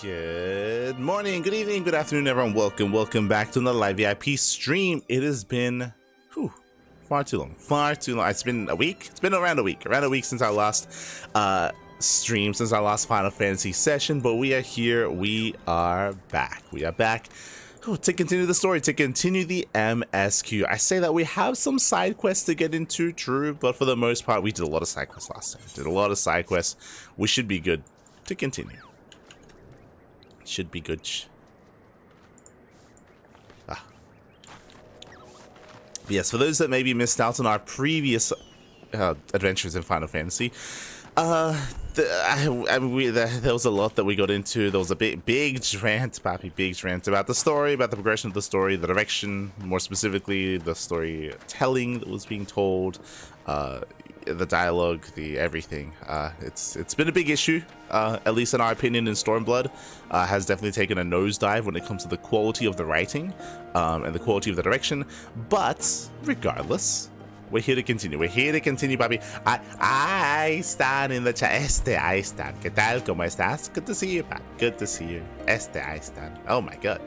Good morning, good evening, good afternoon, everyone. Welcome back to another live VIP stream. It has been far too long. It's been a week. It's been around a week since our last stream, since our last Final Fantasy session. But we are here. We are back. To continue the story, to continue the MSQ. I say that we have some side quests to get into, true, but for the most part, we did a lot of side quests last time. We should be good to continue. Should be good. But yes, for those that maybe missed out on our previous adventures in Final Fantasy, there was a lot that we got into. There was a big rant about the story, about the progression of the story, the direction, more specifically the storytelling that was being told, the dialogue, the everything. It's been a big issue, at least in our opinion. In Stormblood, has definitely taken a nosedive when it comes to the quality of the writing and the quality of the direction. But regardless, we're here to continue. Papi. I stand in the chat. I stand. ¿Qué tal? ¿Cómo estás? Good to see you, Pat. Good to see you. I stand. Oh my god.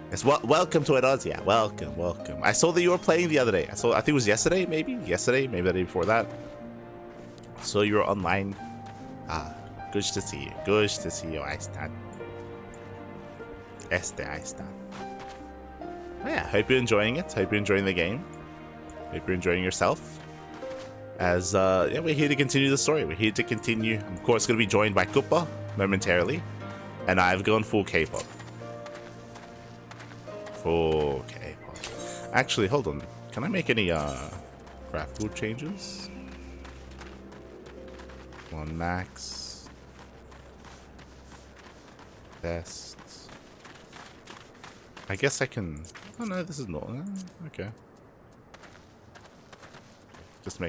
Yes, welcome to Erosia. Welcome. I saw that you were playing the other day. I think it was yesterday, maybe the day before that. So you were online. Good to see you. I stand. I stand. Oh, yeah, hope you're enjoying it. Hope you're enjoying the game. Hope you're enjoying yourself. As yeah, we're here to continue the story. We're here to continue. I'm of course going to be joined by Koopa momentarily, and I've gone full K-pop. Actually, hold on. Can I make any graphical changes? One max. Best. I guess I can. Oh no, this is not. Okay. Just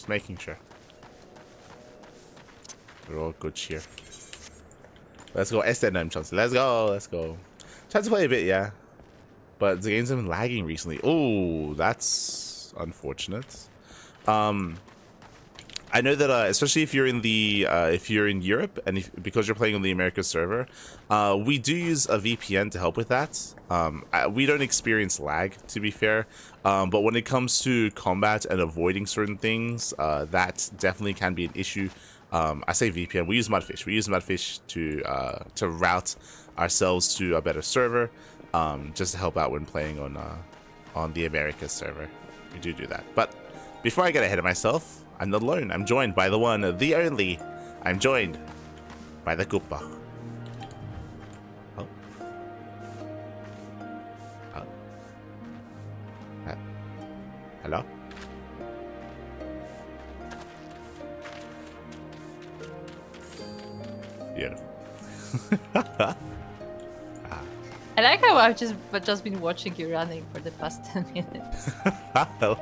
making sure. We're all good here. Let's go. Estinien, Chelsea. Let's go. Tried to play a bit, yeah. But the games have been lagging recently. Oh, that's unfortunate. I know that especially if you're in Europe and because you're playing on the Americas server, we do use a VPN to help with that. We don't experience lag, to be fair, but when it comes to combat and avoiding certain things, that definitely can be an issue. I say VPN. We use Mudfish. We use Mudfish to route ourselves to a better server. Just to help out when playing on the Americas server. We do that. But before I get ahead of myself, I'm not alone. I'm joined by the one, the only. I'm joined by the Koopa. Oh. Hello? Beautiful. I like how I've just been watching you running for the past 10 minutes.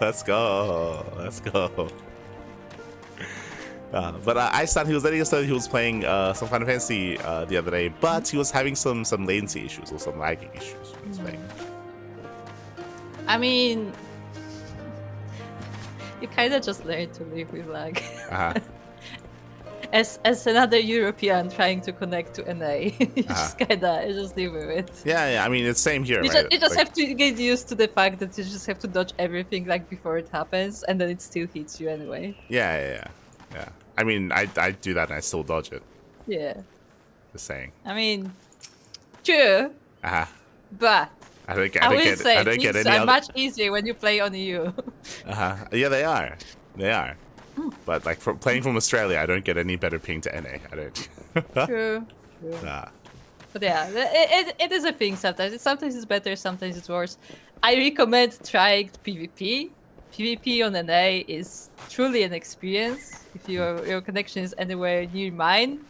Let's go. But I thought he was letting us know he was playing some Final Fantasy the other day, but he was having some latency issues or some lagging issues when he was playing. I mean, you kind of just learn to live with lag. As another European trying to connect to NA, you just live with it. Yeah. I mean, it's same here. You just have to get used to the fact that you just have to dodge everything like before it happens, and then it still hits you anyway. Yeah. I mean, I do that and I still dodge it. Yeah. Just saying. I mean, true. But I don't get any other. Much easier when you play on EU. Yeah, they are. But like playing from Australia, I don't get any better ping to NA. I don't. True. But yeah, it is a thing sometimes. Sometimes it's better, sometimes it's worse. I recommend trying PvP. PvP on NA is truly an experience if your connection is anywhere near mine.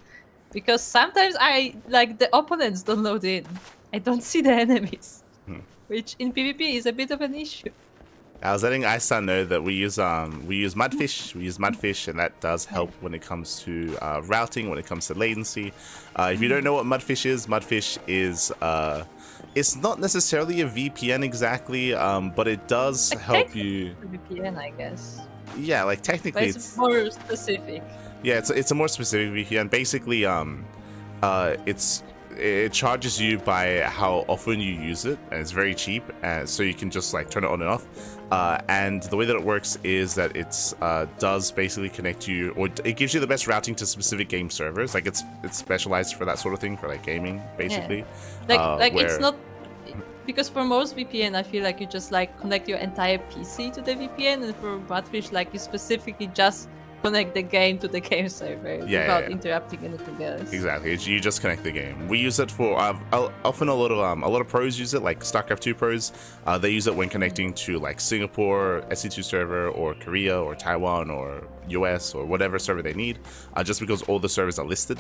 Because sometimes the opponents don't load in. I don't see the enemies. Which in PvP is a bit of an issue. I was letting Isan know that we use Mudfish, and that does help when it comes to routing, when it comes to latency. If you don't know what Mudfish is it's not necessarily a VPN exactly, but it does help you. VPN, I guess. Yeah, like technically, but it's more specific. Yeah, it's a more specific VPN. Basically, it's it charges you by how often you use it, and it's very cheap, so you can just like turn it on and off. And the way that it works is that it's does basically connect you, or it gives you the best routing to specific game servers. Like it's specialized for that sort of thing, for like gaming, basically. Yeah. Like it's not, because for most VPN, I feel like you just like connect your entire PC to the VPN, and for Badfish, like you specifically just connect the game to the game server without interrupting anything else. Exactly, you just connect the game. We use it for often a lot of pros use it, like StarCraft 2 pros. They use it when connecting to like Singapore SC2 server, or Korea, or Taiwan, or US, or whatever server they need. Just because all the servers are listed,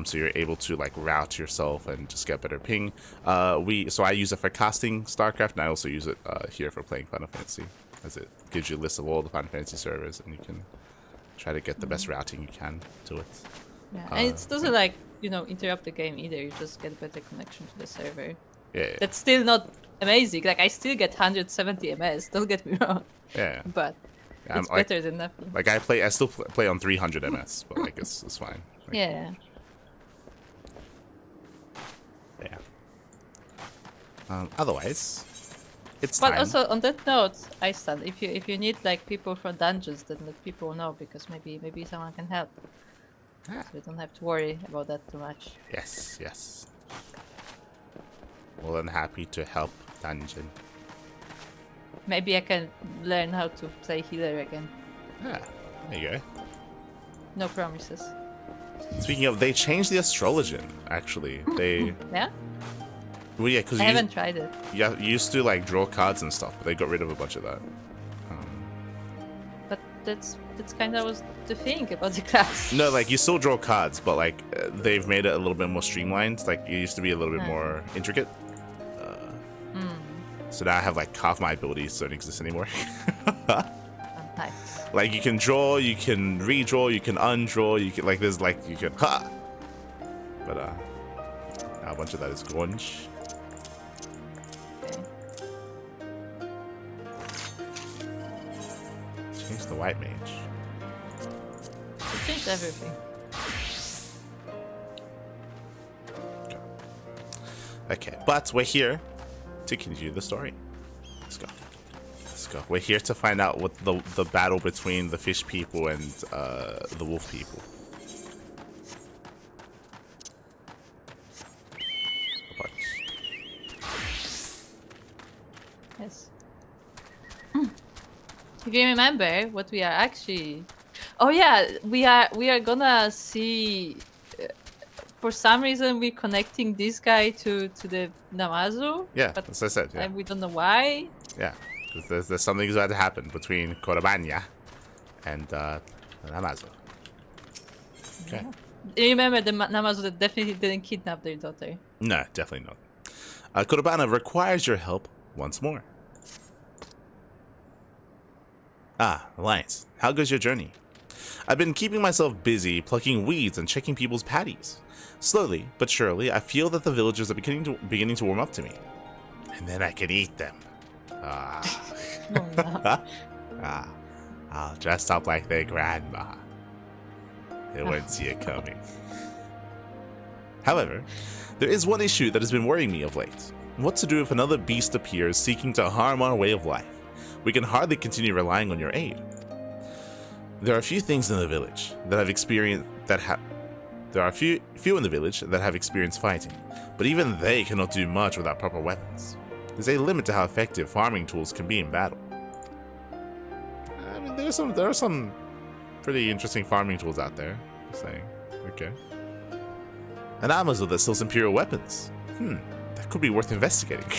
so you're able to like route yourself and just get better ping. So I use it for casting StarCraft, and I also use it here for playing Final Fantasy, as it gives you a list of all the Final Fantasy servers, and you can try to get the best routing you can to it. Yeah, and it doesn't like, you know, interrupt the game either. You just get a better connection to the server. Yeah. That's still not amazing. Like I still get 170 ms. Don't get me wrong. Yeah. But it's like, better than nothing. Like I still play on 300 ms, but like it's fine. Like, yeah. Yeah. Otherwise, it's but time. also on that note, Iceland, if you need like people from dungeons, then let people know, because maybe someone can help. Yeah. So we don't have to worry about that too much. Yes. More than happy to help dungeon. Maybe I can learn how to play healer again. Yeah, there you go. No promises. Speaking of, they changed the astrologian. Actually, they. Yeah. Well, yeah, because I haven't tried it. Yeah, you used to like draw cards and stuff, but they got rid of a bunch of that. But that's kind of was the thing about the class. No, like you still draw cards, but like they've made it a little bit more streamlined. Like it used to be a little bit more intricate. So now I have like half my abilities don't exist anymore. Nice. Like you can draw, you can redraw, you can undraw, you can like there's like you can but now a bunch of that is gone. Okay. Change the white mage. It changed everything. Okay, but we're here to continue the story. Let's go. We're here to find out what the battle between the fish people and the wolf people. Yes. If you remember what we are actually... Oh yeah, we are gonna see... For some reason, we're connecting this guy to the Namazu. Yeah, but as I said. Yeah. we don't know why. Yeah, because there's something about to happen between Korabanya and Namazu. Okay. Yeah. Remember, the Namazu that definitely didn't kidnap their daughter. No, definitely not. Korabana requires your help once more. Alliance, how goes your journey? I've been keeping myself busy plucking weeds and checking people's patties. Slowly but surely, I feel that the villagers are beginning to warm up to me. And then I can eat them. I'll dress up like their grandma. They won't see it coming. However, there is one issue that has been worrying me of late. What to do if another beast appears seeking to harm our way of life? We can hardly continue relying on your aid. There are few things in the village that have experienced There are few in the village that have experienced fighting, but even they cannot do much without proper weapons. There's a limit to how effective farming tools can be in battle. I mean, there are some pretty interesting farming tools out there. I'm saying, okay. An Amazon that sells imperial weapons. That could be worth investigating.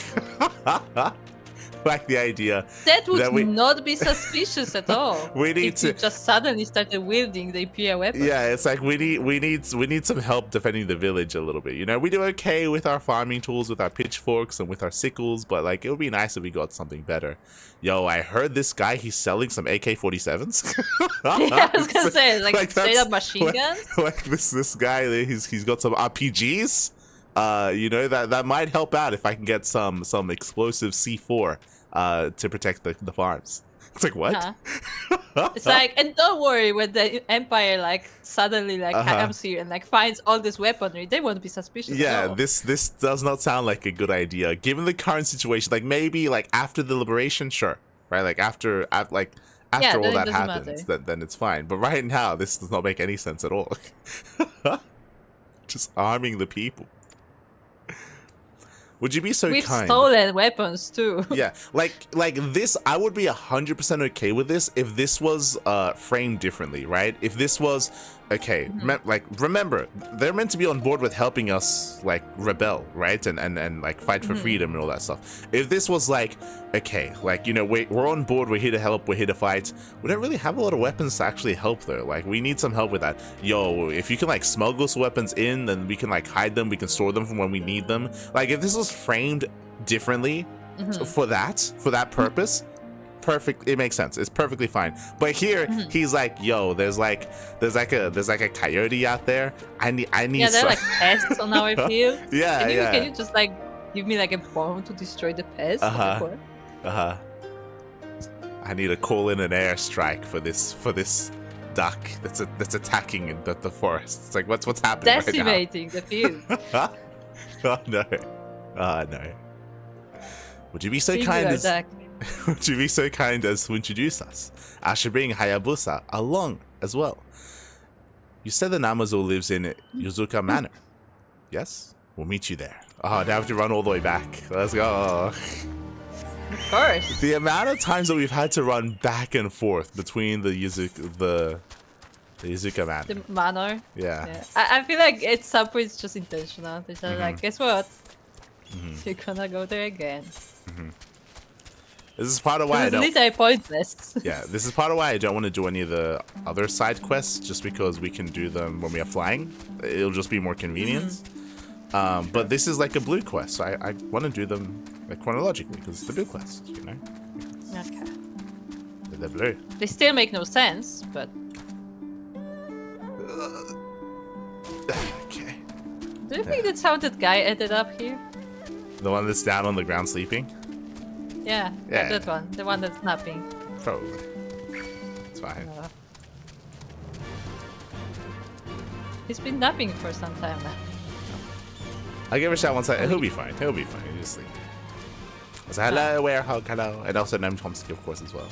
Like the idea that would not be suspicious at all. We need if you just suddenly started wielding the imperial weapon. Yeah, it's like we need some help defending the village a little bit. You know, we do okay with our farming tools, with our pitchforks and with our sickles, but like it would be nice if we got something better. Yo, I heard this guy, he's selling some AK-47s. Yeah, I was gonna say like straight up machine guns. Like this guy, he's got some RPGs. You know, that might help out if I can get some explosive C4 to protect the farms. It's like, what? It's like, and don't worry when the Empire like suddenly like comes here and like finds all this weaponry, they won't be suspicious. Yeah, at all. this does not sound like a good idea given the current situation. Like maybe like after the liberation, sure, right? Like after all that happens, then it's fine. But right now, this does not make any sense at all. Just arming the people. Would you be so We've kind? stolen weapons too. Yeah, like this, I would be 100% okay with this if this was framed differently, right? If this was okay, remember they're meant to be on board with helping us like rebel, right? And like fight for freedom and all that stuff. If this was like okay, like, you know, we're on board, we're here to help, we're here to fight. We don't really have a lot of weapons to actually help though. Like we need some help with that. Yo, if you can like smuggle some weapons in, then we can like hide them, we can store them from when we need them. Like if this was framed differently for that purpose, perfect, it makes sense. It's perfectly fine. But here he's like, yo, there's like a coyote out there. I need Yeah, they're like pests on our field. Yeah, Can you just like give me like a bomb to destroy the pests? I need to call in an airstrike for this duck that's attacking the forest. It's like what's happening decimating right the field. Oh no. No. Would you be so Singular kind as duck. would you be so kind as to introduce us? I should bring Hayabusa along as well. You said the Namazo lives in Yuzuka Manor. Yes? We'll meet you there. Oh, now I have to run all the way back. Let's go. Of course. The amount of times that we've had to run back and forth between the Yuzuka Manor. The manor. Yeah. I feel like at some point it's just intentional. They're just like, guess what? You're gonna go there again. This is part of why I don't. It's literally pointless. Yeah, this is part of why I don't want to do any of the other side quests, just because we can do them when we are flying. It'll just be more convenient. But this is like a blue quest, so I want to do them like chronologically because it's the blue quest, you know. Okay. They're blue. They still make no sense, but. Okay. Do you think that's how that guy ended up here? The one that's down on the ground sleeping? Yeah, Yeah. that one. The one that's napping. Probably. It's fine. He's been napping for some time now. I'll give it a shot once he'll be fine. He'll be fine. He'll just sleep. So hello, Werehog, hello. And also Noam Chomsky, of course, as well.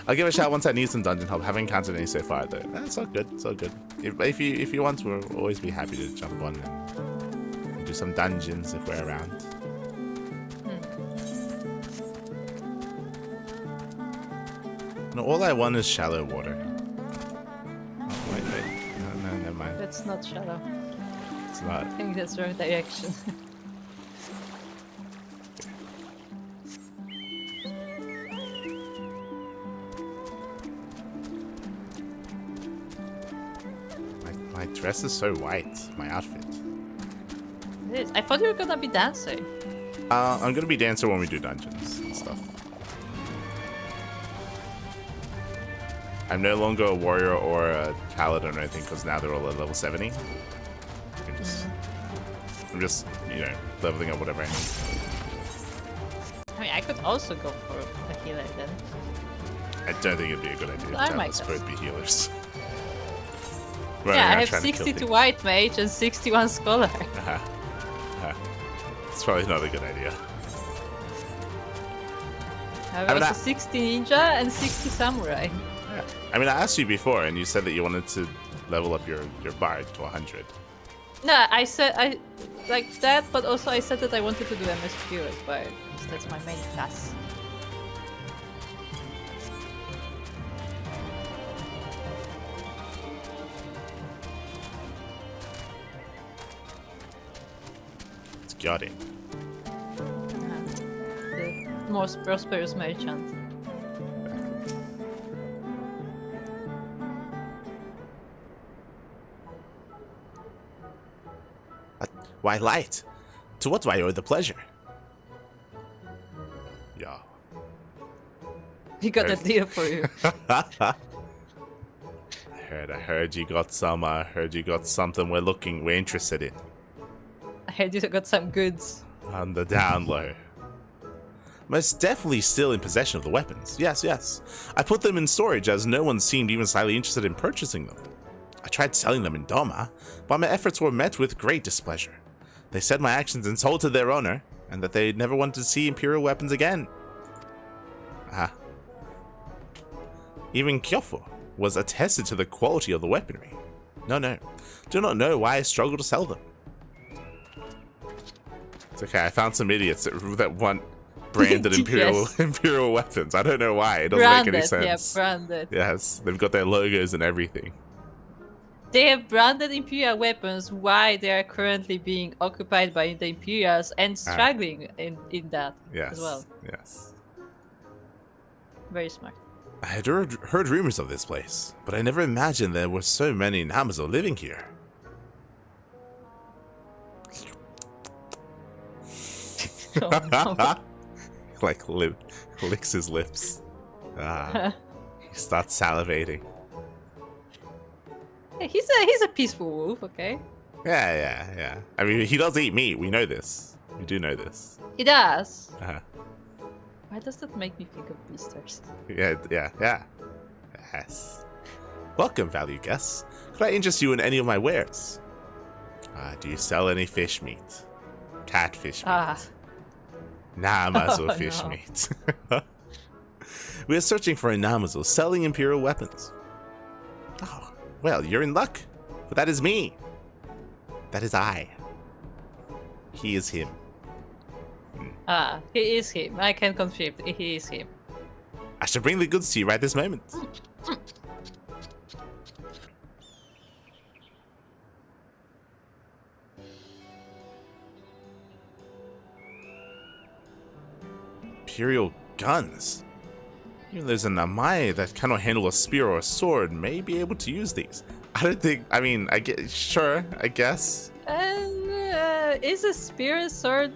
I'll give it a shot once I need some dungeon help. Haven't encountered any so far, though. It's all good. It's all good. If you want, we'll always be happy to jump on and do some dungeons if we're around. No, all I want is shallow water. Oh, wait. No, never mind. That's not shallow. It's not. I think that's the wrong direction. My dress is so white. My outfit. It is. I thought you were gonna be dancing. I'm gonna be dancer when we do dungeons and stuff. I'm no longer a warrior or a paladin or anything because now they're all at level 70. I'm just, you know, leveling up whatever I need. I mean, I could also go for a healer then. I don't think it'd be a good idea I to might have us both be healers. Yeah, I have 62 white mage and 61 scholar. It's probably not a good idea. I have also 60 ninja and 60 samurai. Yeah. I mean, I asked you before, and you said that you wanted to level up your bard to 100. No, I said I like that, but also I said that I wanted to do MSQ as well, because that's my main class. It's got it. The most prosperous merchant. Why light? To what do I owe the pleasure? Yeah. He got a deal for you. I heard you got some. Heard you got something we're interested in. I heard you got some goods. On the down low. Most definitely still in possession of the weapons. Yes, yes. I put them in storage as no one seemed even slightly interested in purchasing them. I tried selling them in Doma, but my efforts were met with great displeasure. They said my actions insulted their owner, and that they never wanted to see Imperial weapons again. Ah. Even Kyofu was attested to the quality of the weaponry. No. Do not know why I struggle to sell them. It's okay, I found some idiots that want branded Imperial weapons. I don't know why. It doesn't make any sense. Yeah, branded. Yes, they've got their logos and everything. They have branded Imperial weapons while they are currently being occupied by the Imperials and struggling in that as well. Yes. Very smart. I had heard rumors of this place, but I never imagined there were so many Namazo living here. Oh, no. Like licks his lips. He starts salivating. Yeah, he's a peaceful wolf, okay? Yeah. I mean, he does eat meat. We know this. We do know this. He does. Uh-huh. Why does that make me think of beasters? Yeah. Yes. Welcome, valued guests. Could I interest you in any of my wares? Do you sell any fish meat? Catfish meat? Namazo fish meat. We are searching for a Namazo selling Imperial weapons. Oh, well, you're in luck. But that is me. That is I. He is him. He is him. I can confirm he is him. I shall bring the goods to you right this moment. Imperial guns. Even there's an Amai that cannot handle a spear or a sword may be able to use these. I don't think. I mean, I guess. Is a spear a sword?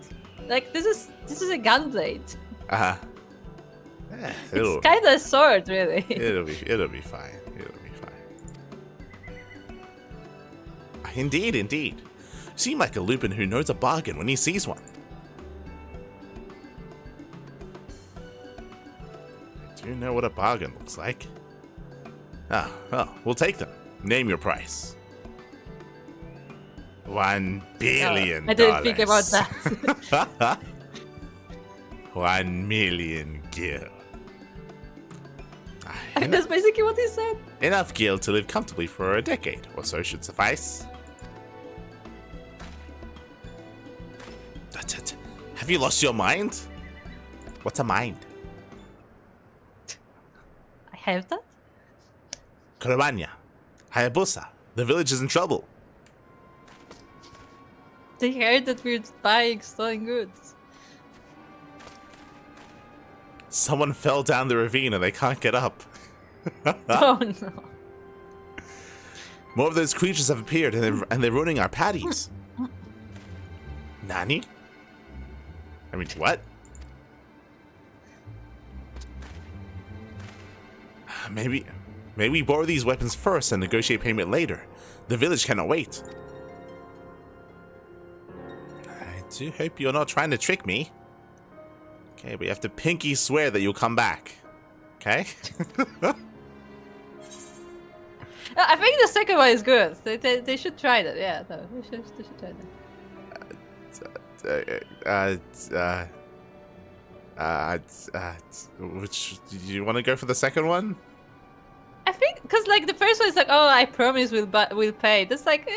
Like this is a gunblade. It's kind of a sword, really. It'll be fine. Indeed. You seem like a Lupin who knows a bargain when he sees one. I do know what a bargain looks like. We'll take them. Name your price. $1 billion. I didn't think about that. 1 million gil. That's basically what he said. Enough gil to live comfortably for a decade or so should suffice. Have you lost your mind? What's a mind? I have that? Kurabanya, Hayabusa, the village is in trouble. They heard that we're buying stolen goods. Someone fell down the ravine and they can't get up. Oh no. More of those creatures have appeared and they're ruining our patties. Nani? I mean, what? Maybe we borrow these weapons first and negotiate payment later. The village cannot wait. I do hope you're not trying to trick me. Okay, we have to pinky swear that you'll come back. Okay? I think the second one is good. They should try that. Yeah, no, they should try that. Which do you want to go for the second one? I think because like the first one is like, oh, I promise we'll pay. That's like,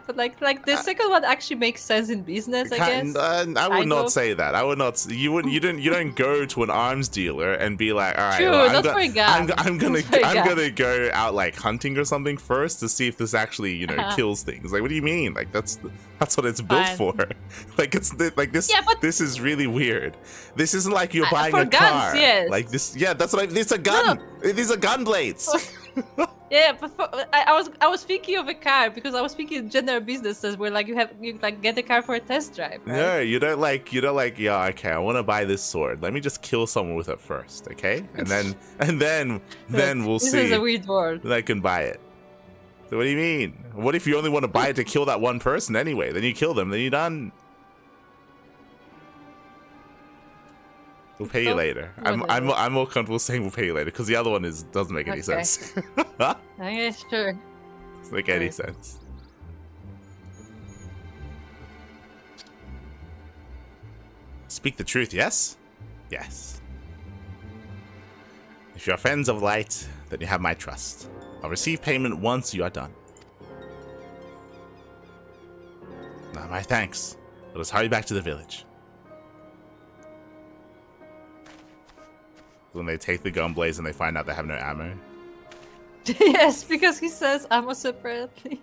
but like the second one actually makes sense in business, I guess. I would not say that. I would not. You don't go to an arms dealer and be like, all right, true, well, I'm gonna go out like hunting or something first to see if this actually kills things. Like, what do you mean? Like that's what it's built for. Like it's like this. Yeah, but this is really weird. This isn't like you're buying a car. Yes. Like this. Yeah, that's what it's a gun. No. These are gun blades. Yeah, but I was thinking of a car because I was thinking general businesses where like you get a car for a test drive. Right? No, you don't like yeah, okay, I want to buy this sword. Let me just kill someone with it first, okay? And then we'll see. This is a weird world. Then I can buy it. So what do you mean? What if you only want to buy it to kill that one person anyway? Then you kill them, then you're done. We'll pay you later. I'm more comfortable saying we'll pay you later because the other one doesn't make any sense. Okay, sure. Doesn't make any sense. Speak the truth, yes? Yes. If you are friends of light, then you have my trust. I'll receive payment once you are done. Now, my thanks. Let us hurry back to the village. When they take the gun blaze and they find out they have no ammo. Yes, because he says ammo separately.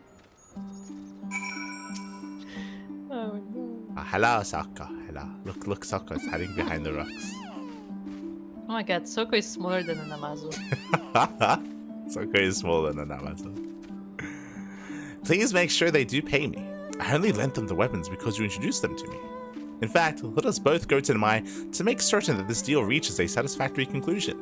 Oh no. Hello, Sokka. Hello. Look, Sokka is hiding behind the rocks. Oh my god, Soko is smaller than an Amazon. Sokka is smaller than an Amazon. Please make sure they do pay me. I only lent them the weapons because you introduced them to me. In fact, let us both go to Mai to make certain that this deal reaches a satisfactory conclusion.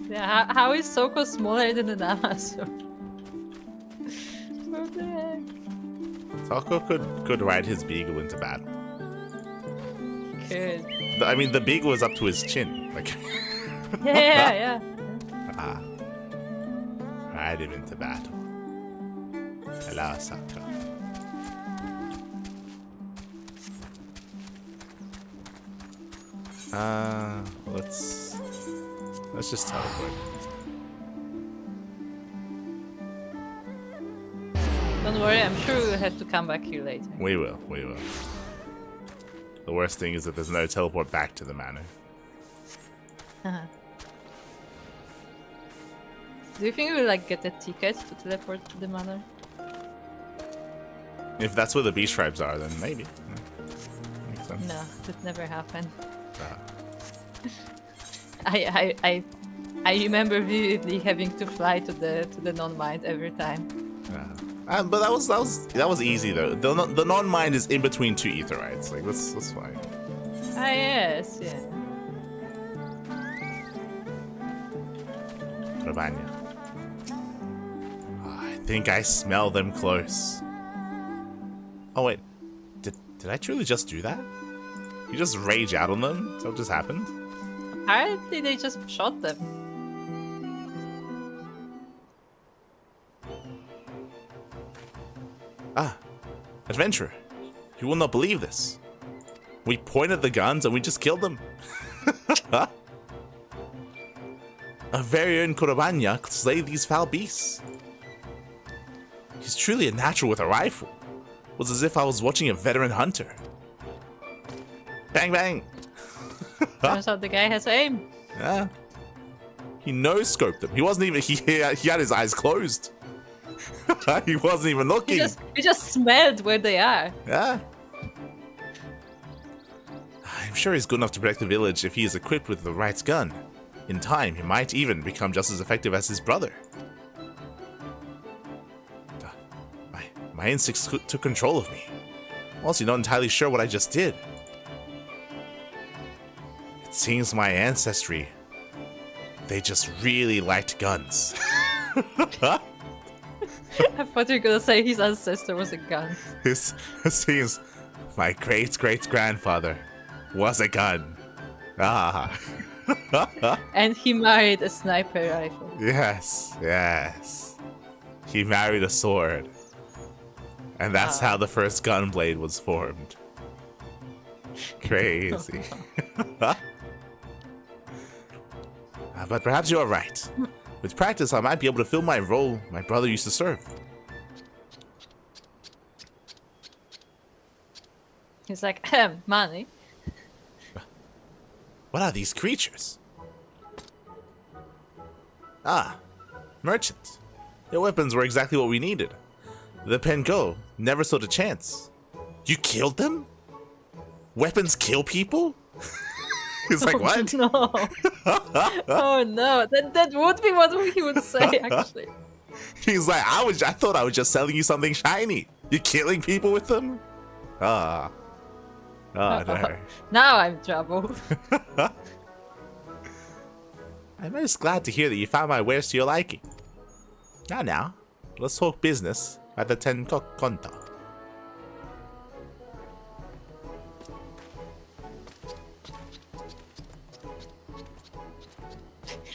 Yeah, how is Soko smaller than an Amazon? What the heck? Soko could ride his beagle into battle. Could. I mean, the beagle was up to his chin. Like. Yeah. Ride him into battle. Hello, Sokka. Let's just teleport. Don't worry, I'm sure we'll have to come back here later. We will. The worst thing is that there's no teleport back to the manor. Do you think we'll like get a ticket to teleport to the manor? If that's where the beast tribes are, then maybe. Makes sense. No, that never happened. Ah. I remember vividly having to fly to the non-mind every time. But that was easy though. The non-mind is in between two aetherites. Like that's fine. Ah yes, yeah. Urbania. I think I smell them close. Oh wait, did I truly just do that? You just rage out on them? Is that what just happened? Apparently they just shot them. Ah, adventurer, you will not believe this. We pointed the guns and we just killed them. A very own Korobanya could slay these foul beasts. He's truly a natural with a rifle. It was as if I was watching a veteran hunter. Bang bang. Turns out the guy has aim. Yeah. He no-scoped them. He wasn't even. He had his eyes closed. He wasn't even looking. He just smelled where they are. Yeah. I'm sure he's good enough to protect the village if he is equipped with the right gun. In time, he might even become just as effective as his brother. My instincts took control of me. I'm also not entirely sure what I just did. It seems my ancestry, they just really liked guns. I thought you were gonna say his ancestor was a gun. It seems my great-great-grandfather was a gun. Ah. And he married a sniper rifle. Yes. He married a sword. And that's how the first gun blade was formed. Crazy. But perhaps you're right. With practice, I might be able to fill my role my brother used to serve. He's like, money. What are these creatures? Ah, merchants. Your weapons were exactly what we needed. The Pengo never stood a chance. You killed them? Weapons kill people? He's like, what? No. Oh no, that would be what he would say actually. He's like, I thought I was just selling you something shiny. You're killing people with them? Ah. Oh no. Now I'm troubled. I'm most glad to hear that you found my wares to your liking. Now, let's talk business at the Ten Konta.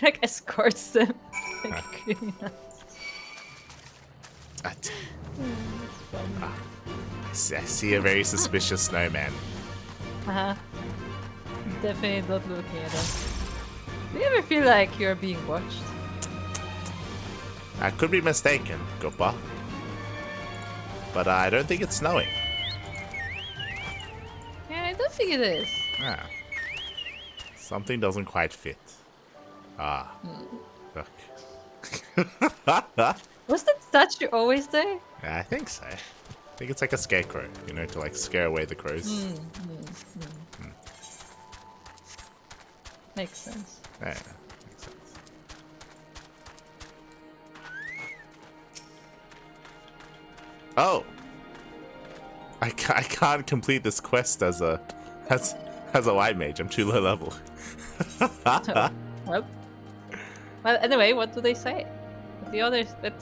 like escorts them. Ah. I see a very suspicious snowman. Uh-huh. Definitely not looking at us. Do you ever feel like you're being watched? I could be mistaken, Gopa. But I don't think it's snowing. Yeah, I don't think it is. Ah. Something doesn't quite fit. Ah. Look. Was the statue always there? I think so. I think it's like a scarecrow, you know, to like scare away the crows. Makes sense. Yeah, makes sense. Oh! I can't complete this quest as a white mage. I'm too low level. Well, anyway, what do they say? The others, the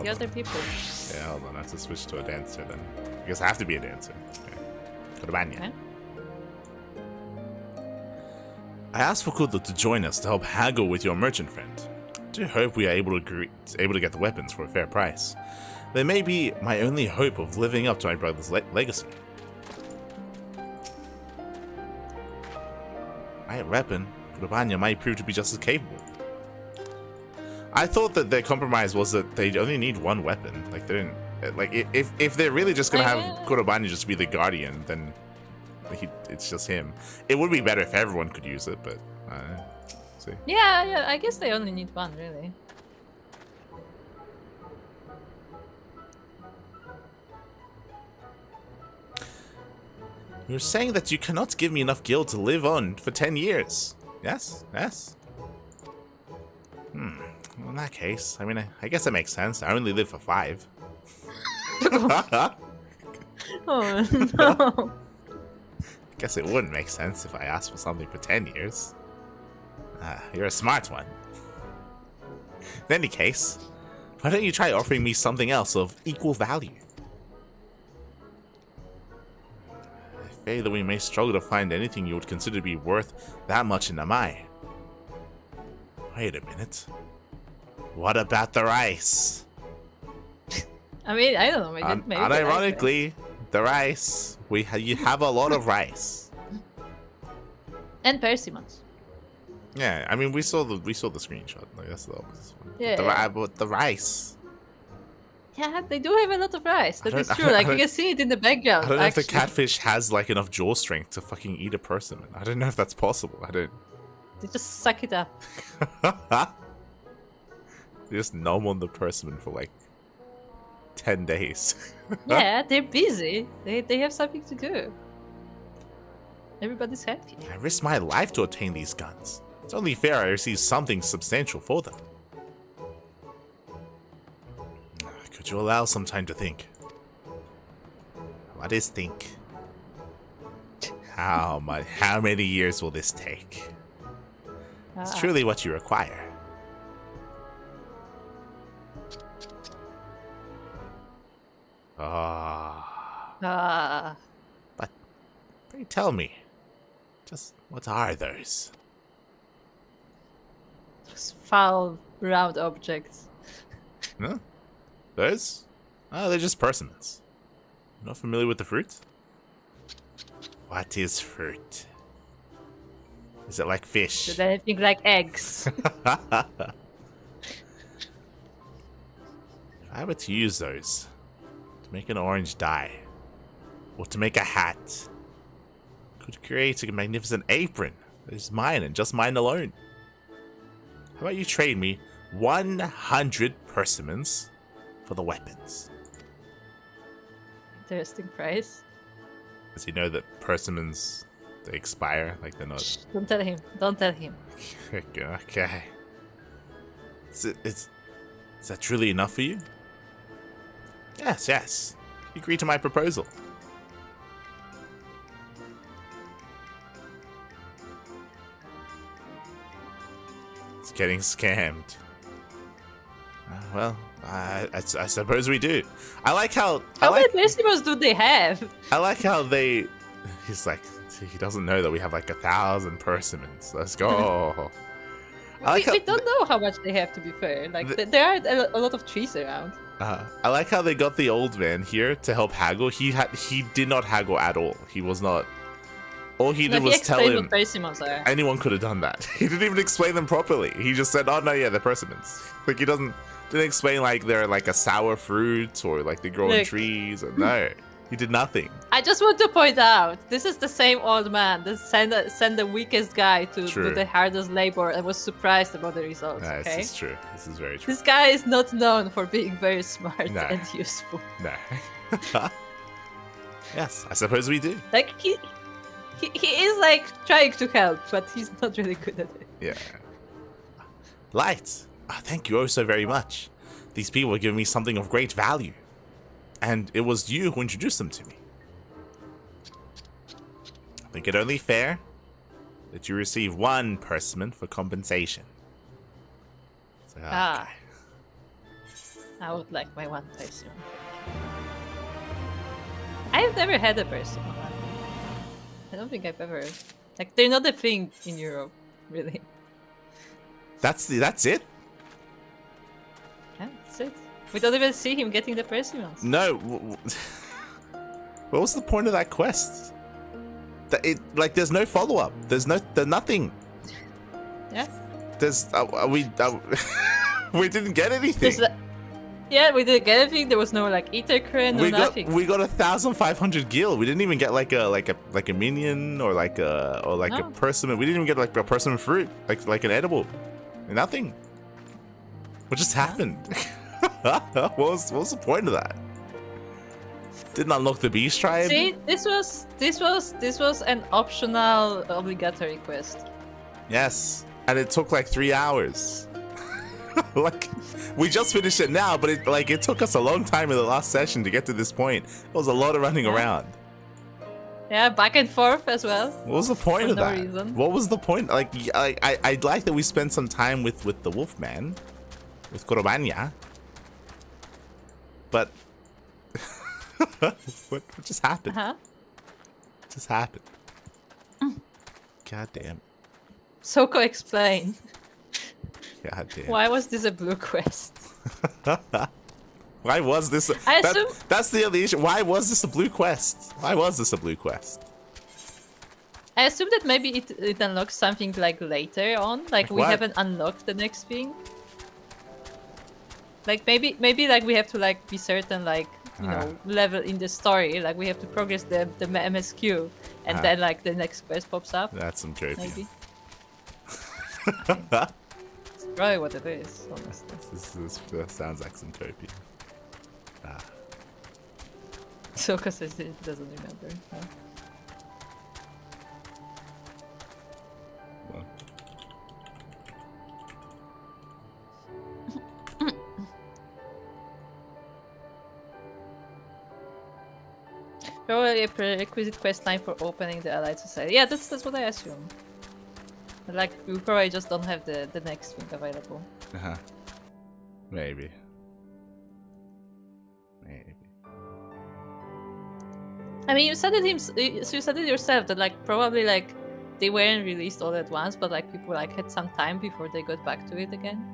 other people. Yeah, hold on. I have to switch to a dancer then. I guess I have to be a dancer. Okay. Kurbanya. Okay. I asked for Kudo to join us to help haggle with your merchant friend. I do hope we are able to get the weapons for a fair price. They may be my only hope of living up to my brother's legacy. I reckon Kurbanya might prove to be just as capable. I thought that their compromise was that they only need one weapon. Like they didn't. Like if they're really just gonna have Kurbanya just be the guardian, then it's just him. It would be better if everyone could use it, but see. Yeah, I guess they only need one, really. You're saying that you cannot give me enough gil to live on for 10 years. Yes? Yes? Well, in that case, I mean, I guess that makes sense. I only live for 5. Oh, no. Guess it wouldn't make sense if I asked for something for 10 years. You're a smart one. In any case, why don't you try offering me something else of equal value? I fear that we may struggle to find anything you would consider to be worth that much in Namai. Wait a minute. What about the rice? I mean, I don't know. Maybe unironically, the rice. You have a lot of rice. And persimmons. Yeah, I mean we saw the screenshot. Like that's the obvious one. Yeah. But the rice. Yeah, they do have a lot of rice. That is true. Like you can see it in the background. I don't know if the catfish has like enough jaw strength to fucking eat a persimmon. I don't know if that's possible. I don't. They just suck it up. They just nom on the persimmon for like 10 days. Yeah, they're busy. They have something to do. Everybody's happy. I risked my life to obtain these guns. It's only fair I receive something substantial for them. Could you allow some time to think? What is think? How many years will this take? It's truly what you require. But pray tell me, just what are those? Those foul, round objects. Huh? Those? Oh, they're just persimmons. Not familiar with the fruit? What is fruit? Is it like fish? Is it anything like eggs? If I were to use those to make an orange dye, or to make a hat, could create a magnificent apron that is mine and just mine alone. How about you trade me 100 persimmons for the weapons? Interesting price. Does he know that persimmons, they expire? Like they're not... Shh, don't tell him. Don't tell him. Okay. Is that truly enough for you? Yes. You agree to my proposal. It's getting scammed. Well, I suppose we do. I like how... How many persimmons do they have? I like how they... He's like... He doesn't know that we have like 1,000 persimmons. Let's go. We don't know how much they have, to be fair. Like, there are a lot of trees around. I like how they got the old man here to help haggle. He did not haggle at all. He was not. All he did was tell him. What persimmons are. Anyone could have done that. He didn't even explain them properly. He just said, "Oh no, yeah, they're persimmons." Like he didn't explain like they're like a sour fruit or like they grow in trees. Or, no, he did nothing. I just want to point out, this is the same old man that sent the weakest guy to do the hardest labor and was surprised about the results. No, okay? This is true. This is very true. This guy is not known for being very smart and useful. No. Yes, I suppose we do. Like he is like trying to help, but he's not really good at it. Yeah. Light. Thank you oh so very much. These people are giving me something of great value. And it was you who introduced them to me. I think it only fair that you receive 1 persimmon for compensation. So, okay. I would like my 1 persimmon. I've never had a persimmon. I don't think I've ever. Like, they're not a thing in Europe, really. That's it? Yeah, that's it. We don't even see him getting the persimmons. No. What was the point of that quest? There's no follow-up. There's nothing. Yeah. We didn't get anything. Yeah, we didn't get anything. There was no like ether current, nothing. We got 1,500 gil. We didn't even get like a minion or a persimmon. We didn't even get like a persimmon fruit, like an edible. Nothing. What just happened? what was the point of that? Didn't unlock the beast tribe. See, this was an optional obligatory quest. Yes, and it took like 3 hours. Like we just finished it now, but it took us a long time in the last session to get to this point. It was a lot of running around. Yeah, back and forth as well. What was the point of that? Reason. What was the point? Like, I'd like that we spent some time with the Wolfman, with Korobanya. But what just happened? What just happened? God damn. Soko, explain. God damn. Why was this a blue quest? Why was this? That's the other issue. Why was this a blue quest? Why was this a blue quest? I assume that maybe it unlocks something like later on. Like we haven't unlocked the next thing. Like maybe like we have to like be certain like you know level in the story. Like we have to progress the MSQ, and then like the next quest pops up. That's some copy. Maybe. It's probably what it is, honestly. This sounds like some copy. Soko says it doesn't remember. No? Probably a prerequisite quest line for opening the Allied Society. Yeah, that's what I assume. Like, we probably just don't have the next thing available. Maybe. I mean, you said it yourself that like probably like they weren't released all at once, but like people like had some time before they got back to it again.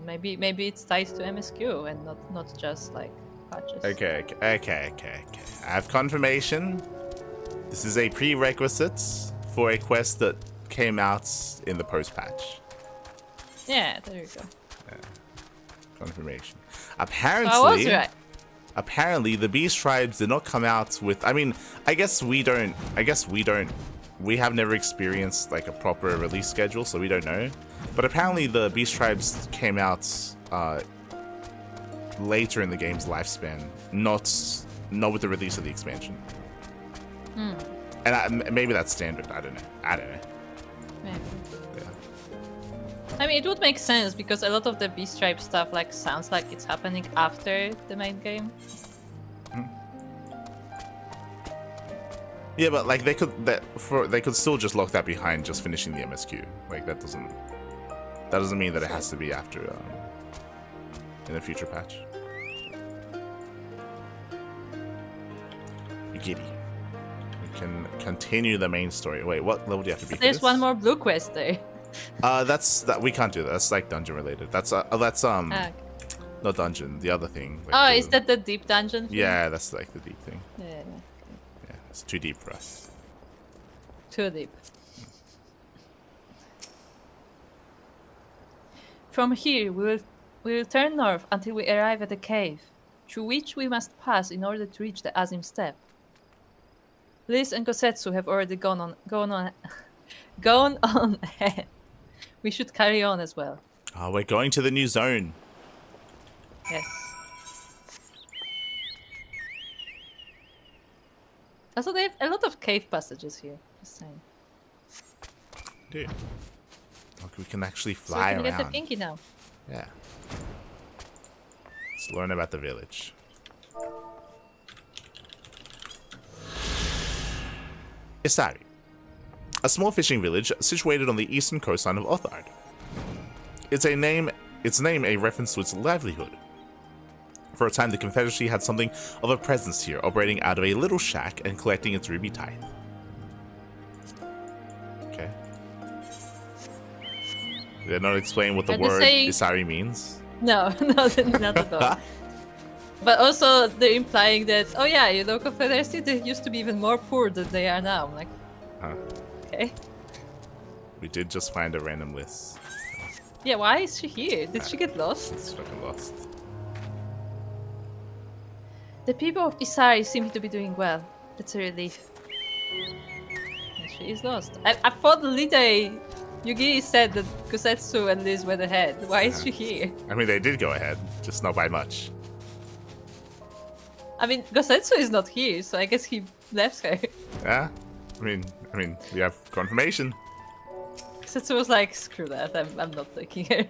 Maybe it's tied to MSQ and not just like patches. Okay. I have confirmation. This is a prerequisite for a quest that came out in the post-patch. Yeah, there you go. Confirmation. Apparently, I was right. Apparently, the Beast Tribes did not come out with. I mean, I guess we don't. We have never experienced like a proper release schedule, so we don't know. But apparently, the Beast Tribes came out later in the game's lifespan, not with the release of the expansion. And maybe that's standard. I don't know. Maybe. Yeah. I mean, it would make sense because a lot of the Beast Tribe stuff like sounds like it's happening after the main game. Yeah, but like they could still just lock that behind just finishing the MSQ. Like that doesn't mean that it has to be after in a future patch. can continue the main story. Wait, what level do you have to be? There's one more blue quest there. We can't do that. That's like dungeon related. That's Okay. not dungeon. The other thing. Like Oh, the, is that the deep dungeon thing? Yeah, that's like the deep thing. Yeah. Yeah, it's too deep for us. Too deep. From here, we will turn north until we arrive at a cave, through which we must pass in order to reach the Azim Steppe. Liz and Gosetsu have already gone on ahead. We should carry on as well. Oh, we're going to the new zone. Yes. Also, they have a lot of cave passages here. Just saying. Dude. Look, we can actually So fly we can around. get the pinky now. Yeah. Let's learn about the village. Isari. A small fishing village situated on the eastern coastline of Othard. Its name a reference to its livelihood. For a time, the Confederacy had something of a presence here, operating out of a little shack and collecting its ruby tithe. Okay. Did they not explain what the word Isari means? No, not at all. But also, they're implying that, oh yeah, you know, Confederacy, they used to be even more poor than they are now. I'm like, Huh. okay. We did just find a random list. Yeah, why is she here? Did she get lost? It's fucking lost. The people of Isari seem to be doing well. That's a relief. And she is lost. I thought Lide Yugi said that Kusetsu and Liz went ahead. Why is she here? I mean, they did go ahead, just not by much. I mean, Gosetsu is not here, so I guess he left her. Yeah? I mean, we have confirmation. Gosetsu was like, screw that, I'm not taking her.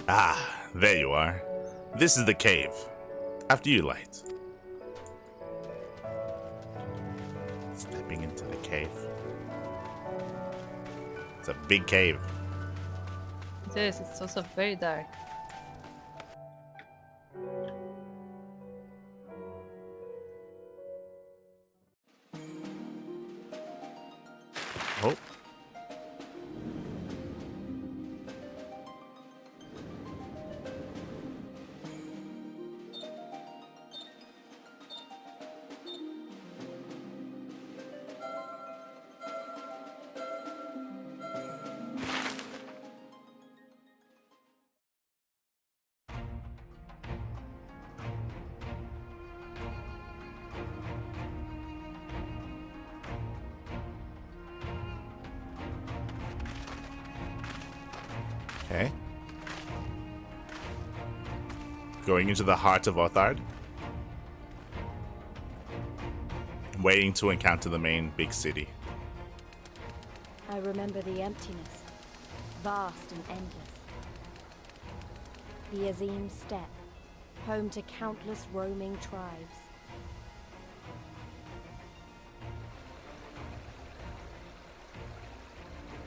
Ah, there you are. This is the cave. After you, Light. Stepping into the cave. It's a big cave. It is, it's also very dark. Oh. Okay. Going into the heart of Othard. Waiting to encounter the main big city. I remember the emptiness, vast and endless. The Azim Steppe, home to countless roaming tribes.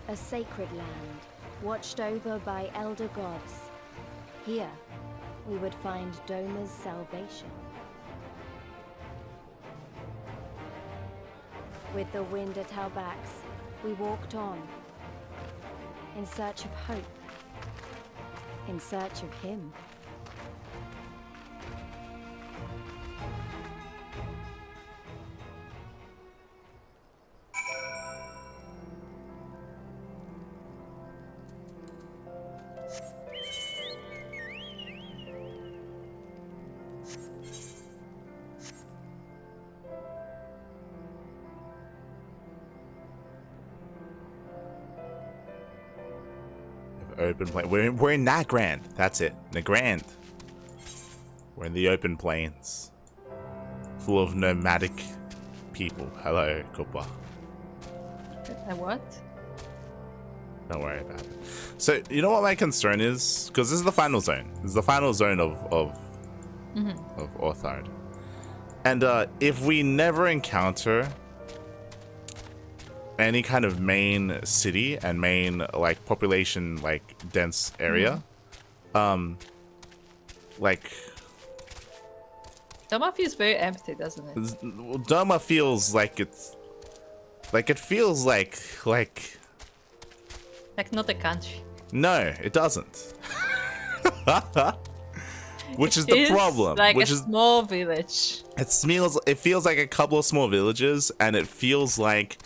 A sacred land, watched over by elder gods. Here, we would find Doma's salvation. With the wind at our backs, we walked on, in search of hope, in search of him. Open plain. We're in Nagrand. That's it. Nagrand. We're in the open plains. Full of nomadic people. Hello, Koopa. What? Don't worry about it. So, you know what my concern is? Because this is the final zone. This is the final zone of Othard. And if we never encounter any kind of main city and main like population like dense area, like Doma feels very empty, doesn't it? Doma feels like it's Like it feels like Like not a country. no, it doesn't. Which is the Feels problem. like which a is small village. it feels like a couple of small villages, and it feels like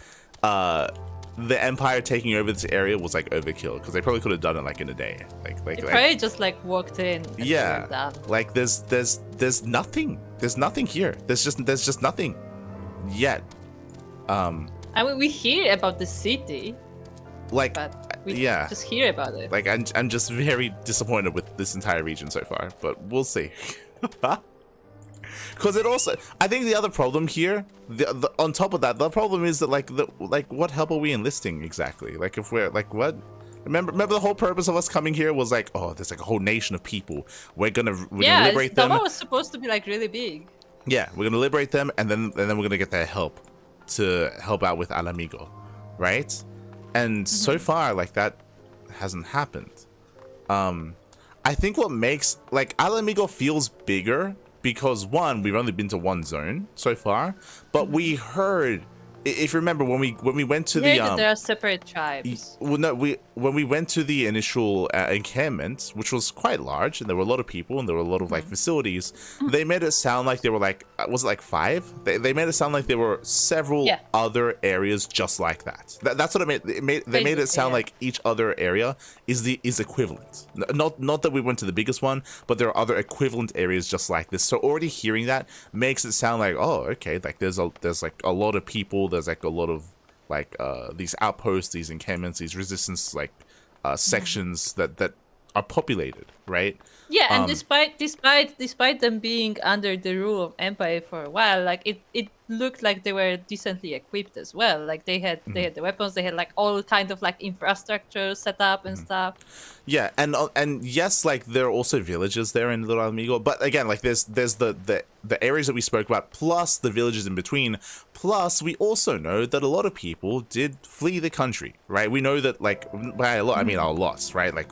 the Empire taking over this area was like overkill because they probably could have done it like in a day. Like Probably just like walked in. And yeah, were done. like there's nothing. There's nothing here. There's just nothing yet. I mean, we hear about the city, Like but we yeah. just hear about it. Like I'm just very disappointed with this entire region so far, but we'll see. Because it also, I think the other problem here, on top of that, the problem is that like what help are we enlisting exactly? Like if we're like what? Remember the whole purpose of us coming here was like, oh, there's like a whole nation of people. We're gonna liberate them. Doma was supposed to be like really big. Yeah, we're gonna liberate them, and then we're gonna get their help to help out with Al Amigo, right? And so far, like that hasn't happened. I think what makes like Al Amigo feels bigger because one, we've only been to one zone so far, but we heard, if you remember when we went to the that there are separate tribes. well, no, when we went to the initial encampment, which was quite large, and there were a lot of people, and there were a lot of like facilities. They made it sound like there were like, was it like 5? They made it sound like there were several other areas just like that. That's what it made. They made it sound like each other area is equivalent. Not that we went to the biggest one, but there are other equivalent areas just like this. So already hearing that makes it sound like, oh, okay, like there's like a lot of people. There's like a lot of like these outposts, these encampments, these resistance like sections that are populated, right? Yeah, and despite them being under the rule of Empire for a while, like it looked like they were decently equipped as well. Like they had the weapons, they had like all kind of like infrastructure set up and stuff. Yeah, and yes, like there are also villages there in Little Amigo, but again, like there's the areas that we spoke about, plus the villages in between. Plus, we also know that a lot of people did flee the country, right? We know that, like, by a lot, I mean a lot, right? Like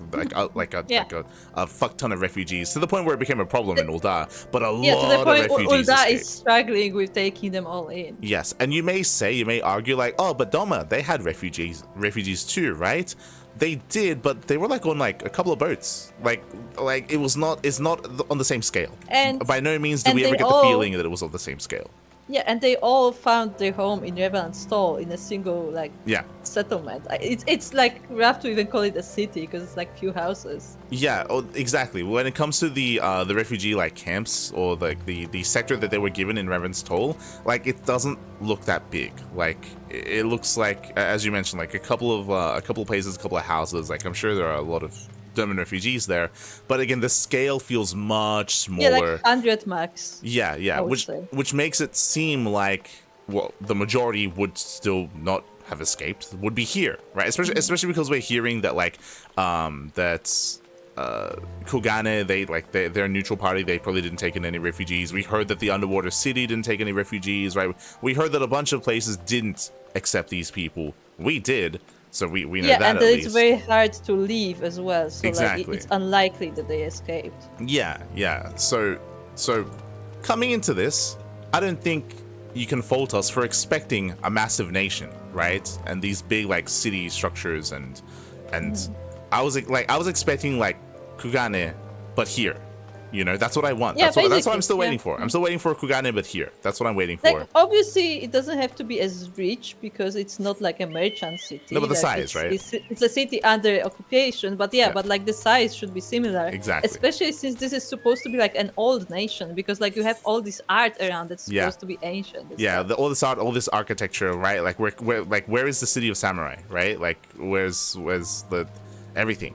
a fuck ton of refugees, to the point where it became a problem in Ul'dah. But a lot of refugees Ul'dah escaped. is struggling with taking them all in. Yes, and you may argue like, oh, but Doma, they had refugees too, right? They did, but they were like on like a couple of boats. Like it's not on the same scale. And by no means do we ever get the feeling that it was on the same scale. Yeah, and they all found their home in Revenant's Stall in a single like settlement. It's like we have to even call it a city because it's like few houses. Yeah, exactly. When it comes to the refugee like camps or like the sector that they were given in Revenant's Toll, like it doesn't look that big. Like it looks like, as you mentioned, like a couple of places, a couple of houses. Like I'm sure there are a lot of German refugees there, but again the scale feels much smaller. Yeah, like 100 max. Yeah, which makes it seem like, well, the majority would still not have escaped, would be here, right? Especially because we're hearing that like that's Kugane, they're a neutral party, they probably didn't take in any refugees. We heard that the underwater city didn't take any refugees, right? We heard that a bunch of places didn't accept these people. We did. So we know that and at least. It's very hard to leave as well. So exactly. Like, it's unlikely that they escaped. Yeah. So coming into this, I don't think you can fault us for expecting a massive nation, right? And these big like city structures and I was expecting like Kugane, but here. You know, that's what I want. Yeah, that's what I'm still waiting for. I'm still waiting for Kugane, but here. That's what I'm waiting for. Like, obviously, it doesn't have to be as rich because it's not like a merchant city. No, but the like, size, right? It's a city under occupation, but but like the size should be similar. Exactly. Especially since this is supposed to be like an old nation, because like you have all this art around that's supposed to be ancient. Yeah, all this art, all this architecture, right? Like where is the city of samurai, right? Like where's the everything?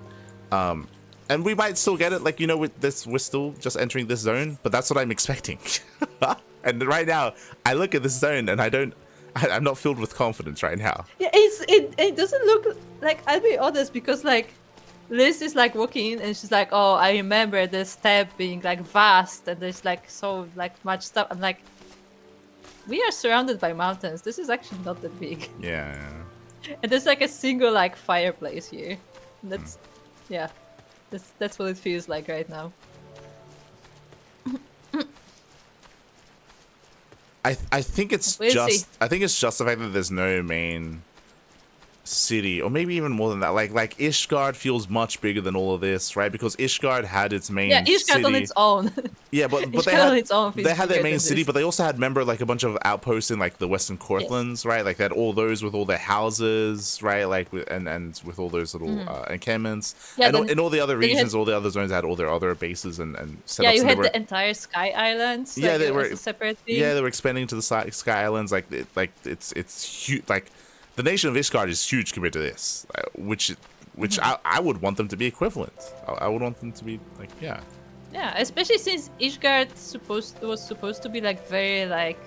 And we might still get it, like, you know, with this, we're still just entering this zone, but that's what I'm expecting. And right now, I look at this zone and I'm not filled with confidence right now. Yeah, it doesn't look like, I'll be honest, because like Liz is like walking in and she's like, oh, I remember the steppe being like vast and there's like so like much stuff. I'm like, we are surrounded by mountains. This is actually not that big. Yeah. And there's like a single like fireplace here. That's yeah. That's what it feels like right now. I think it's We'll just see. I think it's just the fact that there's no main city, or maybe even more than that. Like Ishgard feels much bigger than all of this, right? Because Ishgard had its main Yeah, Ishgard city. on its own. Yeah, but Ishgard they had on its own feels they had their bigger main than city, this. but they also had, remember, like a bunch of outposts in like the Western Courtlands, right? Like they had all those with all their houses, right? Like and with all those little encampments. Yeah, and then- in all the other then you had- regions, all the other zones had all their other bases and setups. Yeah, you and had they were, the entire Sky Islands. Yeah, like, they as were- a separate thing. yeah, they were expanding to the Sky Islands. It's huge. Like the nation of Ishgard is huge compared to this, which I would want them to be equivalent. I would want them to be like, yeah. Yeah, especially since Ishgard was supposed to be like very like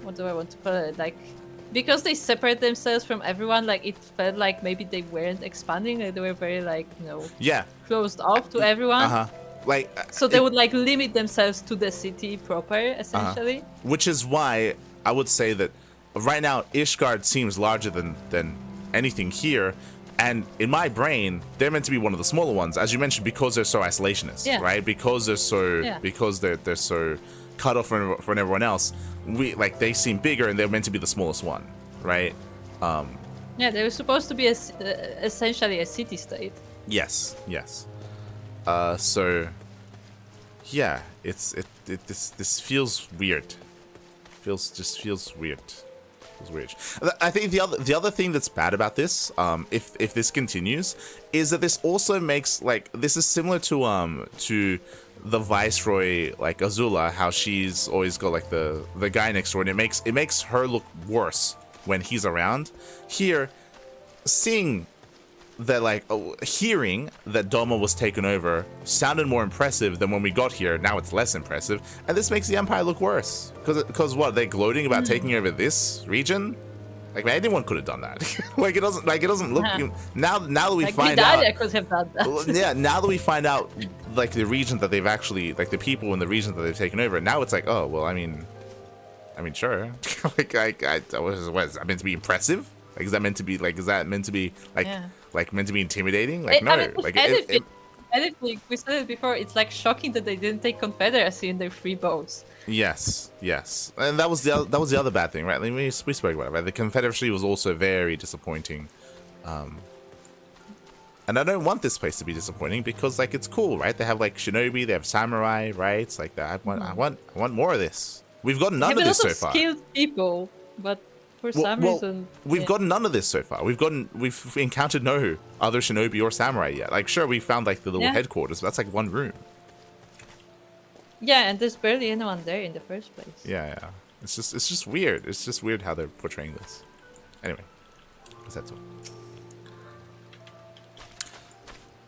what do I want to put it, like, because they separate themselves from everyone, like it felt like maybe they weren't expanding, like they were very like, you know, Yeah. closed off to everyone. Like So they would like limit themselves to the city proper, essentially. which is why I would say that right now Ishgard seems larger than anything here, and in my brain they're meant to be one of the smaller ones, as you mentioned, because they're so isolationist, Yeah. right? Because they're so Yeah. because they're so cut off from everyone else. They seem bigger, and they're meant to be the smallest one, right? Yeah, they were supposed to be essentially a city-state. Yes. So yeah, this feels weird. Feels weird. Feels weird. I think the other thing that's bad about this, if this continues, is that this also makes, like, this is similar to the Viceroy, like Azula, how she's always got like the guy next door, and it makes her look worse when he's around. Here, seeing that, like, hearing that Doma was taken over sounded more impressive than when we got here. Now it's less impressive, and this makes the Empire look worse. Because what, they're gloating about taking over this region? Like, man, anyone could have done that. Like it doesn't look now that we Like find out. Vidalia could have done that. Yeah, now that we find out, like, the region that they've actually, like, the people in the region that they've taken over, now it's like, oh well, I mean, sure. Like, what is that meant to be impressive? Like, is that meant to be like Yeah. like meant to be intimidating? Like, no. I mean, Like, anything, we said it before, it's like shocking that they didn't take Confederacy in their free boats. Yes, and that was the other bad thing, right? Like, we spoke about it, right? The Confederacy was also very disappointing, and I don't want this place to be disappointing, because, like, it's cool, right? They have, like, shinobi, they have samurai, right? It's like that. I want more of this. We've got none of this so far. Skilled people, but for some reason, we've gotten none of this so far. We've encountered no other shinobi or samurai yet. Like, sure, we found, like, the little headquarters, but that's like one room. Yeah, and there's barely anyone there in the first place. Yeah. It's just weird. It's just weird how they're portraying this. Anyway, that's all.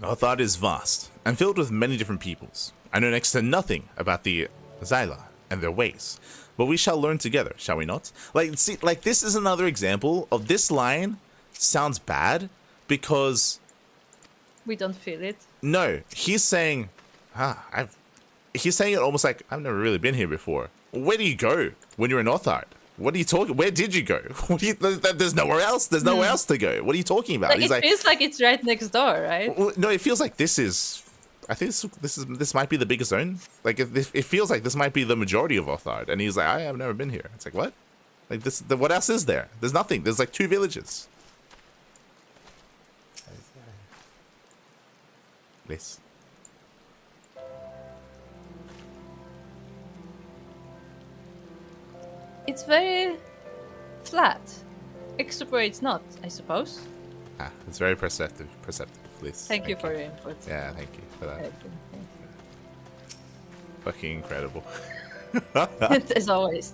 Northard is vast and filled with many different peoples. I know next to nothing about the Xyla and their ways, but we shall learn together, shall we not? Like, see, like, this is another example of this line sounds bad because We don't feel it. no, he's saying, he's saying it almost like, I've never really been here before. Where do you go when you're in Northard? What are you talking? Where did you go? There's nowhere else. There's nowhere else to go. What are you talking about? Like, it feels like it's right next door, right? Well, no, it feels like this is. I think this might be the biggest zone. Like, it feels like this might be the majority of Northard, and he's like, I have never been here. It's like, what? Like, this? What else is there? There's nothing. There's like 2 villages. This. It's very flat. Except where it's not, I suppose. It's very perceptive, please. Thank you for your input. Yeah, thank you for that. Thank you. Fucking incredible. As always.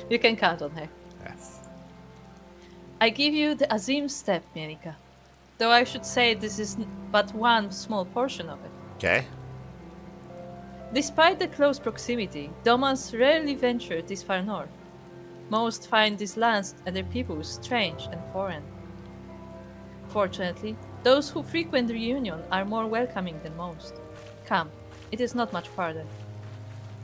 You can count on her. Yes. I give you the Azim step, Mielika. Though I should say this is but one small portion of it. Okay. Despite the close proximity, Domans rarely venture this far north. Most find these lands and their people strange and foreign. Fortunately, those who frequent the reunion are more welcoming than most. Come, it is not much farther.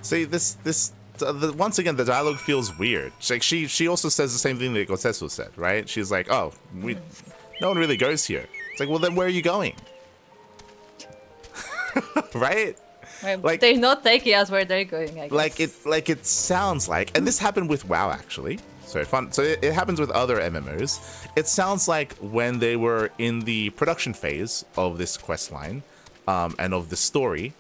See, once again, the dialogue feels weird. Like, she also says the same thing that Gotetsu said, right? She's like, oh, no one really goes here. It's like, well, then where are you going? Right? Like they're not taking us where they're going, I guess. like it sounds like, and this happened with WoW actually. So fun. So it happens with other MMOs. It sounds like when they were in the production phase of this quest line, and of the story,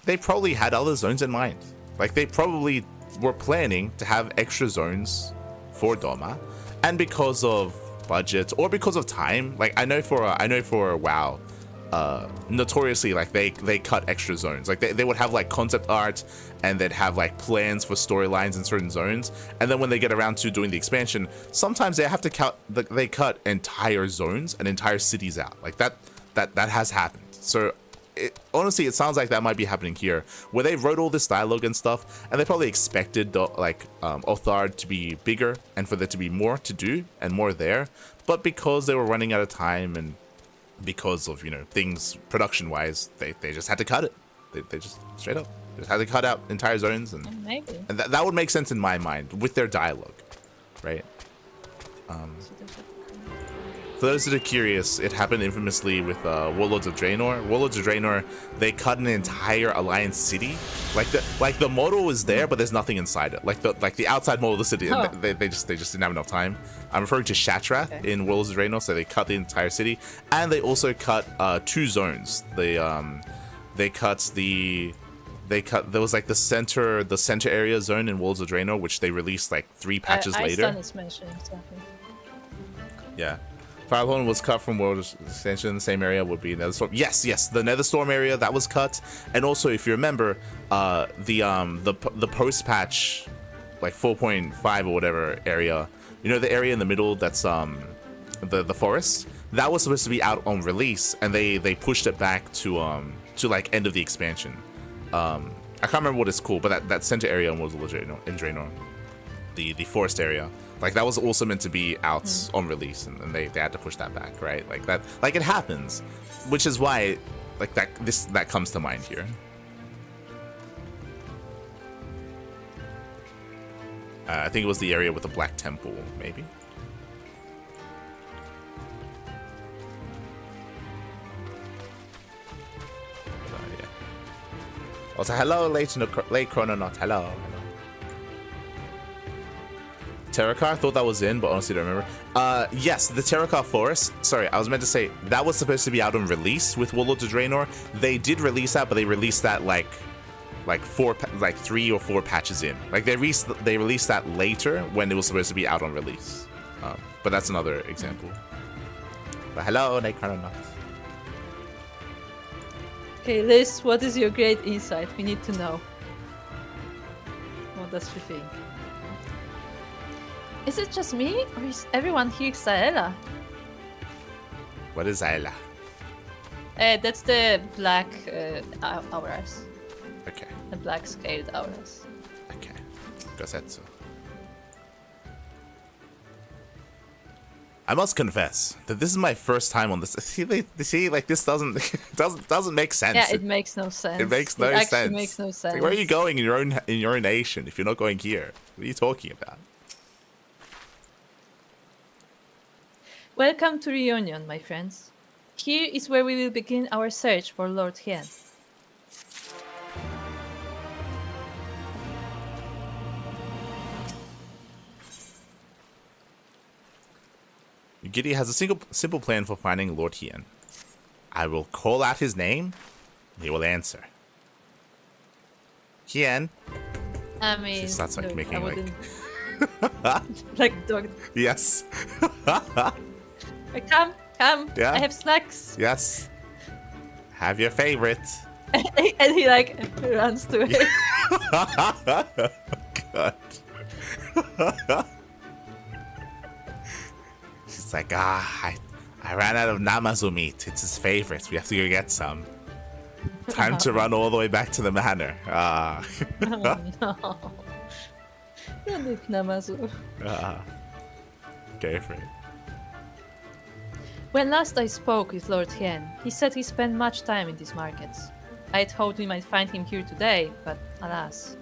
they probably had other zones in mind. Like they probably were planning to have extra zones for Doma, and because of budget or because of time, like I know for WoW, notoriously like they cut extra zones. Like they would have like concept art and they'd have like plans for storylines in certain zones, and then when they get around to doing the expansion, sometimes they have to cut entire zones and entire cities out. Like that has happened. So honestly, it sounds like that might be happening here, where they wrote all this dialogue and stuff, and they probably expected Othard to be bigger and for there to be more to do and more there, but because they were running out of time and because of, you know, things production-wise, they just had to cut it. They just straight up just had to cut out entire zones, and that would make sense in my mind with their dialogue, right? For those that are curious, it happened infamously with Warlords of Draenor. Warlords of Draenor, they cut an entire Alliance city. Like the model was there, but there's nothing inside it. Like the outside model of the city, they just didn't have enough time. I'm referring to Shatrath in Warlords of Draenor, so they cut the entire city, and they also cut 2 zones. There was like the center area zone in Warlords of Draenor, which they released like 3 patches later. Yeah. Firehorn was cut from World Extension in the same area would be Netherstorm. Yes, the Netherstorm area that was cut, and also if you remember, the post patch, like 4.5 or whatever area, you know, the area in the middle that's the forest, that was supposed to be out on release, and they pushed it back to like end of the expansion. I can't remember what it's called, but that center area was in Draenor, the forest area. Like that was also meant to be out on release, and they had to push that back, right? Like that, like it happens, which is why, like that comes to mind here. I think it was the area with the Black Temple, maybe. Yeah. Also, hello, late Chrononaut. Hello. Terakar, I thought that was in, but honestly don't remember. Yes, the Terakar Forest. Sorry, I was meant to say that was supposed to be out on release with Warlords of Draenor. They did release that, but they released that like 3 or 4 patches in. Like they released that later when it was supposed to be out on release. But that's another example. But hello, Necronaut. Okay, Liz, what is your great insight? We need to know. What does she think? Is it just me, or is everyone here Xaela? What is Xaela? That's the black auras. Okay. The black scaled auras. Okay. Gosetsu. I must confess that this is my first time on this. See, like this doesn't make sense. Yeah, it makes no sense. It makes no sense. Actually makes no sense. Like, where are you going in your own nation if you're not going here? What are you talking about? Welcome to Reunion, my friends. Here is where we will begin our search for Lord Hien. Giddy has a simple plan for finding Lord Hien. I will call out his name, and he will answer. Hien. I mean, she starts like making like like dog. Yes. Come. Yeah. I have snacks. Yes. Have your favorite. And he like runs to it. God. She's like, I ran out of Namazu meat. It's his favorite. We have to go get some. Time to run all the way back to the manor. Oh, no. Don't eat Namazu. Go for it. When last I spoke with Lord Hien, he said he spent much time in these markets. I thought we might find him here today, but alas.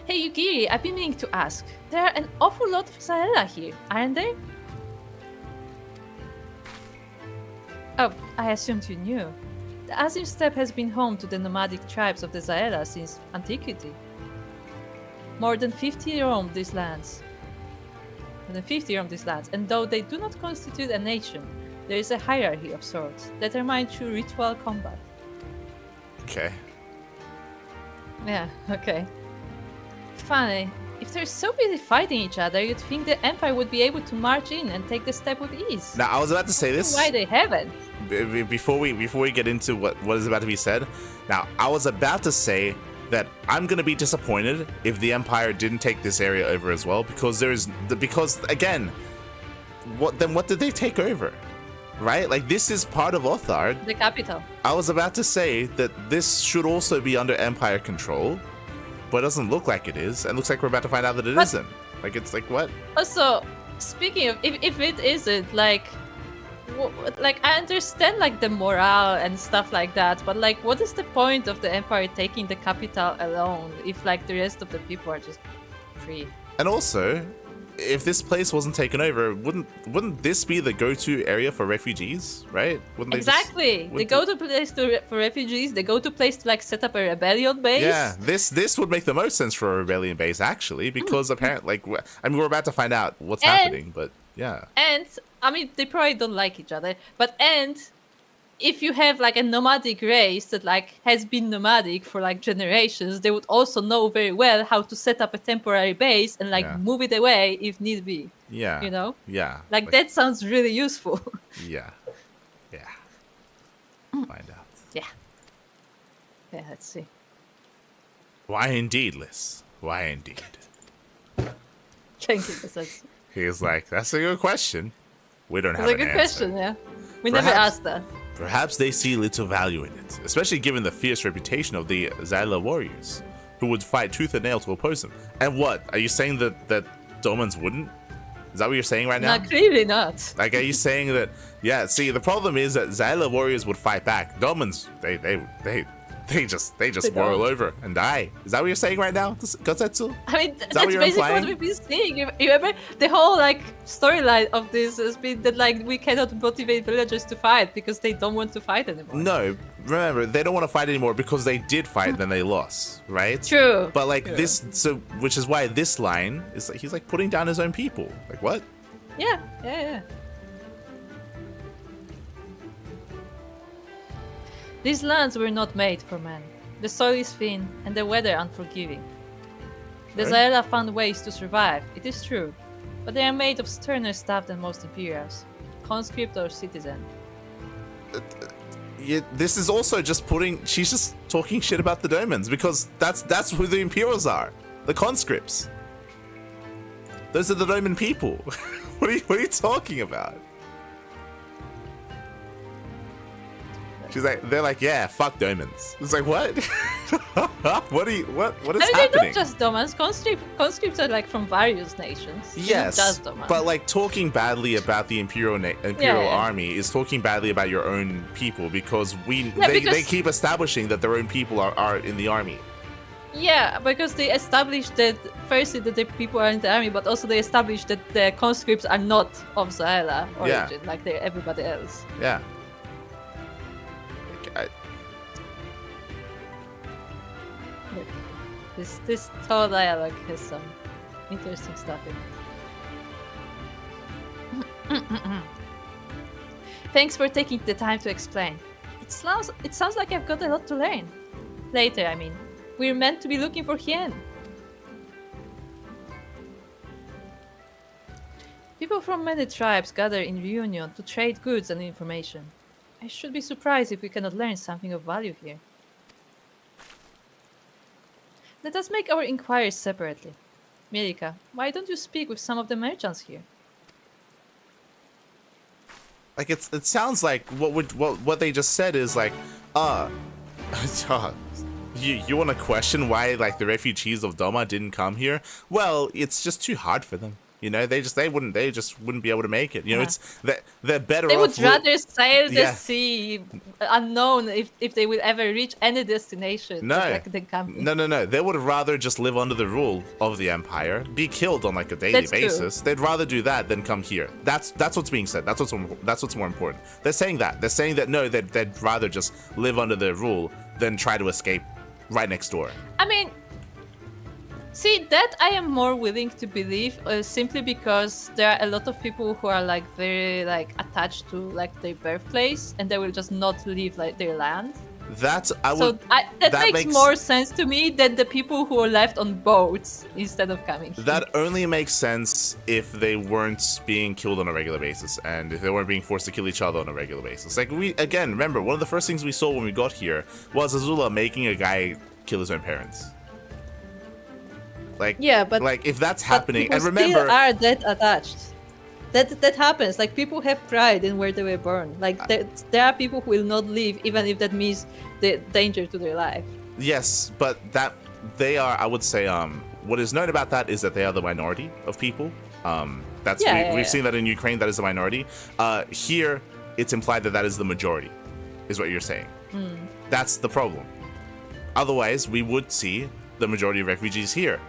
Hey Yugiri, I've been meaning to ask. There are an awful lot of Xaela here, aren't there? Oh, I assumed you knew. The Azim Steppe has been home to the nomadic tribes of the Zaela since antiquity. More than 50 roam these lands. And though they do not constitute a nation, there is a hierarchy of sorts, determined through ritual combat. Okay. Yeah, okay. Funny. If they're so busy fighting each other, you'd think the Empire would be able to march in and take the step with ease. Now, I was about to say this. Why they haven't? Before we get into what is about to be said, now I was about to say that I'm gonna be disappointed if the Empire didn't take this area over as well, because again, what did they take over, right? Like, this is part of Othard, the capital. I was about to say that this should also be under Empire control, but it doesn't look like it is, and looks like we're about to find out that it isn't. Like, it's like, what? Also, speaking of, if it isn't, like I understand like the morale and stuff like that, but like, what is the point of the Empire taking the capital alone if like the rest of the people are just free? And also, if this place wasn't taken over, wouldn't this be the go-to area for refugees, right? Wouldn't exactly. They go to place for refugees. They go to place to like set up a rebellion base. Yeah, this would make the most sense for a rebellion base actually, because apparently, like, I mean, we're about to find out what's happening, but yeah. And I mean, they probably don't like each other, but if you have like a nomadic race that like has been nomadic for like generations, they would also know very well how to set up a temporary base and like move it away if need be. Yeah. You know? Yeah. Like that sounds really useful. Yeah. Yeah. Find out. Yeah. Yeah, let's see. Why indeed, Liz? Why indeed? Thank you. He's like, that's a good question. We don't have an answer. That's a good question, yeah. We never asked that. Perhaps they see little value in it, especially given the fierce reputation of the Zyla warriors, who would fight tooth and nail to oppose them. And what? Are you saying that Domans wouldn't? Is that what you're saying right now? No, clearly not. Like, are you saying that? Yeah. See, the problem is that Zyla warriors would fight back. Domans, they just boil over and die. Is that what you're saying right now, Gosetsu? I mean, that's basically what we've been seeing. You remember the whole like storyline of this has been that like we cannot motivate villagers to fight because they don't want to fight anymore. No, remember, they don't want to fight anymore because they did fight, then they lost, right? True. But like which is why this line is like he's like putting down his own people. Like, what? Yeah. These lands were not made for man. The soil is thin and the weather unforgiving. The Zaela found ways to survive, it is true, but they are made of sterner stuff than most Imperials, conscript or citizen. This is also just she's just talking shit about the Domans, because that's who the Imperials are, the conscripts. Those are the Doman people. What are you talking about? They're like, yeah, fuck Domans. It's like, what? what is happening? They're not just Domans. Conscripts are like from various nations. Yes, not just Domans. But like talking badly about the Imperial army is talking badly about your own people, because they keep establishing that their own people are in the army. Yeah, because they established that firstly that the people are in the army, but also they established that the conscripts are not of Zaela origin, like they're everybody else. Yeah. Look, this whole dialogue has some interesting stuff in it. Thanks for taking the time to explain. It sounds like I've got a lot to learn. Later, I mean. We're meant to be looking for Hien. People from many tribes gather in reunion to trade goods and information. I should be surprised if we cannot learn something of value here. Let us make our inquiries separately. Mirika, why don't you speak with some of the merchants here? Like, it sounds like what they just said is like, you want to question why like the refugees of Doma didn't come here? Well, it's just too hard for them. You know, they just wouldn't be able to make it. You know, it's they're better They off. would rather sail the Yeah. sea unknown if they will ever reach any destination. No. just like than come here. No. They would rather just live under the rule of the Empire, be killed on like a daily That's true. basis. They'd rather do that than come here. That's what's being said. That's what's more important. They're saying that. They're saying that no, they'd rather just live under their rule than try to escape right next door. I mean, see, that I am more willing to believe simply because there are a lot of people who are like very like attached to like their birthplace and they will just not leave like their land. That makes more sense to me than the people who are left on boats instead of coming here. That only makes sense if they weren't being killed on a regular basis and if they weren't being forced to kill each other on a regular basis. Like again, remember, one of the first things we saw when we got here was Azula making a guy kill his own parents. Like, yeah, but like if that's happening, people and remember, still are that attached. That happens. Like people have pride in where they were born. Like there are people who will not leave even if that means the danger to their life. yes, but that they are, I would say, what is known about that is that they are the minority of people. We've seen that in Ukraine, that is the minority. Here, it's implied that is the majority, is what you're saying. That's the problem. Otherwise, we would see the majority of refugees here.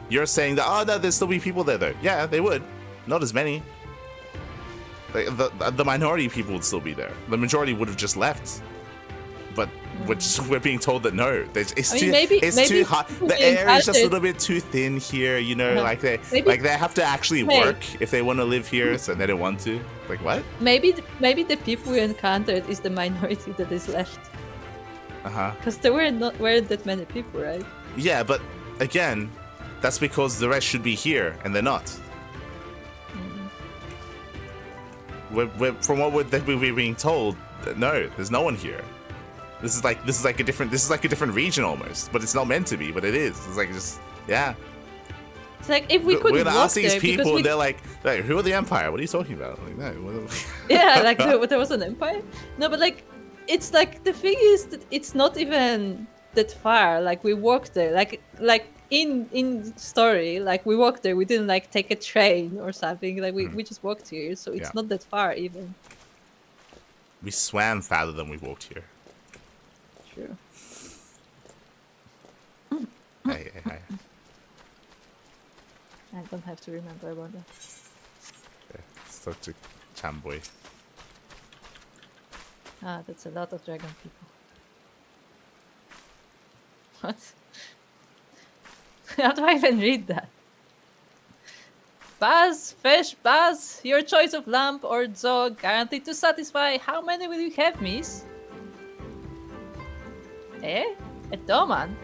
You're saying that, oh no, there'd still be people there though. Yeah, they would. Not as many. Like, the minority of people would still be there. The majority would have just left. But we're being told that no, it's too hot. The air is just a little bit too thin here. You know, like they have to actually work if they want to live here, so they don't want to. Like what? Maybe the people we encountered is the minority that is left. Because there weren't that many people, right? Yeah, but again, that's because the rest should be here and they're not. From what we're being told, no, there's no one here. This is like a different region almost, but it's not meant to be, but it is. It's like just yeah. It's like if we could we're gonna walk ask these there, people, and they're like, who are the Empire? What are you talking about? Like, no. Yeah, like there was an empire. No, but like it's like the thing is that it's not even that far. Like we walked there, like in story, like we walked there. We didn't like take a train or something. Like we just walked here, so it's not that far even. We swam farther than we walked here. True. Hey. I don't have to remember about that. Yeah, such a chamboy. Ah, that's a lot of dragon people. What? How do I even read that? Buzz, fish, Buzz, your choice of lamp or dog guaranteed to satisfy. How many will you have, miss? Eh? A Doman?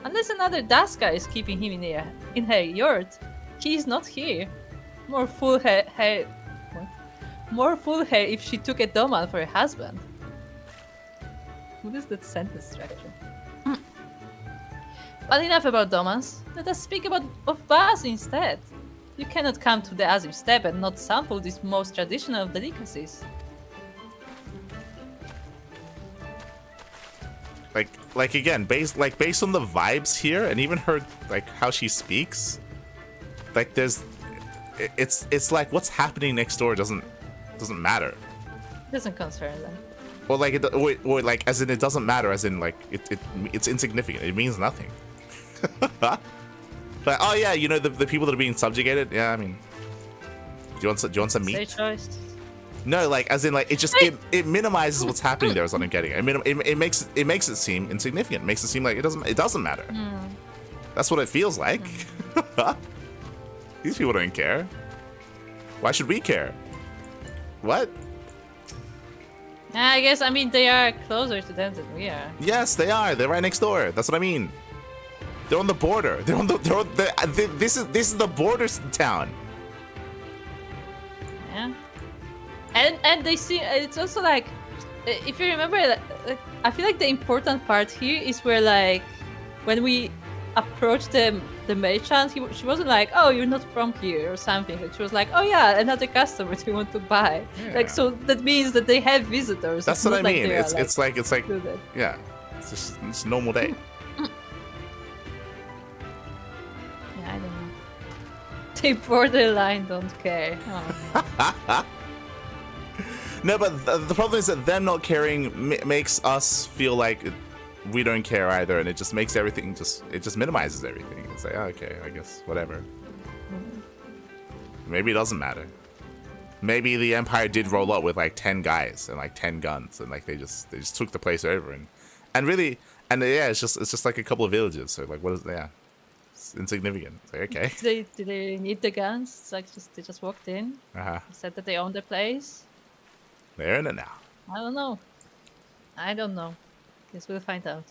Unless another Daska is keeping him in her yurt, he is not here. More fool her if she took a Doman for a husband. What is that sentence structure? But enough about Domans. Let us speak of Baz instead. You cannot come to the Azir Steppe and not sample these most traditional of delicacies. Like again, based on the vibes here, and even her how she speaks, like it's like what's happening next door doesn't matter. It doesn't concern them. Or like as in it doesn't matter, as in like it's insignificant. It means nothing. But oh yeah, you know the people that are being subjugated. Yeah, I mean, do you want some meat? Their choice. No, like as in like it minimizes what's happening there. Is what I'm getting. I mean, it makes it seem insignificant. It makes it seem like it doesn't matter. That's what it feels like. These people don't care. Why should we care? What? I guess they are closer to them than we are. Yes, they are. They're right next door. That's what I mean. They're on the border. This is the border town. Yeah. And they see it's also like if you remember I feel like the important part here is where like when we approached the merchant, she wasn't like, oh, you're not from here or something. Like, she was like, oh yeah, another customer they want to buy. Yeah. Like so that means that they have visitors. That's what I mean. It's like included. Yeah, it's a normal day. Yeah, I don't They borderline don't care. Oh. No, but the problem is that them not caring makes us feel like we don't care either, and it just makes everything it just minimizes everything. It's like, oh, okay, I guess whatever. Maybe it doesn't matter. Maybe the Empire did roll up with like 10 guys and like 10 guns, and like they just took the place over, and really, and yeah, it's just like a couple of villages. So like, what is it's insignificant. It's like, okay. Do they need the guns? It's like they just walked in. Said that they own the place. They're in it now. I don't know. Guess we'll find out.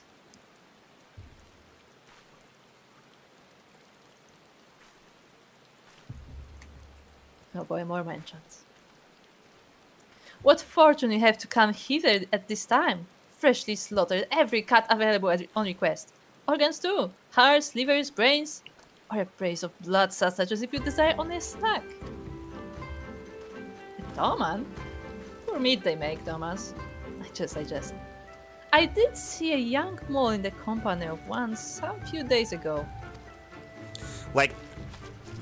Oh boy, more mentions. What fortune you have to come hither at this time? Freshly slaughtered every cat available on request. Organs too. Hearts, livers, brains. Or a brace of blood such as if you desire only a snack. A Doman? Poor meat they make, Thomas. I just. I did see a young mole in the company of one some few days ago. Like,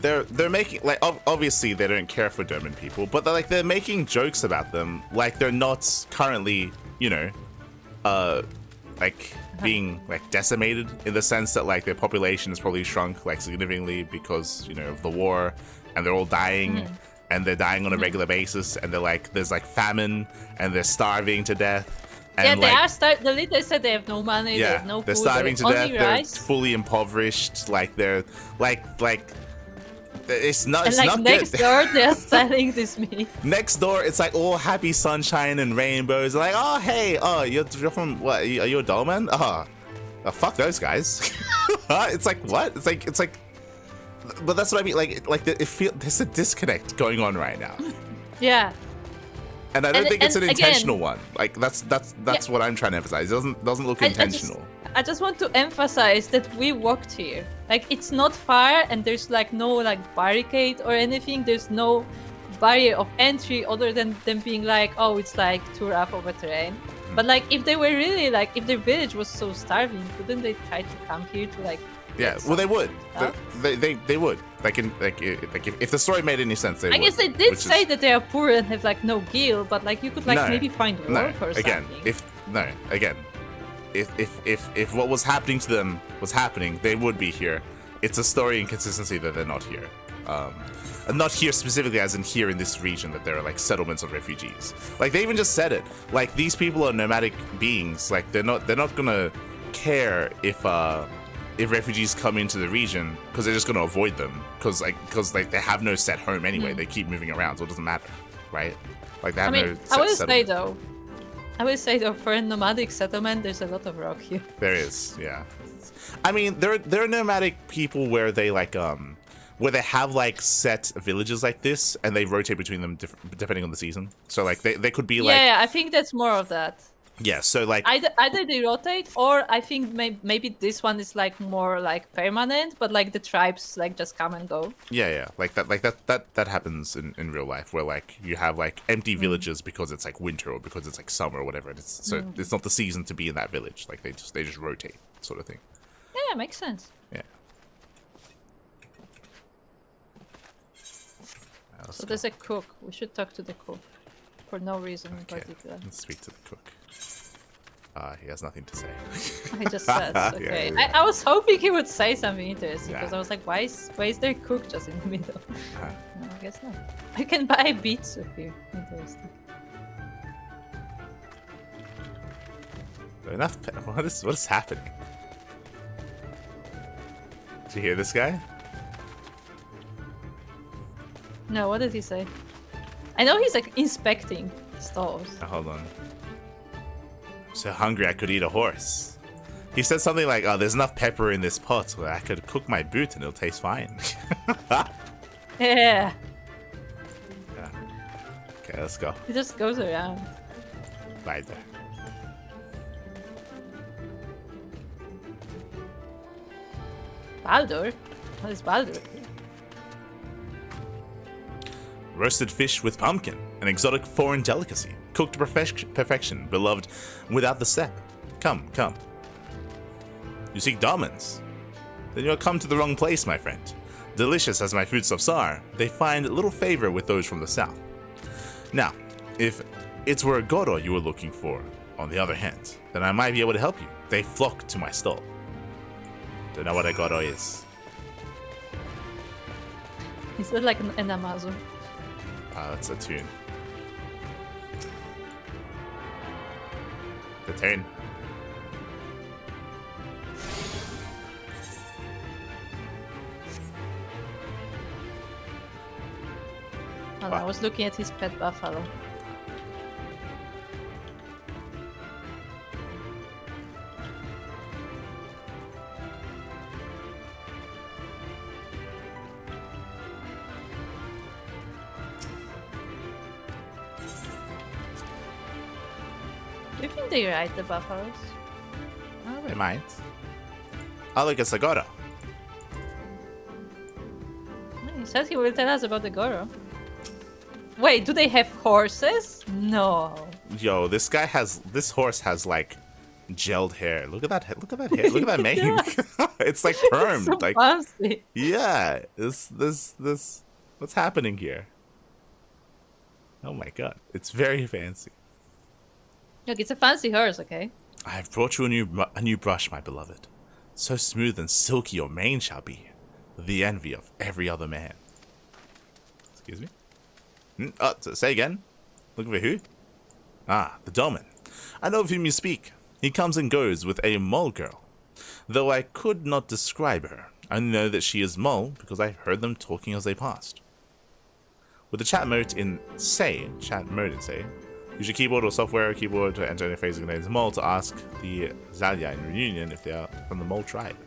they're making, like, obviously they don't care for Doman people, but they're making jokes about them like they're not currently, you know, being like decimated, in the sense that like their population has probably shrunk like significantly because, you know, of the war, and they're all dying, and they're dying on a regular basis, and they're like, there's like famine, and they're starving to death. And yeah, they are. The leader said they have no money. Yeah, they have no they're food, starving to death. Rice. They're fully impoverished. Like they're like it's not. And It's like not next good. door, they're selling this meat. Next door, it's like all happy sunshine and rainbows. Like, oh hey, oh you're from what? Are you a Dolman? Oh, fuck those guys. It's like what? It's like. But that's what I mean. Like there's a disconnect going on right now. Yeah. And I don't think it's an intentional one. Like that's what I'm trying to emphasize. It doesn't look intentional. I just want to emphasize that we walked here. Like, it's not far, and there's like no like barricade or anything. There's no barrier of entry other than them being like, oh, it's like too rough of a terrain. But like, if they were really like, if their village was so starving, wouldn't they try to come here to like? Yeah, well, they would. They would. If the story made any sense, they would. I guess they did say that they are poor and have like no gil, but like you could like maybe find work or something. If what was happening to them was happening, they would be here. It's a story inconsistency that they're not here. And not here specifically as in here in this region, that there are like settlements of refugees. Like they even just said it. Like these people are nomadic beings. Like they're not gonna care if refugees come into the region, because they're just gonna avoid them, because they have no set home anyway. They keep moving around, so it doesn't matter, right? Like they have no set settlement. I will say though, for a nomadic settlement, there's a lot of rock here. There is, yeah. I mean, there are nomadic people where they like where they have like set villages like this, and they rotate between them depending on the season. So like they could be like, yeah, I think that's more of that. Yeah, so like either they rotate, or I think maybe this one is like more like permanent, but like the tribes like just come and go. Yeah, like that happens in real life, where like you have like empty villages because it's like winter or because it's like summer or whatever. It's not the season to be in that village. Like they just rotate, sort of thing. Yeah, makes sense. Yeah. So there's a cook. We should talk to the cook for no reason in particular. Let's speak to the cook. He has nothing to say. He just says, okay. Yeah. I was hoping he would say something interesting, because I was like, why is there cook just in the middle? No, I guess not. I can buy beet soup here. Interesting. Enough. What is happening? Did you hear this guy? No, what did he say? I know he's like inspecting stalls. Hold on. So hungry I could eat a horse. He said something like, oh, there's enough pepper in this pot where I could cook my boot and it'll taste fine. Yeah. Okay, let's go. He just goes around. Right there. Baldur? What is Baldur? Roasted fish with pumpkin, an exotic foreign delicacy, cooked to perfection, beloved without the step. Come. You seek Domans? Then you have come to the wrong place, my friend. delicious as my foodstuffs are, they find little favor with those from the south. Now, if it were a Goro you were looking for, on the other hand, then I might be able to help you. They flock to my stall. Don't know what a Goro is. Is that like an Amazon? That's a tune. The turn. Oh, I was looking at his pet buffalo. Do you think they ride the buffaloes? Well, they might. Oh, look, it's a Goro. He says he will tell us about the Goro. Wait, do they have horses? No. Yo, this horse has like gelled hair. Look at that hair. Look at that hair. Look at that mane. It's like permed. So like fancy. yeah. This what's happening here? Oh my god. It's very fancy. Look, it's a fancy horse, okay? I have brought you a new brush, my beloved. So smooth and silky your mane shall be, the envy of every other man. Excuse me? Say again? Looking for who? Ah, the Domin. I know of whom you speak. He comes and goes with a mole girl. Though I could not describe her, I know that she is mole because I heard them talking as they passed. With the chat mode in Say, use your keyboard or software keyboard to enter any phrase names mole to ask the Zalia in reunion if they are from the mole tribe.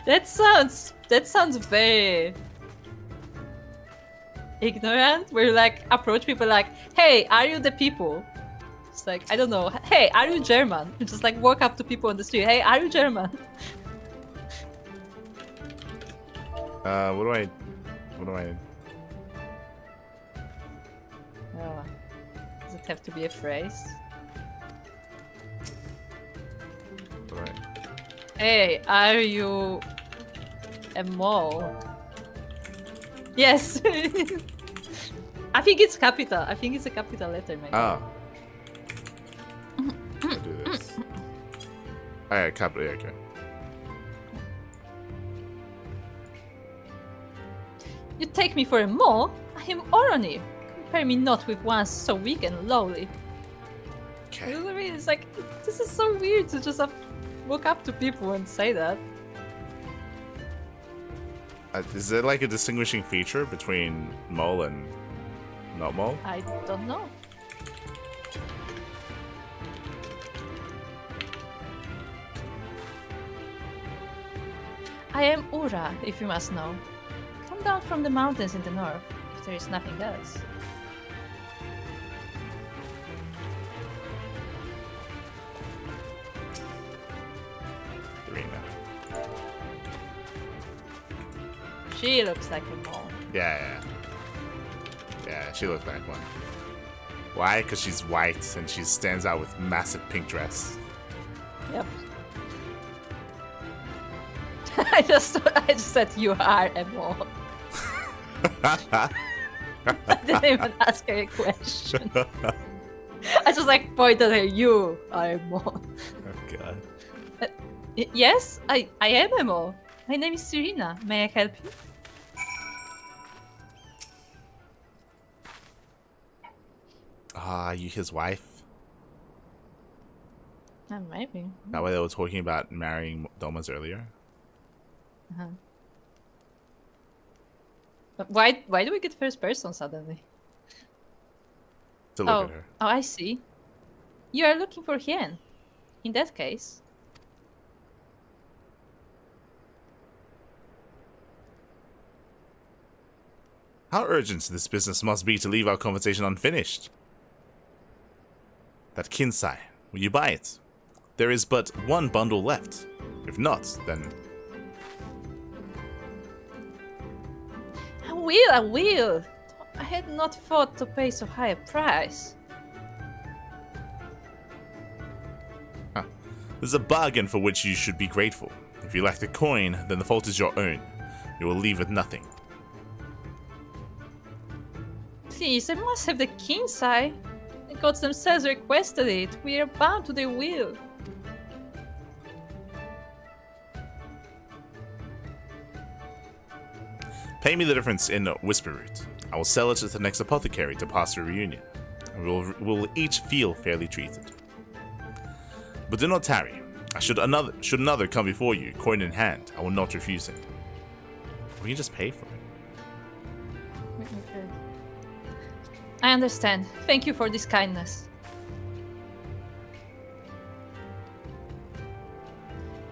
That sounds very ignorant. Where you like approach people like, hey, are you the people? It's like, I don't know. Hey, are you German? You just like walk up to people on the street. Hey, are you German? What do I Oh. Does it have to be a phrase? Right. Hey, are you a mole? Yes. I think it's capital. I think it's a capital letter, maybe. Oh. I'll do this. Alright, capital, yeah, okay. You take me for a mole? I am Oroni. Compare me not with one so weak and lowly. Okay. You know what I mean? It's like, this is so weird to just walk up to people and say that. Is there like a distinguishing feature between mole and not mole? I don't know. I am Ura, if you must know. Come down from the mountains in the north, if there is nothing else. She looks like a mole. Yeah, she looks like one. Why? Because she's white and she stands out with massive pink dress. Yep. I just said you are a mole. I didn't even ask her a question. I just like pointed at her. You are a mole. Oh god. Yes, I am a mole. My name is Serena. May I help you? Ah, you his wife? Maybe. That way they were talking about marrying Domas earlier. Uh-huh. But why do we get first person suddenly? To look at her. Oh, I see. You are looking for Hien. In that case. How urgent this business must be to leave our conversation unfinished. That Kinsai, will you buy it? There is but one bundle left. If not, then... I will. I had not thought to pay so high a price. This is a bargain for which you should be grateful. If you lack the coin, then the fault is your own. You will leave with nothing. Please, I must have the king's eye. The gods themselves requested it. We are bound to their will. Pay me the difference in Whisper Root. I will sell it to the next apothecary to pass through reunion. And we'll each feel fairly treated. But do not tarry. Should another come before you, coin in hand, I will not refuse him. We can just pay for it. Okay. I understand. Thank you for this kindness.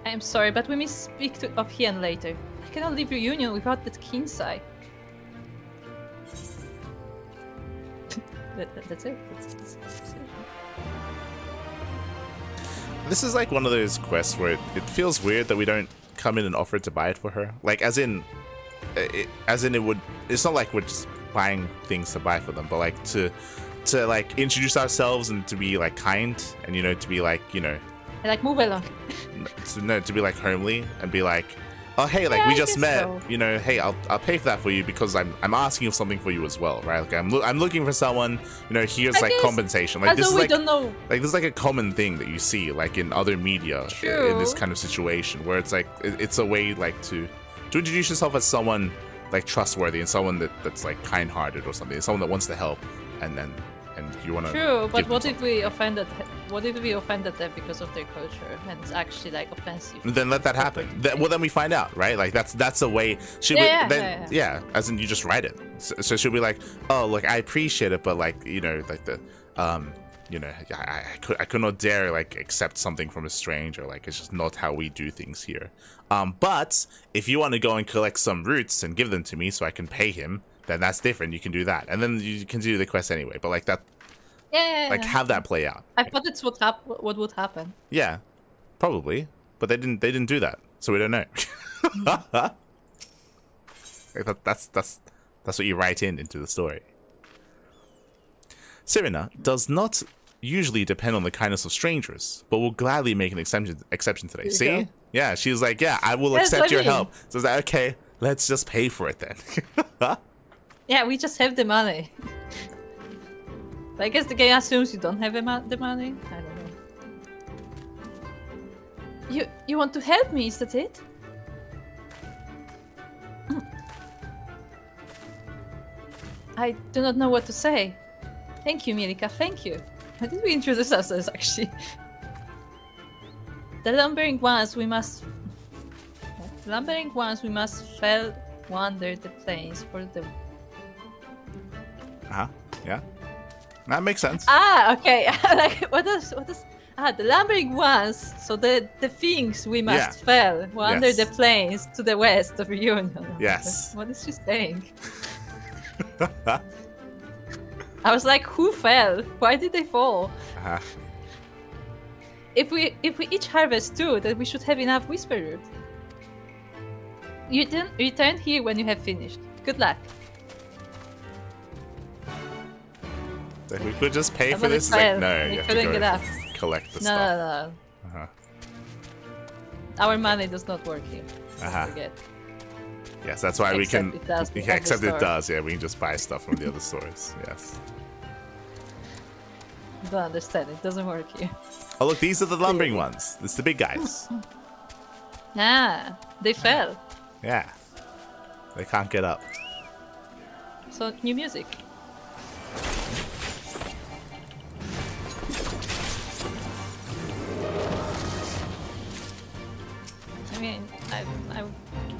I am sorry, but we must speak of Hien later. I cannot leave reunion without that king's eye. That's it. That's This is like one of those quests where it feels weird that we don't come in and offer to buy it for her. Like, as in it would. It's not like we're just buying things to buy for them, but like to like introduce ourselves and to be like kind and to be like like move along. to be like homely and be like, oh hey, like yeah, we just met, so. Hey, I'll pay for that for you because I'm asking of something for you as well, right? Like I'm looking for someone, here's like compensation. Like this is like, don't know. Like this is like a common thing that you see like in other media in this kind of situation where it's like it's a way like to introduce yourself as someone like trustworthy and someone that's like kind-hearted or something, someone that wants to help, and you want to. True, but what if we offended? What if we offended them because of their culture and it's actually like offensive? Then let that happen. Well, then we find out, right? Like that's a way. Yeah. As in you just write it. So she'll be like, oh, look, I appreciate it, but like like the I could not dare like accept something from a stranger. Like it's just not how we do things here. But if you want to go and collect some roots and give them to me so I can pay him, then that's different. You can do that, and then you can do the quest anyway. But like that. Like have that play out. I thought it's what would happen. Yeah, probably, but they didn't do that, so we don't know. That's what you write into the story. Serena does not usually depend on the kindness of strangers, but will gladly make an exception today. See? Go. Yeah, she's like, yeah, I will accept your help. So it's like, okay, let's just pay for it then. Yeah, we just have the money. I guess the game assumes you don't have the money. I don't know. You want to help me? Is that it? I do not know what to say. Thank you, Milika. Thank you. How did we introduce ourselves, actually? The lumbering ones we must fell wander the plains for the. Yeah. That makes sense. Okay. Like what does the lumbering ones, so the things we must fell wander the plains to the west of Reunion. Yes. What is she saying? I was like, who fell? Why did they fall? If we each harvest 2, then we should have enough Whisper Root. You then return here when you have finished. Good luck. Like we could just pay for this. Like, no, you have to go collect the stuff. No. Our money does not work here. Forget. Yes, that's why we can. It does. Except it does. Yeah, we can just buy stuff from the other stores. Yes. I don't understand. It doesn't work here. Oh look, these are the lumbering ones. It's the big guys. They fell. Yeah. They can't get up. So new music. I mean,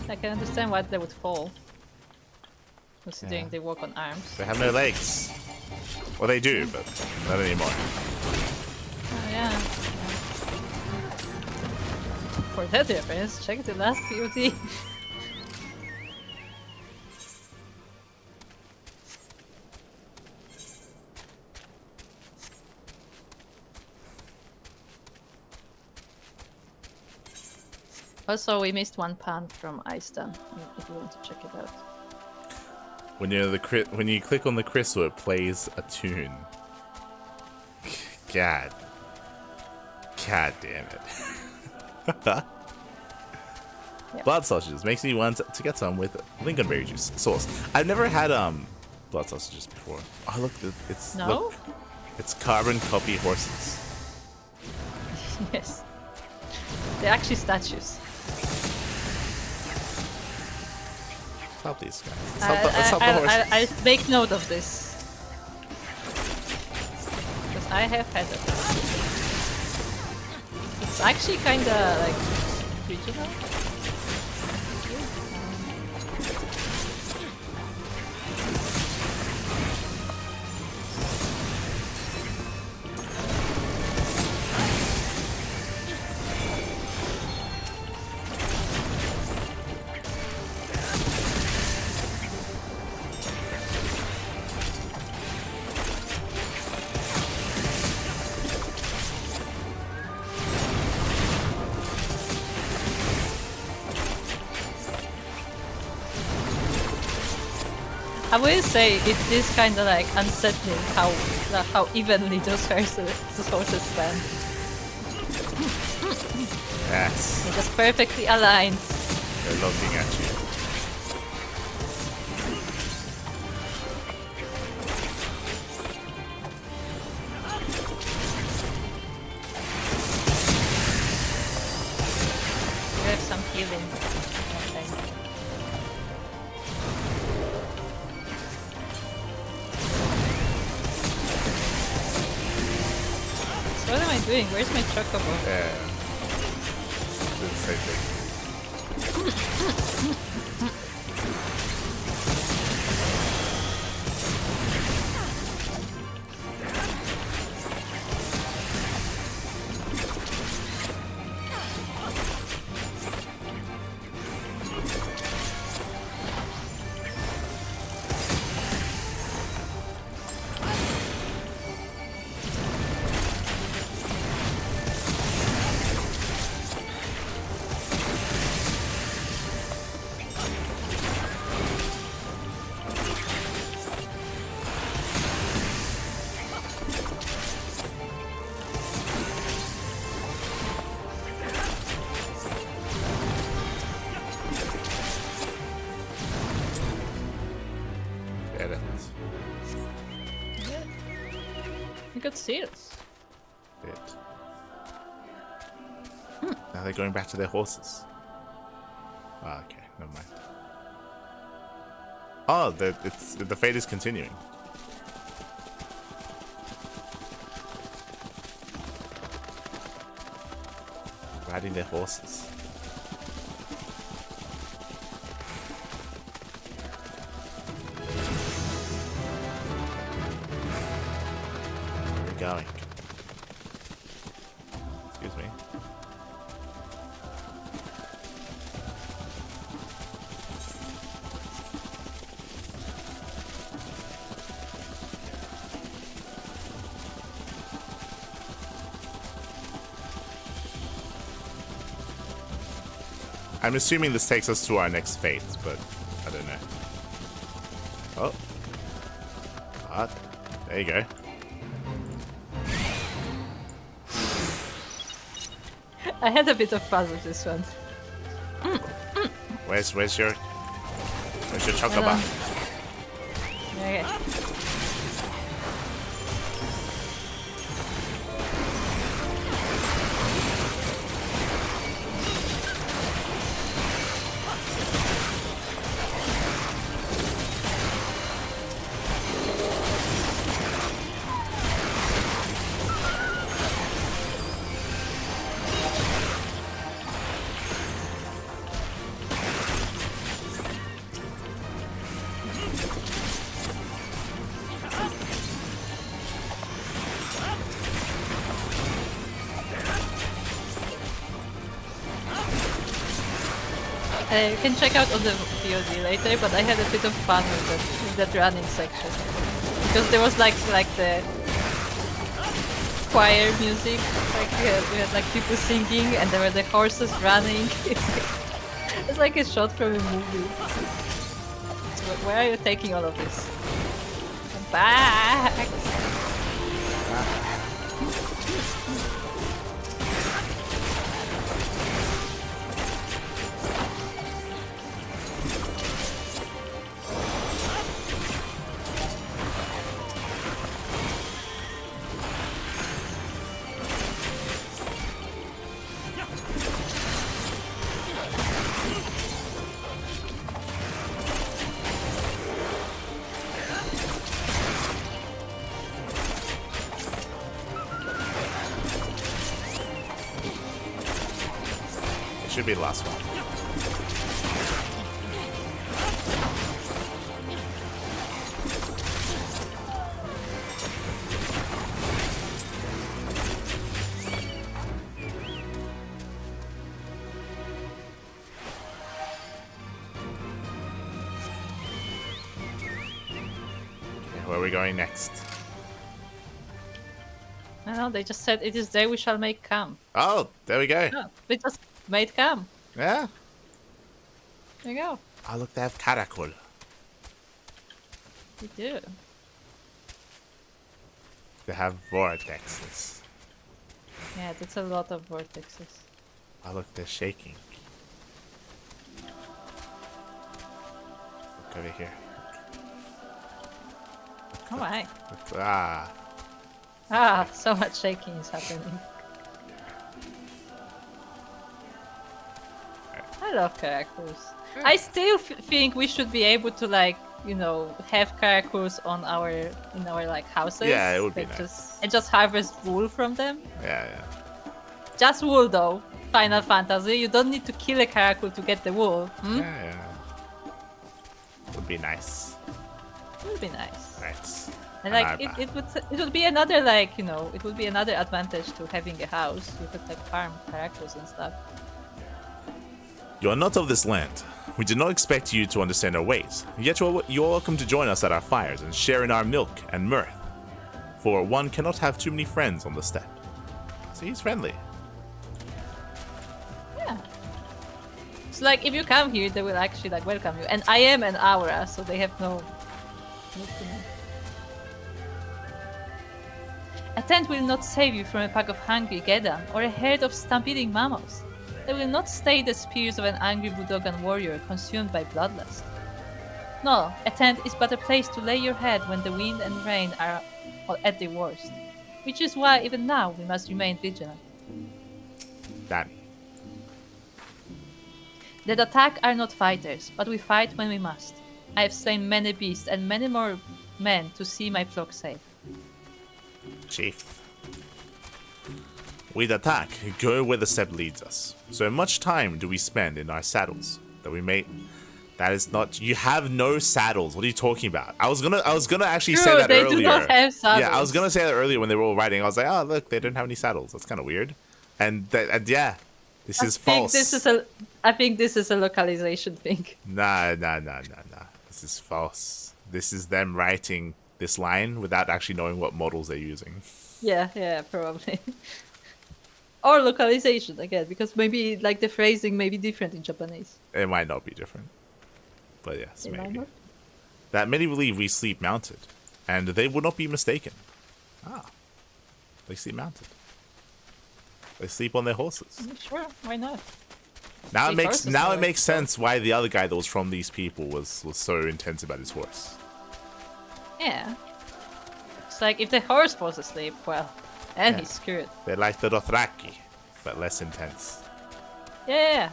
I can understand why they would fall, considering they walk on arms. They have no legs. Well, they do, but not anymore. Oh yeah. For that difference, check the last POT. Also, we missed one pan from Aista, if you want to check it out. When you click on the crystal, it plays a tune. God damn it. Yep. Blood sausages makes me want to get some with lingonberry juice sauce. I've never had blood sausages before. Oh look, it's No? look, it's carbon copy horses. Yes. They're actually statues. Stop these guys. Let's help the horses. I make note of this. Because I have had it. It's actually kinda like regional. I will say it is kind of like unsettling how evenly those horses stand. Yes, They're just perfectly aligned. they're looking at you. We have some healing. Okay. So what am I doing? Where's my chocobo? Yeah. Do the same thing. Get it. We got seals. Bit. Now they're going back to their horses. Ah, okay, never mind. Oh, the fate is continuing. Riding their horses. Where are we going? Excuse me. I'm assuming this takes us to our next fate, but I don't know. Oh. Ah, there you go. I had a bit of fun with this one. Where's your chocobar? Okay. You can check out on the VOD later, but I had a bit of fun with that running section because there was like the choir music, like we had like people singing, and there were the horses running. It's like a shot from a movie. So where are you taking all of this? I'm back. should be the last one. Okay, where are we going next? I know, they just said it is there we shall make camp. Oh, there we go. Yeah, we just made camp. Yeah. There you go. Oh, look, they have caracol. We do. They have vortexes. Yeah, that's a lot of vortexes. Oh, look, they're shaking. Look over here. Oh my. Look, ah. Ah, so much shaking is happening. I love caracals. I still think we should be able to, like, you know, have caracals on in our like houses. Yeah, it would be nice. nice. And just harvest wool from them. Yeah, yeah. Just wool though. Final Fantasy. You don't need to kill a caracal to get the wool. Hmm? Yeah, yeah. Would be nice. It would be nice. Nice. And like it would be another, like, you know, it would be another advantage to having a house. You could like farm caracals and stuff. You are not of this land. We did not expect you to understand our ways. Yet you are welcome to join us at our fires and share in our milk and mirth. For one cannot have too many friends on the steppe. So he's friendly. Yeah. So like if you come here, they will actually like welcome you. And I am an aura, so they have no. A tent will not save you from a pack of hungry Gedam or a herd of stampeding mammals. They will not stay the spears of an angry Budogan warrior consumed by bloodlust. No, a tent is but a place to lay your head when the wind and rain are at their worst. Which is why even now we must remain vigilant. Danny. The Datak are not fighters, but we fight when we must. I have slain many beasts and many more men to see my flock safe. Chief. We'd attack, go where the steppe leads us. So much time do we spend in our saddles that we may. That is not. You have no saddles. What are you talking about? I was gonna actually say that they earlier. do not have saddles. Yeah, I was gonna say that earlier when they were all riding. I was like, oh look, they don't have any saddles. That's kind of weird. And yeah, this is false. I think this is a localization thing. Nah. This is false. This is them writing this line without actually knowing what models they're using. Yeah, probably. Or localization again, because maybe like the phrasing may be different in Japanese. It might not be different, but yes, It might maybe. not. That many believe we sleep mounted, and they would not be mistaken. Ah, they sleep mounted. They sleep on their horses. Sure, why not? Now Sleep it makes sense why the other guy that was from these people was so intense about his horse. Yeah. It's like if the horse falls asleep, well, and he's screwed. They're like the Dothraki, but less intense. Yeah.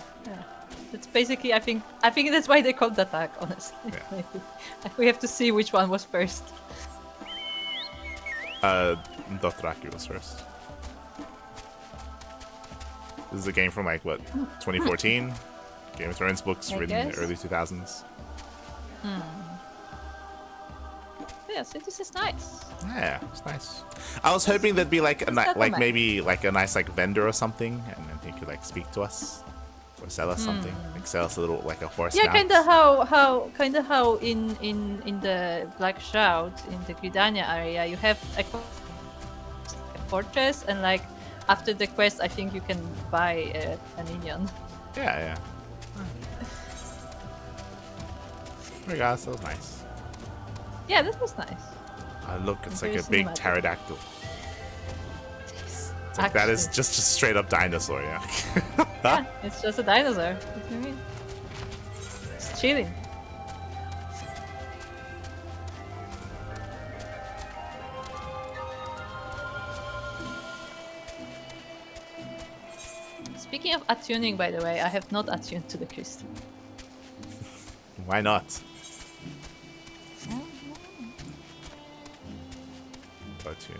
That's basically, I think that's why they called the attack, honestly. Yeah. Maybe. We have to see which one was first. Dothraki was first. This is a game from like what, 2014? Game of Thrones books I written in the guess. early 2000s. Yes, this is nice. Yeah, it's nice. I was hoping there'd be like a settlement. maybe like a nice like vendor or something, and then he could like speak to us or sell us something, like sell us a little like a horse. Yeah, mount. kind of how in the Black Shroud in the Gridania area you have a fortress, and like after the quest I think you can buy an minion. Yeah. Oh my gosh, that was nice. Yeah, that was nice. Look, it's like Very a big cinematic. pterodactyl. Jeez. It's like, that is just a straight up dinosaur, yeah. Yeah, it's just a dinosaur. What do you mean? It's chilling. Speaking of attuning, by the way, I have not attuned to the crystal. Why not? Attune.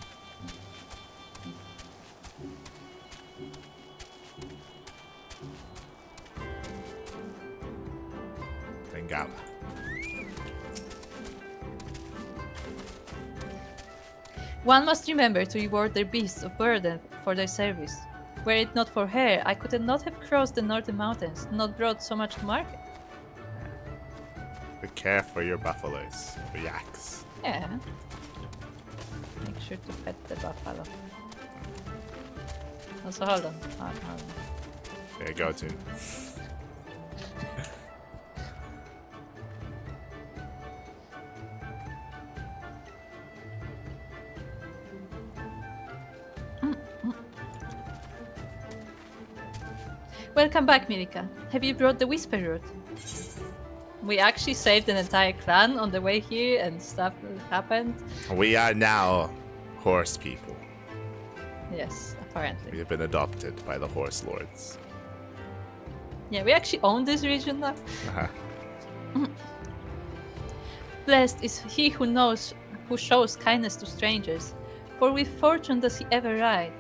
Ngala. One must remember to reward their beasts of burden for their service. Were it not for her, I could not have crossed the northern mountains, not brought so much to market. But care for your buffaloes, or yaks. Yeah. Make sure to pet the buffalo. Also, hold on. Hold on. Yeah, go to. Welcome back, Mirika. Have you brought the Whisper Root? We actually saved an entire clan on the way here and stuff happened. We are now horse people. Yes, apparently. We have been adopted by the horse lords. Yeah, we actually own this region now. Uh-huh. Blessed is he who shows kindness to strangers, for with fortune does he ever ride.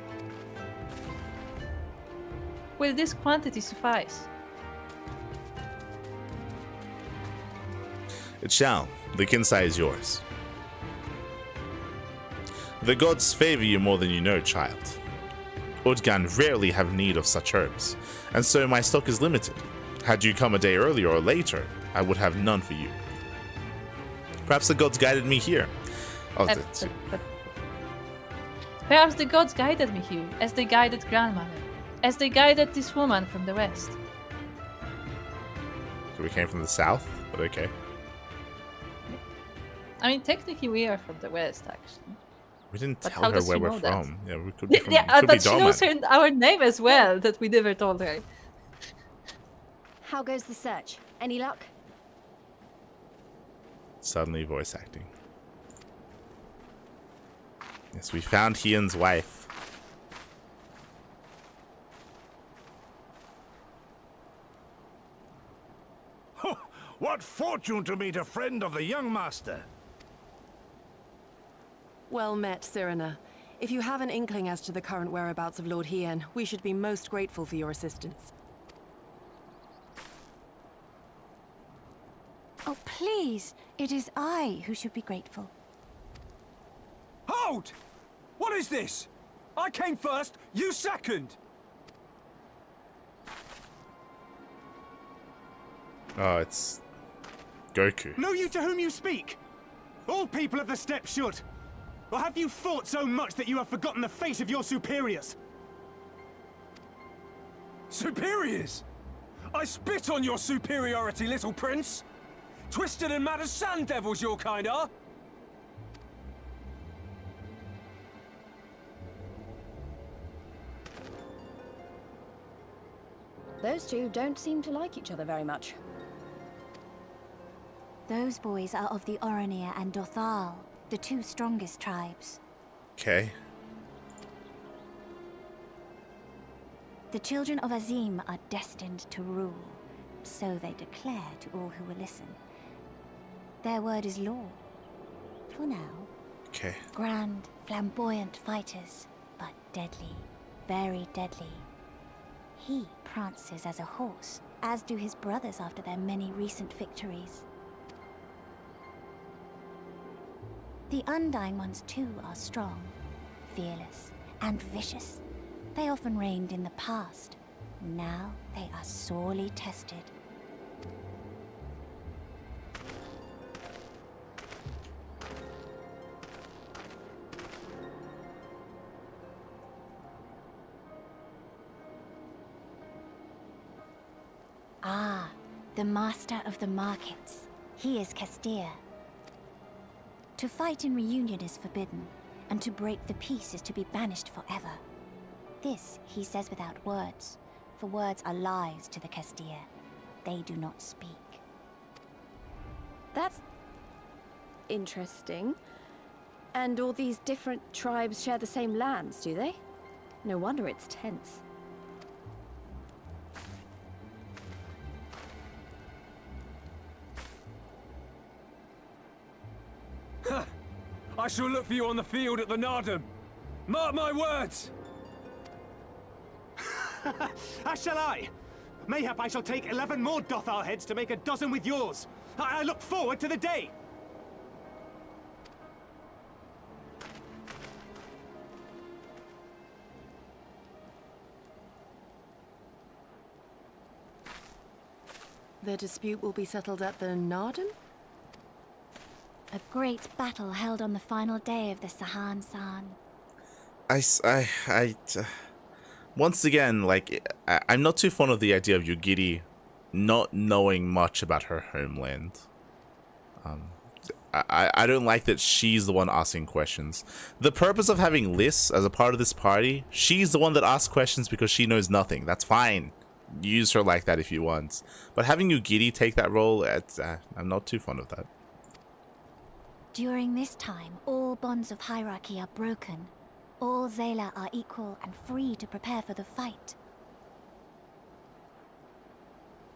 Will this quantity suffice? It shall. The Kinsai is yours. The gods favor you more than you know, child. Udgan rarely have need of such herbs, and so my stock is limited. Had you come a day earlier or later, I would have none for you. Perhaps the gods guided me here. Oh, Perhaps the gods guided me here, as they guided grandmother, as they guided this woman from the west. So we came from the south, but okay. I mean, technically we are from the west, actually. We didn't But tell how her does where she we're know that? from. Yeah, we could be from, Yeah, could be but she knows our name as well, that we never told her. How goes the search? Any luck? Suddenly voice acting. Yes, we found Hien's wife. What fortune to meet a friend of the young master! Well met, Cyrena. If you have an inkling as to the current whereabouts of Lord Hien, we should be most grateful for your assistance. Oh, please. It is I who should be grateful. Hold! What is this? I came first, you second! Oh, it's Goku. Know you to whom you speak? All people of the steppe should. Or have you fought so much that you have forgotten the fate of your superiors? Superiors? I spit on your superiority, little prince! Twisted and mad as sand devils your kind are! Those two don't seem to like each other very much. Those boys are of the Orania and Dothal, the two strongest tribes. Okay. The children of Azim are destined to rule, so they declare to all who will listen. Their word is law. For now. Okay. Grand, flamboyant fighters, but deadly, very deadly. He prances as a horse, as do his brothers after their many recent victories. The Undying ones too are strong, fearless, and vicious. They often reigned in the past. Now they are sorely tested. Ah, the master of the markets. He is Castilla. To fight in reunion is forbidden, and to break the peace is to be banished forever. This he says without words, for words are lies to the Castilla. They do not speak. That's interesting. And all these different tribes share the same lands, do they? No wonder it's tense. I shall look for you on the field at the Nardum. Mark my words! As shall I. Mayhap I shall take 11 more Dothar heads to make a dozen with yours. I look forward to the day. The dispute will be settled at the Narden? A great battle held on the final day of the Sahan San. Once again, like, I'm not too fond of the idea of Yugiri not knowing much about her homeland. I don't like that she's the one asking questions. The purpose of having Liz as a part of this party, she's the one that asks questions because she knows nothing. That's fine. Use her like that if you want. But having Yugiri take that role, I'm not too fond of that. During this time, all bonds of hierarchy are broken. All Zayla are equal and free to prepare for the fight.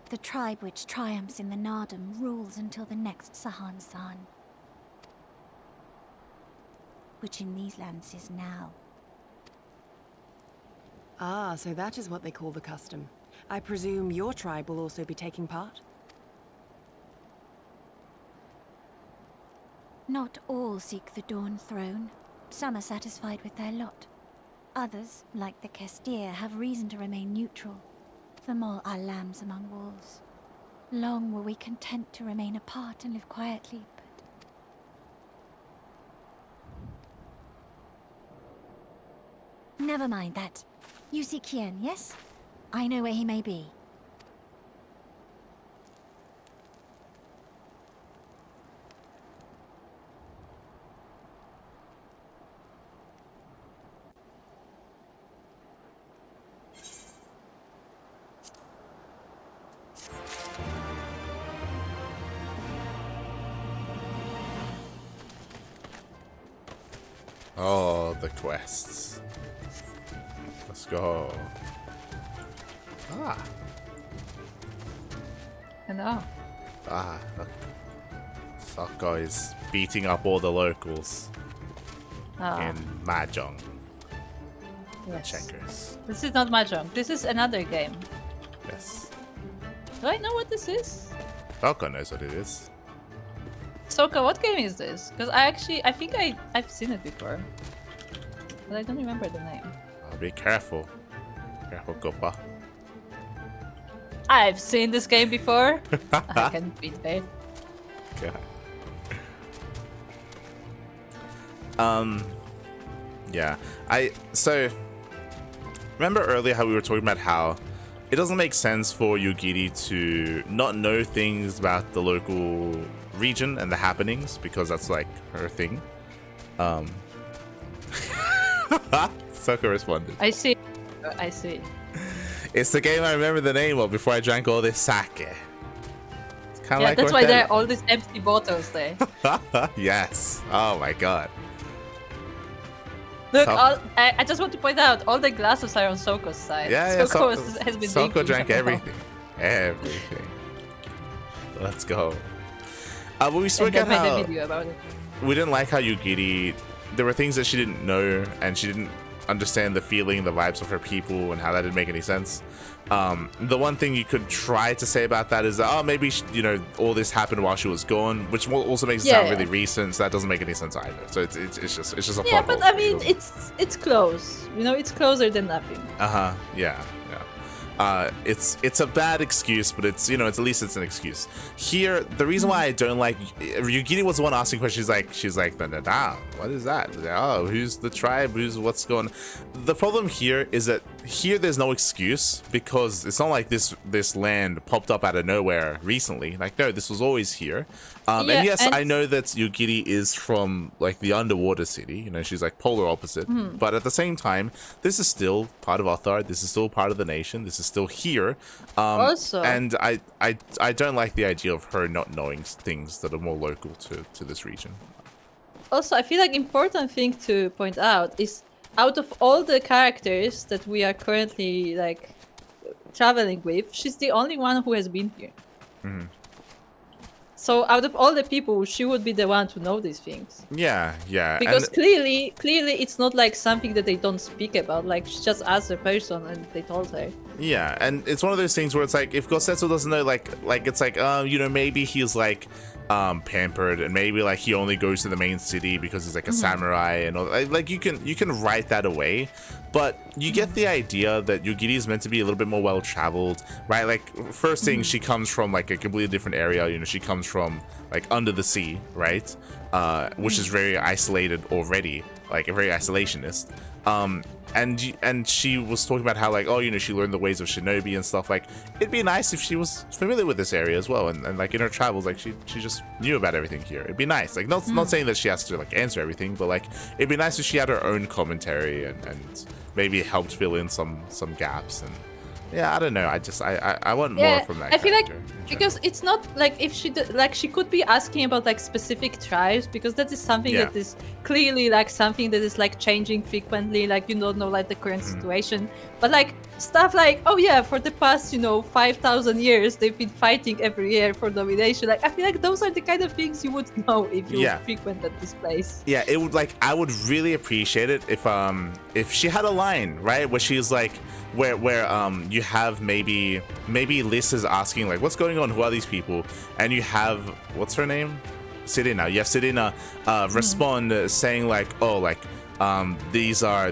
The tribe which triumphs in the Nardum rules until the next Sahan San, which in these lands is now. Ah, so that is what they call the custom. I presume your tribe will also be taking part? Not all seek the Dawn Throne. Some are satisfied with their lot. Others, like the Kestir, have reason to remain neutral. Them all are lambs among wolves. Long were we content to remain apart and live quietly, but... Never mind that. You see Kien, yes? I know where he may be. Oh, the quests. Let's go. Ah. Hello. Ah, look. Sokko is beating up all the locals in Mahjong. Yes. Checkers. This is not Mahjong. This is another game. Yes. Do I know what this is? Sokko knows what it is. Soka, what game is this? Because I think I've seen it before. But I don't remember the name. Oh, be careful. Careful, Gopa. I've seen this game before. I can beat it. God. Yeah. So remember earlier how we were talking about how it doesn't make sense for Yugiri to not know things about the local region and the happenings because that's like her thing. Sokka responded. I see. It's the game I remember the name of before I drank all this sake. It's kind of like that's why there are all these empty bottles there. Yes. Oh my god. Look, I just want to point out, all the glasses are on Soko's side. Yeah, Soko has been Sokko drank them all. everything. Everything. Let's go. But we spoke And about made how a video about it. we didn't like how Yugiri, there were things that she didn't know and she didn't understand the feeling, the vibes of her people and how that didn't make any sense. The one thing you could try to say about that is that, oh, maybe, all this happened while she was gone, which also makes it sound really recent, so that doesn't make any sense either. So it's just a Yeah, plot but hole. I mean, it's close. It's closer than nothing. Yeah. It's a bad excuse, but it's at least it's an excuse. Here, the reason why I don't like Yugiri was the one asking questions. She's like, what is that? Oh, who's the tribe? What's going? The problem here is that there's no excuse because it's not like this land popped up out of nowhere recently. Like, no, this was always here. And yes, I know that Yugiri is from like the underwater city. She's like polar opposite. But at the same time, this is still part of Othar. This is still part of the nation. This is still here. Also, and I don't like the idea of her not knowing things that are more local to this region. Also, I feel like important thing to point out is out of all the characters that we are currently like traveling with, she's the only one who has been here. So out of all the people, she would be the one to know these things. Yeah, yeah. Because and clearly it's not like something that they don't speak about. Like she just asked the person and they told her. yeah, and it's one of those things where it's like if Gossetto doesn't know, like it's like you know, maybe he's like pampered, and maybe like he only goes to the main city because he's like a samurai and all. Like you can write that away, but you get the idea that Yugiri is meant to be a little bit more well traveled, right? Like first thing, she comes from like a completely different area. You know, she comes from like under the sea, right? Which is very isolated already, like a very isolationist. And she was talking about how like, oh, you know, she learned the ways of shinobi and stuff. Like it'd be nice if she was familiar with this area as well, and like in her travels, like she just knew about everything here. It'd be nice, like not saying that she has to like answer everything, but like it'd be nice if she had her own commentary and maybe helped fill in some gaps. And yeah, I don't know, I want more from that. I feel like character in because general. it's not like if she like she could be asking about like specific tribes, because that is something that is clearly like something that is like changing frequently, like you don't know like the current situation, but like stuff like, oh yeah, for the past, you know, 5,000 years they've been fighting every year for domination. Like I feel like those are the kind of things you would know if you frequented this place. Yeah, it would, like I would really appreciate it if she had a line, right, where she's like where you have maybe Liz is asking like, what's going on, who are these people, and you have, what's her name, Serena, you have Serena respond saying like, oh, like these are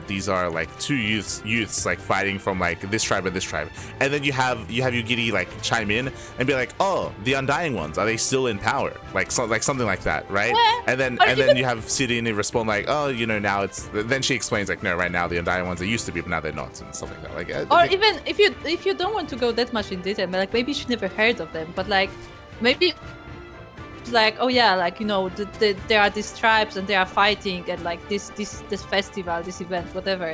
like two youths like fighting from like this tribe and this tribe, and then you have Yugiri like chime in and be like, oh, the Undying Ones, are they still in power, like something like that, right? And then you have Serena respond like, oh, you know, now it's, then she explains like, no, right now the Undying Ones, they used to be but now they're not, and stuff like that. Like or even if you don't want to go that much in detail, like maybe she never heard of them, but like maybe like, oh yeah, like, you know, there are these tribes and they are fighting and like this festival, this event, whatever,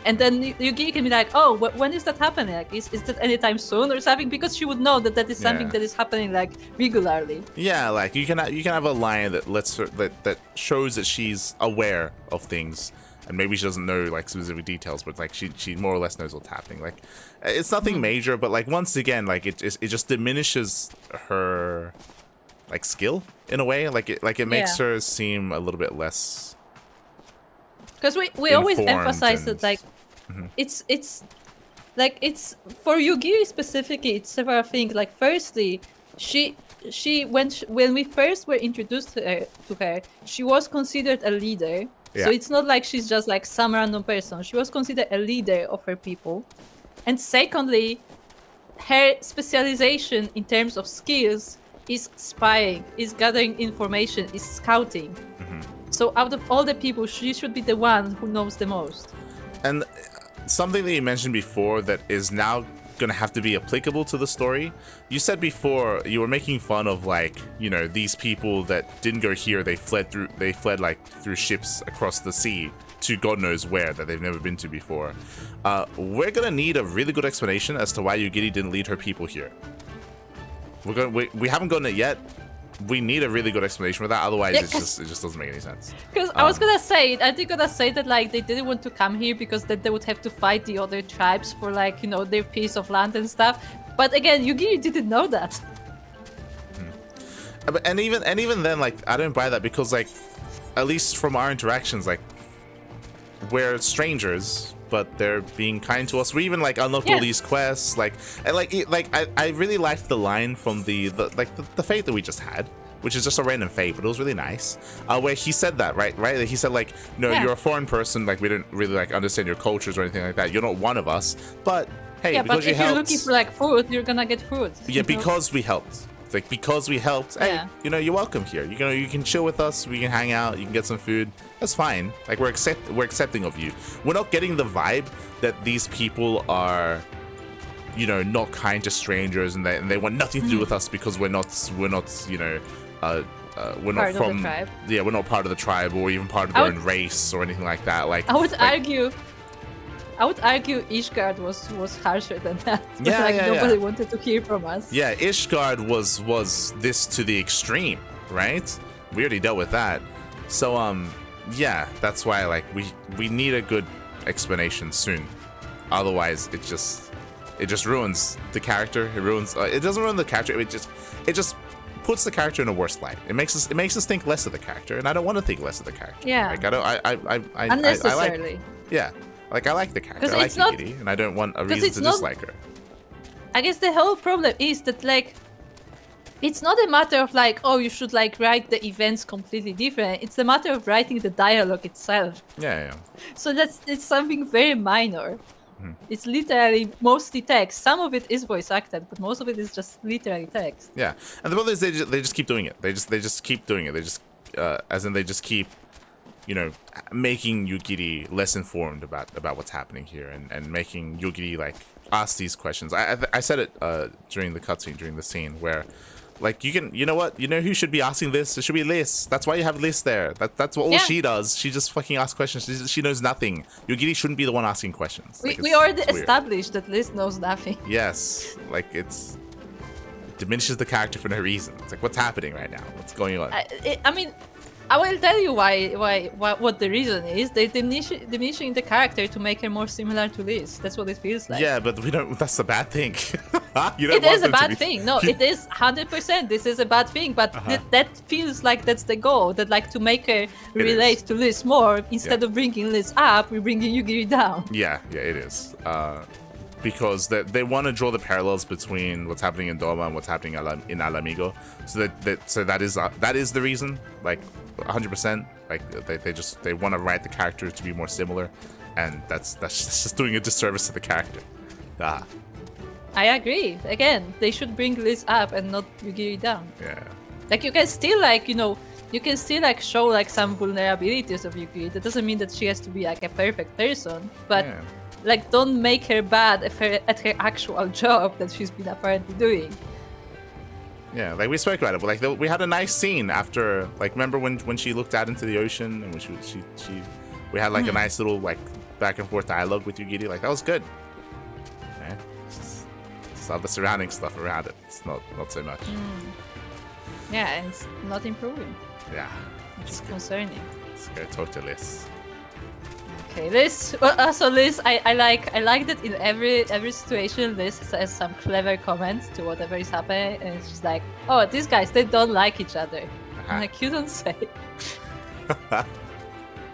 and then Yugiri can be like, oh, when is that happening, like is that anytime soon or something, because she would know that is something that is happening like regularly. Yeah, like you can have a line that lets her, that shows that she's aware of things, and maybe she doesn't know like specific details, but like she more or less knows what's happening. Like it's nothing major, but like once again, like it just diminishes her like skill in a way, like it makes her seem a little bit less, because we always emphasize that like it's like it's for Yugiri specifically, it's several things. Like firstly, she when we first were introduced to her, she was considered a leader. So it's not like she's just like some random person. She was considered a leader of her people. And secondly, her specialization in terms of skills is spying, is gathering information, is scouting. So out of all the people, she should be the one who knows the most. And something that you mentioned before that is now gonna have to be applicable to the story. You said before you were making fun of like, you know, these people that didn't go here, they fled like through ships across the sea to God knows where that they've never been to before. We're gonna need a really good explanation as to why Yugiri didn't lead her people here. We haven't gotten it yet. We need a really good explanation for that, otherwise it just doesn't make any sense. Because I was gonna say that like they didn't want to come here because then they would have to fight the other tribes for like, you know, their piece of land and stuff. But again, Yugiri didn't know that. And even then, like I don't buy that, because like at least from our interactions, like we're strangers, but they're being kind to us. We even like unlocked all these quests, like, and I really liked the line from the fate that we just had, which is just a random fate, but it was really nice. Where he said that, right? He said like, no, you're a foreign person, like we didn't really like understand your cultures or anything like that. You're not one of us, but hey, because but if you're looking for like food, you're gonna get food. Yeah, because we helped. Like because we helped, hey, you know, you're welcome here. You know, you can chill with us. We can hang out. You can get some food. That's fine. Like we're accepting of you. We're not getting the vibe that these people are, you know, not kind to strangers and they want nothing to do with us because we're not you know, we're not from we're not part of the tribe or even part of their own race or anything like that. Like I would argue Ishgard was harsher than that. Nobody wanted to hear from us. Yeah, Ishgard was this to the extreme, right? We already dealt with that. So yeah, that's why like we need a good explanation soon. Otherwise it just ruins the character. It ruins it doesn't ruin the character. It just puts the character in a worse light. It makes us think less of the character, and I don't want to think less of the character. Yeah. Like I don't. I Unnecessarily. yeah. Like I like the character. 'Cause I like it's not- Yugiri, and I don't want a 'cause reason it's to not- dislike her. I guess the whole problem is that like it's not a matter of like, oh, you should like write the events completely different. It's a matter of writing the dialogue itself. Yeah. So it's something very minor. Hmm. It's literally mostly text. Some of it is voice acted, but most of it is just literally text. Yeah, and the problem is they just keep doing it. They just keep doing it. They just as in they just keep, you know, making Yugiri less informed about what's happening here, and making Yugiri like ask these questions. I said it during the cutscene, during the scene where, like, you know what, you know who should be asking this? It should be Liz. That's why you have Liz there. That's what all she does. She just fucking asks questions. She knows nothing. Yugiri shouldn't be the one asking questions. Like, We already it's weird. established that Liz knows nothing. Yes, like it diminishes the character for no reason. It's like, what's happening right now? What's going on? I mean, I will tell you what the reason is. They're diminishing the character to make her more similar to Liz. That's what it feels like. Yeah, but we don't. That's a bad thing. You don't It want is a them to bad be- thing. No, it is 100%. This is a bad thing, but that feels like that's the goal. That like to make her relate to Liz more. Instead of bringing Liz up, we're bringing Yugiri down. Yeah, it is. Because they want to draw the parallels between what's happening in Doma and what's happening in Alamigo. So that is the reason. Like 100%. Like they want to write the character to be more similar, and that's just doing a disservice to the character. I agree. Again, they should bring Liz up and not Yugiri down. Yeah. Like you can still like, you know, you can still like show like some vulnerabilities of Yugiri. That doesn't mean that she has to be like a perfect person, but like don't make her bad at her actual job that she's been apparently doing. Yeah, like we spoke about it, but like we had a nice scene after, like, remember when she looked out into the ocean and when we had like a nice little like back and forth dialogue with Yugiri. Like that was good. Yeah. Just all the surrounding stuff around it. It's not so much. Yeah, and it's not improving, Yeah. which is concerning. Let's go talk to Liz. Okay, Liz. Well, also Liz, I like that in every situation Liz says some clever comments to whatever is happening, and it's just like, oh, these guys, they don't like each other. I'm like, you don't say.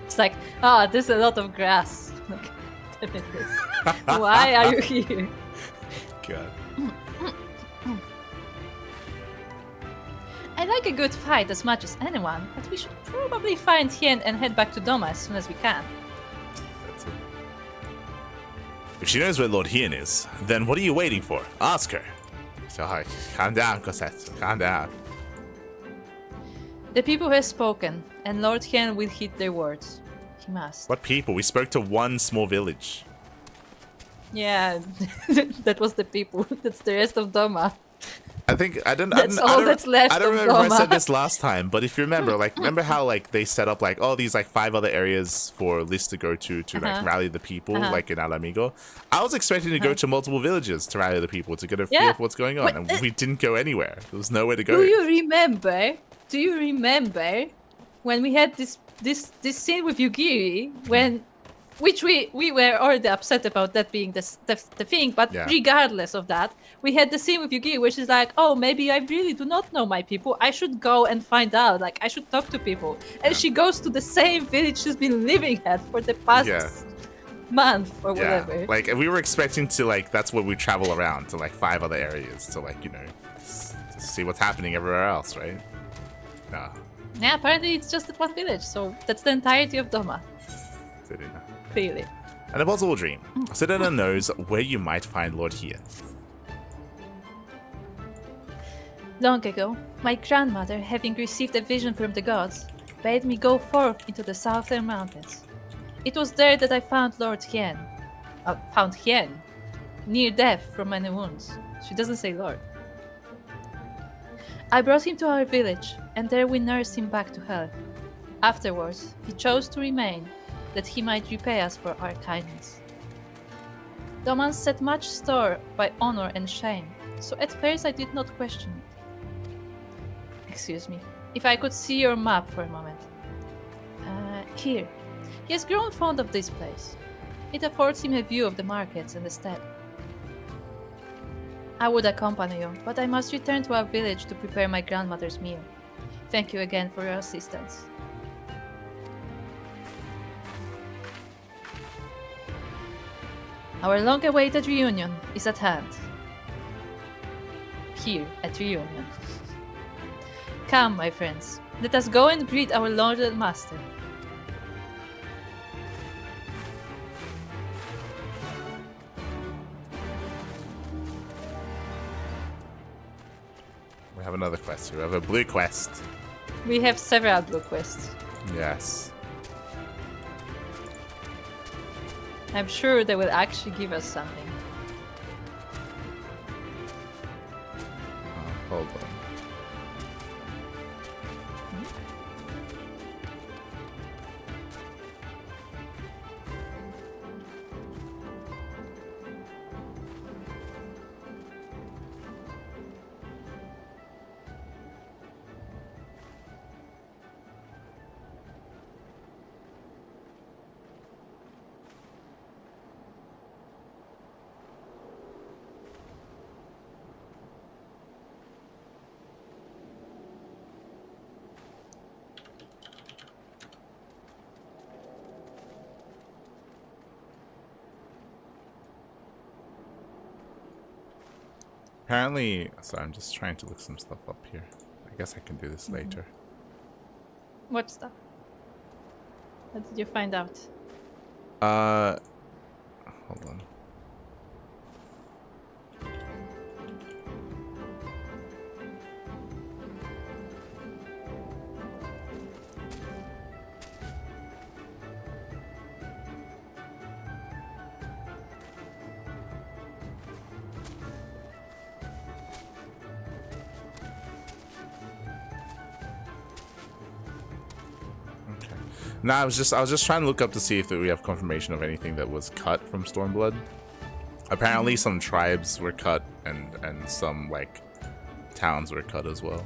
It's like, oh, there's a lot of grass. Like, damn it, Liz. Why are you here? God. I like a good fight as much as anyone, but we should probably find Hien and head back to Doma as soon as we can. That's it. If she knows where Lord Hien is, then what are you waiting for? Ask her. So, calm down, Cosette. Calm down. The people have spoken, and Lord Hien will heed their words. He must. What people? We spoke to one small village. Yeah, that was the people. That's the rest of Doma. I think That's all that's left I don't of remember if I said Doma. this last time, but if you remember, like, remember how like they set up like all these like 5 other areas for Liz to go to like rally the people, like in Alamigo. I was expecting to go to multiple villages to rally the people to get a feel for what's going on, and we didn't go anywhere. There was nowhere to go. Do you remember? When we had this scene with Yugiri which we were already upset about that being the thing, but regardless of that, we had the scene with Yugiri where she's like, oh, maybe I really do not know my people. I should go and find out. Like, I should talk to people. And she goes to the same village she's been living at for the past month or whatever. Like, we were expecting to, like, that's where we travel around to, like, 5 other areas to, like, you know, to see what's happening everywhere else, right? No. Yeah, apparently it's just at one village, so that's the entirety of Doma. Serena. Clearly. An impossible dream. Serena knows where you might find Lord Hien. Long ago, my grandmother, having received a vision from the gods, bade me go forth into the southern mountains. It was there that I found Lord Hien. Found Hien, near death from many wounds. She doesn't say Lord. I brought him to our village, and there we nursed him back to health. Afterwards, he chose to remain, that he might repay us for our kindness. Domans set much store by honor and shame, so at first I did not question it. Excuse me, if I could see your map for a moment. Here. He has grown fond of this place. It affords him a view of the markets and the steppe. I would accompany you, but I must return to our village to prepare my grandmother's meal. Thank you again for your assistance. Our long-awaited reunion is at hand. Here at Reunion. Come, my friends. Let us go and greet our Lord and Master. We have another quest. We have a blue quest. We have several blue quests. Yes. I'm sure they will actually give us something. Hold on. Apparently, sorry, I'm just trying to look some stuff up here. I guess I can do this later. What stuff? What did you find out? Hold on. No, I was just trying to look up to see if we have confirmation of anything that was cut from Stormblood. Apparently some tribes were cut and some like towns were cut as well.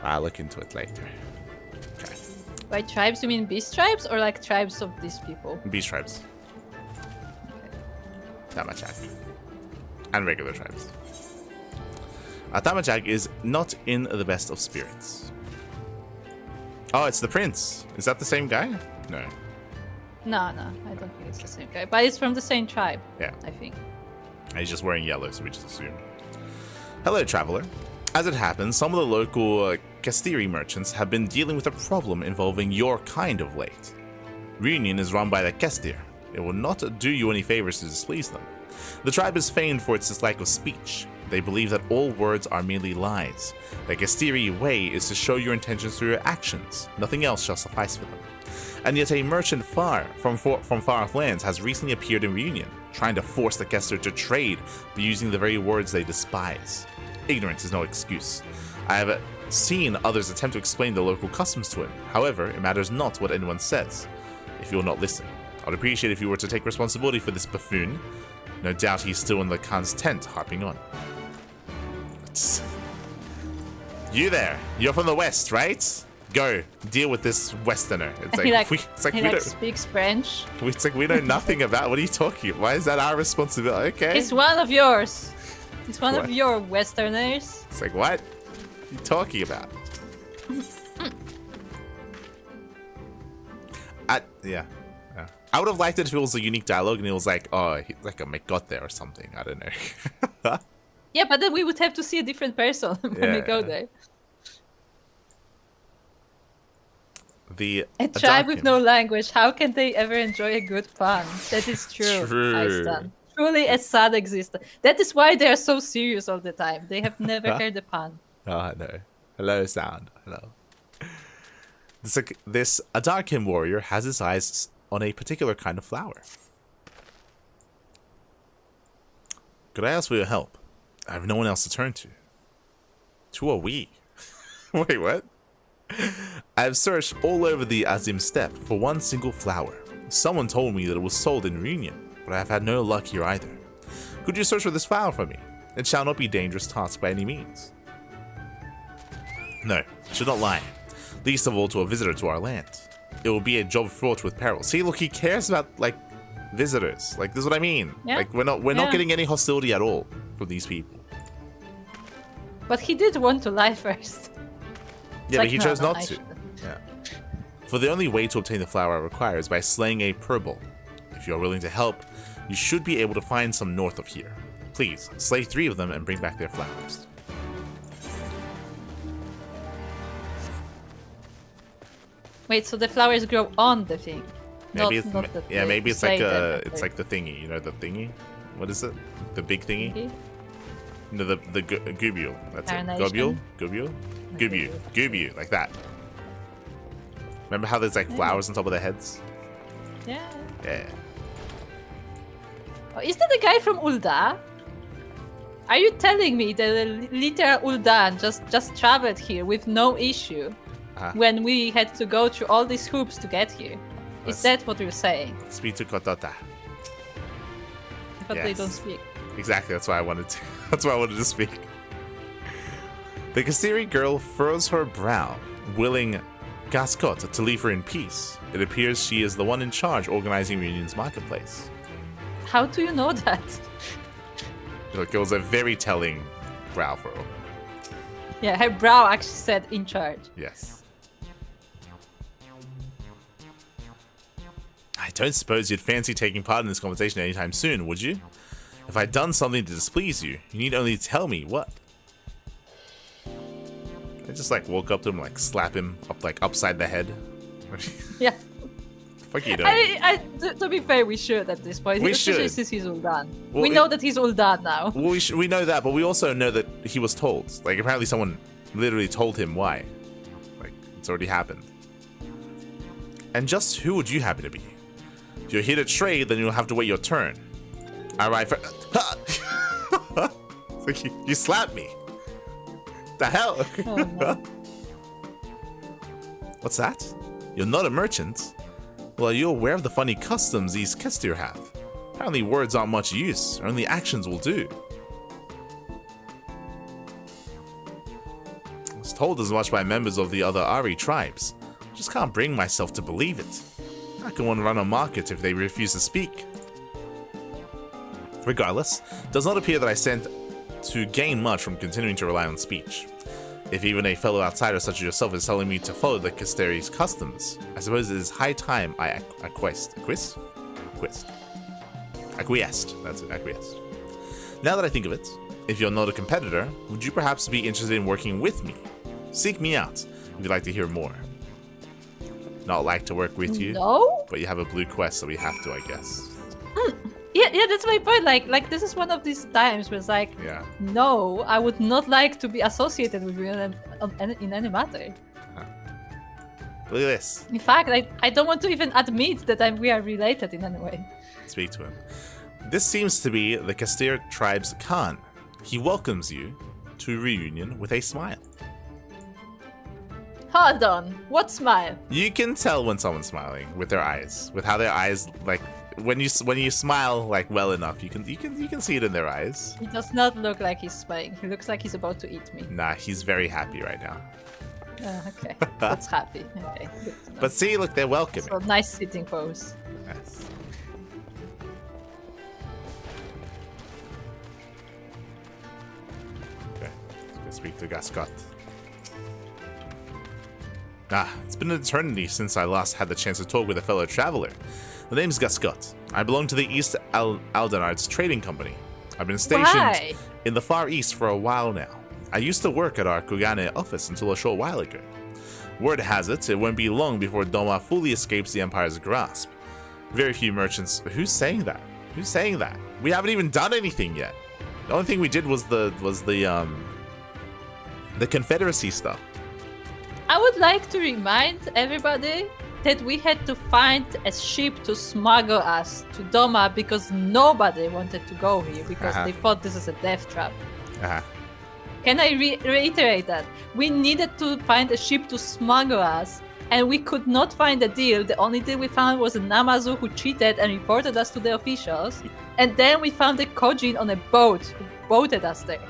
I'll look into it later. Okay. By tribes you mean beast tribes or like tribes of these people? Beast tribes. Tamajak. And regular tribes. Tamajak is not in the best of spirits. Oh, it's the prince. Is that the same guy? No. No, I don't think it's the same guy. But it's from the same tribe. Yeah. I think. He's just wearing yellow, so we just assume. Hello, traveler. As it happens, some of the local Castiri merchants have been dealing with a problem involving your kind of late. Reunion is run by the Castir. It will not do you any favors to displease them. The tribe is famed for its dislike of speech. They believe that all words are merely lies. The Castiri way is to show your intentions through your actions. Nothing else shall suffice for them. And yet a merchant from far-off lands has recently appeared in Reunion, trying to force the Castir to trade by using the very words they despise. Ignorance is no excuse. I have seen others attempt to explain the local customs to him. However, it matters not what anyone says, if you will not listen. I'd appreciate if you were to take responsibility for this buffoon. No doubt he's still in the Khan's tent, harping on. You there? You're from the west, right? Go deal with this Westerner. It's like he speaks French. It's like we know nothing about. What are you talking about? Why is that our responsibility? Okay. It's one of yours. It's one of your Westerners. It's like what? What are you talking about? Yeah. I would have liked it if it was a unique dialogue and it was like, oh, like a McGot there or something. I don't know. Yeah, but then we would have to see a different person when we go there. A tribe with no language, how can they ever enjoy a good pun? That is true. Iceland. Truly a sad existence. That is why they are so serious all the time. They have never heard a pun. Oh, no. Hello, sound. Hello. This Adarkin warrior has his eyes on a particular kind of flower. Could I ask for your help? I have no one else to turn to. Who are we? Wait, what? I have searched all over the Azim steppe for one single flower. Someone told me that it was sold in Reunion, but I have had no luck here either. Could you search for this flower for me? It shall not be a dangerous task by any means. No, I should not lie. Least of all to a visitor to our land. It will be a job fraught with peril. See, look, he cares about, like, visitors. Like, this is what I mean. Yeah. Like, we're not getting any hostility at all from these people. But he did want to lie first. Yeah, like, but he no, chose no, not I to. shouldn't. Yeah. For the only way to obtain the flower I require is by slaying a purple. If you are willing to help, you should be able to find some north of here. Please, slay 3 of them and bring back their flowers. Wait, so the flowers grow on the thing? Maybe maybe it's like the thingy. You know the thingy? What is it? The big thingy? No, the gubule. That's it. Gubule. Like that. Remember how there's like flowers on top of their heads? Yeah. Yeah. Oh, is that the guy from Ul'dah? Are you telling me that the literal Ul'dah just traveled here with no issue when we had to go through all these hoops to get here? Is that what you're saying? Speak to Kotota. But they don't speak. Exactly, that's why I wanted to. That's why I wanted to speak. The Kastiri girl furrows her brow, willing Gascot to leave her in peace. It appears she is the one in charge organizing Reunion's marketplace. How do you know that? Look, it was a very telling brow furrow. Yeah, her brow actually said in charge. Yes. I don't suppose you'd fancy taking part in this conversation anytime soon, would you? If I'd done something to displease you, you need only tell me what. I just like woke up to him, like slap him up like upside the head. Yeah. Fuck you doing? To be fair, we should at this point. We especially should. Since he's Ul'dah. Well, we know that he's Ul'dah now. Well, we know that, but we also know that he was told. Like, apparently someone literally told him why. Like, it's already happened. And just who would you happen to be? If you're here to trade, then you'll have to wait your turn. Alright, like you slapped me. The hell? Oh, no. What's that? You're not a merchant? Well, are you aware of the funny customs these Kestir have? Apparently words aren't much use, only actions will do. I was told as much by members of the other Ari tribes. I just can't bring myself to believe it. How can one run a market if they refuse to speak? Regardless, it does not appear that I stand to gain much from continuing to rely on speech. If even a fellow outsider such as yourself is telling me to follow the Kastiri's customs, I suppose it is high time I acquiesced. That's it, acquiesced. Now that I think of it, if you're not a competitor, would you perhaps be interested in working with me? Seek me out if you'd like to hear more. Not like to work with you, No? but you have a blue quest, so we have to, I guess. Yeah, that's my point. Like this is one of these times where it's like, Yeah. no, I would not like to be associated with you in any matter. Look at this. In fact, I don't want to even admit that we are related in any way. Speak to him. This seems to be the Kastir tribe's Khan. He welcomes you to reunion with a smile. Hold on, what smile? You can tell when someone's smiling with their eyes, with how their eyes like when you smile like well enough, you can see it in their eyes. He does not look like he's smiling. He looks like he's about to eat me. Nah, he's very happy right now. Okay, that's happy. Okay, good to know. But see, look, they're welcoming. So nice sitting pose. Yes. Okay, let's go speak to Gascot. It's been an eternity since I last had the chance to talk with a fellow traveler. The name's Gascot. I belong to the East Aldenard's trading company. I've been stationed in the Far East for a while now. I used to work at our Kugane office until a short while ago. Word has it won't be long before Doma fully escapes the Empire's grasp. Very few merchants... Who's saying that? Who's saying that? We haven't even done anything yet. The only thing we did was the Confederacy stuff. I would like to remind everybody that we had to find a ship to smuggle us to Doma because nobody wanted to go here because they thought this is a death trap. Can I reiterate that? We needed to find a ship to smuggle us, and we could not find a deal. The only deal we found was a Namazu who cheated and reported us to the officials, and then we found a Kojin on a boat who boated us there.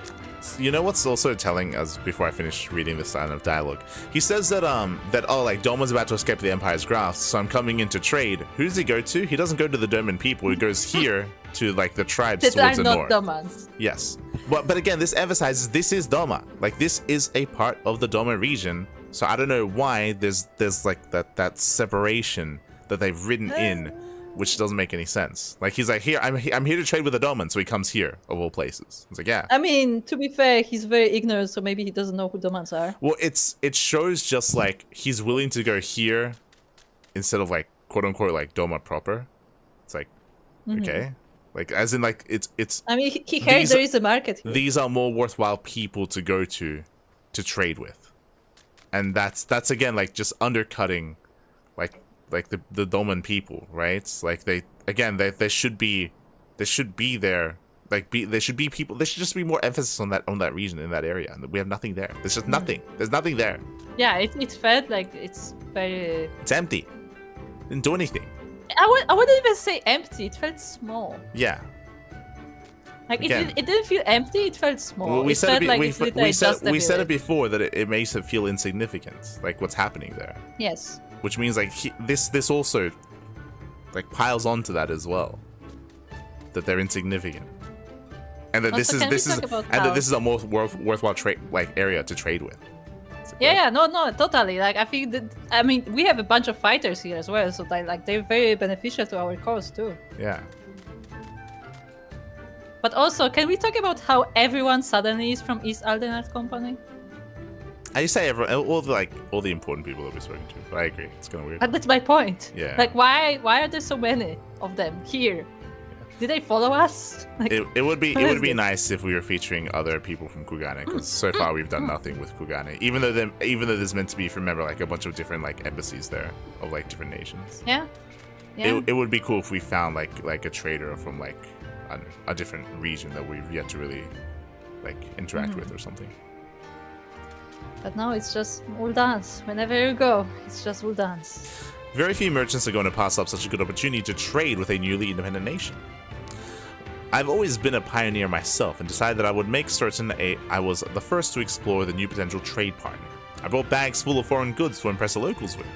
You know what's also telling, as before I finish reading this line of dialogue, he says that like Doma's about to escape the Empire's grasp, so I'm coming in to trade. Who does he go to? He doesn't go to the Doman people. He goes here to like the tribes That towards are the not north. Domans. Yes, but again, this emphasizes this is Doma. Like this is a part of the Doma region. So I don't know why there's like that separation that they've written in. Which doesn't make any sense. Like he's like, here, I'm here to trade with the Doman, so he comes here of all places. It's like, yeah. I mean, to be fair, he's very ignorant, so maybe he doesn't know who Domans are. Well, it shows just like he's willing to go here instead of like quote unquote like Doma proper. It's like, okay, like as in like it's. I mean, he heard there is a market here. These are more worthwhile people to go to trade with, and that's again like just undercutting, like the Doman people, right? Like they should be there. Like they should be people. There should just be more emphasis on that region in that area. And we have nothing there. There's just nothing. There's nothing there. Yeah, it felt like it's very. It's empty. Didn't do anything. I wouldn't even say empty. It felt small. Yeah. Like Again, it didn't feel empty. It felt small. Well, we it said felt it, like we said it before that it makes it feel insignificant. Like what's happening there. Yes. Which means like this also like piles onto that as well. That they're insignificant. And that Also, this is a more worthwhile area to trade with. Yeah, no, totally. Like I think that we have a bunch of fighters here as well, so they're very beneficial to our cause too. Yeah. But also, can we talk about how everyone suddenly is from East Aldenard Company? I say everyone, all the important people that we're speaking to. But I agree, it's kind of weird. But that's my point. Yeah. Like, why are there so many of them here? Did they follow us? Like, it would be nice if we were featuring other people from Kugane, because so far we've done nothing with Kugane. Even though there's meant to be, remember, like a bunch of different like embassies there of like different nations. Yeah. Yeah. It would be cool if we found like a trader from like a different region that we've yet to really like interact with or something. But now it's just Uldans. Whenever you go, it's just Uldans. Very few merchants are going to pass up such a good opportunity to trade with a newly independent nation. I've always been a pioneer myself and decided that I would make certain I was the first to explore the new potential trade partner. I brought bags full of foreign goods to impress the locals with.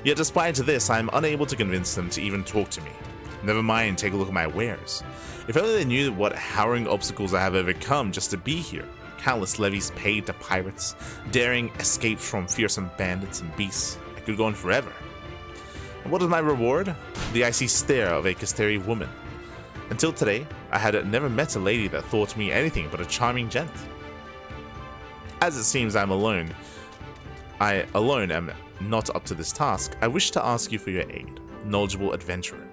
Yet despite this, I am unable to convince them to even talk to me. Never mind, take a look at my wares. If only they knew what harrowing obstacles I have overcome just to be here. Countless levies paid to pirates, daring escapes from fearsome bandits and beasts. I could go on forever. And what is my reward? The icy stare of a Casteri woman. Until today, I had never met a lady that thought me anything but a charming gent. As it seems I alone am not up to this task, I wish to ask you for your aid, knowledgeable adventurer.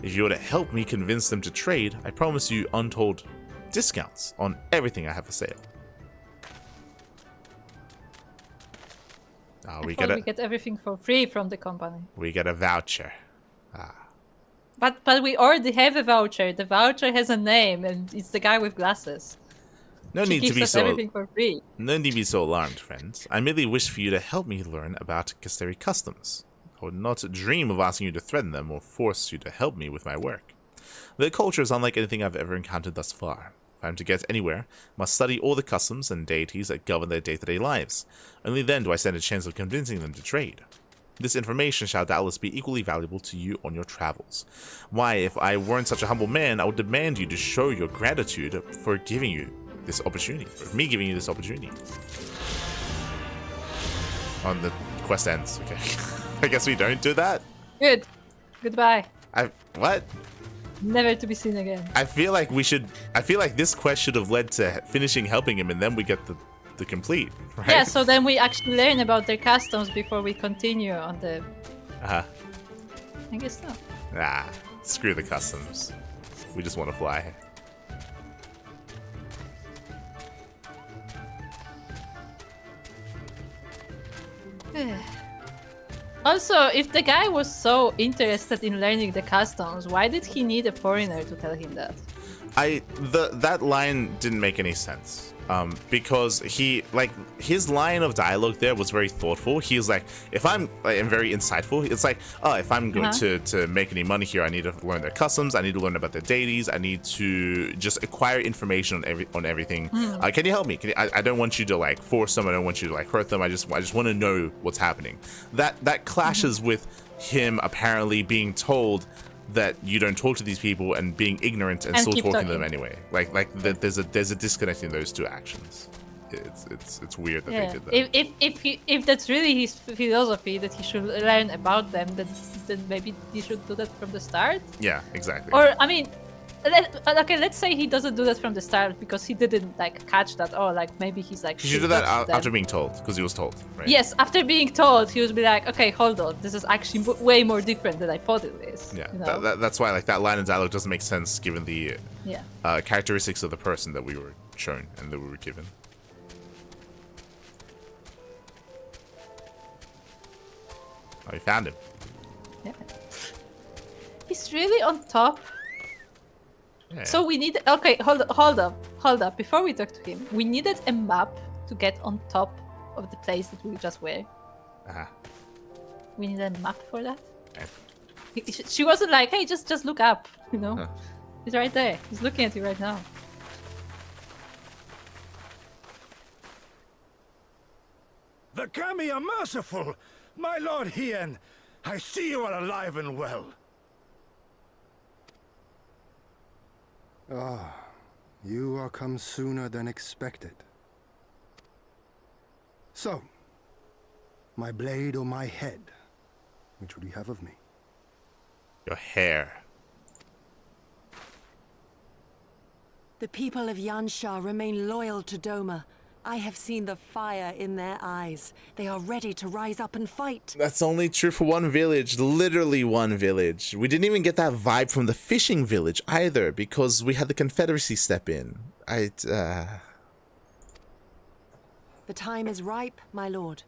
If you were to help me convince them to trade, I promise you untold discounts on everything I have for sale. We get everything for free from the company. We get a voucher. But we already have a voucher. The voucher has a name, and it's the guy with glasses. No need to be so. Everything for free. No need to be so alarmed, friends. I merely wish for you to help me learn about Casteri customs. I would not dream of asking you to threaten them or force you to help me with my work. Their culture is unlike anything I've ever encountered thus far. If I am to get anywhere, I must study all the customs and deities that govern their day-to-day lives. Only then do I stand a chance of convincing them to trade. This information shall doubtless be equally valuable to you on your travels. Why, if I weren't such a humble man, I would demand you to show your gratitude for giving you this opportunity. For me giving you this opportunity. On the quest ends, okay. I guess we don't do that? Good. Goodbye. What? Never to be seen again. I feel like this quest should have led to finishing helping him, and then we get the complete, right? Yeah, so then we actually learn about their customs before we continue on the... I guess so. Nah, screw the customs. We just want to fly. Also, if the guy was so interested in learning the customs, why did he need a foreigner to tell him that? That line didn't make any sense. because he, like, his line of dialogue there was very thoughtful. He was like, if I'm and very insightful. It's like, oh, if I'm going to make any money here, I need to learn their customs. I need to learn about their deities. I need to just acquire information on everything. Can you help me? I don't want you to like force them. I don't want you to like hurt them. I just want to know what's happening. That clashes with him apparently being told that you don't talk to these people and being ignorant and still talking to them anyway. Like there's a disconnect in those two actions. It's weird that they did that. If that's really his philosophy that he should learn about them, then maybe he should do that from the start. Yeah, exactly. Or I mean, let's say he doesn't do that from the start because he didn't like catch that. Or like maybe he's like. He should do that after being told, because he was told, right? Yes, after being told, he would be like, okay, hold on, this is actually way more different than I thought it is. Yeah, you know? that's why like that line of dialogue doesn't make sense given the yeah. Characteristics of the person that we were shown and that we were given. Oh, we found him. Yeah. He's really on top. Yeah. So we need. Okay, hold up. Before we talk to him, we needed a map to get on top of the place that we just were. We need a map for that. Okay. She wasn't like, hey, just look up. You know, he's right there. He's looking at you right now. The Kami are merciful, my lord Hien. I see you are alive and well. Ah, you are come sooner than expected. So, my blade or my head? Which would you have of me? Your hair. The people of Yansha remain loyal to Doma. I have seen the fire in their eyes. They are ready to rise up and fight. That's only true for one village, literally one village. We didn't even get that vibe from the fishing village either, because we had the Confederacy step in. The time is ripe, my lord.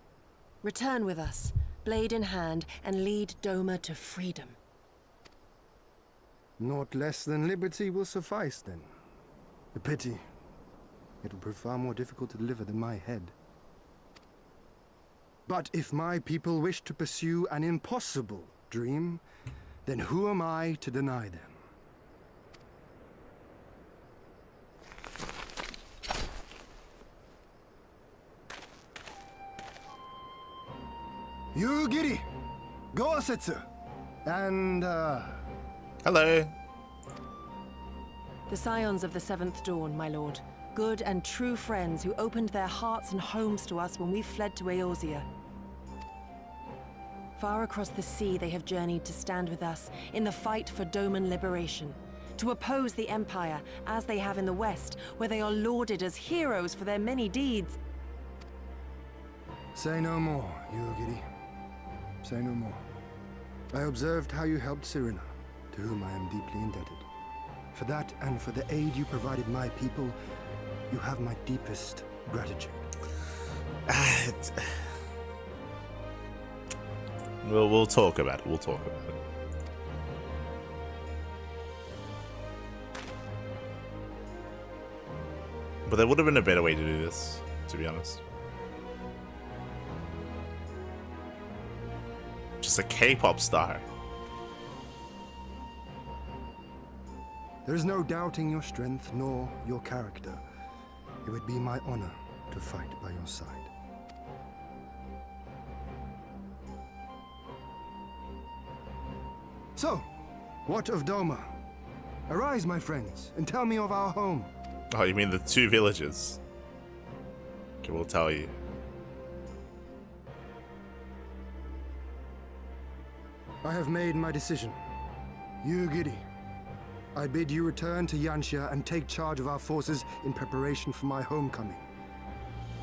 Return with us, blade in hand, and lead Doma to freedom. Naught less than liberty will suffice, then. A pity. It will prove far more difficult to deliver than my head. But if my people wish to pursue an impossible dream, then who am I to deny them? You giddy, go Setsu, and Hello. The scions of the Seventh Dawn, my lord. Good and true friends who opened their hearts and homes to us when we fled to Eorzea. Far across the sea they have journeyed to stand with us in the fight for Doman liberation. To oppose the Empire, as they have in the West, where they are lauded as heroes for their many deeds. Say no more, Yugiri. Say no more. I observed how you helped Serena, to whom I am deeply indebted. For that and for the aid you provided my people, you have my deepest gratitude. We'll talk about it. We'll talk about it. But there would have been a better way to do this, to be honest. Just a K-pop star. There is no doubting your strength nor your character. It would be my honor to fight by your side. So, what of Doma? Arise, my friends, and tell me of our home. Oh, you mean the two villages? Okay, we'll tell you. I have made my decision. You, Giddy. I bid you return to Yansha and take charge of our forces in preparation for my homecoming.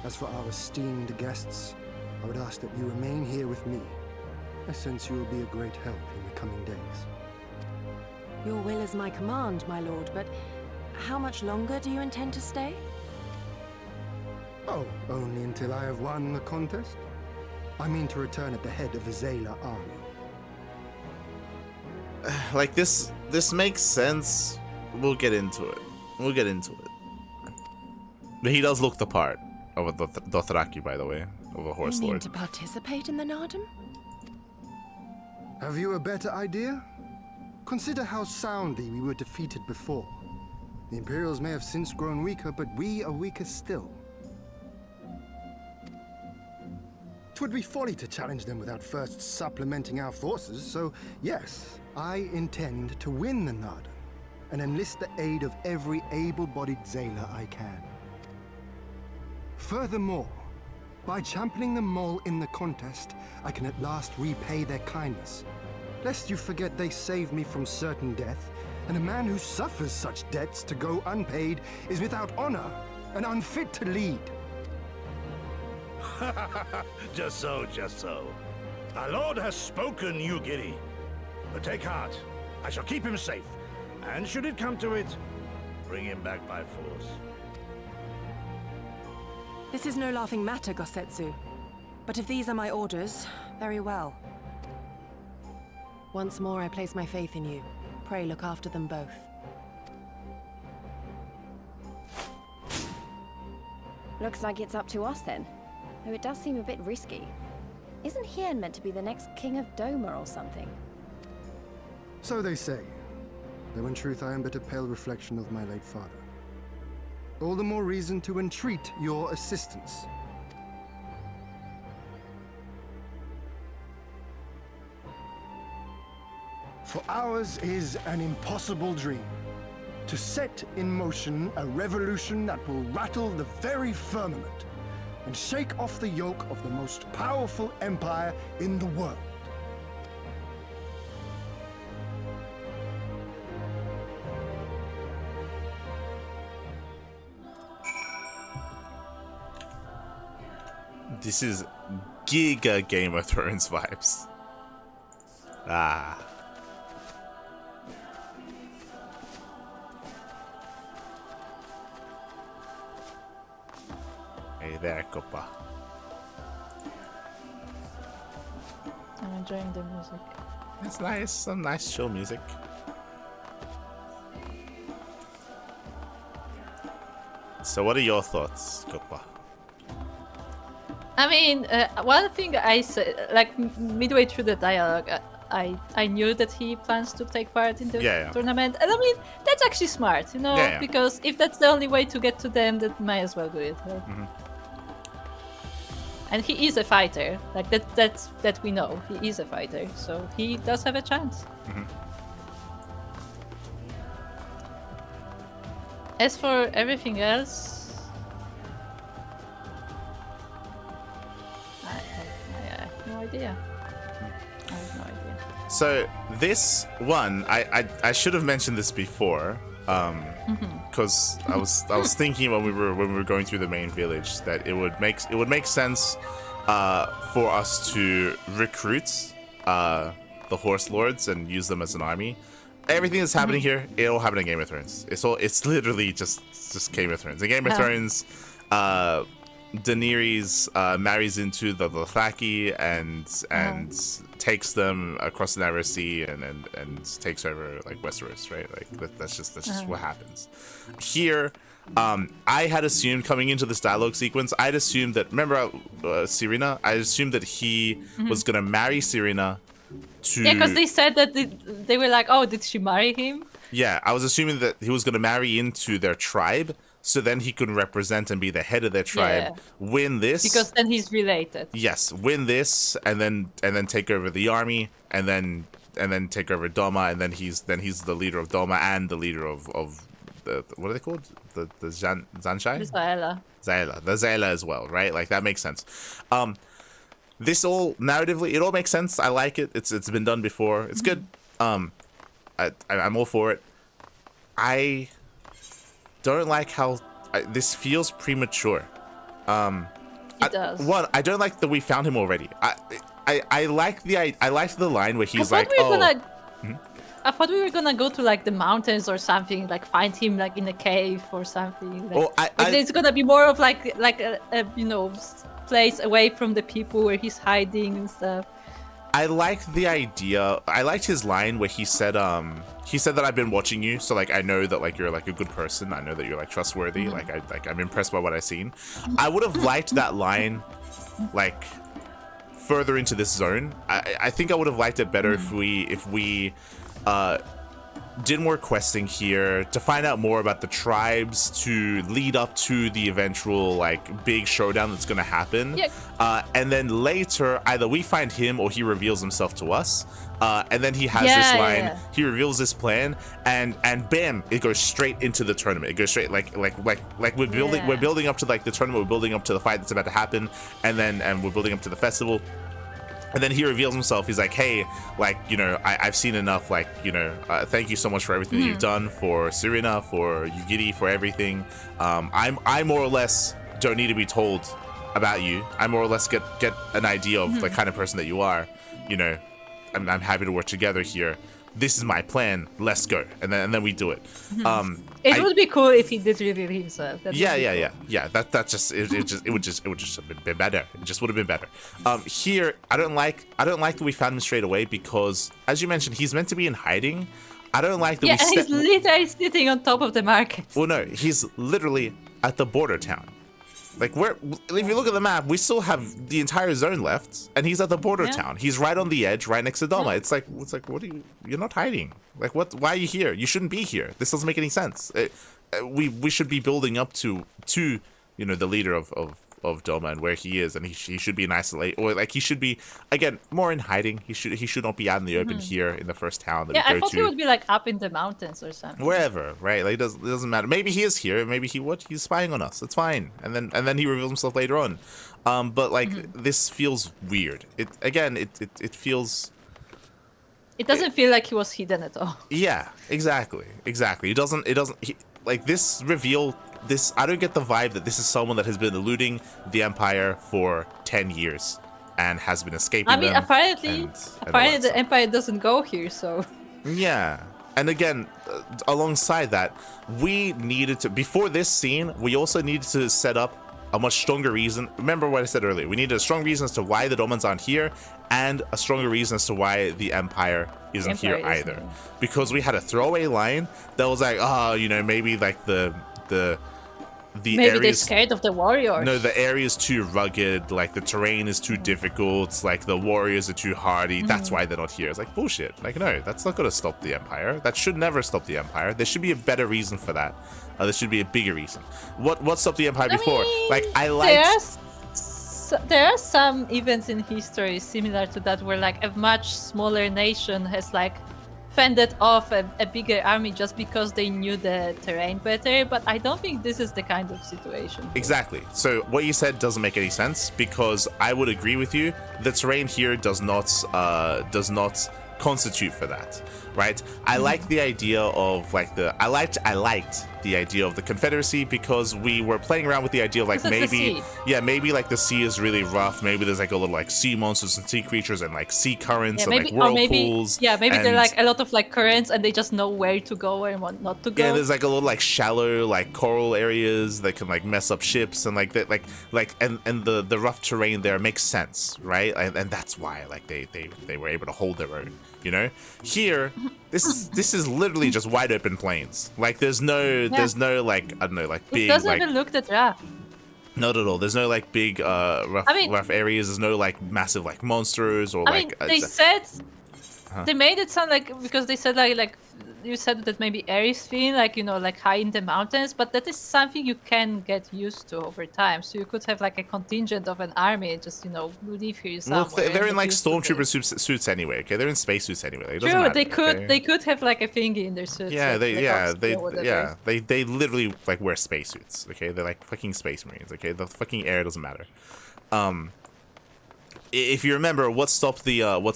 As for our esteemed guests, I would ask that you remain here with me. I sense you will be a great help in the coming days. Your will is my command, my lord, but how much longer do you intend to stay? Oh, only until I have won the contest? I mean to return at the head of the Zayla army. Like, this makes sense. We'll get into it. We'll get into it. He does look the part of a Dothraki, by the way, of a horse You mean lord. to participate in the Nardum? Have you a better idea? Consider how soundly we were defeated before. The Imperials may have since grown weaker, but we are weaker still. It would be folly to challenge them without first supplementing our forces, so yes, I intend to win the Nardum and enlist the aid of every able-bodied Zayla I can. Furthermore, by championing the Mole in the contest, I can at last repay their kindness. Lest you forget they saved me from certain death, and a man who suffers such debts to go unpaid is without honor and unfit to lead. Just so, just so. Our lord has spoken, you giddy. But take heart. I shall keep him safe. And should it come to it, bring him back by force. This is no laughing matter, Gosetsu. But if these are my orders, very well. Once more, I place my faith in you. Pray look after them both. Looks like it's up to us then. Though it does seem a bit risky. Isn't Hien meant to be the next king of Doma or something? So they say, though in truth I am but a pale reflection of my late father. All the more reason to entreat your assistance. For ours is an impossible dream. To set in motion a revolution that will rattle the very firmament and shake off the yoke of the most powerful empire in the world. This is giga Game of Thrones vibes. Ah. Hey there, Copa. I'm enjoying the music. It's nice, some nice chill music. So what are your thoughts, Copa? I mean, one thing I said, like midway through the dialogue, I knew that he plans to take part in the tournament, and I mean that's actually smart, you know, because if that's the only way to get to them, that might as well do it. Right? And he is a fighter, like that we know. He is a fighter, so he does have a chance. As for everything else, I have no idea. I have no idea. So this one, I should have mentioned this before, because I was thinking when we were going through the main village that it would make sense for us to recruit the horse lords and use them as an army. Everything that's happening here, it'll happen in Game of Thrones. It's literally just Game of Thrones. In Game of Thrones, Daenerys marries into the Dothraki and takes them across the Narrow Sea and takes over like Westeros, right? Like that's just what happens. Here, I had assumed coming into this dialogue sequence, I'd assumed that Serena. I assumed that he was gonna marry Serena. Yeah, because they said that they were like, oh, did she marry him? Yeah, I was assuming that he was going to marry into their tribe, so then he could represent and be the head of their tribe. Win this, because then he's related. Yes, win this, and then take over the army, and then take over Doma, and then he's the leader of Doma and the leader of the what are they called? The Zanshai? Zayla, the Zayla as well, right? Like that makes sense. This all narratively, it all makes sense. I like it. It's been done before. It's good. I'm all for it. I don't like how this feels premature. It does. One, I don't like that we found him already. I like the line where he's like, I thought we were gonna go to like the mountains or something, like find him like in a cave or something. Like, it's gonna be more of like a place away from the people where he's hiding and stuff. I liked the idea. I liked his line where he said that I've been watching you, so like I know that like you're like a good person. I know that you're like trustworthy. I'm impressed by what I've seen. I would have liked that line like further into this zone. I think I would have liked it better if we did more questing here to find out more about the tribes to lead up to the eventual like big showdown that's going to happen. And then later either we find him or he reveals himself to us, and then he has this line, he reveals this plan, and bam, it goes straight into the tournament. It goes straight like we're building up to like the tournament, we're building up to the fight that's about to happen, and we're building up to the festival. And then he reveals himself. He's like, hey, like, you know, I've seen enough, like, you know, thank you so much for everything that you've done for Serena, for Yugiri, for everything. I more or less don't need to be told about you. I more or less get an idea of the kind of person that you are. You know, I'm happy to work together here. This is my plan. Let's go. And then we do it. It would be cool if he did reveal himself. Yeah. That would just have been better. It just would have been better. Here, I don't like that we found him straight away because, as you mentioned, he's meant to be in hiding. I don't like that. Yeah, and he's literally sitting on top of the market. Well, no, he's literally at the border town. Like, if you look at the map, we still have the entire zone left, and he's at the border town. He's right on the edge, right next to Doma. It's like, what are you? You're not hiding. Like, what? Why are you here? You shouldn't be here. This doesn't make any sense. We should be building up to you know, the leader of Doma and where he is, and he should be in isolate, or like he should be again more in hiding. He should not be out in the open here in the first town that we go to. I thought he would be like up in the mountains or something. Wherever, right? Like it doesn't matter. Maybe he is here. Maybe he's spying on us. It's fine. And then he reveals himself later on. But like this feels weird. It feels. It doesn't feel like he was hidden at all. Yeah, exactly. It doesn't. Like this reveal. I don't get the vibe that this is someone that has been eluding the Empire for 10 years and has been escaping. I mean, them apparently the Empire doesn't go here, so. Yeah, and again, alongside that, we needed to, before this scene, we also needed to set up a much stronger reason. Remember what I said earlier. We needed a strong reason as to why the Domans aren't here, and a stronger reason as to why the Empire isn't here either. Because we had a throwaway line that was like, oh, you know, maybe like the maybe they're scared of the warriors. No, the area is too rugged, like the terrain is too difficult, like the warriors are too hardy, that's why they're not here. It's like bullshit. Like, no, that's not gonna stop the Empire. That should never stop the Empire. There should be a better reason for that. There should be a bigger reason. What stopped the Empire before? Like, I liked... There are some events in history similar to that where like a much smaller nation has like fended off a bigger army just because they knew the terrain better, but I don't think this is the kind of situation. Exactly. So what you said doesn't make any sense, because I would agree with you. The terrain here does not constitute for that, right? I like the idea of like I liked the idea of the Confederacy, because we were playing around with the idea of like maybe like the sea is really rough, maybe there's like a little like sea monsters and sea creatures and like sea currents and like whirlpools. Maybe there are like a lot of like currents and they just know where to go and what not to go. Yeah, there's like a little like shallow like coral areas that can like mess up ships, and like that and the rough terrain there makes sense, right? And that's why like they were able to hold their own. You know, here this is literally just wide open plains. Like there's no like, I don't know, like big, it doesn't like, even look that rough. Not at all. There's no like big rough areas. There's no like massive like monsters or like. I mean, they said they made it sound like, because they said like you said that maybe Estinien, like, you know, like high in the mountains, but that is something you can get used to over time. So you could have like a contingent of an army just, you know, live here somewhere. Well, they're in like stormtrooper suits anyway. Okay, they're in space suits anyway. Like, it doesn't true, matter, they could have like a thingy in their suits. Yeah, like, they literally like wear space suits. Okay, they're like fucking space marines. Okay, the fucking air doesn't matter. If you remember, what stopped the Empire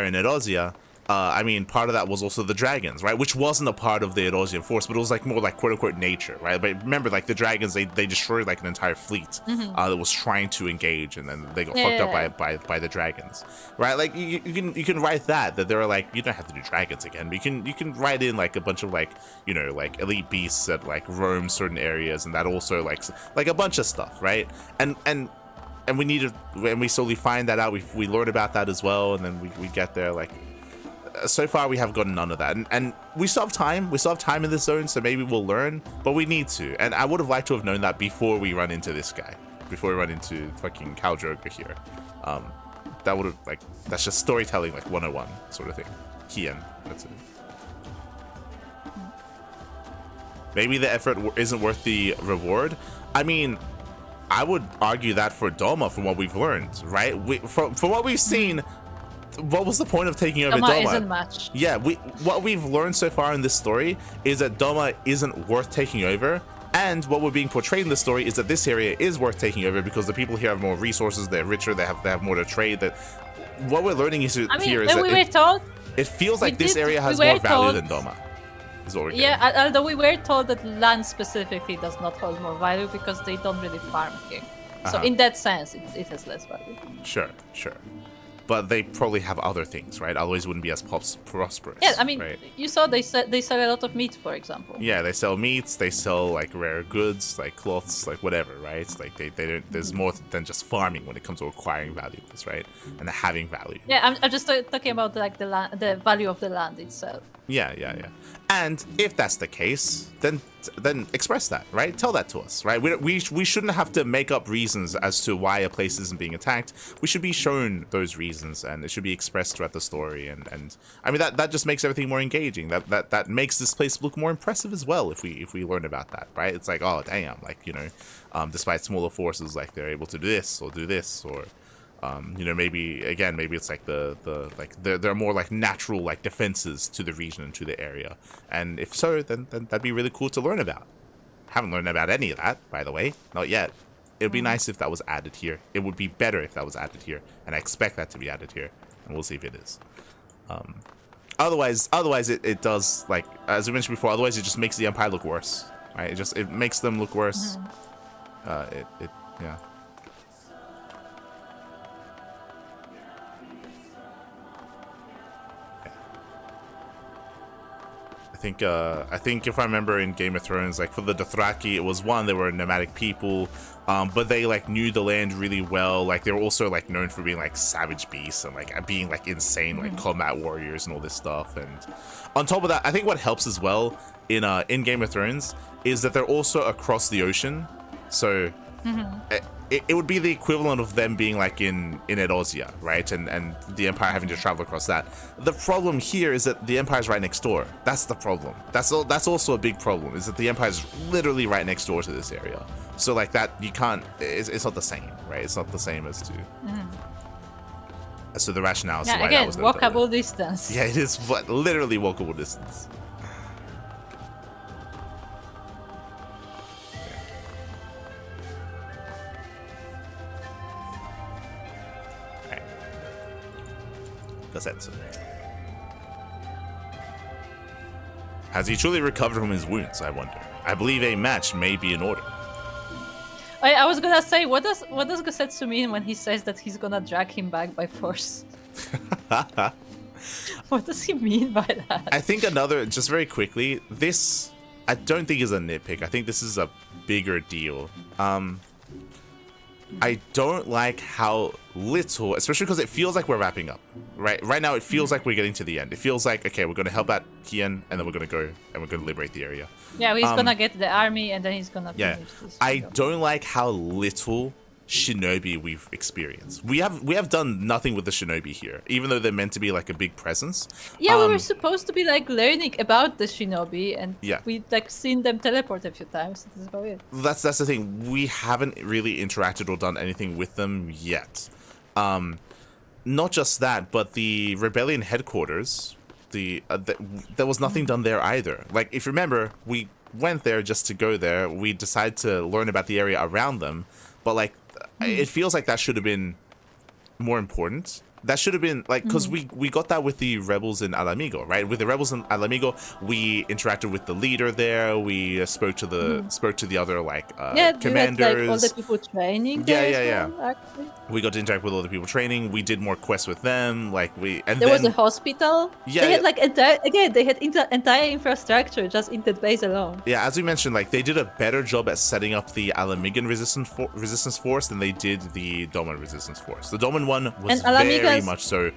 in Eorzea, I mean, part of that was also the dragons, right? Which wasn't a part of the Eorzean force, but it was like more like quote-unquote nature, right? But remember, like the dragons, they destroyed like an entire fleet that was trying to engage, and then they got fucked up by the dragons, right? Like you can write that there are like, you don't have to do dragons again, but you can write in like a bunch of like, you know, like elite beasts that like roam certain areas, and that also like a bunch of stuff, right? And and we slowly find that out. We learn about that as well, and then we get there. Like, so far we have gotten none of that, and we still have time. We still have time in this zone, so maybe we'll learn. But we need to, and I would have liked to have known that before we run into this guy, before we run into fucking Khal Drogo here. That would have, like, that's just storytelling, like 101 sort of thing. Kian, that's it. Maybe the effort isn't worth the reward. I mean, I would argue that for Doma, from what we've learned, right? From what we've seen, what was the point of taking over Doma? Isn't much. Yeah, what we've learned so far in this story is that Doma isn't worth taking over, and what we're being portrayed in the story is that this area is worth taking over because the people here have more resources, they're richer, they have more to trade. That what we're learning is here is that it feels like this area has more value than Doma. Yeah, although we were told that land specifically does not hold more value because they don't really farm here. So in that sense, it has less value. Sure. But they probably have other things, right? Otherwise, it wouldn't be as prosperous. Yeah, I mean, right? You saw they sell a lot of meat, for example. Yeah, they sell meats, they sell like rare goods, like cloths, like whatever, right? Like they don't. There's more than just farming when it comes to acquiring valuables, right? And having value. Yeah, I'm just talking about like the value of the land itself. Yeah. And if that's the case, then express that, right? Tell that to us, right? We shouldn't have to make up reasons as to why a place isn't being attacked. We should be shown those reasons, and it should be expressed throughout the story. And I mean that just makes everything more engaging. That makes this place look more impressive as well. If we learn about that, right? It's like, oh damn, like, you know, despite smaller forces, like they're able to do this, or you know, maybe it's like there are more like natural like defenses to the region and to the area, and if so, then that'd be really cool to learn about. Haven't learned about any of that, by the way, not yet. It would be nice if that was added here. It would be better if that was added here, and I expect that to be added here, and we'll see if it is. Otherwise it does, like as we mentioned before. Otherwise, it just makes the Empire look worse, right? It makes them look worse. Yeah. I think if I remember in Game of Thrones, like for the Dothraki, it was they were nomadic people, but they like knew the land really well. Like they were also like known for being like savage beasts and like being like insane like combat warriors and all this stuff. And on top of that, I think what helps as well in Game of Thrones is that they're also across the ocean, so it would be the equivalent of them being like in Edosia, right? And the Empire having to travel across that. The problem here is that the Empire's right next door. That's the problem. That's also a big problem, is that the Empire's literally right next door to this area. So like that, you can't, it's not the same, right? It's not the same as to... So the rationale is why again, that was walkable distance. Yeah, it is literally walkable distance. Has he truly recovered from his wounds, I wonder? I believe a match may be in order. I was gonna say, what does Gosetsu mean when he says that he's gonna drag him back by force? What does he mean by that? I think just very quickly, this I don't think is a nitpick. I think this is a bigger deal. I don't like how little, especially because it feels like we're wrapping up. Right now, it feels like we're getting to the end. It feels like, okay, we're going to help out Kian, and then we're going to go and we're going to liberate the area. Yeah, he's going to get the army, and then he's going to finish this. I don't like how little shinobi we've experienced. We have done nothing with the shinobi here, even though they're meant to be like a big presence. Yeah, we were supposed to be like learning about the shinobi, and we like seen them teleport a few times. That's about it. That's the thing. We haven't really interacted or done anything with them yet. Not just that, but the rebellion headquarters, there was nothing done there either. Like, if you remember, we went there just to go there. We decided to learn about the area around them, but like, it feels like that should have been more important. That should have been like, because we got that with the rebels in Alamigo, right? With the rebels in Alamigo, we interacted with the leader there. We spoke to the other like commanders. You had, like, all the people training. Yeah. Well, actually. We got to interact with all the people training. We did more quests with them. Like there was a hospital. Yeah, they had like they had entire infrastructure just in that base alone. Yeah, as we mentioned, like they did a better job at setting up the Alamigan resistance force than they did the Doman resistance force. The Doman one was very much so.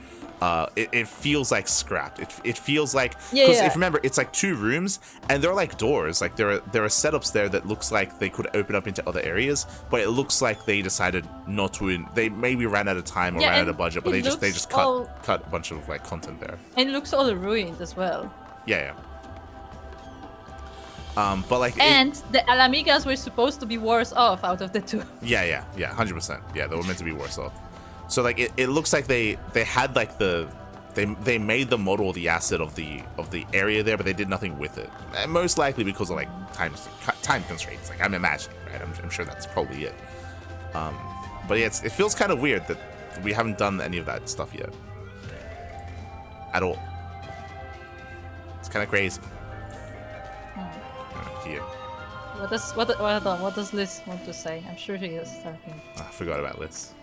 It feels like scrapped. It feels like, because if you remember, it's like 2 rooms and they're like doors. Like there are setups there that looks like they could open up into other areas, but it looks like they decided not to. They maybe ran out of time or ran out of budget, but they just cut a bunch of like content there. And it looks all ruined as well. Yeah. But like, and the Alamigas were supposed to be worse off out of the 2. Yeah, 100%. Yeah, they were meant to be worse off. So like it looks like they had like they made the model the asset of the area there, but they did nothing with it. And most likely because of like time constraints. Like I'm imagining, right? I'm sure that's probably it. But yeah, it feels kind of weird that we haven't done any of that stuff yet at all. It's kind of crazy. Here. What does Liz want to say? I'm sure she is talking. I forgot about Liz.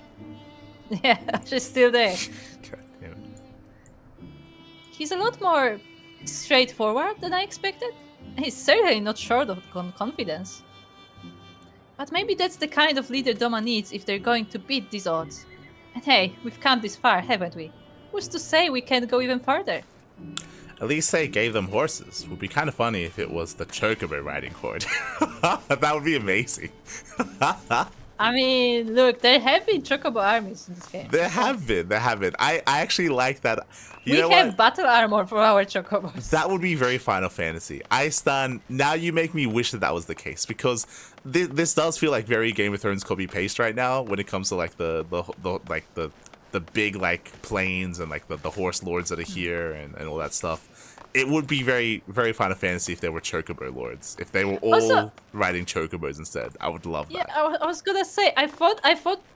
Yeah, she's still there. Okay, yeah. He's a lot more straightforward than I expected. He's certainly not short of confidence. But maybe that's the kind of leader Doma needs if they're going to beat these odds. And hey, we've come this far, haven't we? Who's to say we can't go even further? At least they gave them horses. Would be kind of funny if it was the Chocobo riding horde. That would be amazing. I mean, look, there have been Chocobo armies in this game. There have been. I actually like that. We have battle armor for our Chocobos. That would be very Final Fantasy. Now you make me wish that was the case, because this does feel like very Game of Thrones copy paste right now when it comes to like the big like planes and like the horse lords that are here and all that stuff. It would be very, very Final Fantasy if there were Chocobo lords. If they were all riding Chocobos instead, I would love that. Yeah, I was gonna say, I thought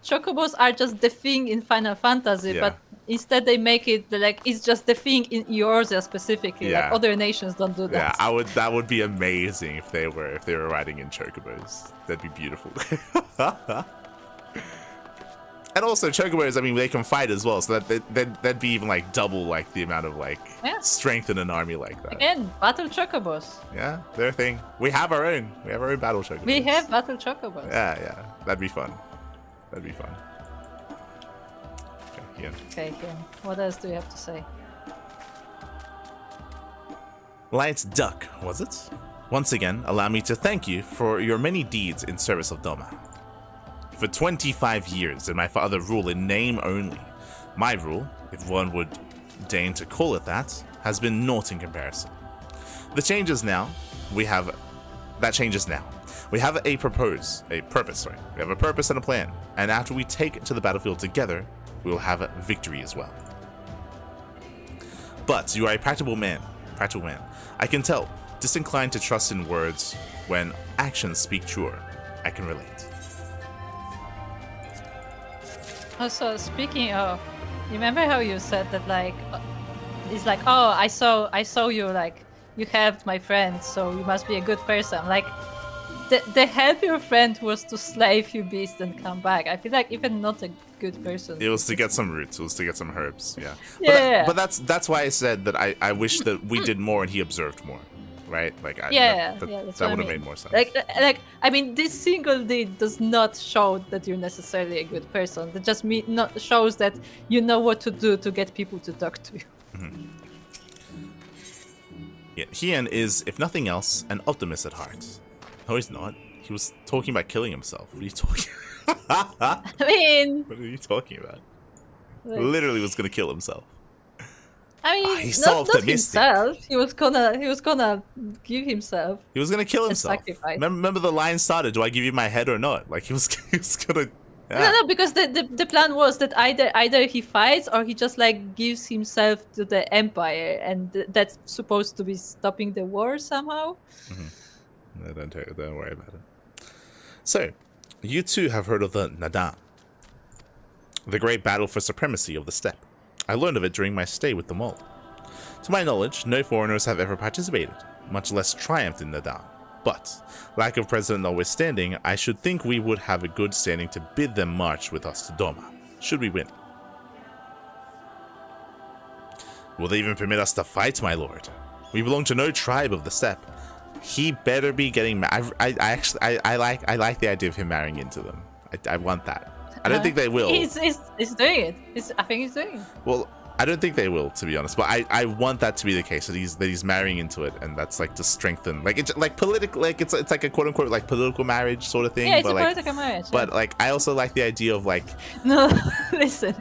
Chocobos are just the thing in Final Fantasy, but instead they make it like it's just the thing in Eorzea specifically. Like other nations don't do that. Yeah, that would be amazing if they were riding in Chocobos. That'd be beautiful. And also Chocobos, I mean, they can fight as well, so that'd be even like double like the amount of like strength in an army like that. Again, battle Chocobos. Yeah, their thing. We have our own battle Chocobos. We have battle Chocobos. Yeah, that'd be fun. Okay, Ian. Okay, Ian. What else do you have to say? Lights Duck, was it? Once again, allow me to thank you for your many deeds in service of Doma. For 25 years did my father rule in name only. My rule, if one would deign to call it that, has been naught in comparison. We have a purpose, We have a purpose and a plan, and after we take it to the battlefield together, we will have a victory as well. But you are a practical man. I can tell, disinclined to trust in words when actions speak truer. I can relate. Also, speaking of, remember how you said that like, it's like, oh, I saw you, like, you helped my friend, so you must be a good person. Like, the help your friend was to slay few beasts and come back. I feel like even not a good person. It was to get some roots. It was to get some herbs. Yeah. But that's why I said that I wish that we did more and he observed more. Right? Like that would have made more sense. Like I mean, this single deed does not show that you're necessarily a good person. That just shows that you know what to do to get people to talk to you. Mm-hmm. Yeah, Hien is, if nothing else, an optimist at heart. No, he's not. He was talking about killing himself. What are you talking? I mean, what are you talking about? Literally was gonna kill himself. I mean, he's so optimistic. Not himself. He was gonna give himself. He was gonna kill himself. Remember the line started. Do I give you my head or not? Like he was gonna. Yeah. No, because the plan was that either he fights or he just like gives himself to the Empire, and that's supposed to be stopping the war somehow. Mm-hmm. No, don't worry about it. So, you too have heard of the Nadan, the great battle for supremacy of the steppe. I learned of it during my stay with the mole. To my knowledge, no foreigners have ever participated, much less triumphed in Nadan. But, lack of precedent notwithstanding, I should think we would have a good standing to bid them march with us to Doma, should we win. Will they even permit us to fight, my lord? We belong to no tribe of the steppe. He better be getting married. I like the idea of him marrying into them. I want that. I don't think they will. He's doing it. I think he's doing it. Well, I don't think they will, to be honest. But I want that to be the case, that he's marrying into it, and that's like to strengthen, like it's like political, like it's like a quote unquote like political marriage sort of thing. Yeah, it's but a like, political marriage. But like, I also like the idea of like. No, listen.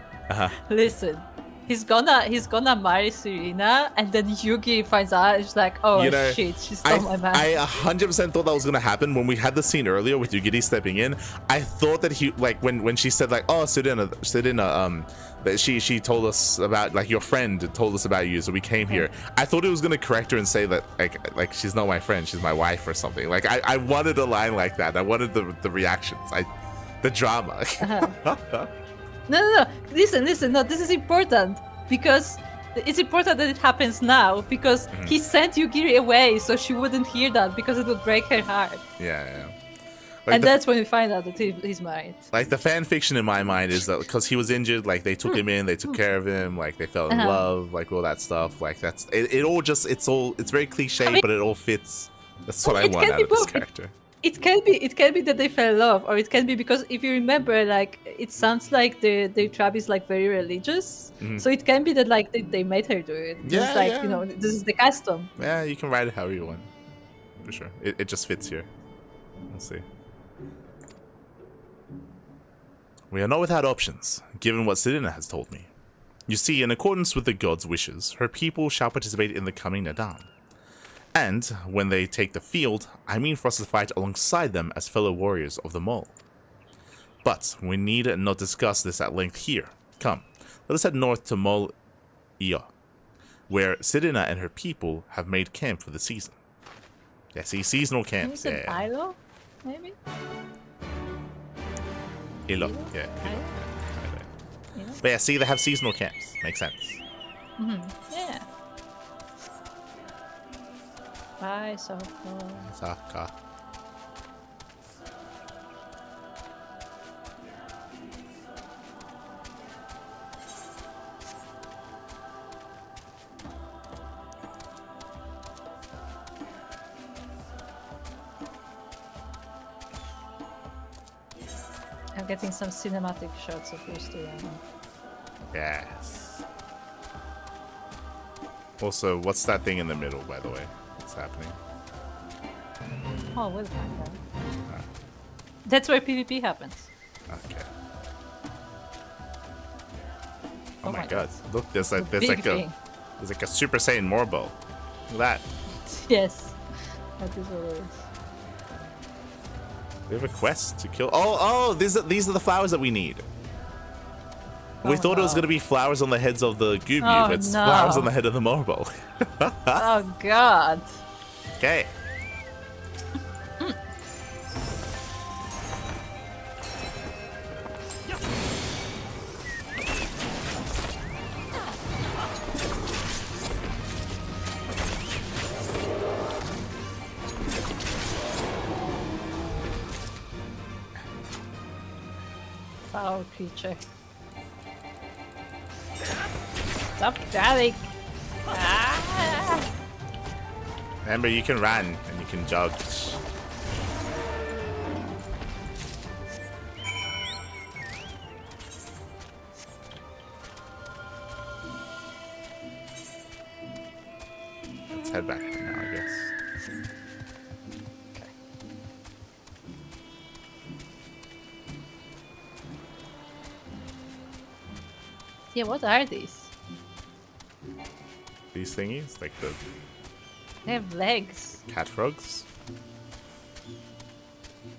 Listen. He's gonna marry Serena, and then Yugi finds out. And she's like, "Oh shit, she stole my man." I 100% thought that was gonna happen when we had the scene earlier with Yugiri stepping in. I thought that he like when she said like, "Oh, Serena, that she told us about like your friend told us about you, so we came here." I thought it was gonna correct her and say that like she's not my friend, she's my wife or something. Like I wanted a line like that. I wanted the reactions. The drama. No. Listen. No, this is important because it's important that it happens now because he sent Yugiri away so she wouldn't hear that because it would break her heart. Yeah. Like and that's when we find out that he's married. Like the fan fiction in my mind is that because he was injured, like they took him in, they took care of him, like they fell in love, like all that stuff. Like that's it all just it's very cliche, but it all fits. That's what I want out of this character. It can be that they fell in love, or it can be because if you remember, like it sounds like the tribe is like very religious, so it can be that like they made her do it. Yeah, it's like you know, this is the custom. Yeah, you can write it however you want, for sure. It just fits here. We'll see. We are not without options, given what Serena has told me. You see, in accordance with the god's wishes, her people shall participate in the coming Nadan. And, when they take the field, I mean for us to fight alongside them as fellow warriors of the mole. But, we need not discuss this at length here. Come, let us head north to Mol Ia, where Serena and her people have made camp for the season. Yeah, see, seasonal camps, yeah. Ilo, maybe? Ilo, yeah. But yeah, see, they have seasonal camps. Makes sense. Yeah. Bye, Sokka. Sokka. I'm getting some cinematic shots of Estinien. Yes. Also, what's that thing in the middle, by the way? What's happening? Oh, we'll find out. That's where PvP happens. Okay. Oh my god. Look, there's like a Super Saiyan Morbo. Look at that. Yes. That is what it is. We have a quest to kill. Oh, these are the flowers that we need. We thought it was going to be flowers on the heads of the Gubu, but it's flowers on the head of the Morbo. Oh god. Okay. Foul creature. Stop drowning! Ah! Remember, you can run and you can jog. Let's head back now, I guess. Yeah, what are these? These thingies? Like the... They have legs. Cat frogs?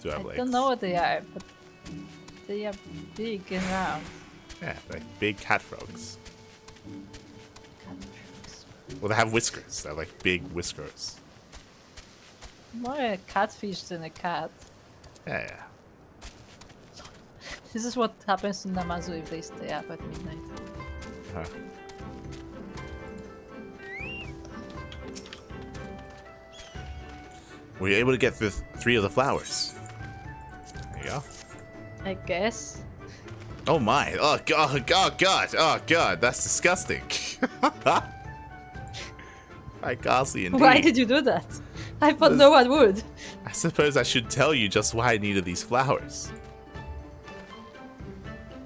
Do have legs? I don't know what they are, but they are big and round. Yeah, like big cat frogs. Cat frogs. Well, they have whiskers. They're like big whiskers. More a catfish than a cat. Yeah. This is what happens to Namazu if they stay up at midnight. Were you able to get the 3 of the flowers? There you go. I guess. Oh my! Oh god! Oh god! Oh god! That's disgusting. My ghastly indeed. Why did you do that? I thought no one would. I suppose I should tell you just why I needed these flowers.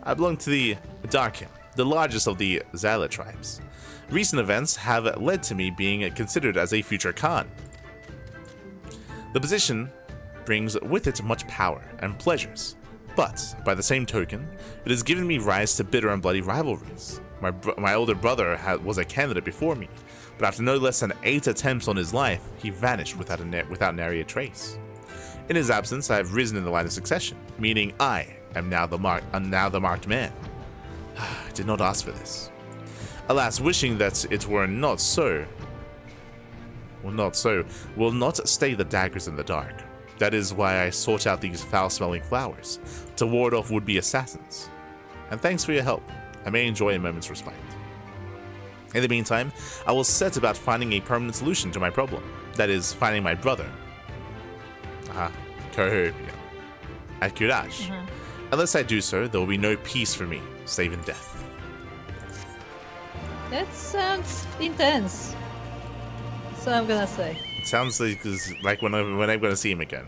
I belong to the Darkin, the largest of the Zala tribes. Recent events have led to me being considered as a future Khan. The position brings with it much power and pleasures, but by the same token, it has given me rise to bitter and bloody rivalries. My older brother was a candidate before me, but after no less than 8 attempts on his life, he vanished without nary a trace. In his absence, I have risen in the line of succession, meaning I am now the marked man. I did not ask for this. Alas, wishing that it were not so, will not stay the daggers in the dark. That is why I sought out these foul-smelling flowers, to ward off would-be assassins. And thanks for your help. I may enjoy a moment's respite. In the meantime, I will set about finding a permanent solution to my problem. That is, finding my brother. At Courage. Unless I do so, there will be no peace for me, save in death. That sounds intense. That's what I'm gonna say. It sounds like when I'm gonna see him again.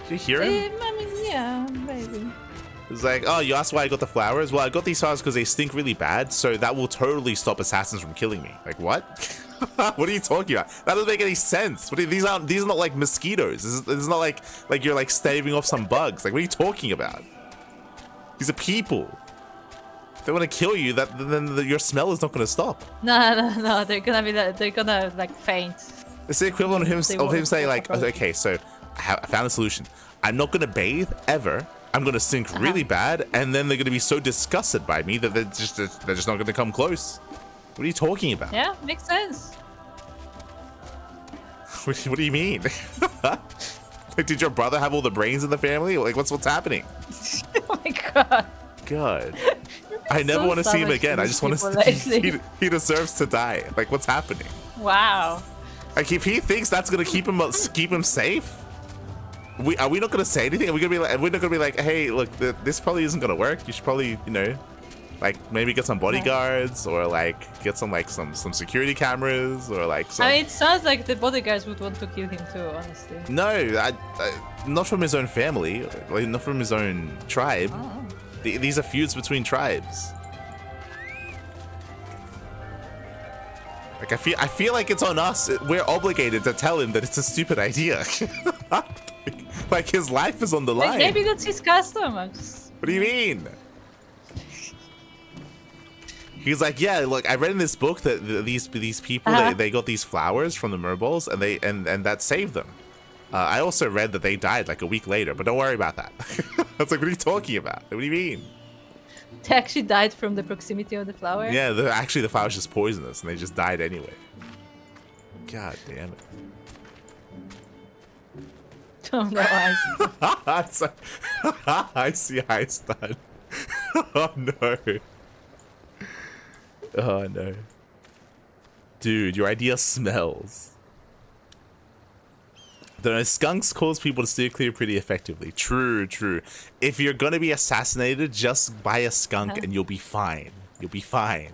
Did you hear him? I mean, yeah, maybe. It's like, oh, you asked why I got the flowers? Well, I got these flowers because they stink really bad, so that will totally stop assassins from killing me. Like, what? What are you talking about? That doesn't make any sense. These are not like mosquitoes. This is not like you're like staving off some bugs. Like, what are you talking about? These are people. If they want to kill you, then your smell is not going to stop. No. They're gonna like faint. It's the equivalent of him saying like, okay, so I found a solution. I'm not going to bathe ever. I'm going to stink really bad, and then they're going to be so disgusted by me that they're just not going to come close. What are you talking about? Yeah, makes sense. What do you mean? Like, did your brother have all the brains in the family? Like, what's happening? Oh my god. God. I never want to see him again. I just want to. He deserves to die. Like, what's happening? Wow. Like, if he thinks that's gonna keep him safe, are we not gonna say anything? Are we not gonna be like, hey, look, this probably isn't gonna work. You should probably, like maybe get some bodyguards or like get some security cameras or like some... I mean, it sounds like the bodyguards would want to kill him too, honestly. No, not from his own family, like not from his own tribe. Oh. These are feuds between tribes. Like I feel like it's on us. We're obligated to tell him that it's a stupid idea. Like his life is on the line. Maybe that's his custom. What do you mean? He's like, yeah, look, I read in this book that these people they got these flowers from the Murballs and that saved them. I also read that they died like a week later, but don't worry about that. I was like, what are you talking about? What do you mean? They actually died from the proximity of the flower? Yeah, actually the flower's just poisonous and they just died anyway. God damn it. Oh no, I see Ice done. Oh no. Oh no. Dude, your idea smells. The skunks cause people to steer clear pretty effectively. True. If you're gonna be assassinated, just buy a skunk and you'll be fine. You'll be fine.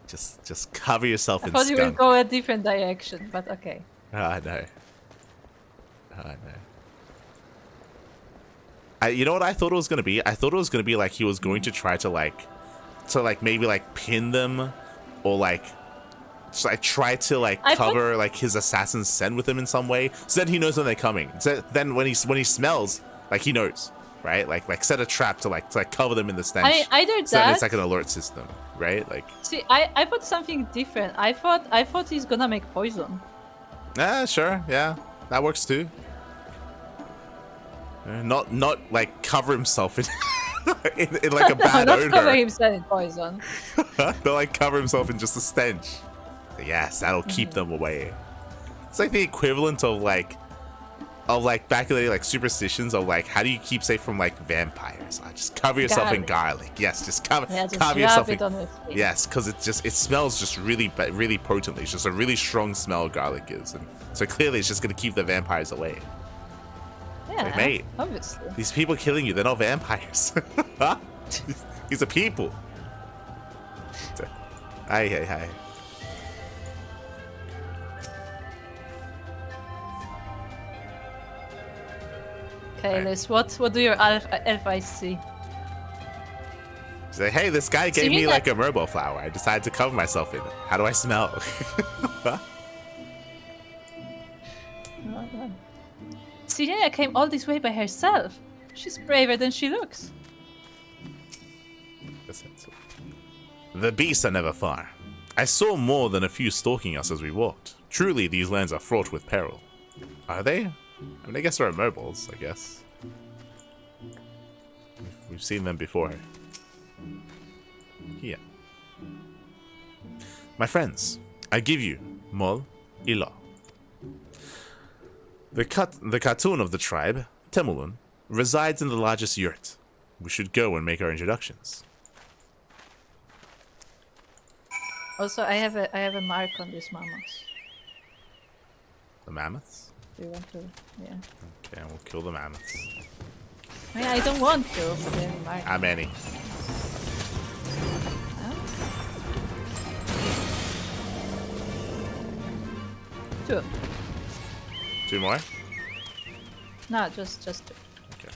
Just cover yourself in skunk. I thought you would go a different direction, but okay. No. You know what I thought it was gonna be? I thought it was gonna be like he was going to try to maybe like pin them, or like try to cover like his assassin's scent with him in some way, so that he knows when they're coming. So then when he smells, like he knows, right? Like set a trap to cover them in the stench. Either so that, it's like an alert system, right? Like. See, I thought something different. I thought he's gonna make poison. Sure, yeah, that works too. Not like cover himself in in like a bad odor. Not cover himself in poison. Not like cover himself in just a stench. Yes, that'll keep them away. It's like the equivalent of like of like back in the day, like superstitions of like how do you keep safe from like vampires? Just cover yourself in garlic. Yes, just cover yourself in. Yes, because it smells just really potently. It's just a really strong smell garlic is, and so clearly it's just gonna keep the vampires away. Yeah, like, mate, obviously. These people killing you, they're not vampires. These are people. Hi. Okay, Liz, what do your elf eyes see? She's like, hey, this guy gave me like a merbo flower. I decided to cover myself in it. How do I smell? Sirena came all this way by herself. She's braver than she looks. The beasts are never far. I saw more than a few stalking us as we walked. Truly, these lands are fraught with peril. Are they? I mean, I guess there are mobiles, I guess. We've seen them before. Here. My friends, I give you Mol Ilo. The cartoon of the tribe, Temulun, resides in the largest yurt. We should go and make our introductions. Also, I have a mark on these mammoths. The mammoths? Do you want to? Yeah. Okay, we'll kill the mammoths. I mean, I don't want to, but they have a mark. How many? Two. Two more? No, just two. Okay.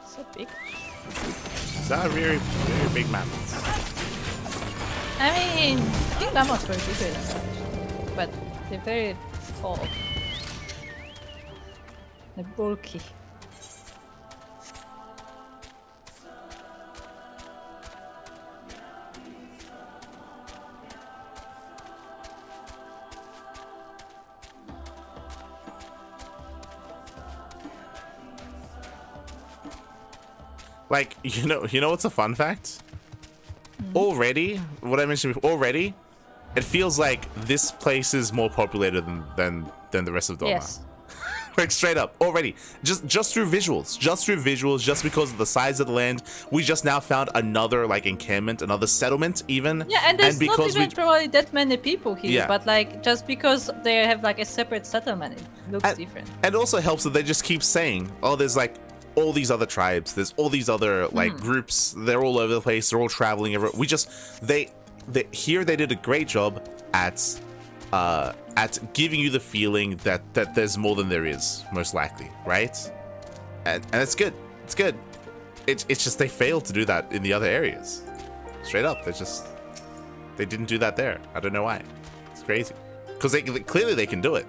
So big. Is that a very big mammoth? I mean, I think mammoths were bigger than that, but they're very tall. They're bulky. Like, you know what's a fun fact? Already, what I mentioned before, already, it feels like this place is more populated than the rest of Doma. Yes. Like straight up, already. Just through visuals. Just because of the size of the land, we just now found another like encampment, another settlement even. Yeah, and there's not because even probably that many people here, Yeah. but like just because they have like a separate settlement, it looks different. And it also helps that they just keep saying, oh, there's like all these other tribes, there's all these other like groups, they're all over the place, they're all traveling everywhere. We just they did a great job at giving you the feeling that there's more than there is, most likely, right? And it's good. It's good. It's just they failed to do that in the other areas. Straight up, they didn't do that there. I don't know why. It's crazy. Because clearly they can do it.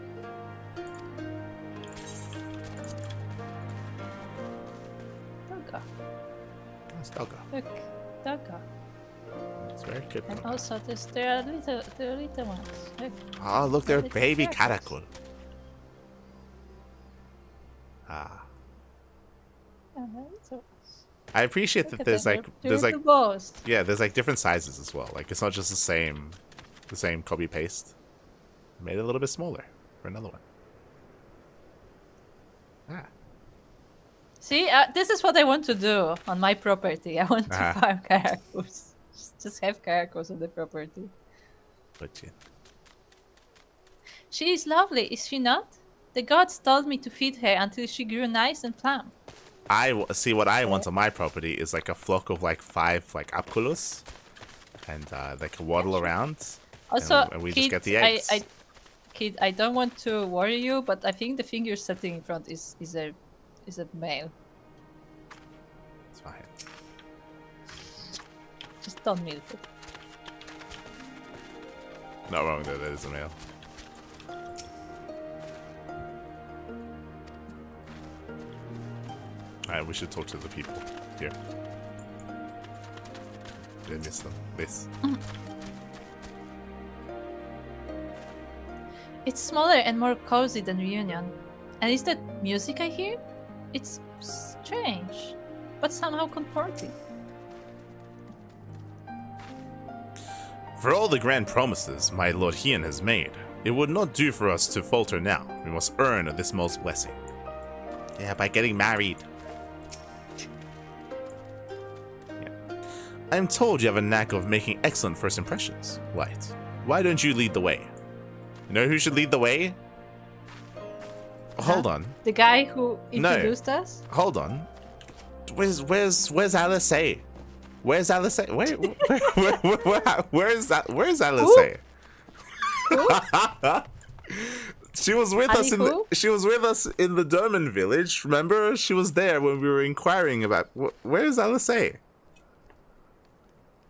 Doggo. Look, Doggo. It's very good. And also there are little ones. Look. Oh, look, they're Little baby caracals. caracol. Ah. I appreciate that there's like there's like there's like different sizes as well. Like it's not just the same copy paste. Made it a little bit smaller for another one. Ah. See, this is what I want to do on my property. I want to farm caracals. Just have caracals on the property. But yeah. She is lovely, is she not? The gods told me to feed her until she grew nice and plump. I see what I want on my property is like a flock of like 5 like apculus, and they can waddle around. Also, and we kid, just get the eggs. Kid, I don't want to worry you, but I think the thing you're setting in front is a male. It's fine. Just don't milk it. Not wrong though, that is a male. Alright, we should talk to the people here. They miss them. This. It's smaller and more cozy than Reunion. And is that music I hear? It's strange, but somehow comforting. For all the grand promises my Lord Hien has made, it would not do for us to falter now. We must earn this most blessing. Yeah, by getting married. Yeah. I am told you have a knack of making excellent first impressions. Right. Why don't you lead the way? You know who should lead the way? Hold on. The guy who introduced us? Hold on. Where's Alisaie? Where's Alisaie? Where's Alisaie? She was with us in the Derman village. Remember? She was there when we were inquiring about where's Alisaie?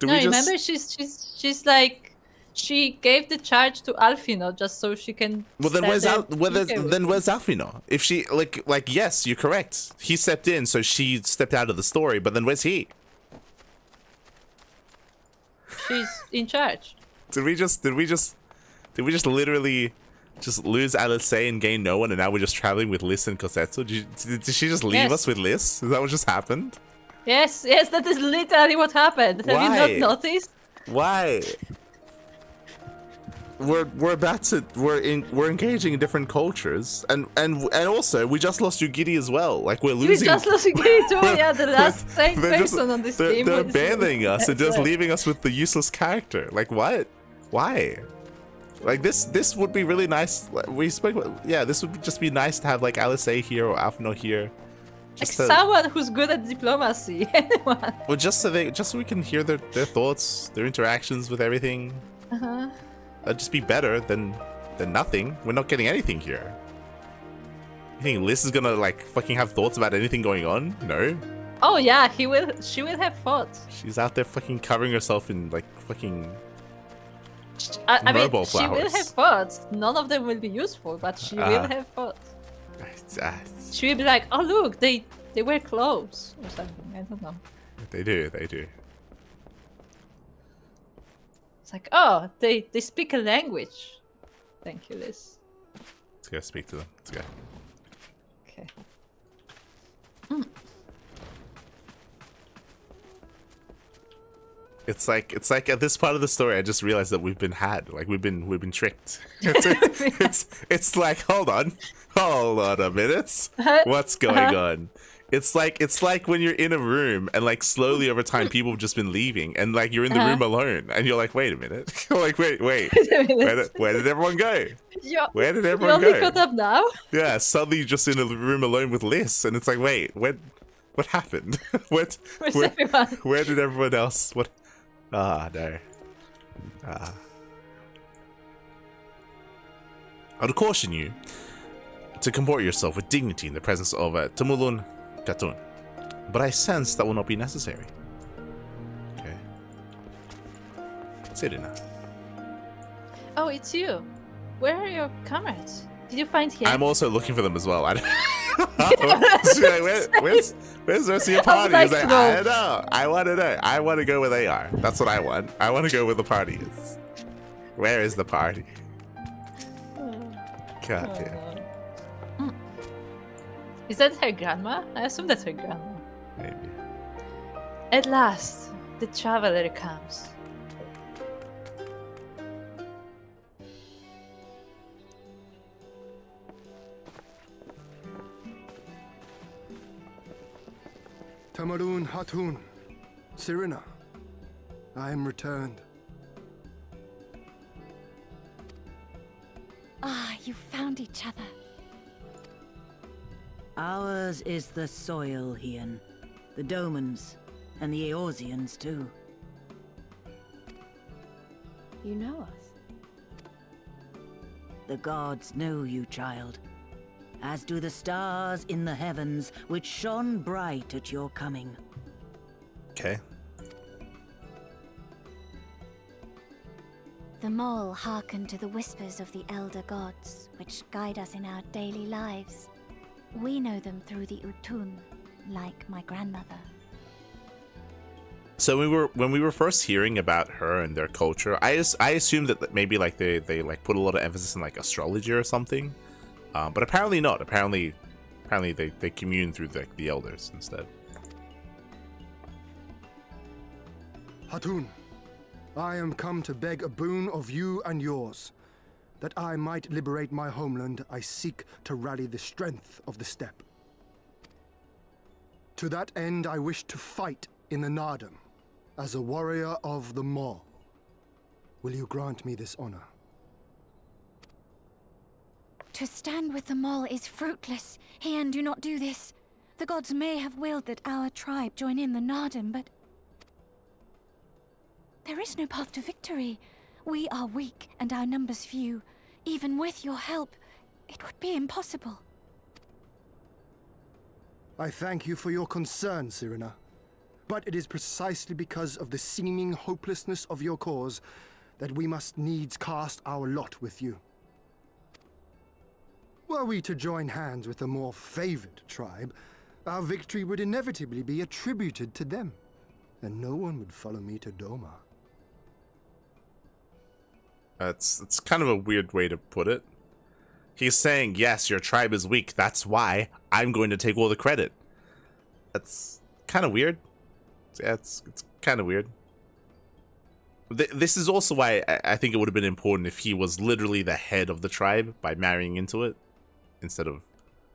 Remember she's like she gave the charge to Alfino just so she can. Well, then where's Alfino? If she like yes, you're correct. He stepped in, so she stepped out of the story. But then where's he? She's in charge. Did we just literally just lose Alisaie and gain no one, and now we're just traveling with Liz and Cosetto? Did she just leave us with Liz? Is that what just happened? Yes, that is literally what happened. Why? Have you not noticed? Why? We're engaging in different cultures, and also we just lost Yugiri as well. Like we're losing. We just lost Yugiri too. Yeah, the last same person on this team. They're abandoning us and just leaving us with the useless character. Like what? Why? Like this would be really nice. We spoke. This would just be nice to have like Alisaie here or Alfino here. Like someone who's good at diplomacy. Anyone. Well, just so we can hear their thoughts, their interactions with everything. That'd just be better than nothing. We're not getting anything here. You think Liz is gonna like fucking have thoughts about anything going on? No. Oh yeah, she will have thoughts. She's out there fucking covering herself in like fucking. I mean, she will have thoughts. None of them will be useful, but she will have thoughts. She will be like, oh look, they wear clothes or something. I don't know. They do. It's like, oh, they speak a language. Thank you, Liz. Let's go speak to them. Let's go. Okay. It's like at this part of the story, I just realized that we've been had. Like we've been tricked. It's like hold on a minute. What's going on? It's like when you're in a room and like slowly over time people have just been leaving and like you're in the room alone and you're like, wait a minute. Like wait. Where did everyone go? Where did everyone go? You only caught up now? Yeah, suddenly you're just in a room alone with Liz and it's like, wait, what happened? Where's everyone? Where did everyone else? What? No. I would caution you to comport yourself with dignity in the presence of Tumulun Katun, but I sense that will not be necessary. Okay. Serena. Oh, it's you. Where are your comrades? Did you find him? I'm also looking for them as well. Where's the rest of your party? He's like, I don't know. I want to know. I want to go where they are. That's what I want. I want to go where the party is. Where is the party? God damn. Is that her grandma? I assume that's her grandma. Maybe. At last, the traveler comes. Tamarun Hatun, Serena, I am returned. Ah, you found each other. Ours is the soil, Hien. The Domans, and the Eorzeans too. You know us? The gods know you, child. As do the stars in the heavens, which shone bright at your coming. Okay. The mole hearkened to the whispers of the elder gods, which guide us in our daily lives. We know them through the Utun, like my grandmother. So when we were first hearing about her and their culture, I assumed that maybe like they like put a lot of emphasis on like astrology or something, but apparently not. Apparently they commune through the elders instead. Hatun, I am come to beg a boon of you and yours. That I might liberate my homeland, I seek to rally the strength of the steppe. To that end, I wish to fight in the Nardum as a warrior of the Maul. Will you grant me this honor? To stand with the Maul is fruitless. Hian, do not do this. The gods may have willed that our tribe join in the Nardum, but there is no path to victory. We are weak and our numbers few. Even with your help, it would be impossible. I thank you for your concern, Cyrena. But it is precisely because of the seeming hopelessness of your cause that we must needs cast our lot with you. Were we to join hands with a more favored tribe, our victory would inevitably be attributed to them, and no one would follow me to Doma. It's kind of a weird way to put it. He's saying, yes, your tribe is weak, that's why I'm going to take all the credit. That's kind of weird. Yeah, it's kind of weird. This is also why I think it would have been important if he was literally the head of the tribe by marrying into it, instead of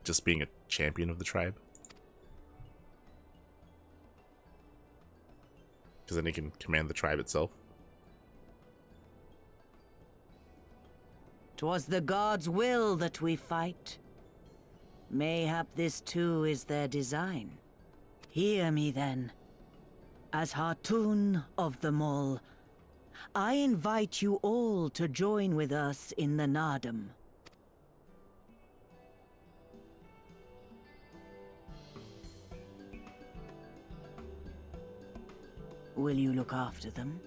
just being a champion of the tribe. Because then he can command the tribe itself. 'Twas the gods' will that we fight. Mayhap this too is their design. Hear me then. As Hartun of the Mall, I invite you all to join with us in the Nardum. Will you look after them?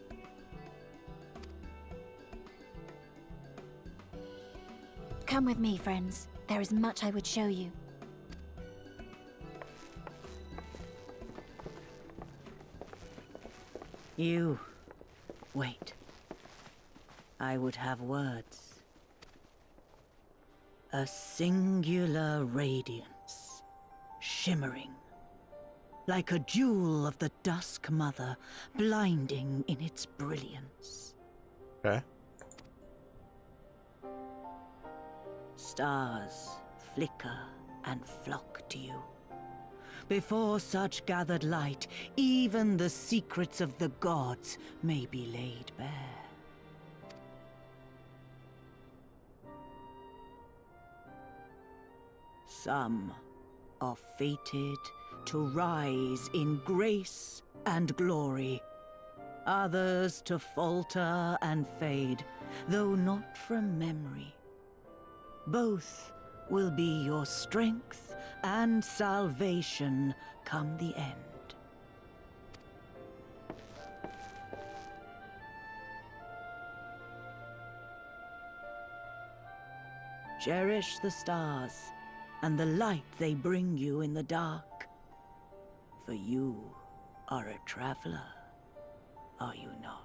Come with me, friends. There is much I would show you. You... wait. I would have words. A singular radiance, shimmering, like a jewel of the Dusk Mother, blinding in its brilliance. Okay. Stars flicker and flock to you. Before such gathered light, even the secrets of the gods may be laid bare. Some are fated to rise in grace and glory. Others to falter and fade, though not from memory. Both will be your strength and salvation come the end. Cherish the stars and the light they bring you in the dark. For you are a traveler, are you not?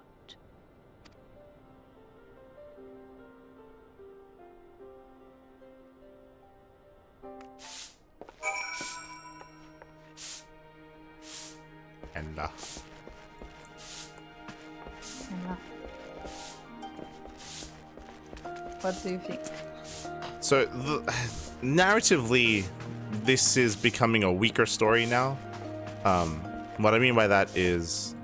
And What do you think? so narratively, this is becoming a weaker story now. What I mean by that is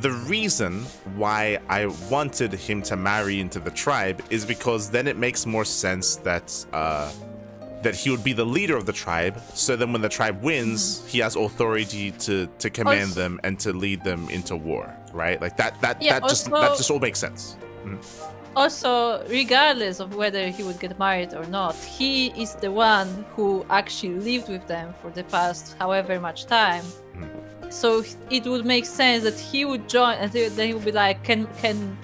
the reason why I wanted him to marry into the tribe is because then it makes more sense that that he would be the leader of the tribe, so then when the tribe wins, he has authority to command them and to lead them into war, right? Like that just all makes sense. Also, regardless of whether he would get married or not, he is the one who actually lived with them for the past however much time. So it would make sense that he would join, and then he would be like, can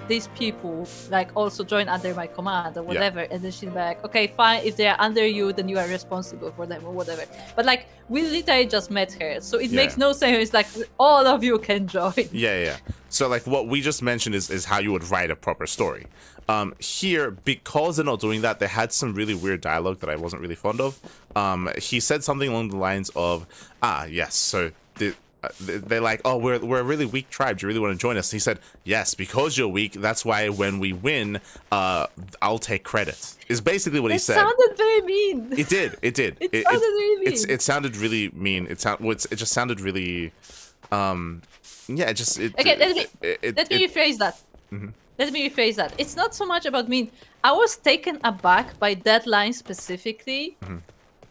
these people like also join under my command or whatever? And then she'd be like, okay, fine, if they are under you, then you are responsible for them or whatever. But like, we literally just met her, so it makes no sense. It's like, all of you can join. Yeah. So like what we just mentioned is how you would write a proper story. Here, because they're not doing that, they had some really weird dialogue that I wasn't really fond of. He said something along the lines of, yes, so they're like, oh, we're a really weak tribe. Do you really want to join us? And he said, yes, because you're weak. That's why when we win, I'll take credit. Is basically what he said. It sounded very mean. It did. It did. It sounded really mean. It sounded really mean. It just sounded really. Yeah. Let me rephrase that. Mm-hmm. Let me rephrase that. It's not so much about mean. I was taken aback by that line specifically,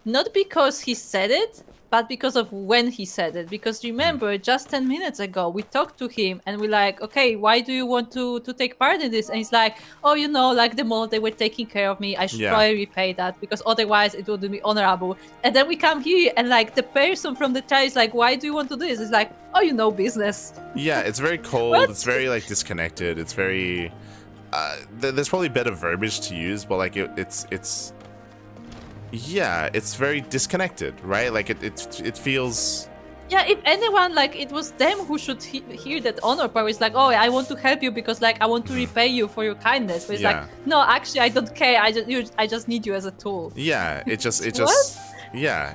not because he said it, but because of when he said it. Because remember, just 10 minutes ago, we talked to him and we're like, okay, why do you want to take part in this? And he's like, oh, you know, like the mall, they were taking care of me. I should probably repay that because otherwise it wouldn't be honorable. And then we come here and like the person from the tribe is like, why do you want to do this? It's like, oh, you know, business. Yeah, it's very cold. It's very like disconnected. It's very... there's probably better verbiage to use, but like it's yeah, it's very disconnected, right? Like it feels. Yeah, if anyone, like it was them who should hear that honor part. It's like, oh, I want to help you because like I want to repay you for your kindness. But it's like, no, actually, I don't care. I just need you as a tool. Yeah, yeah,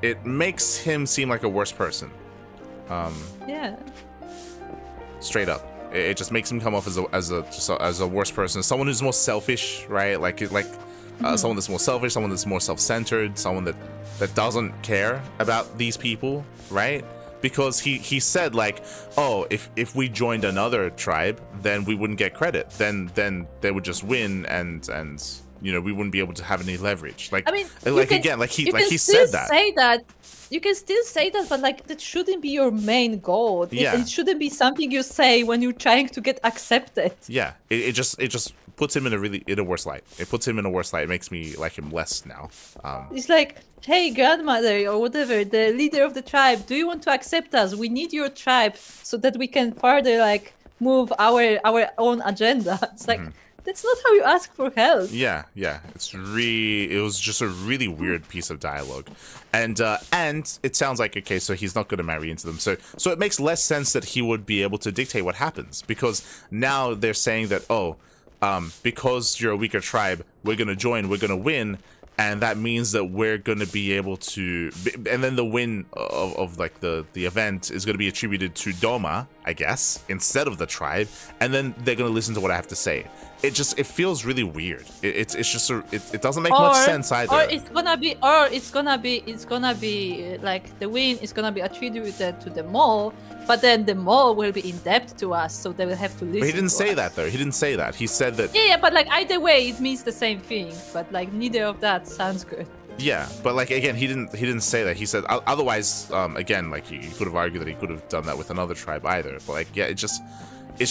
it makes him seem like a worse person. Yeah. Straight up. It just makes him come off as a worse person, someone who's more selfish, right? Someone that's more selfish, someone that's more self-centered, someone that doesn't care about these people, right? Because he said like, oh, if we joined another tribe, then we wouldn't get credit. Then they would just win, and you know, we wouldn't be able to have any leverage. Like, I mean, like again, like he said that. Say that. You can still say that, but like that shouldn't be your main goal. It shouldn't be something you say when you're trying to get accepted. Yeah, it just puts him in a worse light. It puts him in a worse light. It makes me like him less now. It's like, hey, grandmother or whatever, the leader of the tribe, do you want to accept us? We need your tribe so that we can further like move our own agenda. It's like. That's not how you ask for help. Yeah. It was just a really weird piece of dialogue, and it sounds like, okay, so he's not going to marry into them. So it makes less sense that he would be able to dictate what happens, because now they're saying that, oh, because you're a weaker tribe, we're going to join, we're going to win, and that means that we're going to be able to, and then the win of like the event is going to be attributed to Doma, I guess, instead of the tribe, and then they're going to listen to what I have to say. It feels really weird. It doesn't make much sense either. Or it's gonna be like the win is gonna be attributed to the mall, but then the mall will be in debt to us, so they will have to listen. But he didn't say that though. He didn't say that. He said that. Yeah, but like either way, it means the same thing. But like neither of that sounds good. Yeah, but like again, he didn't say that. He said otherwise. Again, like he could have argued that he could have done that with another tribe either. But like, yeah, it's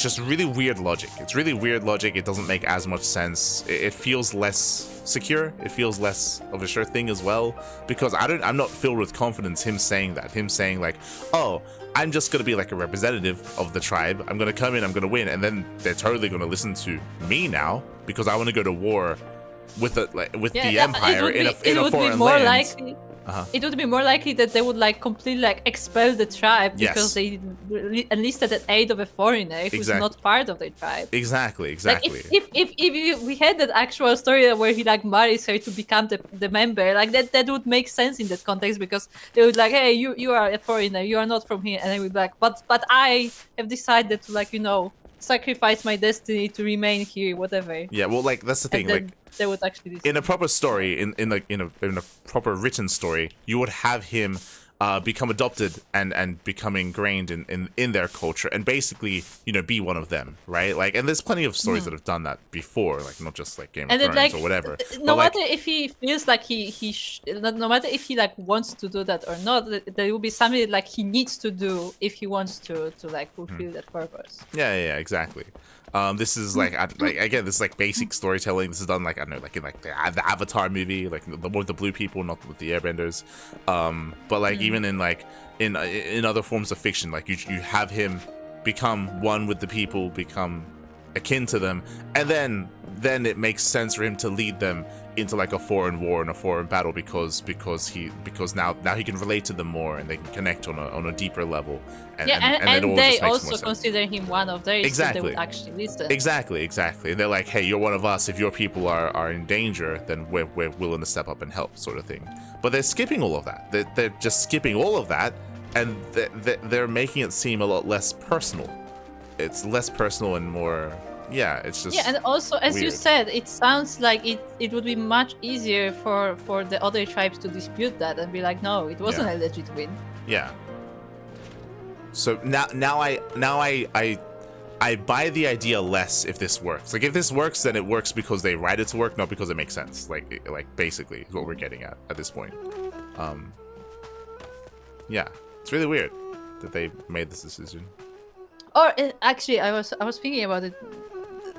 just really weird logic. It's really weird logic. It doesn't make as much sense. It feels less secure. It feels less of a sure thing as well, because I'm not filled with confidence him saying that. Him saying like, oh, I'm just going to be like a representative of the tribe. I'm going to come in, I'm going to win, and then they're totally going to listen to me now because I want to go to war with the empire in a foreign land. Likely. It would be more likely that they would like completely like expel the tribe because they enlisted the aid of a foreigner who's not part of the tribe. Exactly. Like if we had that actual story where he like marries her to become the member, like that would make sense in that context, because they would like, hey, you are a foreigner, you are not from here, and they would be like, but I have decided to like, you know, sacrifice my destiny to remain here, whatever. Yeah, well, like that's the thing. Like they would actually in a proper story, in a proper written story, you would have him become adopted and become ingrained in their culture, and basically, you know, be one of them, right? Like, and there's plenty of stories that have done that before, like not just like Game of Thrones like, or whatever. No matter if he feels like no matter if he like wants to do that or not, there will be something that, like he needs to do if he wants to like fulfill that purpose. Yeah, exactly. This is like again, this is like basic storytelling. This is done like, I don't know, like in like the Avatar movie, like the one with the blue people, not with the airbenders. But like even in like in other forms of fiction, like you have him become one with the people, become akin to them, and then it makes sense for him to lead them into like a foreign war and a foreign battle because now he can relate to them more and they can connect on a deeper level. And they also consider him one of theirs, so they would actually listen. Exactly. And they're like, hey, you're one of us. If your people are in danger, then we're willing to step up and help, sort of thing. But they're skipping all of that. They're just skipping all of that and they're making it seem a lot less personal. It's less personal and more, yeah, it's just and also, as you weird. said, it sounds like it would be much easier for the other tribes to dispute that and be like, no, it wasn't a legit win. Yeah. So now I buy the idea less if this works. Like, if this works, then it works because they write it to work, not because it makes sense. Like basically is what we're getting at this point. Yeah, it's really weird that they made this decision. Or actually, I was thinking about it.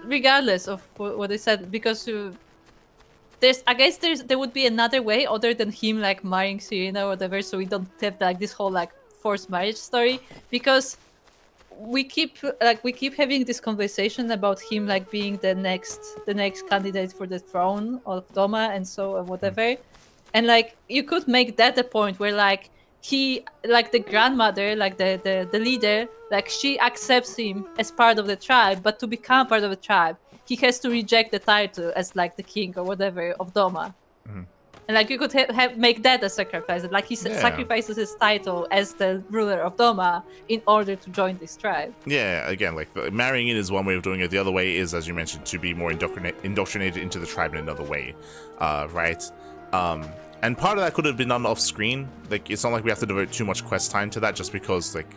Regardless of what they said, because I guess there would be another way other than him like marrying Serena or whatever, so we don't have like this whole like forced marriage story, because we keep having this conversation about him like being the next candidate for the throne of Doma and so whatever, and like you could make that a point where like he, like the grandmother, like the leader, like she accepts him as part of the tribe, but to become part of the tribe he has to reject the title as like the king or whatever of Doma. And like you could make that a sacrifice, like he sacrifices his title as the ruler of Doma in order to join this tribe. Yeah, again, like marrying in is one way of doing it. The other way is, as you mentioned, to be more indoctrinated into the tribe in another way, right? And part of that could have been done off screen. Like, it's not like we have to devote too much quest time to that, just because like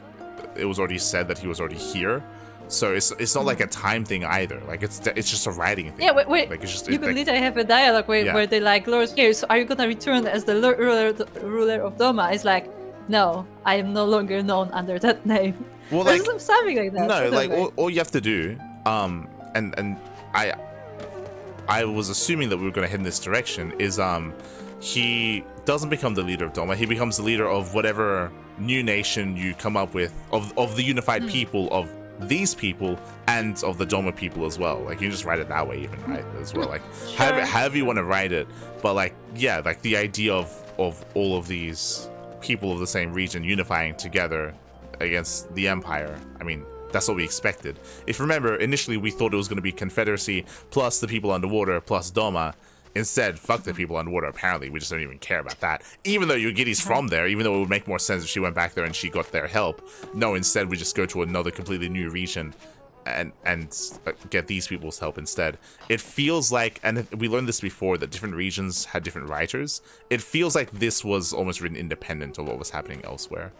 it was already said that he was already here. So it's not like a time thing either. Like it's just a writing thing. Yeah, wait. Like it's just you could literally have a dialogue where they like, Lord, here, so are you gonna return as the ruler of Doma? It's like, no, I am no longer known under that name. Well, like something like that. No, like all you have to do, and I was assuming that we were gonna head in this direction, is he doesn't become the leader of Doma. He becomes the leader of whatever new nation you come up with, of the unified people of these people and of the Doma people as well. Like, you can just write it that way even, right, as well. Like, however you want to write it, but like, yeah, like the idea of all of these people of the same region unifying together against the Empire. I mean, that's what we expected. If you remember, initially we thought it was going to be Confederacy plus the people underwater plus Doma. Instead, fuck the people underwater, apparently. We just don't even care about that. Even though Yugiri's from there, even though it would make more sense if she went back there and she got their help. No, instead we just go to another completely new region and get these people's help instead. It feels like, and we learned this before, that different regions had different writers. It feels like this was almost written independent of what was happening elsewhere.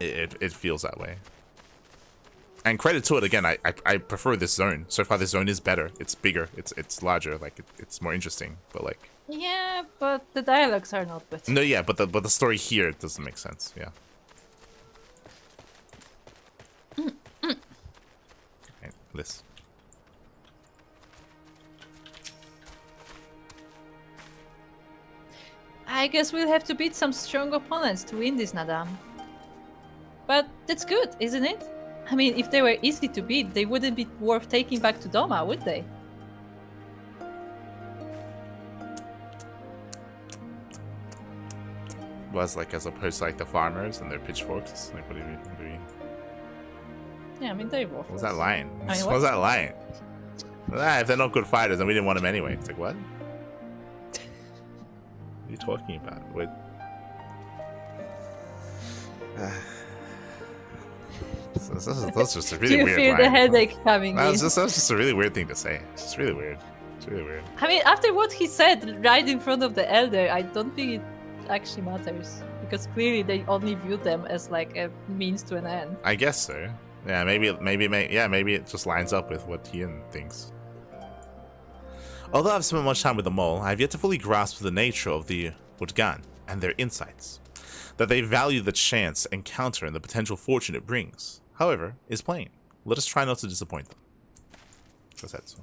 It feels that way. And credit to it, again, I prefer this zone. So far, this zone is better. It's bigger. It's larger. Like, it's more interesting. But like, yeah, but the dialogues are not better. No, yeah, but the story here doesn't make sense. Yeah. Okay, this. I guess we'll have to beat some strong opponents to win this, Nadam. But that's good, isn't it? I mean, if they were easy to beat, they wouldn't be worth taking back to Doma, would they? Was like, as opposed to like the farmers and their pitchforks. Like, what do you? Yeah, I mean, they're worthless. What was that line? I mean, what was that line? If they're not good fighters, then we didn't want them anyway. It's like, what? What are you talking about? What? That's just a really weird line. Do you feel the headache coming in? That's just a really weird thing to say. It's just really weird. It's really weird. I mean, after what he said right in front of the Elder, I don't think it actually matters. Because clearly they only view them as like a means to an end. I guess so. Yeah, maybe it just lines up with what Ian thinks. Although I've spent much time with them all, I have yet to fully grasp the nature of the Wutgan and their insights. That they value the chance encounter and the potential fortune it brings, however, is plain. Let us try not to disappoint them. That's that.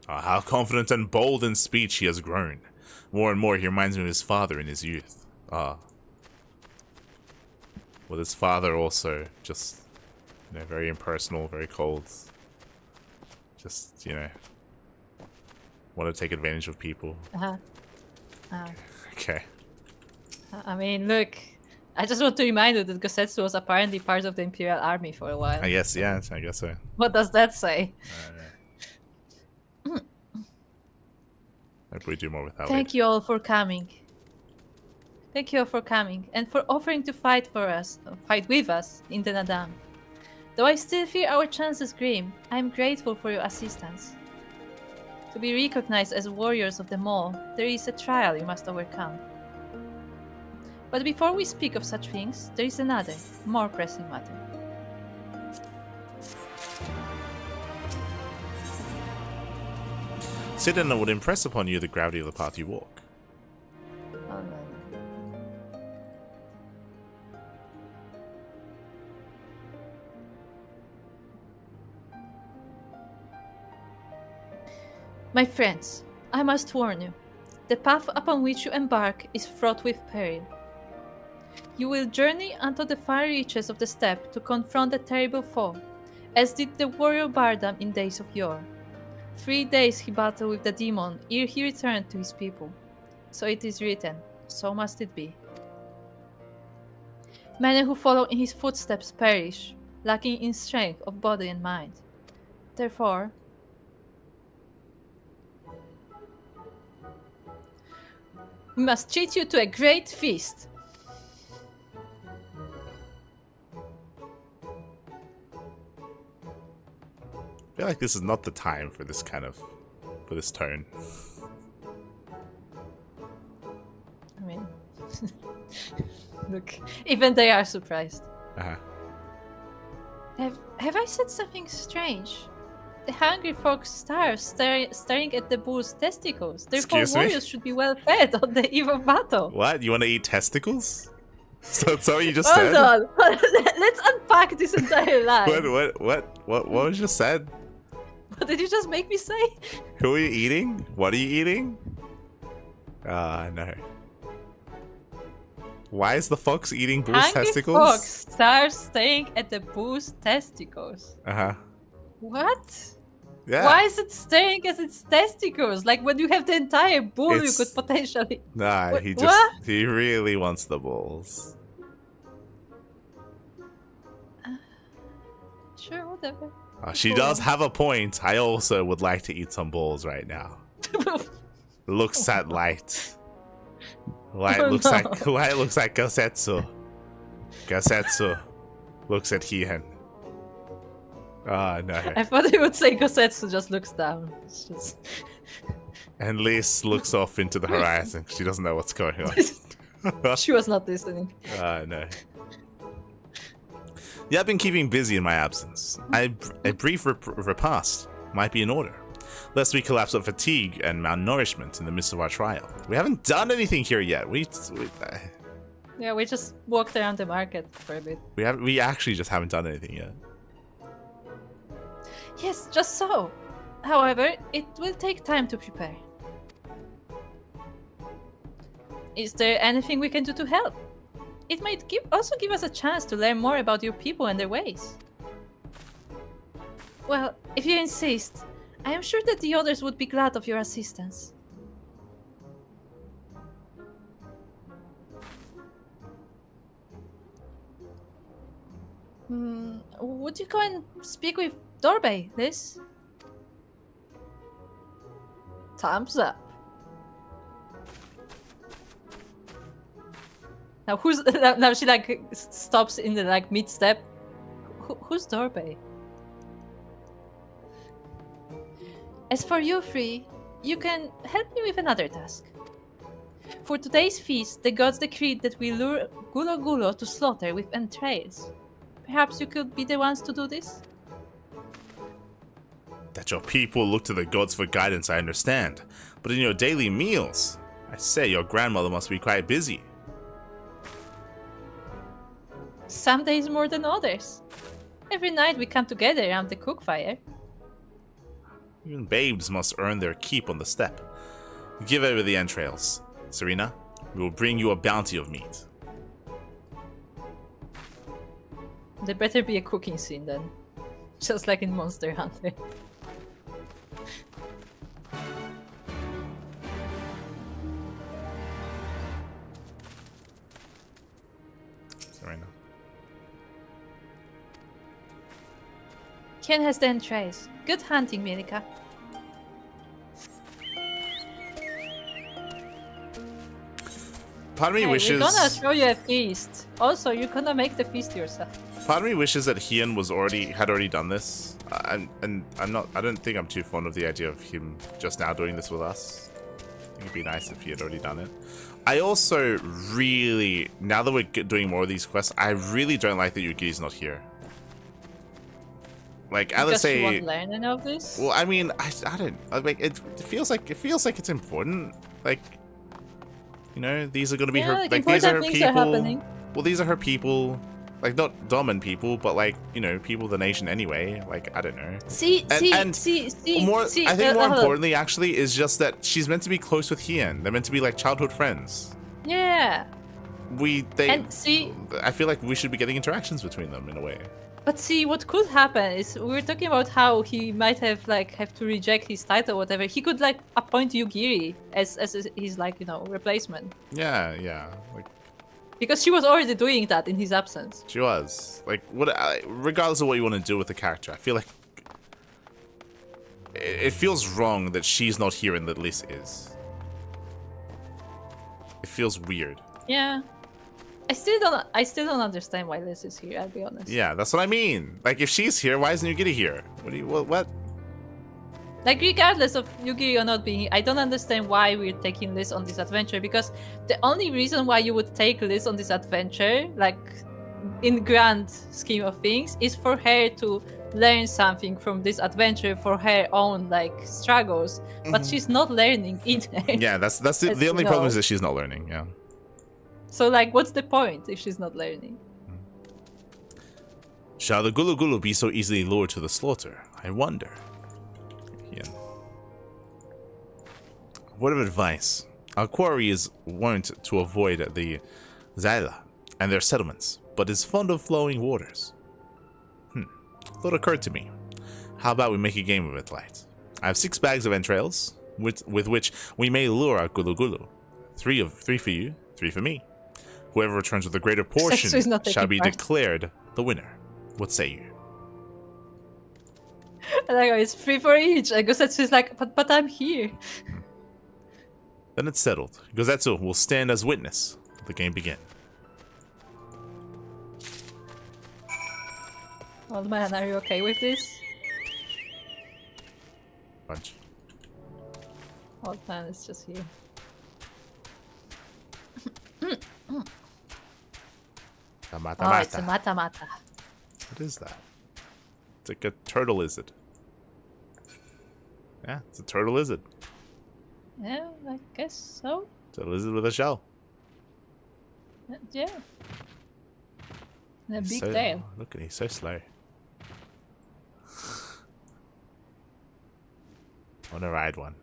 How confident and bold in speech he has grown. More and more he reminds me of his father in his youth. With his father also just, you know, very impersonal, very cold. Just, you know, want to take advantage of people. Okay. I mean, look, I just want to remind you that Gosetsu was apparently part of the Imperial Army for a while. I guess, yeah, I guess so. What does that say? Hope we do more with that. Thank you all for coming. Thank you all for coming and for offering to fight with us in the Nadam. Though I still fear our chances grim, I am grateful for your assistance. To be recognized as warriors of the Mall, there is a trial you must overcome. But before we speak of such things, there is another, more pressing matter. Sidena would impress upon you the gravity of the path you walk. Oh no. My friends, I must warn you. The path upon which you embark is fraught with peril. You will journey unto the far reaches of the steppe to confront a terrible foe, as did the warrior Bardam in days of yore. 3 days he battled with the demon ere he returned to his people. So it is written, so must it be. Many who follow in his footsteps perish, lacking in strength of body and mind. Therefore, we must treat you to a great feast. I feel like this is not the time for this for this tone. I mean, look, even they are surprised. Uh-huh. Have I said something strange? The hungry folks starve, staring at the bull's testicles. Therefore, Excuse me? warriors should be well fed on the eve of battle. What? You want to eat testicles? So that's what you just Hold said? on. Let's unpack this entire line. What was just said? What did you just make me say? Who are you eating? What are you eating? No. Why is the fox eating bull's Hungry testicles? fox starves staring at the bull's testicles. Uh-huh. What? Yeah. Why is it staring at its testicles? Like when you have the entire bull, you could potentially... Nah, What? he really wants the balls. Sure, whatever. She does have a point. I also would like to eat some balls right now. Looks at light. Light Oh, looks no. like light looks like Gasetsu. Gasetsu looks at Hihen. Oh no. I thought he would say Gosetsu just looks down. It's just... And Lys looks off into the horizon. She doesn't know what's going on. She was not listening. No. Yeah, I've been keeping busy in my absence. A brief repast might be in order, lest we collapse of fatigue and malnourishment in the midst of our trial. We haven't done anything here yet. Yeah, we just walked around the market for a bit. We actually just haven't done anything yet. Yes, just so. However, it will take time to prepare. Is there anything we can do to help? It might also give us a chance to learn more about your people and their ways. Well, if you insist, I am sure that the others would be glad of your assistance. Would you go and speak with Dorbe, Liz? Thumbs up. Now now she like stops in the like mid step. Who's Dorbe? As for you three, you can help me with another task. For today's feast, the gods decreed that we lure Gulo Gulo to slaughter with entrails. Perhaps you could be the ones to do this? That your people look to the gods for guidance, I understand. But in your daily meals, I say your grandmother must be quite busy. Some days more than others. Every night we come together around the cook fire. Even babes must earn their keep on the steppe. Give over the entrails. Serena, we will bring you a bounty of meat. There better be a cooking scene then. Just like in Monster Hunter. Serena. Ken has the entrails. Good hunting, Milika. Part of me Hey, wishes. we're gonna throw you a feast. Also, you're gonna make the feast yourself. Part of me wishes that Hien had already done this, and I'm not. I don't think I'm too fond of the idea of him just now doing this with us. I think it'd be nice if he had already done it. I also really, now that we're doing more of these quests, I really don't like that Yugiri's not here. Like, Because say, you won't learn any of this. well, I mean, I don't like it. Feels like it's important. Like, you know, these are gonna be her. Like these are her people. Well, these are her people. Like, not Domin people, but like, you know, people of the nation anyway. Like, I don't know. See. I think more importantly, actually, is just that she's meant to be close with Hien. They're meant to be like childhood friends. Yeah. I feel like we should be getting interactions between them in a way. But see, what could happen is we were talking about how he might have to reject his title or whatever. He could like appoint Yugiri as his like, you know, replacement. Yeah. Like, because she was already doing that in his absence. She was. Like, regardless of what you want to do with the character, I feel like it feels wrong that she's not here and that Liz is. It feels weird. Yeah. I still don't understand why Liz is here, I'll be honest. Yeah, that's what I mean. Like, if she's here, why isn't Yugiri here? What? Like, regardless of Yugiri or not being here, I don't understand why we're taking Liz on this adventure, because the only reason why you would take Liz on this adventure, like, in grand scheme of things, is for her to learn something from this adventure for her own, like, struggles. But she's not learning either. Yeah, that's the only problem is that she's not learning, yeah. So, like, what's the point if she's not learning? Shall the Gulu Gulu be so easily lured to the slaughter? I wonder. Yeah. Word of advice. Our quarry is wont to avoid the Zyla and their settlements, but is fond of flowing waters. Thought occurred to me. How about we make a game of it, Light? I have 6 bags of entrails, with which we may lure our Gulu Gulu. 3 for you, 3 for me. Whoever returns with a greater portion shall be declared the winner. What say you? And I go, it's 3 for each. And Gosetsu's like, but I'm here. Then it's settled. Gosetsu will stand as witness. The game begin. Old man, are you okay with this? Punch. Old man is just here. Mata-mata. It's a mata-mata. What is that? It's like a turtle lizard. Yeah, it's a turtle lizard. Yeah, I guess so. It's a lizard with a shell. Yeah. And a big so, tail. Look at he's so slow. I want to ride one.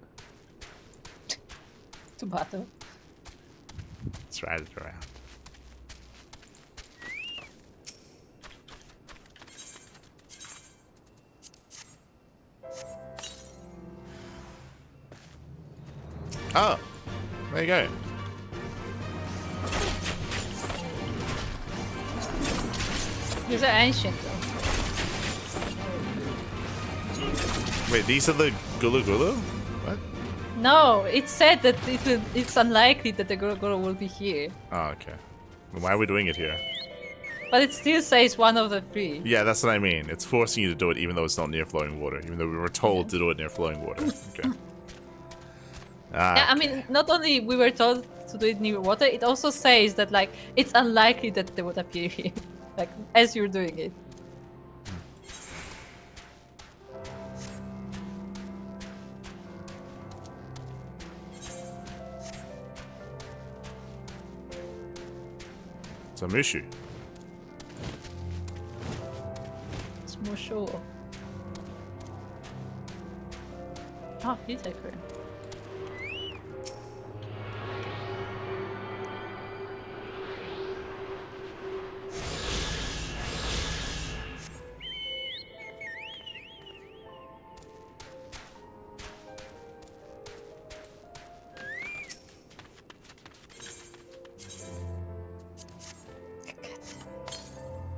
Tomato. Let's ride it around. Oh, there you go. These are ancient though. Wait, these are the Gulu Gulu? What? No, it said that it's unlikely that the Gulu will be here. Oh, okay. Well, why are we doing it here? But it still says one of the 3. Yeah, that's what I mean. It's forcing you to do it even though it's not near flowing water. Even though we were told to do it near flowing water. Okay. Yeah, I mean, not only we were told to do it near water, it also says that, like, it's unlikely that they would appear here. Like, as you're doing it. It's a Mushu. It's more sure. Oh, you take her.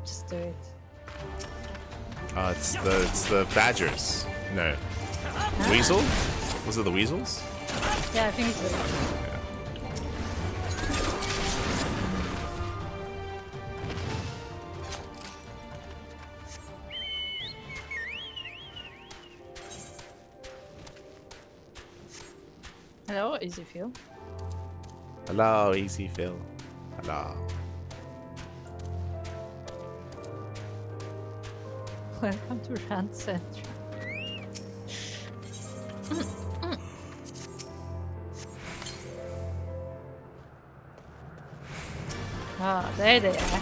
Just do it. Oh, it's the badgers. No. Weasel? Was it the weasels? Yeah, I think it's Hello, Easy Phil. Hello, Easy Phil. Hello. Welcome to Rand Central. Ah, there they are.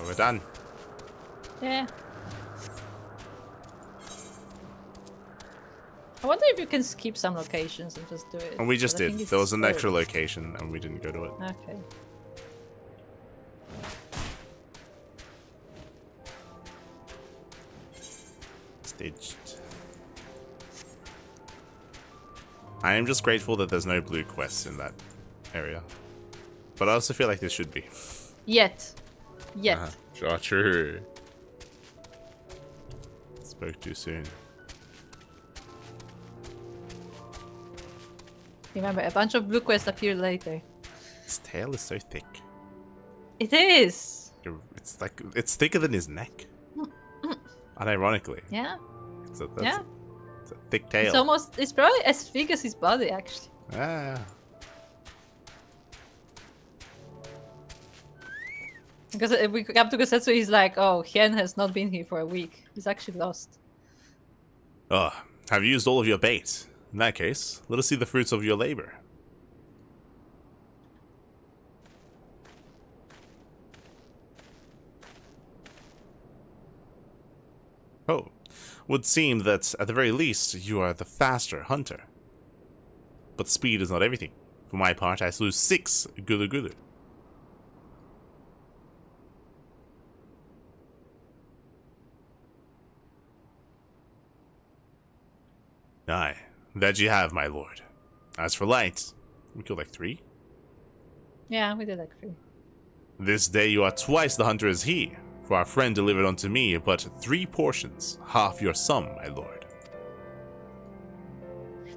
We're done. Yeah. I wonder if you can skip some locations and just do it. And we just but I did. think There it's was an slow. extra location and we didn't go to it. Okay. Staged. I am just grateful that there's no blue quests in that area. But I also feel like there should be. Yet. Sure, true. Spoke too soon. Remember, a bunch of blue quests appear later. His tail is so thick. It is. It's like it's thicker than his neck. Unironically. Yeah. It's a thick tail. It's probably as thick as his body, actually. Ah. Because we come to Gosetsu, he's like, oh, Hien has not been here for a week. He's actually lost. Oh, have you used all of your bait? In that case, let us see the fruits of your labor. Oh, would seem that at the very least you are the faster hunter. But speed is not everything. For my part, I slew 6 gulu gulu. Aye, that you have, my lord. As for light, we killed like 3. Yeah, we did like 3. This day you are twice the hunter as he, for our friend delivered unto me but 3 portions, half your sum, my lord.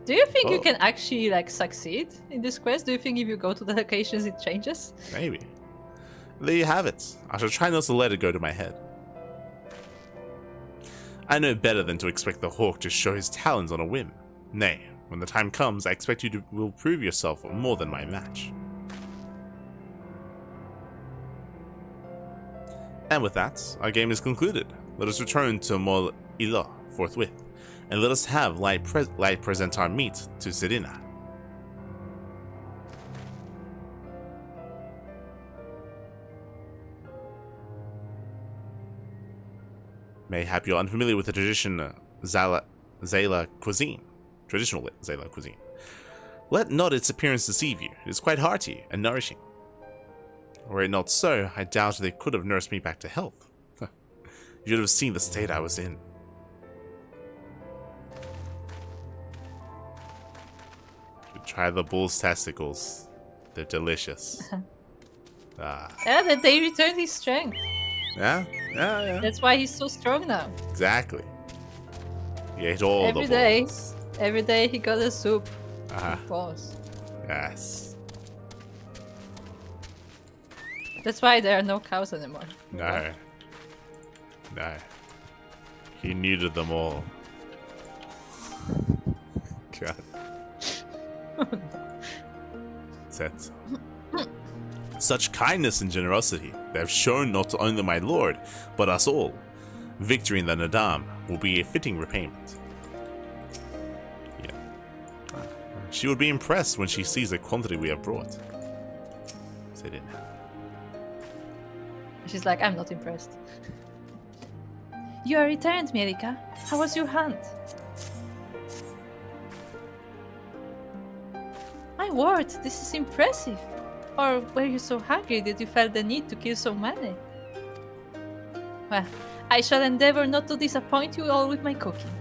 Do you think you can actually like succeed in this quest? Do you think if you go to the locations it changes? Maybe. There you have it. I shall try not to let it go to my head. I know better than to expect the hawk to show his talons on a whim. Nay, when the time comes, I expect you will prove yourself more than my match. And with that, our game is concluded. Let us return to Mol Ilo forthwith, and let us have Light present our meat to Serena. Mayhap you're unfamiliar with the traditional Zayla cuisine. Let not its appearance deceive you. It is quite hearty and nourishing. Were it not so, I doubt they could have nursed me back to health. You should have seen the state I was in. You try the bull's testicles. They're delicious. Yeah, they returned his strength. Yeah? Yeah. That's why he's so strong now. Exactly. He ate all Every the day. balls. Every day he got a soup. With balls. Yes. That's why there are no cows anymore. No. No. He neutered them all. God. That's such kindness and generosity they have shown not only my lord, but us all. Victory in the Nadam will be a fitting repayment. Yeah. She would be impressed when she sees the quantity we have brought. Said it. She's like, I'm not impressed. You are returned, Mirika. How was your hunt? My word, this is impressive. Or were you so hungry that you felt the need to kill so many? Well, I shall endeavor not to disappoint you all with my cooking.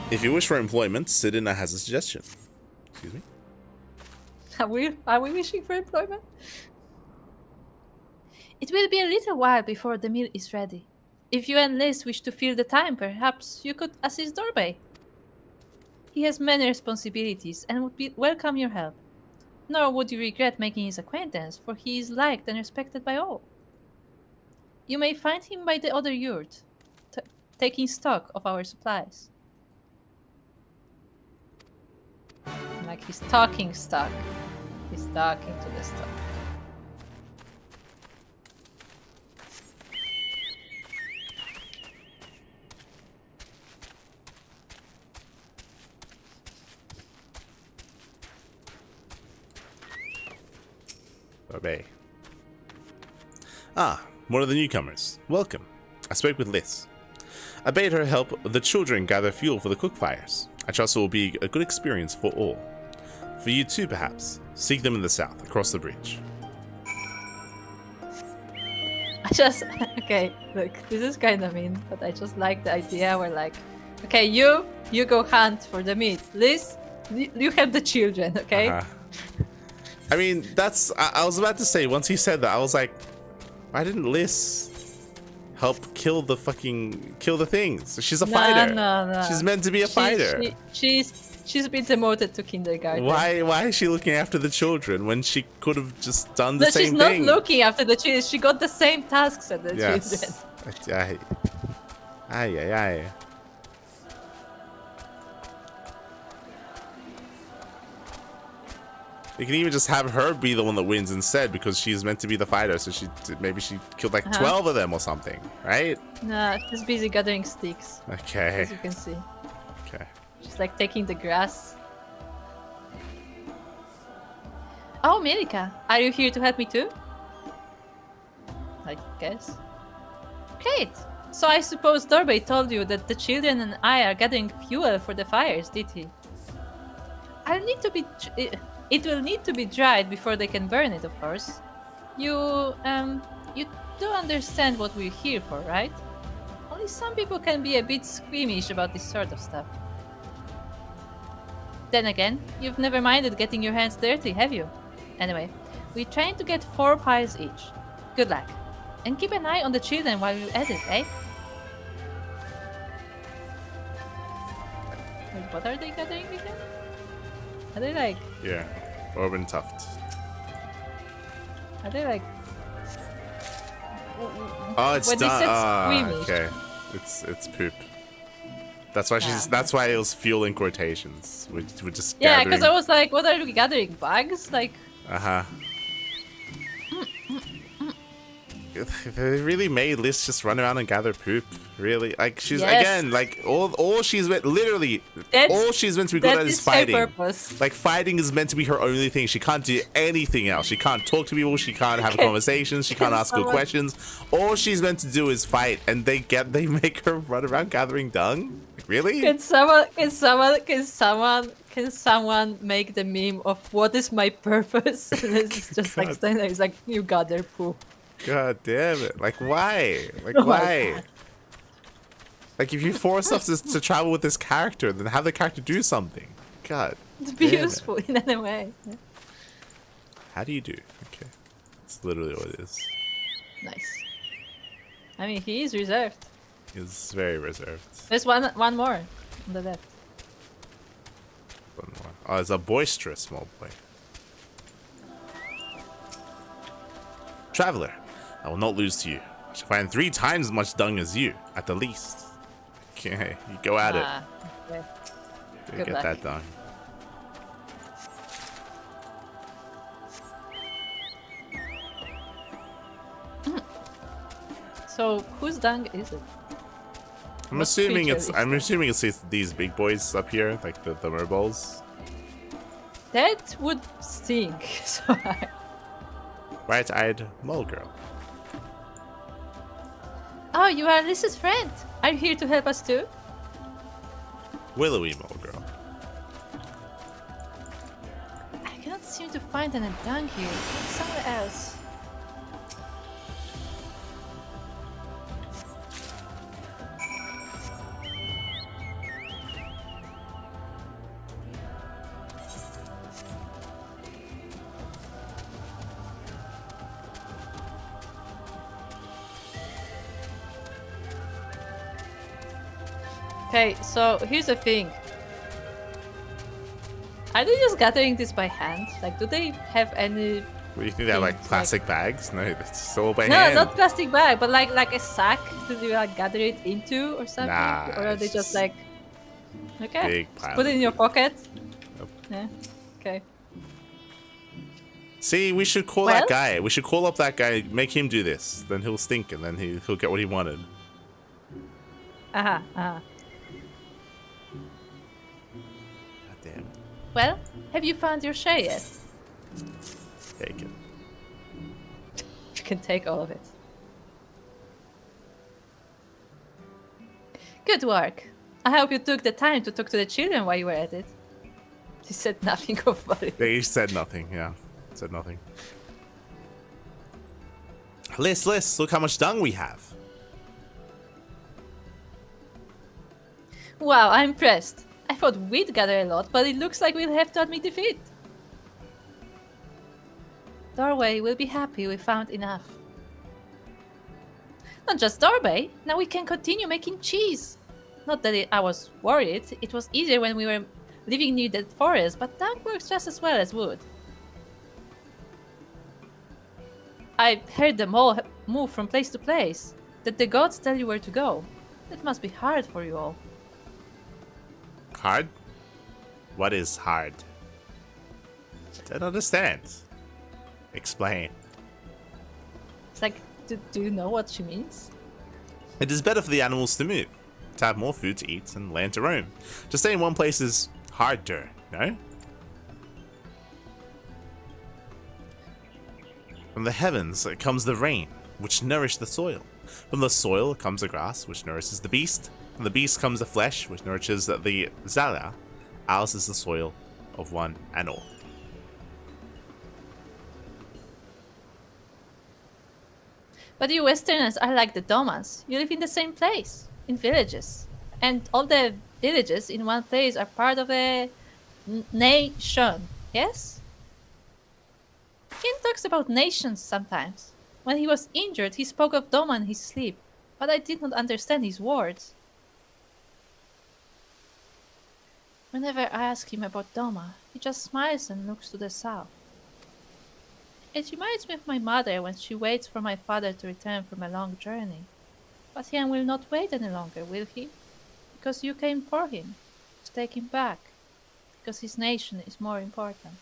If you wish for employment, Sidina has a suggestion. Excuse me? Are we wishing for employment? It will be a little while before the meal is ready. If you and Liz wish to fill the time, perhaps you could assist Dorbey. He has many responsibilities and would welcome your help. Nor would you regret making his acquaintance, for he is liked and respected by all. You may find him by the other yurt, taking stock of our supplies. Like he's talking stock. He's talking to the stock. Obey. Ah, one of the newcomers. Welcome. I spoke with Liz. I bade her help the children gather fuel for the cook fires. I trust it will be a good experience for all. For you too, perhaps. Seek them in the south, across the bridge. Okay, look, this is kind of mean, but I just like the idea where like, okay, you go hunt for the meat. Liz, you have the children, okay? I mean, that's, I was about to say, once he said that, I was like, why didn't Liz help kill the things? She's a fighter. No. She's meant to be a fighter. She's been demoted to kindergarten. Why is she looking after the children when she could have just done the same thing? She's not looking after the children. She got the same tasks as the children. Aye. You can even just have her be the one that wins instead, because she's meant to be the fighter. So maybe she killed like 12 of them or something, right? Nah, she's busy gathering sticks. Okay. As you can see. Okay. She's like taking the grass. Oh, Milika, are you here to help me too? I guess. Great. So I suppose Dorbey told you that the children and I are gathering fuel for the fires, did he? It will need to be dried before they can burn it, of course. You do understand what we're here for, right? Only some people can be a bit squeamish about this sort of stuff. Then again, you've never minded getting your hands dirty, have you? Anyway, we're trying to get 4 piles each. Good luck. And keep an eye on the children while you're at it, eh? Wait, what are they gathering again? Are they like... Yeah, Orban Tuft. Are they like... Oh, it's when done. Okay, it's poop. That's why That's why it was fuel in quotations. We're just yeah, gathering. because I was like, what are we gathering? Bugs? Like. They really made Liz just run around and gather poop. Really, like she's again like all she's meant literally all she's meant to be good at is fighting. Like fighting is meant to be her only thing. She can't do anything else. She can't talk to people. She can't have conversations. She can't ask good questions. All she's meant to do is fight, and they make her run around gathering dung. Like, really? Can someone make the meme of what is my purpose? And it's just like standing there. It's like you gather poop. God damn it! Like why? Like why? Like if you force us to travel with this character, then have the character do something. God. To be useful in any way. Yeah. How do you do? Okay, that's literally what it is. Nice. I mean, he is reserved. He's very reserved. There's one more on the left. One more. Oh, it's a boisterous small boy. Traveler, I will not lose to you. I shall find 3 times as much dung as you, at the least. Okay, you go at it. Okay. Go get that dung. So whose dung is it? I'm assuming it's these big boys up here, like the merballs. That would stink. So Bright-eyed mole girl. Oh, you are Liz's friend. Are you here to help us too? Willowy mole girl. I cannot seem to find any dung here. It's somewhere else. Okay, so here's the thing. Are they just gathering this by hand? Like, do they have any... What do you think? They're like plastic bags? No, it's all by No, hand. not plastic bag, but like a sack that you like gather it into or something? Nah, or are they it's just like... Okay, big just pile put it of in your food. pocket. Yep. Yeah, okay. See, we should call that guy. We should call up that guy, make him do this. Then he'll stink and then he'll get what he wanted. Aha, aha. God damn. Well, have you found your share yet? Take it. You can take all of it. Good work. I hope you took the time to talk to the children while you were at it. She said nothing about it. They said nothing, yeah. Said nothing. Liz, look how much dung we have. Wow, I'm impressed. I thought we'd gather a lot, but it looks like we'll have to admit defeat. Doorway will be happy we found enough. Not just Doorway, now we can continue making cheese. Not that I was worried, it was easier when we were living near the forest, but dung works just as well as wood. I heard them all move from place to place. Did the gods tell you where to go? That must be hard for you all. Hard? What is hard? Don't understand. Explain. It's like, do you know what she means? It is better for the animals to move, to have more food to eat and land to roam. To stay in one place is harder, no? From the heavens comes the rain, which nourish the soil. From the soil comes the grass, which nourishes the beast. From the beast comes the flesh, which nourishes the Zala. Ours is the soil of one and all. But you Westerners are like the Domas. You live in the same place, in villages. And all the villages in one place are part of a nation, yes? Ken talks about nations sometimes. When he was injured, he spoke of Doma in his sleep, but I did not understand his words. Whenever I ask him about Doma, he just smiles and looks to the south. It reminds me of my mother when she waits for my father to return from a long journey. But Jan will not wait any longer, will he? Because you came for him, to take him back, because his nation is more important.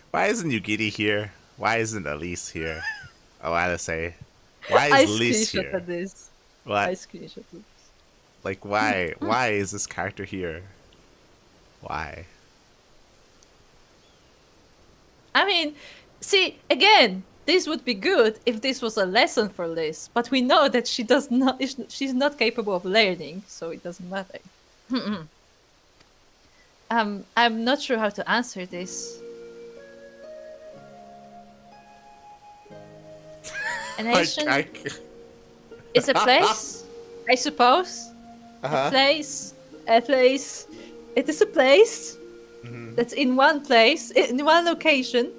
Why isn't Yugiri here? Why isn't Elise here? Oh, I gotta say, why is Elise here? This. What? I screenshot this. Like, why? Why is this character here? Why? I mean, see, again, this would be good if this was a lesson for Liz, but we know that she does not. She's not capable of learning, so it doesn't matter. I'm not sure how to answer this. A nation is a place, I suppose. A place. It is a place that's in one place, in one location,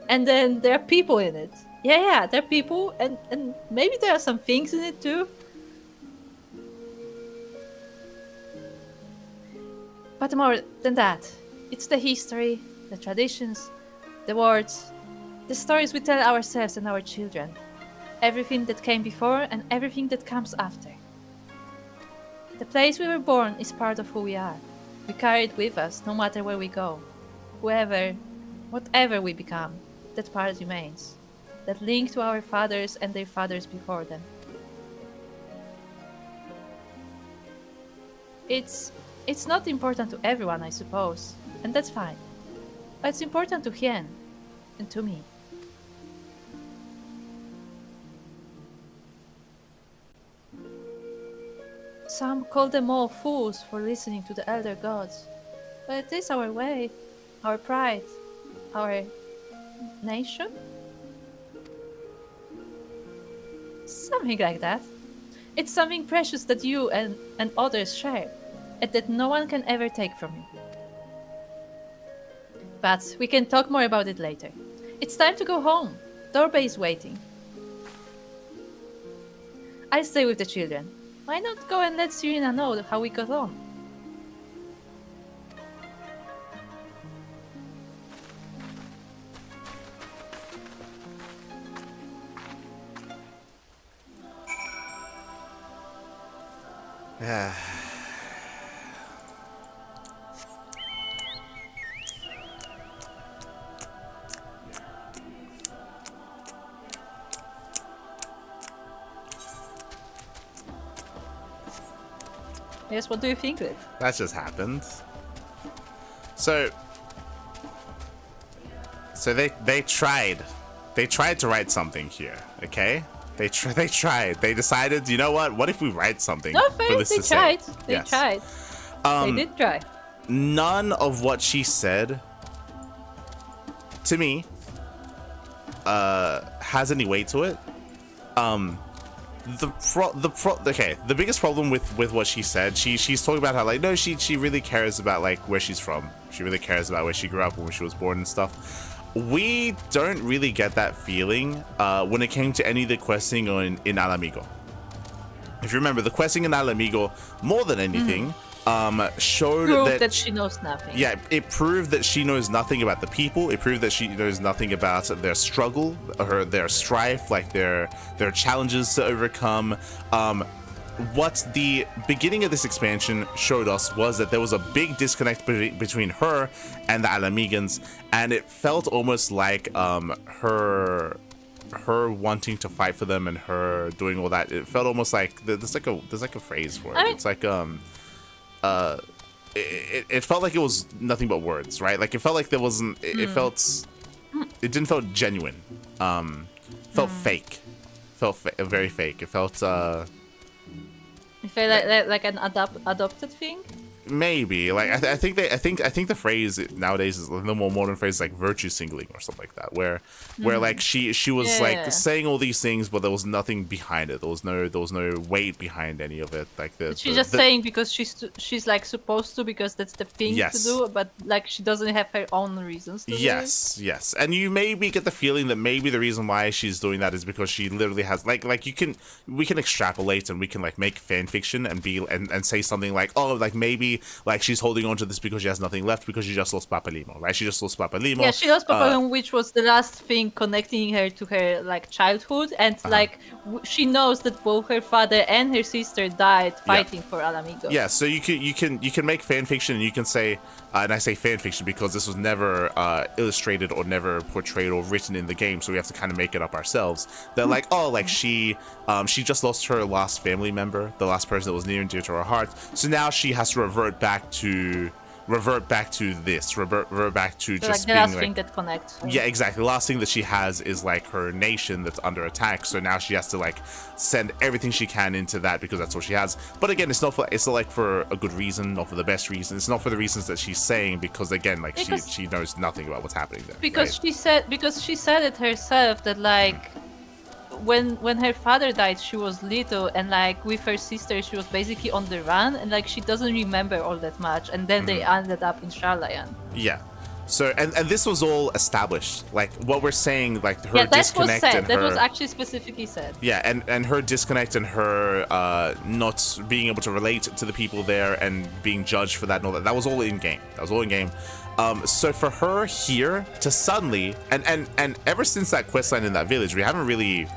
and then there are people in it. Yeah, there are people, and maybe there are some things in it too. But more than that, it's the history, the traditions, the words, the stories we tell ourselves and our children. Everything that came before and everything that comes after. The place we were born is part of who we are. We carry it with us no matter where we go. Whatever we become, that part remains. That link to our fathers and their fathers before them. It's not important to everyone, I suppose, and that's fine. But it's important to Hien, and to me. Some call them all fools for listening to the elder gods, but it is our way, our pride, our nation? Something like that. It's something precious that you and others share, and that no one can ever take from you. But we can talk more about it later. It's time to go home. Dorbe is waiting. I'll stay with the children. Why not go and let Serena know how we got on? Yeah. Yes, what do you think of it? That just happened. So they tried to write something here, okay? They tried. They decided, you know what if we write something? No offense, they tried. They tried. They did try. None of what she said to me has any weight to it. The biggest problem with what she said, she's talking about how like no, she really cares about like where she's from. She really cares about where she grew up and where she was born and stuff. We don't really get that feeling when it came to any of the questing in Alamigo. If you remember, the questing in Alamigo, more than anything, showed that she knows nothing. Yeah, it proved that she knows nothing about the people. It proved that she knows nothing about their struggle, or their strife, like their challenges to overcome. What the beginning of this expansion showed us was that there was a big disconnect between her and the Alamigans, and it felt almost like her wanting to fight for them and her doing all that. It felt almost like there's like a phrase for it. It's like it felt like it was nothing but words, right? Like it felt like there wasn't. It didn't feel genuine. Felt fake. Felt very fake. It felt. You feel like an adopted thing? Maybe like I think the phrase nowadays is the more modern phrase like virtue signaling or something like that, where like she was like saying all these things, but there was nothing behind it. There was no weight behind any of it. Like she's just saying because she's like supposed to, because that's the thing to do, but like she doesn't have her own reasons to do it. Yes, and you maybe get the feeling that maybe the reason why she's doing that is because she literally has we can extrapolate and we can like make fan fiction and say something like, oh, like maybe like she's holding on to this because she has nothing left because she just lost Papalimo, right? She just lost Papalimo. Yeah, she lost Papalimo, which was the last thing connecting her to her like childhood, and like she knows that both her father and her sister died fighting for Alamigo. Yeah, so you can make fan fiction, and you can say, and I say fan fiction because this was never illustrated or never portrayed or written in the game, so we have to kind of make it up ourselves. They're like, oh, like she just lost her last family member, the last person that was near and dear to her heart, so now she has to revert back to this, revert back to so just like the being last like, thing that connects her. Yeah, exactly. The last thing that she has is like her nation that's under attack, so now she has to like send everything she can into that because that's what she has. But again, it's not like for a good reason, not for the best reason. It's not for the reasons that she's saying, because again, like she knows nothing about what's happening there. Because she said it herself that like when her father died, she was little, and like with her sister she was basically on the run, and like she doesn't remember all that much, and then they ended up in Sharlayan. Yeah. So and this was all established, like what we're saying, like her disconnect and her. That was actually specifically said. Yeah, and her disconnect and her not being able to relate to the people there and being judged for that and all that. That was all in game. So for her here to suddenly and ever since that questline in that village, we haven't really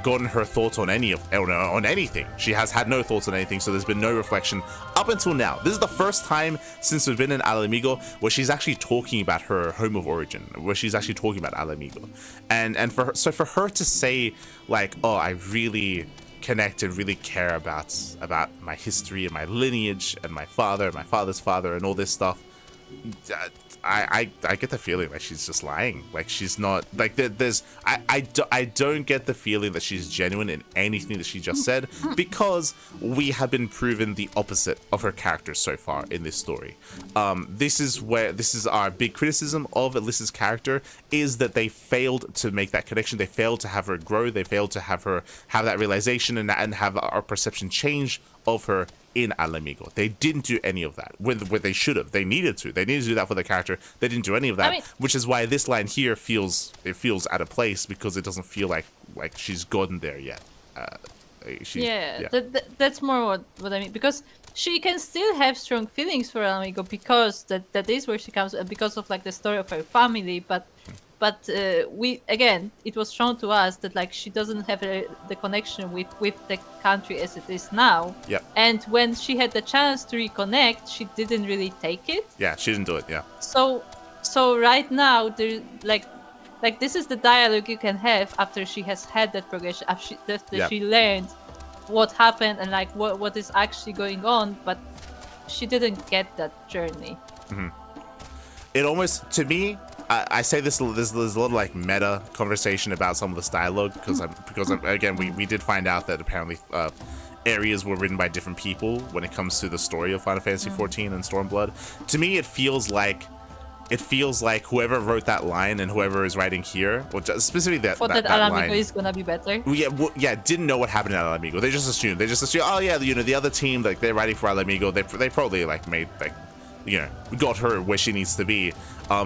gotten her thoughts on anything. She has had no thoughts on anything, so there's been no reflection up until now. This is the first time since we've been in Alamigo where she's actually talking about her home of origin, where she's actually talking about Alamigo, and for her to say like, oh, I really connect and really care about my history and my lineage and my father and my father's father and all this stuff, I get the feeling like she's just lying. Like she's not like I don't get the feeling that she's genuine in anything that she just said, because we have been proven the opposite of her character so far in this story. This is our big criticism of Alyssa's character, is that they failed to make that connection. They failed to have her grow. They failed to have her have that realization and have our perception change of her in Alamigo. They didn't do any of that. Where they should have. They needed to. They needed to do that for the character. They didn't do any of that, which is why this line here feels out of place, because it doesn't feel like she's gotten there yet. That's more what I mean, because she can still have strong feelings for Alamigo, because that is where she comes, because of like the story of her family, but it was shown to us that like she doesn't have the connection with the country as it is now. Yeah. And when she had the chance to reconnect, she didn't really take it. Yeah, she didn't do it. Yeah. So right now there like this is the dialogue you can have after she has had that progression, after she learned what happened and like what is actually going on, but she didn't get that journey. Mm-hmm. It almost, to me, I say there's a little like meta conversation about some of this dialogue, because again we did find out that apparently areas were written by different people when it comes to the story of Final Fantasy XIV and Stormblood. To me, it feels like whoever wrote that line and whoever is writing here, or specifically that Alamigo line, is gonna be better. Didn't know what happened at Alamigo. They just assumed, oh yeah, the other team, like they're writing for Alamigo. They probably like made like, got her where she needs to be.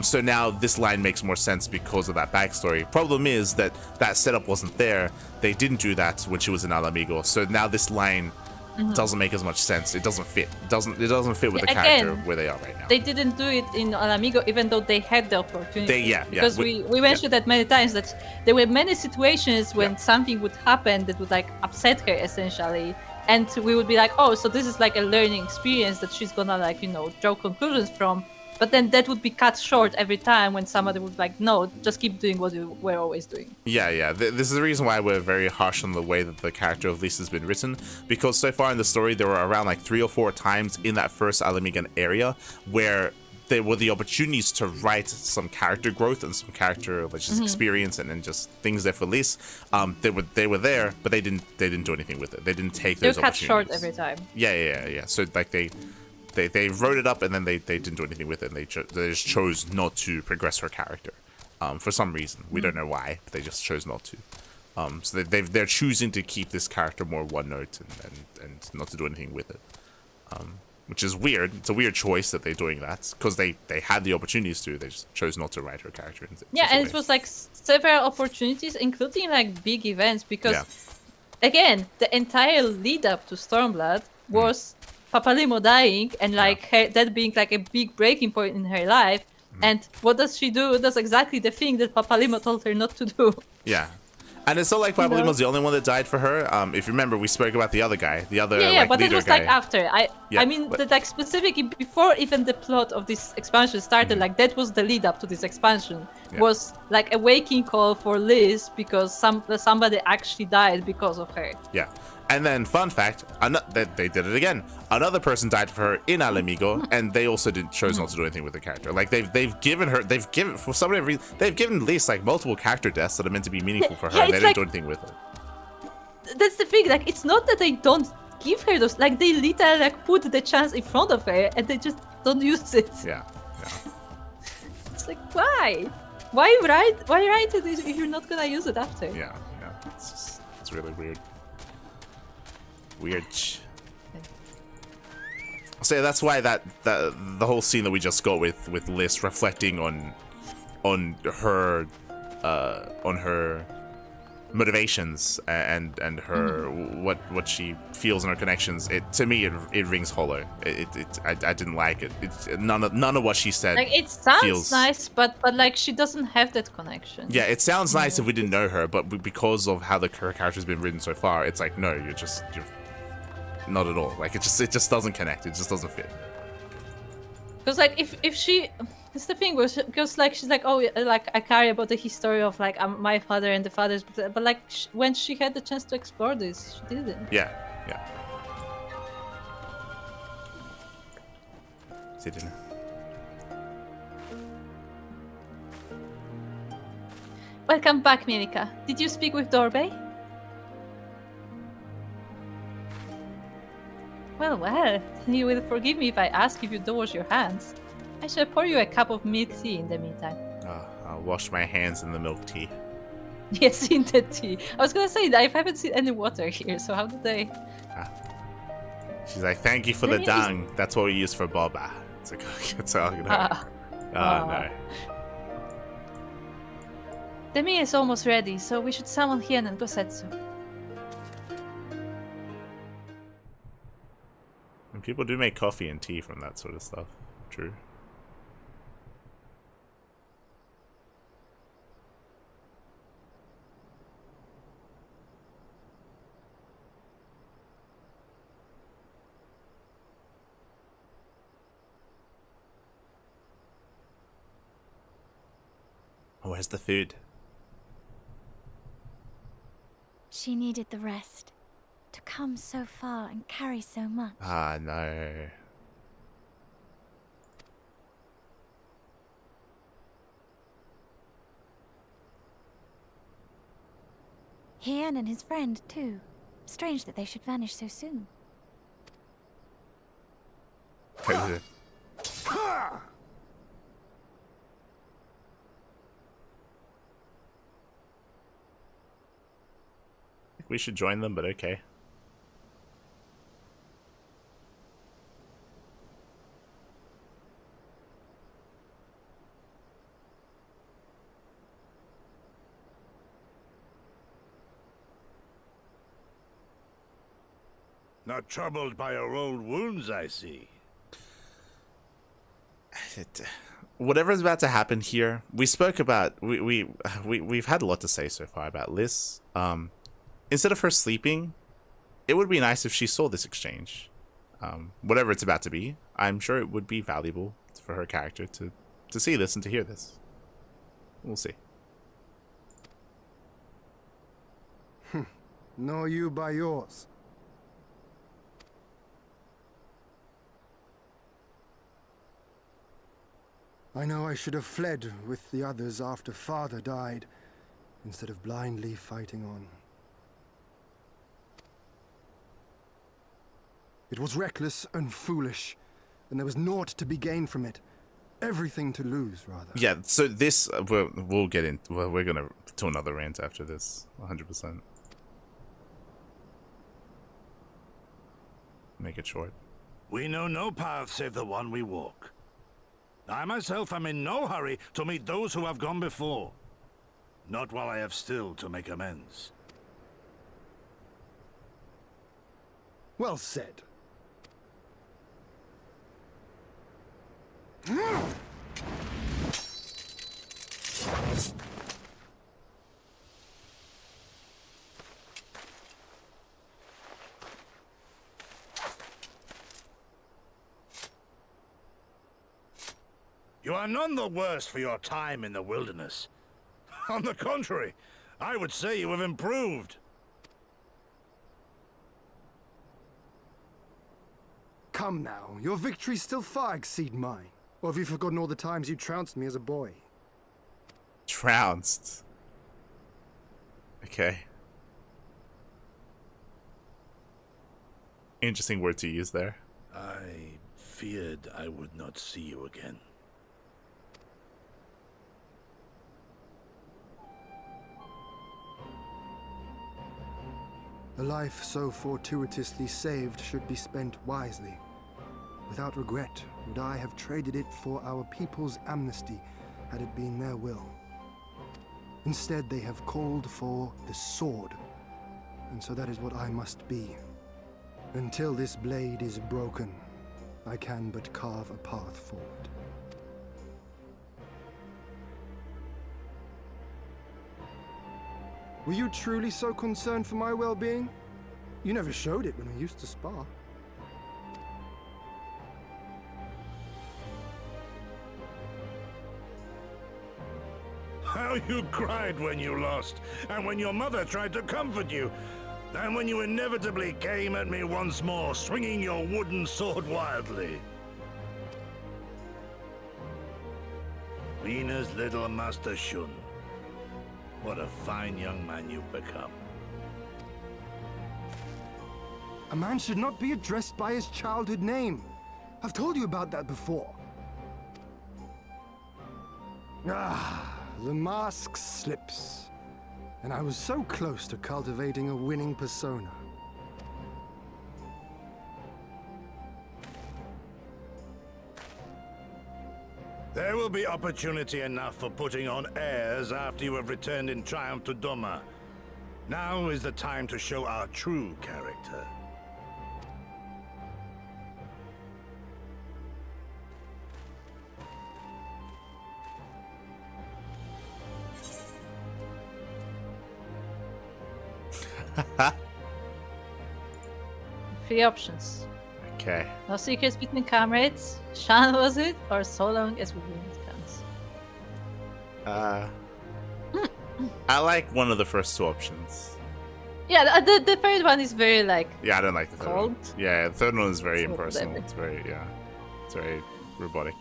So now this line makes more sense because of that backstory. Problem is that setup wasn't there. They didn't do that when she was in Alamigo. So now this line doesn't make as much sense. It doesn't fit. It doesn't fit with the character where they are right now. They didn't do it in Alamigo, even though they had the opportunity. Because we mentioned that many times, that there were many situations when something would happen that would like upset her essentially, and we would be like, oh, so this is like a learning experience that she's gonna like draw conclusions from. But then that would be cut short every time when somebody would like, no, just keep doing what you were always doing. Yeah. This is the reason why we're very harsh on the way that the character of Lisa has been written, because so far in the story, there were around like 3 or 4 times in that first Alamigan area where there were the opportunities to write some character growth and some character experience and then just things there for Lisa. They were there, but they didn't do anything with it. They didn't take those opportunities. They cut short every time. Yeah. So like they wrote it up and then they didn't do anything with it, and they just chose not to progress her character for some reason. We don't know why, but they just chose not to. So they're choosing to keep this character more one note and not to do anything with it, which is weird. It's a weird choice that they're doing that, because they had the opportunities to. They just chose not to write her character. And it was like several opportunities, including like big events, because again, the entire lead up to Stormblood was Papalimo dying and like that being like a big breaking point in her life. And what does she do? Does exactly the thing that Papalimo told her not to do. Yeah. And it's not like Papalimo's the only one that died for her. If you remember, we spoke about the other guy, but it was like after. I mean, that like specifically before even the plot of this expansion started, like that was the lead up to this expansion. Was like a waking call for Liz, because somebody actually died because of her. Yeah. And then, fun fact, they did it again. Another person died for her in Alamigo, and they also chose not to do anything with the character. Like they've given Liz like multiple character deaths that are meant to be meaningful for her, and they didn't do anything with it. That's the thing. Like, it's not that they don't give her those. Like, they literally like put the chance in front of her, and they just don't use it. Yeah. It's like, why? Why write it if you're not gonna use it after? Yeah. It's really weird. So yeah, that's why the whole scene that we just got with Liz reflecting on her motivations and her what she feels in her connections, to me it rings hollow. I didn't like it. It's none of what she said. Like, it sounds nice, but like she doesn't have that connection. Yeah, it sounds nice if we didn't know her, but because of how her character's been written so far, it's like, no, you're not at all. Like, it just doesn't connect. It just doesn't fit. Because like if she, it's the thing, because like she's like, oh, like I care about the history of like my father and the fathers, but like when she had the chance to explore this, she didn't. Yeah. She didn't. Welcome back, Milika. Did you speak with Dorbey? Well, you will forgive me if I ask if you don't wash your hands. I shall pour you a cup of milk tea in the meantime. I'll wash my hands in the milk tea. Yes, in the tea. I was gonna say that I haven't seen any water here, so how did they... She's like, thank you for the dung. That's what we use for boba. It's like, it's all good. No. Demi is almost ready, so we should summon Hien and Gosetsu. And people do make coffee and tea from that sort of stuff. True. Where's the food? She needed the rest. To come so far and carry so much. Ah, no. Hien and his friend, too. Strange that they should vanish so soon. We should join them, but okay. Not troubled by your old wounds, I see. Whatever's about to happen here, we spoke about. We've had a lot to say so far about Liz. Instead of her sleeping, it would be nice if she saw this exchange. Whatever it's about to be, I'm sure it would be valuable for her character to see this and to hear this. We'll see. Know you by yours. I know I should have fled with the others after Father died, instead of blindly fighting on. It was reckless and foolish, and there was naught to be gained from it. Everything to lose, rather. Yeah, so this, we'll get in, we're gonna do another rant after this, 100%. Make it short. We know no path save the one we walk. I myself am in no hurry to meet those who have gone before. Not while I have still to make amends. Well said. You are none the worse for your time in the wilderness. On the contrary, I would say you have improved. Come now, your victories still far exceed mine. Or have you forgotten all the times you trounced me as a boy? Trounced. Okay. Interesting word to use there. I feared I would not see you again. A life so fortuitously saved should be spent wisely. Without regret, would I have traded it for our people's amnesty, had it been their will. Instead, they have called for the sword, and so that is what I must be. Until this blade is broken, I can but carve a path forward. Were you truly so concerned for my well-being? You never showed it when we used to spar. How you cried when you lost, and when your mother tried to comfort you, and when you inevitably came at me once more, swinging your wooden sword wildly. Lena's little Master Shun. What a fine young man you've become. A man should not be addressed by his childhood name. I've told you about that before. Ah, the mask slips. And I was so close to cultivating a winning persona. There will be opportunity enough for putting on airs after you have returned in triumph to Doma. Now is the time to show our true character. Three options. Okay. No secrets between comrades. Shan was it, or so long as we win it counts. I like one of the first two options. Yeah, the third one is very like. Yeah, I don't like the third cold. one. Yeah, the third one is very So impersonal. whatever. It's very it's very robotic.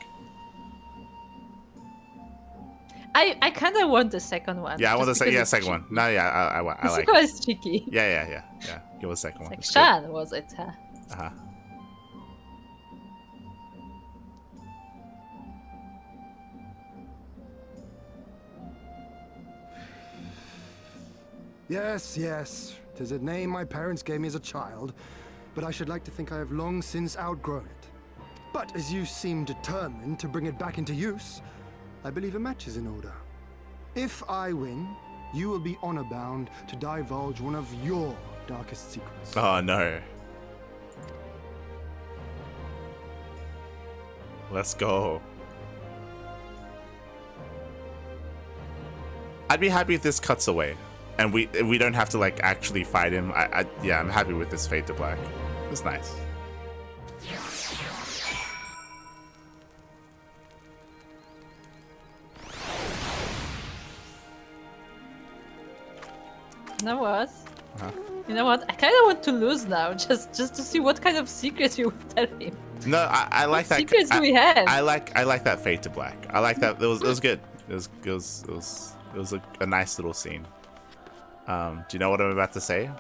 I kind of want the second one. Yeah, I want the just because it's second one. cheeky. No, yeah, I The like. second one is cheeky. Yeah. Give us the second one. Like It's good. Shan was it? Huh? Uh-huh. Yes. 'Tis a name my parents gave me as a child, but I should like to think I have long since outgrown it. But as you seem determined to bring it back into use, I believe a match is in order. If I win, you will be honor-bound to divulge one of your darkest secrets. Oh no. Let's go. I'd be happy if this cuts away, and we don't have to like actually fight him. Yeah, I'm happy with this Fade to Black. It's nice. You know what? Uh-huh. You know what? I kind of want to lose now, just to see what kind of secrets you would tell him. No, I like What that. secrets do we have? I like that Fade to Black. I like that. It was good. It was a nice little scene. Do you know what I'm about to say?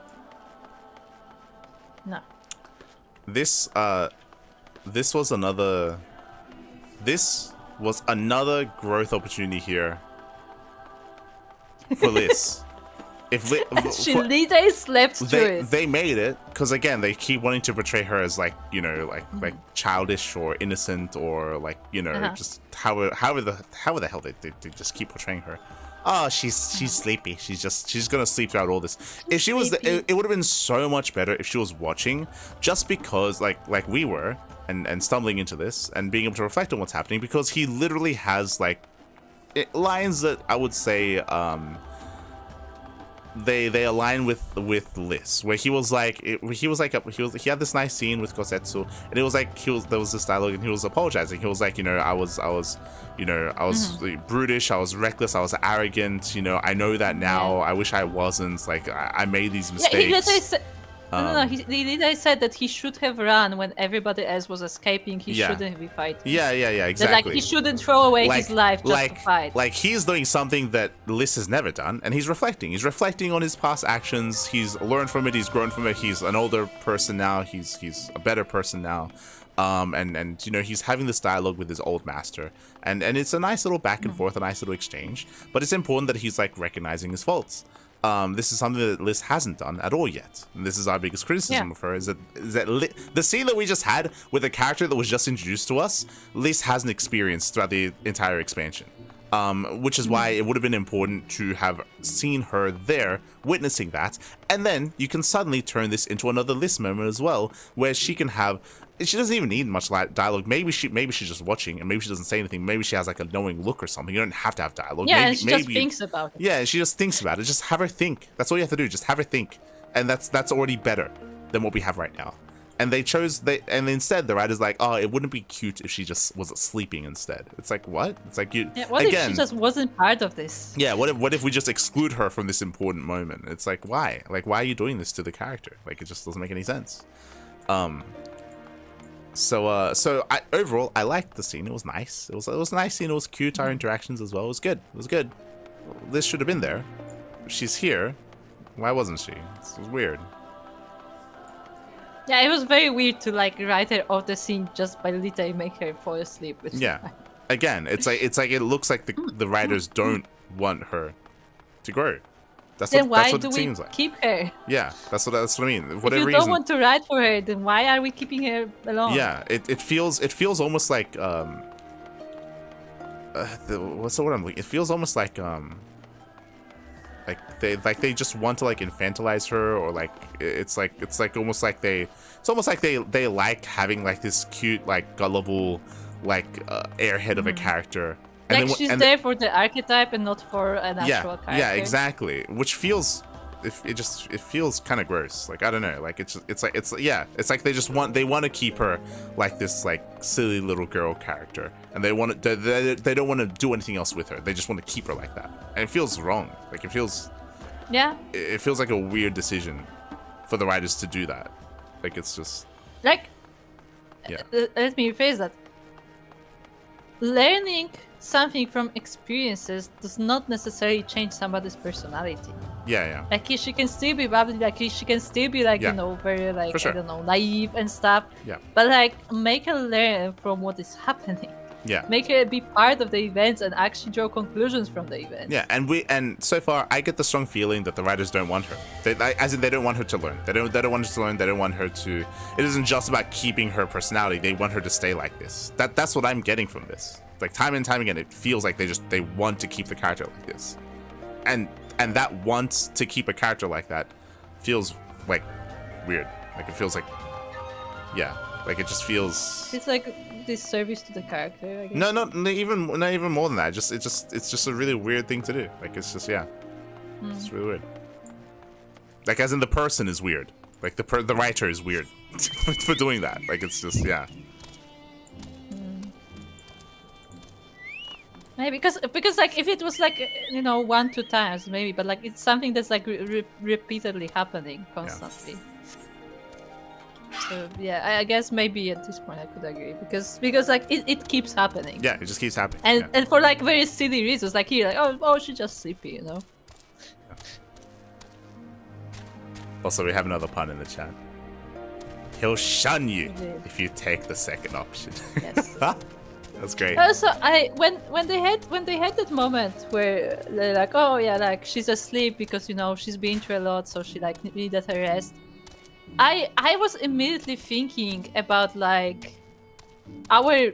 No. This was another growth opportunity here for Liz. If She literally slept through it. they made it because again they keep wanting to portray her as like like childish or innocent or like just however the hell they just keep portraying her. Oh, she's sleepy. She's gonna sleep throughout all this. If she was, it would have been so much better if she was watching, just because like we were and stumbling into this and being able to reflect on what's happening, because he literally has like lines that I would say they align with Liz, where he had this nice scene with Kosetsu, and it was like there was this dialogue and he was apologizing. He was like, I was brutish, I was reckless, I was arrogant, I know that now. I wish I wasn't, like I made these mistakes. Yeah, he literally said, no, he literally said that he should have run when everybody else was escaping. He shouldn't be fighting. Yeah, exactly. That, like, he shouldn't throw away his life just to fight. Like he's doing something that Liz has never done, and he's reflecting. He's reflecting on his past actions. He's learned from it. He's grown from it. He's an older person now. He's a better person now. And he's having this dialogue with his old master, and it's a nice little back and forth, a nice little exchange. But it's important that he's like recognizing his faults. This is something that Liz hasn't done at all yet. And this is our biggest criticism of her, is that the scene that we just had with a character that was just introduced to us, Liz hasn't experienced throughout the entire expansion. Which is why it would have been important to have seen her there witnessing that, and then you can suddenly turn this into another Liz moment as well, where she can have. She doesn't even need much dialogue. Maybe she's just watching, and maybe she doesn't say anything. Maybe she has like a knowing look or something. You don't have to have dialogue. Yeah, maybe, and she just thinks about it. Yeah, she just thinks about it. Just have her think. That's all you have to do. Just have her think, and that's already better than what we have right now. And and instead the writer's like, oh, it wouldn't be cute if she just was sleeping instead. It's like, what? It's like you. Yeah, what if she just wasn't part of this? Yeah, what if we just exclude her from this important moment? It's like, why? Like, why are you doing this to the character? Like, it just doesn't make any sense. So overall, I liked the scene. It was nice. It was a nice scene. It was cute. Our interactions as well. It was good. It was good. Liz should have been there. She's here. Why wasn't she? It was weird. Yeah, it was very weird to like write her off the scene just by literally make her fall asleep. Yeah. Again, it's like it looks like the writers don't want her to grow. Then why what do it we seems like. keep her? Yeah, that's what I mean. If you don't want to write for her, then why are we keeping her alone? Yeah, it feels almost like what's the word I'm looking? It feels almost like they just want to like infantilize her, or like it's almost like they like having like this cute like gullible like airhead of a character. And like she's there for the archetype and not for an actual character. Yeah, exactly. Which feels it feels kind of gross. Like I don't know. Like it's like they want to keep her like this like silly little girl character, and they don't want to do anything else with her. They just want to keep her like that, and it feels wrong. Like it feels like a weird decision for the writers to do that. Like it's just like let me rephrase that. Learning something from experiences does not necessarily change somebody's personality. Yeah. Like she can still be bubbly, like she can still be like, you know, very like, sure. I don't know, naive and stuff. Yeah. But like make her learn from what is happening. Yeah. Make her be part of the events and actually draw conclusions from the events. Yeah, and so far I get the strong feeling that the writers don't want her. They don't want her to learn. They don't want her to learn. They don't want her to. It isn't just about keeping her personality. They want her to stay like this. That's what I'm getting from this. Like time and time again, it feels like they want to keep the character like this, and that want to keep a character like that feels like weird. Like it feels like, like it just feels. It's like disservice to the character, I guess. No, not even more than that. It's just a really weird thing to do. Like it's just it's really weird. Like as in the person is weird. Like the writer is weird for doing that. Like it's just Maybe because like if it was like, you know, 1-2 times maybe, but like it's something that's like repeatedly happening constantly. So I guess maybe at this point I could agree because like it keeps happening. Yeah, it just keeps happening. And for like very silly reasons, like here, like oh she's just sleepy, you know. Yeah. Also, we have another pun in the chat. He'll shun you if you take the second option. Yes. That's great. Also, when they had that moment where they're like, oh yeah, like she's asleep because, you know, she's been through a lot, so she like needed her rest. I was immediately thinking about like our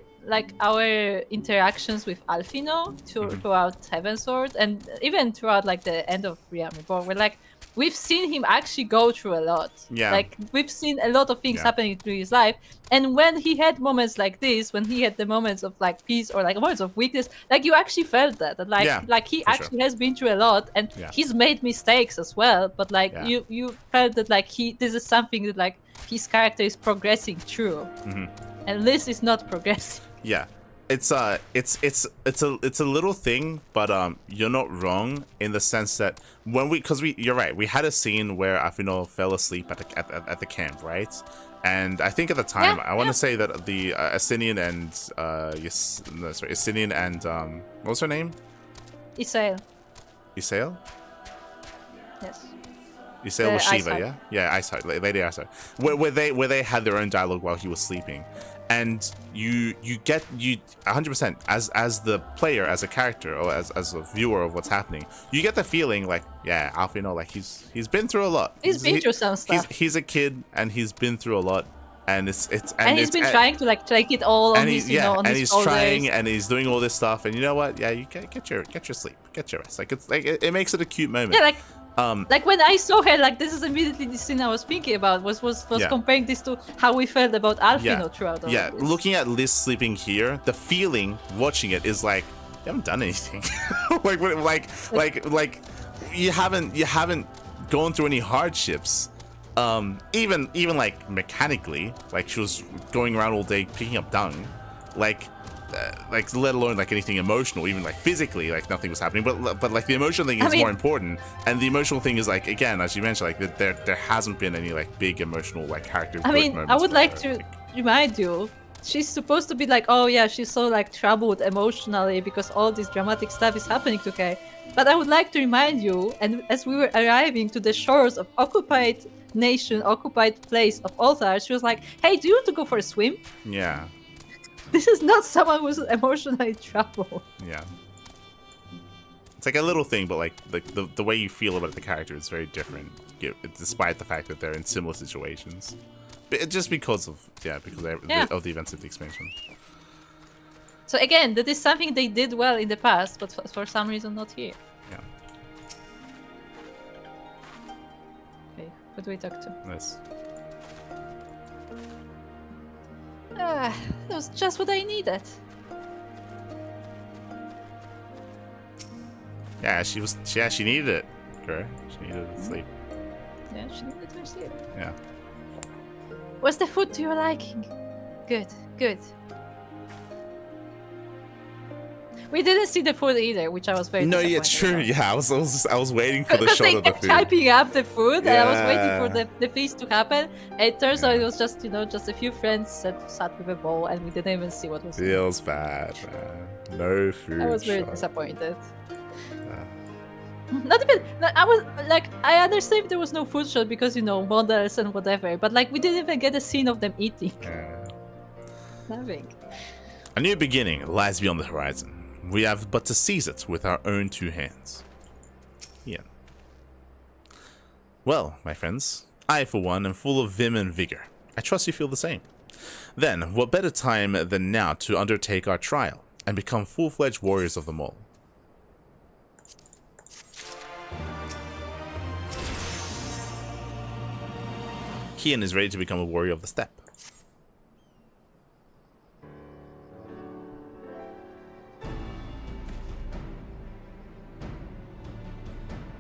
interactions with Alphino throughout Heavensward and even throughout like the end of Realm Reborn, where like we've seen him actually go through a lot. Yeah. Like we've seen a lot of things happening through his life, and when he had moments like this, when he had the moments of like peace or like moments of weakness, like you actually felt that like he actually has been through a lot, and he's made mistakes as well. But like you felt that like this is something that like his character is progressing through, and Liz is not progressing. Yeah. It's a little thing, but you're not wrong in the sense that you're right. We had a scene where Alphino fell asleep at the camp, right? And I think at the time I want to say that the Estinien and Estinien and what was her name? Isael. Isael? Yes. Isael was Shiva, yeah, Iceheart, Lady Iceheart. Where they had their own dialogue while he was sleeping. And you get 100% as the player, as a character, or as a viewer of what's happening, you get the feeling like, Alphino, like he's been through a lot. He's been through some stuff. He's a kid and he's been through a lot, and he's been trying to like take it all on his, on his shoulders. Trying and he's doing all this stuff, and you know what? Yeah, you get your sleep, get your rest. Like it's like it makes it a cute moment. Yeah, like when I saw her, like this is immediately the scene I was thinking about was comparing this to how we felt about Alphino throughout all of this. Looking at Liz sleeping here, the feeling watching it is like you haven't done anything. like you haven't gone through any hardships. Even like mechanically, like she was going around all day picking up dung, like let alone like anything emotional, even like physically, like nothing was happening, but like the emotional thing is more important, and the emotional thing is like, again, as you mentioned, like there hasn't been any like big emotional like character moments. I would like to remind you, she's supposed to be like, oh yeah, she's so like troubled emotionally because all this dramatic stuff is happening to her, but I would like to remind you, and as we were arriving to the shores of occupied place of Althar, she was like, hey, do you want to go for a swim? Yeah. This is not someone who's emotionally troubled. Yeah. It's like a little thing, but like the way you feel about the character is very different, despite the fact that they're in similar situations. But just because of the events of the expansion. So again, that is something they did well in the past, but for some reason not here. Yeah. Okay, who do we talk to? Nice. Ah, that was just what I needed. Yeah, she was. Yeah, she needed it. Okay, she needed sleep. Yeah, she needed her sleep. Yeah. Was the food to your liking? Good, good. We didn't see the food either, which I was very No, disappointed yeah, true. about. Yeah, I was waiting for the Because shot they of the kept food. hyping up the food, and I was waiting Yeah. for the feast to happen. And it turns out it was just, just a few friends that sat with a bowl, and we didn't even see what was. Feels bad, man. No food. I was very shot. disappointed. Not even. I was like, I understand if there was no food shot because models and whatever, but like we didn't even get a scene of them eating. Yeah. Nothing. A new beginning lies beyond the horizon. We have but to seize it with our own two hands. Yeah. Well, my friends, I for one am full of vim and vigor. I trust you feel the same. Then, what better time than now to undertake our trial and become full-fledged warriors of the mole? Kian is ready to become a warrior of the steppe.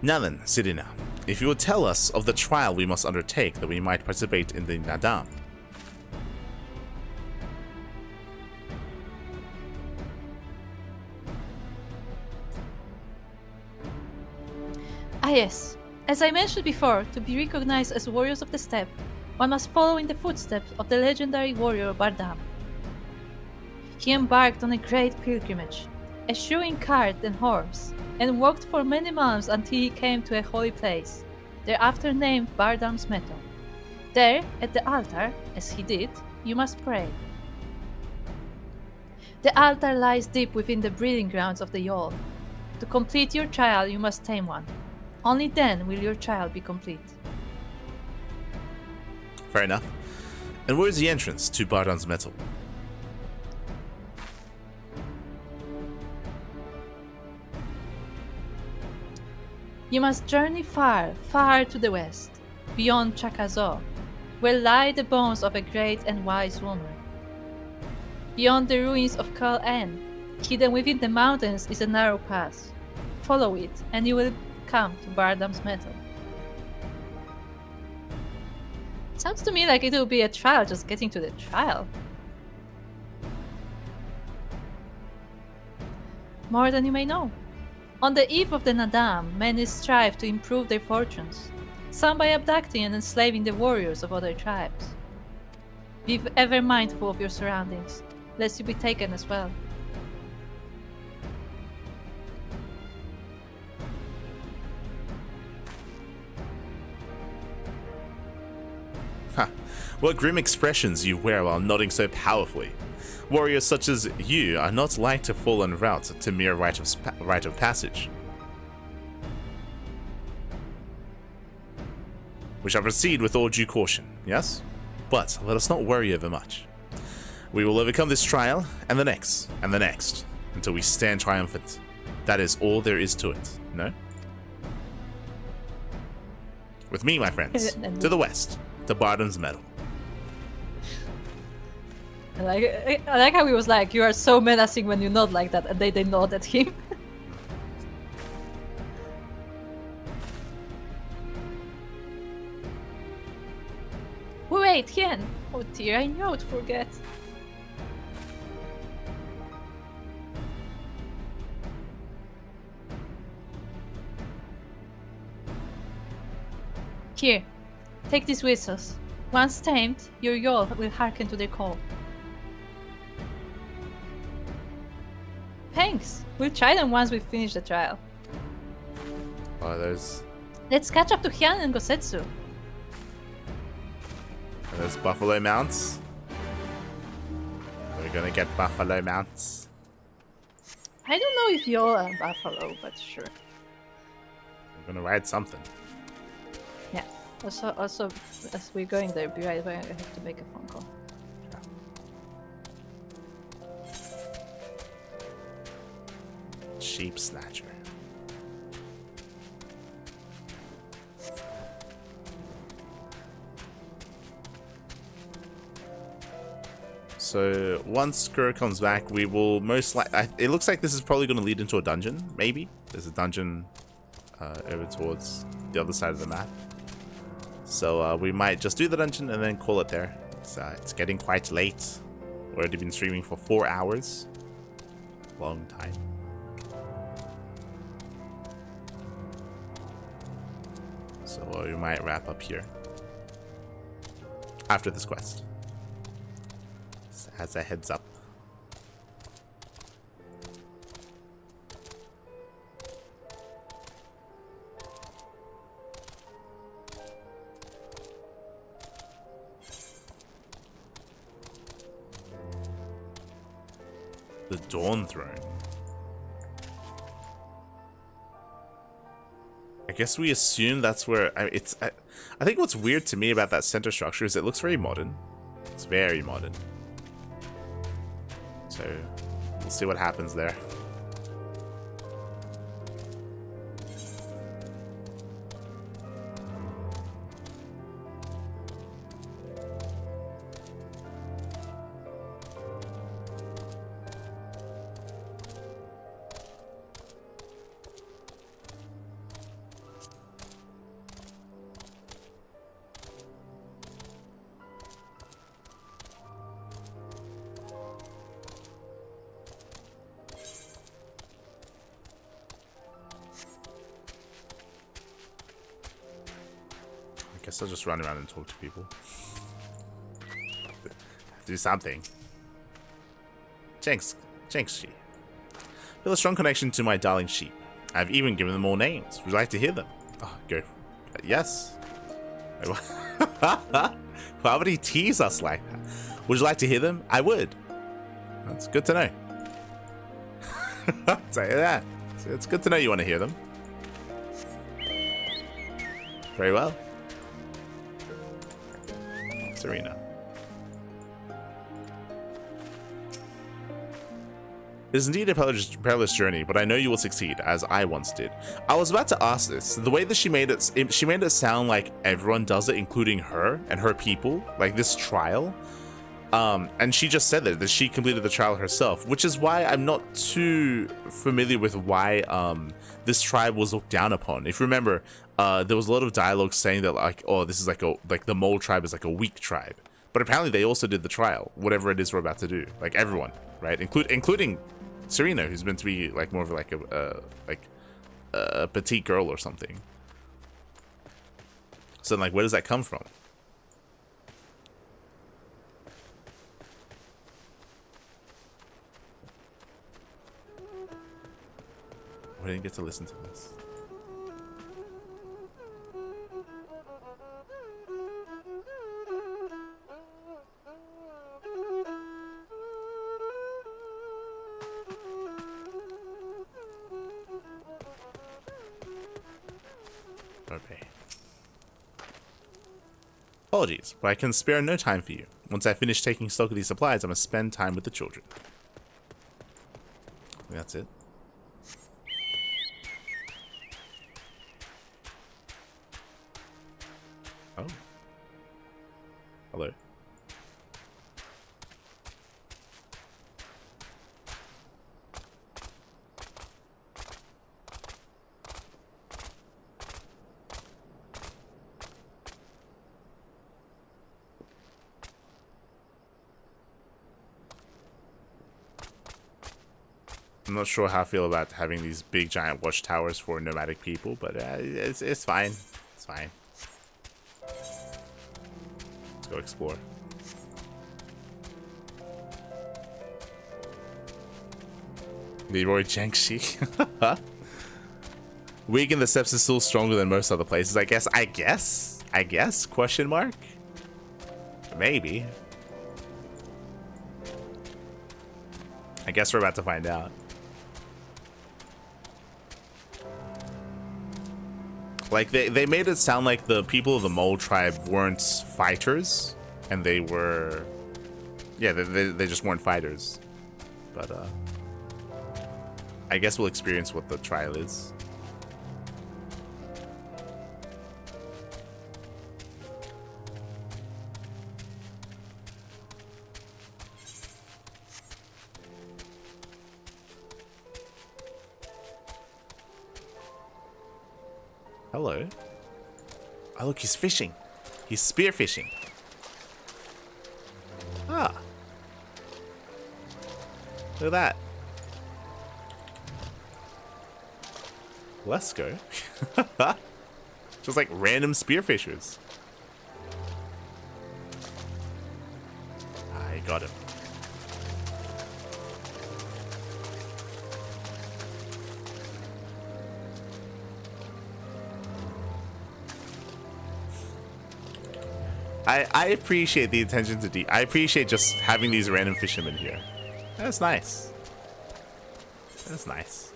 Now then, Sidina, if you would tell us of the trial we must undertake that we might participate in the Nadam. Ah yes, as I mentioned before, to be recognized as warriors of the steppe, one must follow in the footsteps of the legendary warrior Bardam. He embarked on a great pilgrimage, eschewing cart and horse, and walked for many months until he came to a holy place, thereafter named Bardam's Meadow. There, at the altar, as he did, you must pray. The altar lies deep within the breeding grounds of the Yol. To complete your trial, you must tame one. Only then will your trial be complete. Fair enough. And where's the entrance to Bardam's Meadow? You must journey far, far to the west, beyond Chakazo, where lie the bones of a great and wise woman. Beyond the ruins of Kal En, hidden within the mountains is a narrow path. Follow it, and you will come to Bardam's Meadow. Sounds to me like it will be a trial, just getting to the trial. More than you may know. On the eve of the Nadam, many strive to improve their fortunes, some by abducting and enslaving the warriors of other tribes. Be ever mindful of your surroundings, lest you be taken as well. Ha! What grim expressions you wear while nodding so powerfully. Warriors such as you are not like to fall en route to mere rite of passage. We shall proceed with all due caution, yes? But let us not worry over much. We will overcome this trial, and the next, until we stand triumphant. That is all there is to it, no? With me, my friends, to the west, to Bardam's Meadow. I like how he was like, you are so menacing when you nod like that, and they nod at him. Wait, Hien! Oh dear, I knew I would forget. Here, take these whistles. Once tamed, your Yol will hearken to their call. Thanks! We'll try them once we finish the trial. Oh, there's Let's catch up to Hien and Gosetsu. buffalo mounts. We're gonna get buffalo mounts. I don't know if Yol are buffalo, but sure. We're gonna ride something. Yeah. Also, as we're going there, be right back. I have to make a phone call. Sheep snatcher. So once Skur comes back, we will most likely... It looks like this is probably going to lead into a dungeon, maybe. There's a dungeon over towards the other side of the map. So we might just do the dungeon and then call it there. It's getting quite late. We've already been streaming for 4 hours. Long time. So we might wrap up here after this quest. As a heads up. The Dawn Throne. I guess we assume that's where I think what's weird to me about that center structure is it looks very modern. It's very modern. So we'll see what happens there. Guess I'll just run around and talk to people. Do something. Jenks sheep. Feel a strong connection to my darling sheep. I've even given them all names. Would you like to hear them? Oh, go. Yes. Why would he tease us like that? Would you like to hear them? I would. That's good to know. Say that. It's good to know you want to hear them. Very well. Serena. It is indeed a perilous journey, but I know you will succeed, as I once did. I was about to ask this. The way that she made it sound like everyone does it, including her and her people, like this trial. And she just said that she completed the trial herself, which is why I'm not too familiar with why this tribe was looked down upon. If you remember, there was a lot of dialogue saying that like, oh, this is like the mole tribe is like a weak tribe. But apparently they also did the trial, whatever it is we're about to do. Like everyone, right? Including Serena, who's meant to be like more of like a petite girl or something. So like, where does that come from? I didn't get to listen to this. Okay. Apologies, but I can spare no time for you. Once I finish taking stock of these supplies, I must spend time with the children. I think that's it. Oh. Hello. I'm not sure how I feel about having these big giant watchtowers for nomadic people, but it's fine. It's fine. Let's go explore. Leroy Jiangxi. Weaken the steps is still stronger than most other places. I guess? Question mark? Maybe. I guess we're about to find out. Like, they made it sound like the people of the Mole tribe weren't fighters, and they were... Yeah, they just weren't fighters. But, I guess we'll experience what the trial is. Hello. Oh, look, he's fishing. He's spearfishing. Ah. Look at that. Let's go. Just like random spearfishers. I got him. I appreciate the attention to detail. I appreciate just having these random fishermen here. That's nice. That's nice.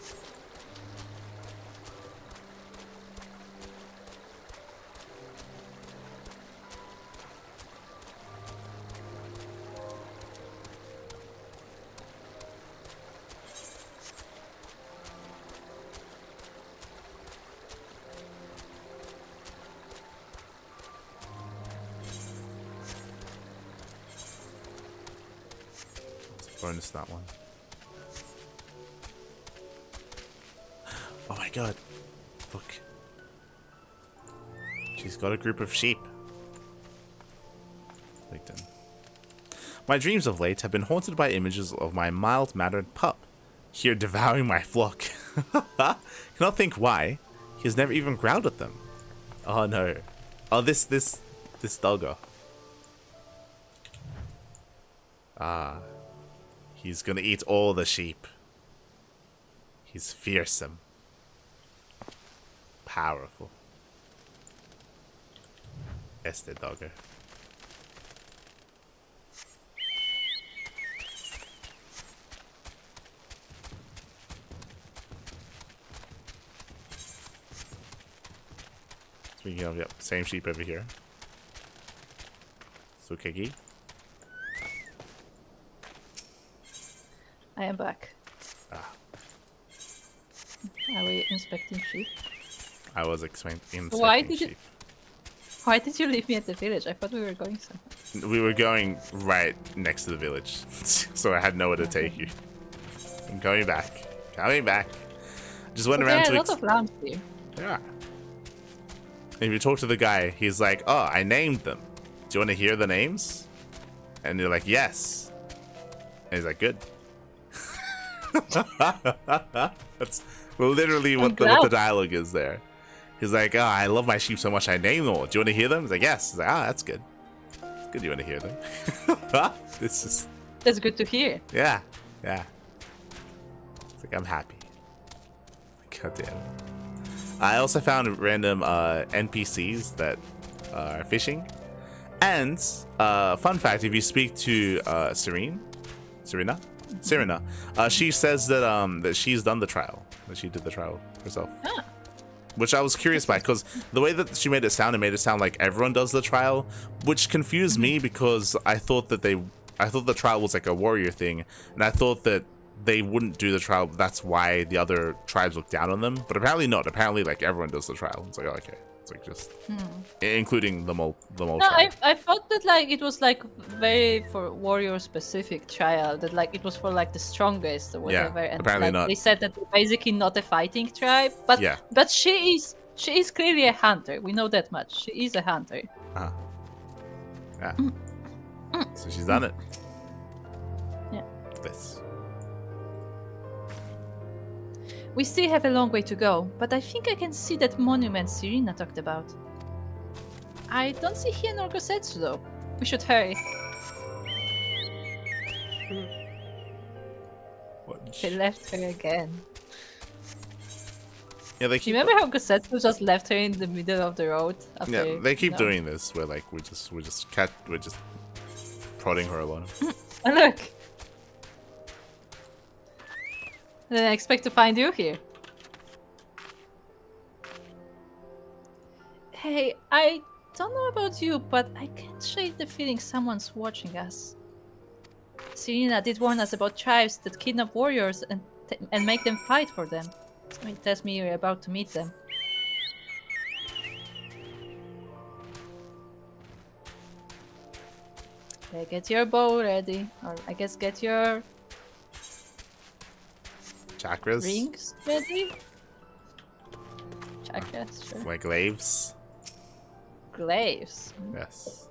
Bonus that one. Oh my god. Look. She's got a group of sheep. Victim. My dreams of late have been haunted by images of my mild-mannered pup, here devouring my flock. Cannot think why. He has never even growled at them. Oh no. Oh, this doggo. Ah. He's gonna eat all the sheep. He's fearsome. Powerful. Este doggo. Speaking of, yep, same sheep over here. Sukegi. I am back. Ah. Are we inspecting sheep? I was inspecting Why did sheep. Why did you leave me at the village? I thought we were going somewhere. We were going right next to the village, so I had nowhere to take you. I'm going back. Coming back. Just went around to. There are a lot of lambs here. Yeah. If you talk to the guy, he's like, "Oh, I named them. Do you want to hear the names?" And you're like, "Yes." And he's like, "Good." That's literally what the dialogue is there. He's like, "Oh, I love my sheep so much I name them all. Do you want to hear them?" He's like, "Yes." He's like, "Ah, that's good. It's good you want to hear them." This is. That's good to hear. Yeah, yeah. It's like I'm happy. God damn it. I also found random NPCs that are fishing, and fun fact: if you speak to Serena, she says that that she's done the trial, that she did the trial herself. Ah. Which I was curious by, because the way that she made it sound like everyone does the trial, which confused me because I thought that the trial was like a warrior thing, and I thought that they wouldn't do the trial. That's why the other tribes look down on them, but apparently not. Apparently, like everyone does the trial. It's like, oh, okay. It's like just including the mole. No, I thought that like it was like very for warrior specific trial, that like it was for like the strongest or whatever. Yeah, and apparently like, not. They said that they're basically not a fighting tribe, but yeah. But she is clearly a hunter. We know that much. She is a hunter. Yeah. So she's done it. Yeah. This. We still have a long way to go, but I think I can see that monument Serena talked about. I don't see Hien or Gosetsu though. We should hurry. They left her again. Yeah, they keep. Remember how Gosetsu just left her in the middle of the road? After, Yeah, they keep doing this where like we're just prodding her along. Oh, look. Then I expect to find you here. Hey, I don't know about you, but I can't shake the feeling someone's watching us. Serena did warn us about tribes that kidnap warriors and and make them fight for them. It tells me you're about to meet them. Okay, get your bow ready, or I guess get your Chakras. rings ready. Chakras, sure. My glaives. Glaives. Yes.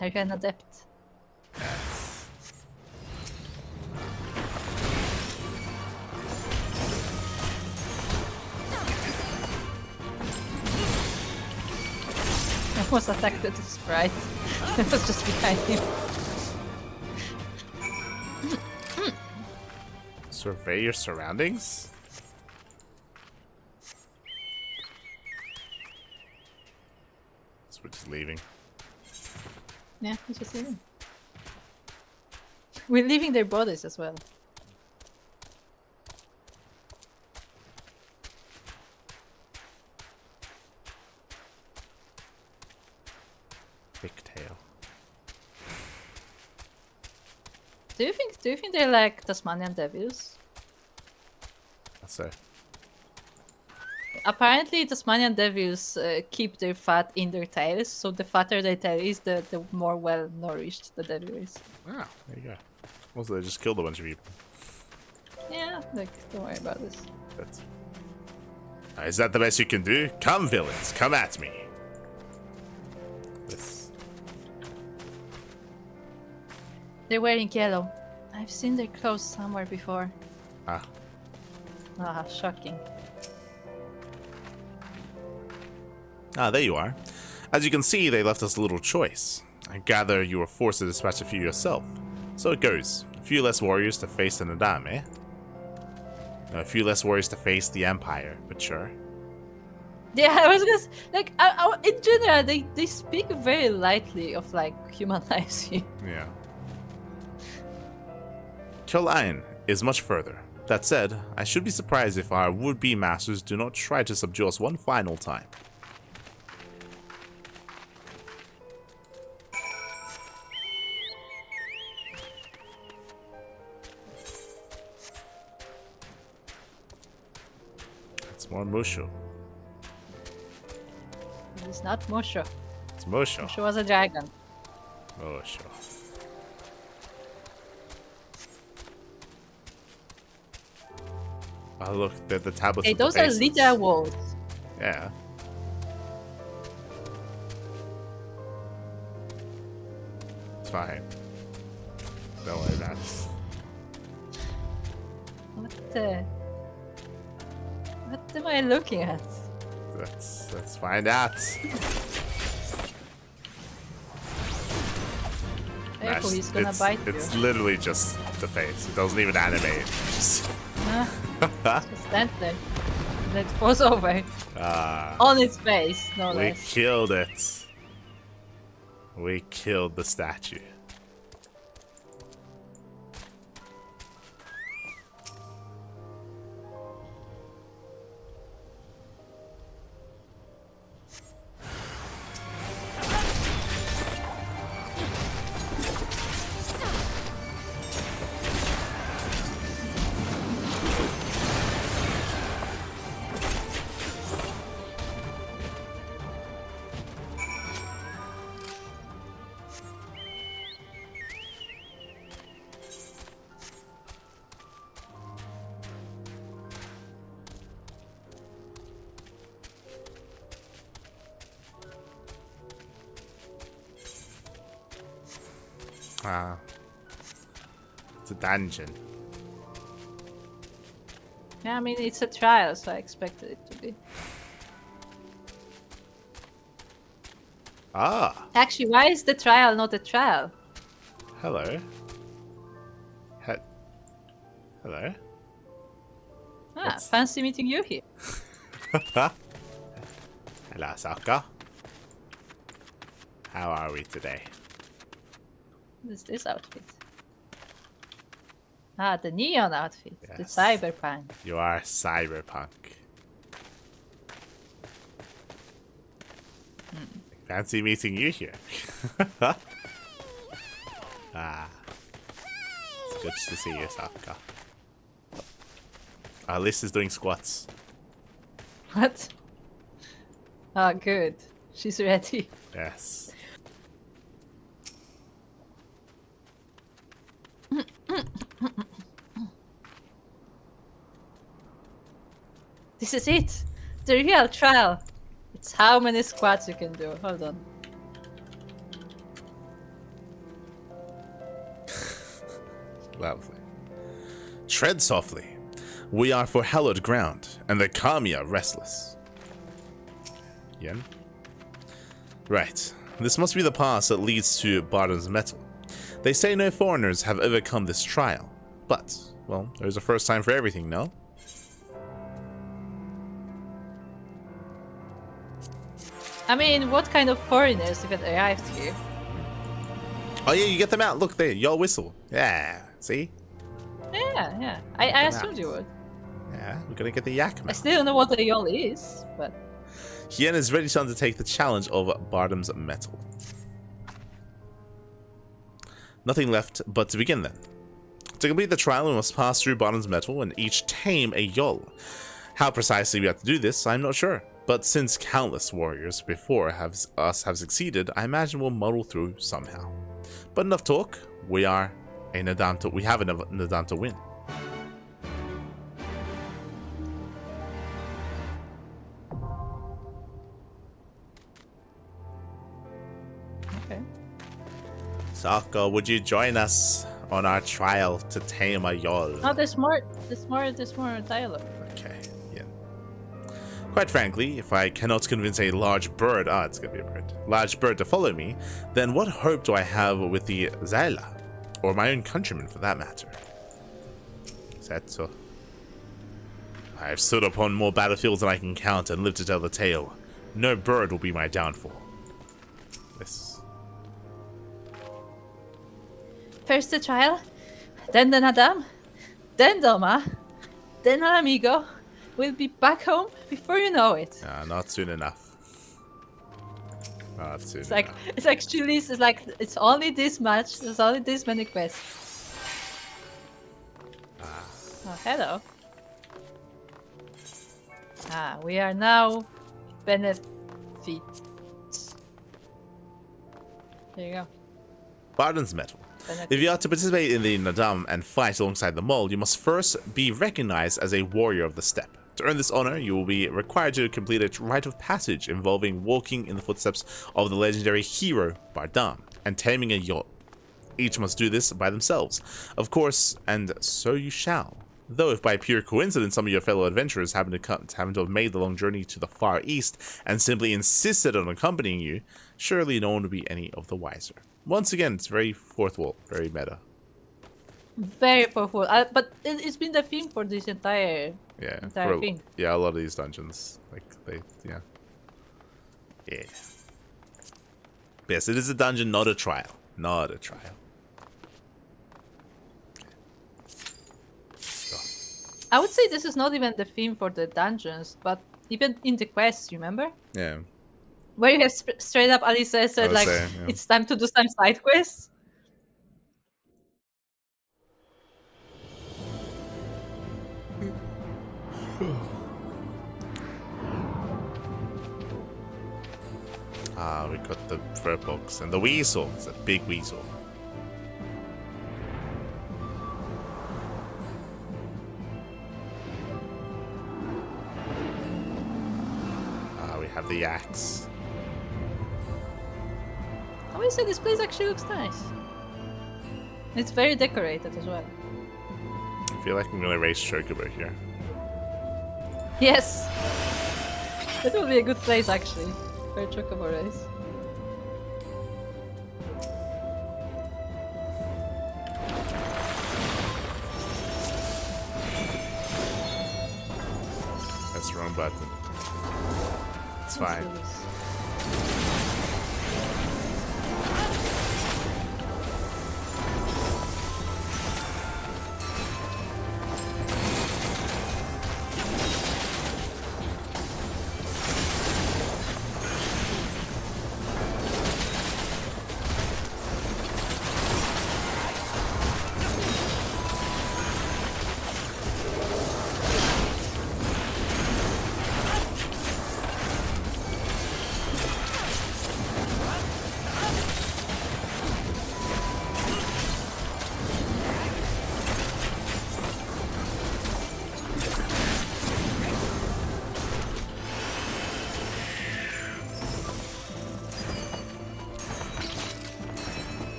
Are you an adept? Yes. I almost attacked the sprite. It was just behind him. Survey your surroundings? So we're just leaving. Yeah, he's just leaving. We're leaving their bodies as well. Pigtail. Do you think they're like Tasmanian devils? So. Apparently, Tasmanian devils keep their fat in their tails, so the fatter their tail is, the more well nourished the devil is. Ah, there you go. Also, they just killed a bunch of people. Yeah, like, don't worry about this. That's... is that the best you can do? Come, villains, come at me. This. They're wearing yellow. I've seen their clothes somewhere before. Ah. Ah, shocking. Ah, there you are. As you can see, they left us a little choice. I gather you were forced to dispatch a few yourself. So it goes. A few less warriors to face the Nadam, eh? No, a few less warriors to face the Empire, but sure. Yeah, I was gonna say, like, in general, they speak very lightly of, like, human lives here. Yeah. Kjol'ein is much further. That said, I should be surprised if our would-be masters do not try to subdue us one final time. It's more Musho. It's not Musho. It's Musho. Musho was a dragon. Musho. Oh look, the tablets. Hey, with the those are faces. literal walls. Yeah. It's fine. Don't worry about it. What am I looking at? Let's find out. Careful, he's gonna bite you. It's literally just the face. It doesn't even animate. Just stand there. And it falls over. On its face, no we less. killed it. We killed the statue. It's a dungeon. Yeah, I mean, it's a trial, so I expected it to be. Ah. Actually, why is the trial not a trial? Hello. Hello. Fancy meeting you here. Hello, Sokka. How are we today? What is this outfit? Ah, the neon outfit. Yes. The cyberpunk. You are cyberpunk. Fancy meeting you here. It's good to see you, Sokka. Liz is doing squats. What? Oh, good. She's ready. Yes. This is it. The real trial. It's how many squats you can do. Hold on. Lovely. Tread softly. We are for hallowed ground, and the Kami are restless. Yen? Right. This must be the pass that leads to Bardam's Metal. They say no foreigners have overcome this trial. But, well, there's a first time for everything, no? I mean, what kind of foreigners even arrived here? Oh yeah, you get them out. Look there, y'all whistle. Yeah, see? Yeah. I assumed you would. Yeah, we're gonna get the yak I mouth. still don't know what a yol is, but... Hien is ready to undertake the challenge of Bardam's Metal. Nothing left but to begin then. To complete the trial, we must pass through Bardam's Metal and each tame a yol. How precisely we have to do this, I'm not sure. But since countless warriors before have succeeded, I imagine we'll muddle through somehow. But enough talk. We have a Nadam to win. Okay. Sako, would you join us on our trial to tame a yol? Oh, there's more dialogue. Okay, yeah. Quite frankly, if I cannot convince a large bird, it's gonna be a bird, large bird to follow me, then what hope do I have with the Zyla? Or my own countrymen for that matter? Is that so? I have stood upon more battlefields than I can count and lived to tell the tale. No bird will be my downfall. This. First the trial, then the Nadam, then Doma, then an amigo. We'll be back home before you know it. Not soon enough. Not soon It's enough. like Chili's is like, it's only this much, there's only this many quests. Oh, hello. We are now benefits. There you go. Bardam's Metal. If you are to participate in the Nadam and fight alongside the mole, you must first be recognized as a warrior of the steppe. To earn this honor, you will be required to complete a rite of passage involving walking in the footsteps of the legendary hero Bardam and taming a yol. Each must do this by themselves, of course, and so you shall. Though if by pure coincidence some of your fellow adventurers happen to have made the long journey to the far east and simply insisted on accompanying you, surely no one would be any of the wiser. Once again, it's very fourth wall, very meta. Very powerful, but it's been the theme for this entire thing. Yeah, a lot of these dungeons, yeah. Yes, it is a dungeon, not a trial. Not a trial. I would say this is not even the theme for the dungeons, but even in the quests, remember? Yeah. Where you have straight up Alice said like, it's time to do some side quests. We got the fur box and the weasel. It's a big weasel. We have the axe. I would say this place actually looks nice. It's very decorated as well. I feel like I'm gonna race Chocobo here. Yes! That would be a good place actually for a Chocobo race. That's the wrong button. It's fine.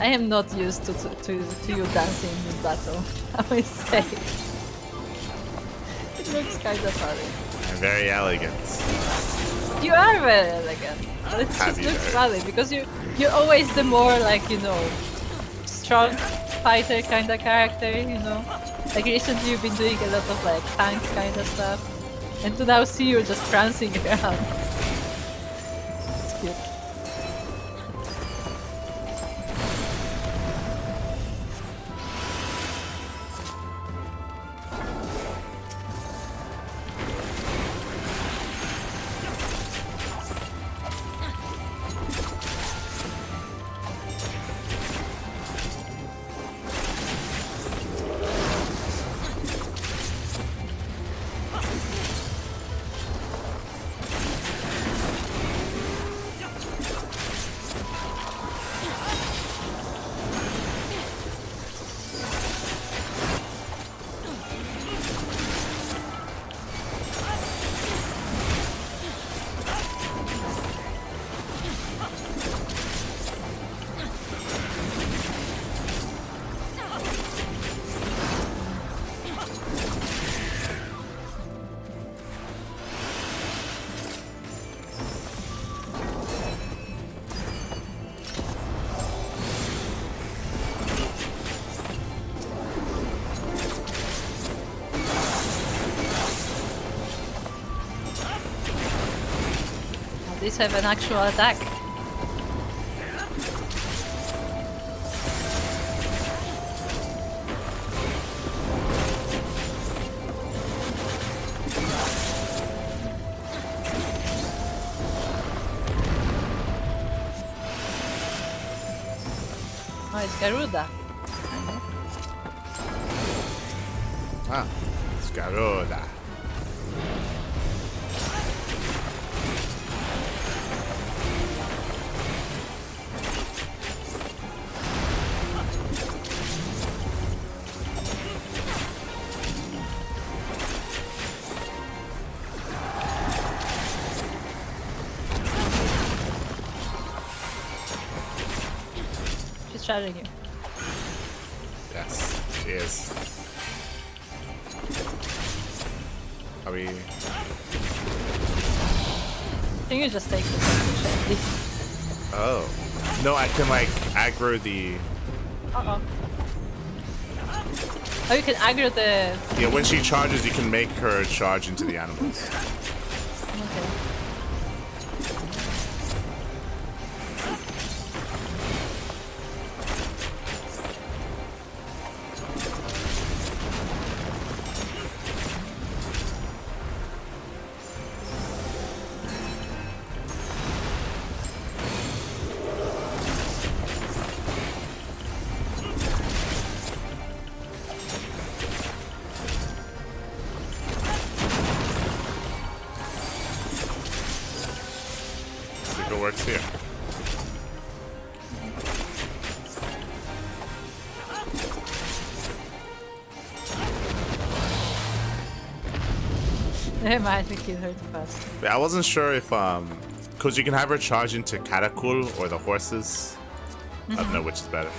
I am not used to you dancing in battle, I will say. It looks kinda funny. I'm very elegant. You are very elegant, but it just looks funny because you're always the more like, you know, strong fighter kind of character, you know. Like recently you've been doing a lot of like tank kind of stuff, and to now see you just prancing around. It's cute. These have an actual attack. Oh, it's Garuda. Ah, it's Garuda. Charging you. Yes, she is. Are we? Can you just take this? Oh. No, I can like aggro the. Uh-oh. Oh, you can aggro the. Yeah, when she charges, you can make her charge into the animals. Okay. Works here. Never mind, we killed her too fast. Yeah, I wasn't sure if because you can have her charge into Karakul or the horses. I don't know which is better.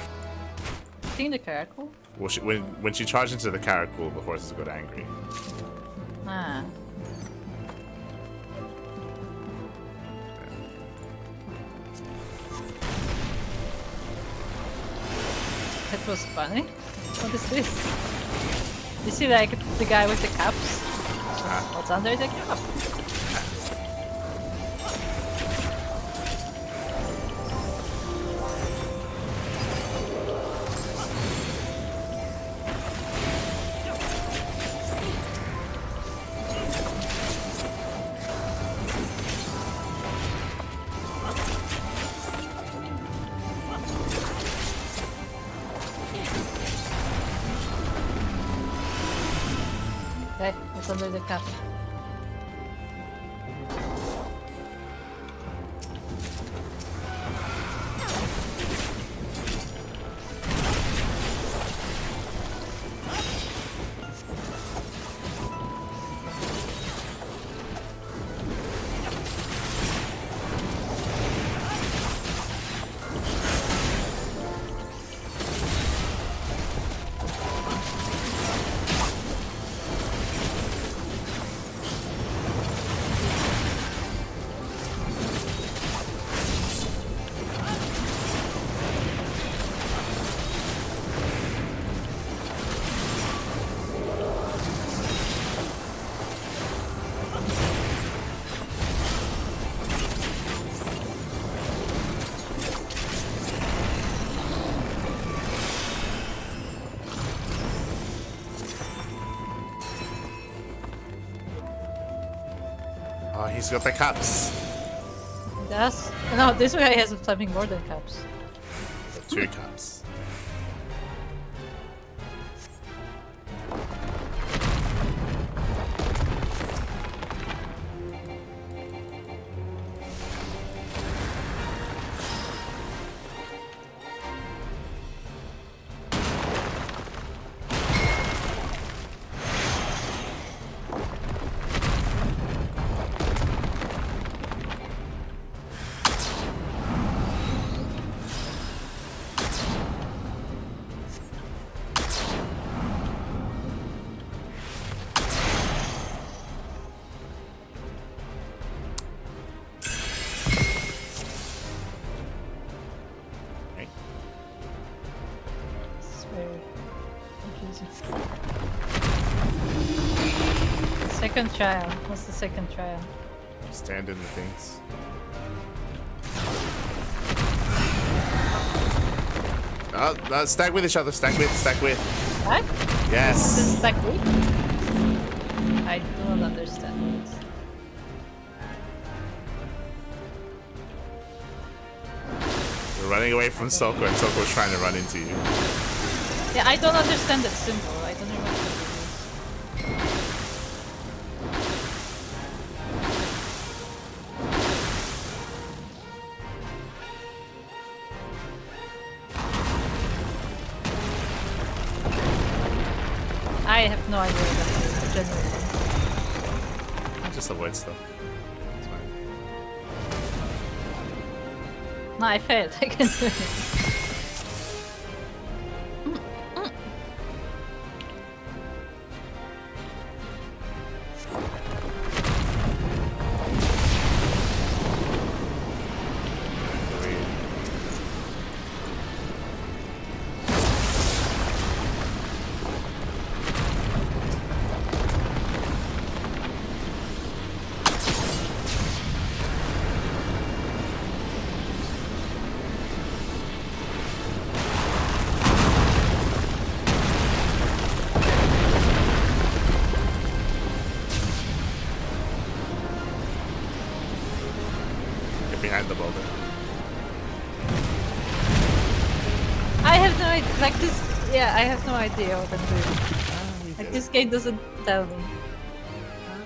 I think the Karakul. Well, when she charged into the Karakul, the horses got angry. Ah. That was funny. What is this? You see like the guy with the caps? What's under the cap? Okay, it's under the cap. Oh, he's got the cups. Yes. No, this way he has something more than cups. 2 cups. Second trial. What's the second trial? Stand in the things. Oh, stack with each other. Stack with. What? Yes. This is stack with? I don't understand it. You're running away from Soko and Soko's trying to run into you. Yeah, I don't understand that symbol. I don't know what it is. I have no idea what that is, genuinely. Just avoid stuff. It's fine. No, I failed. I can do it. Behind the boulder. I have no idea. Like this. Yeah, I have no idea what I'm doing. Like this game doesn't tell me.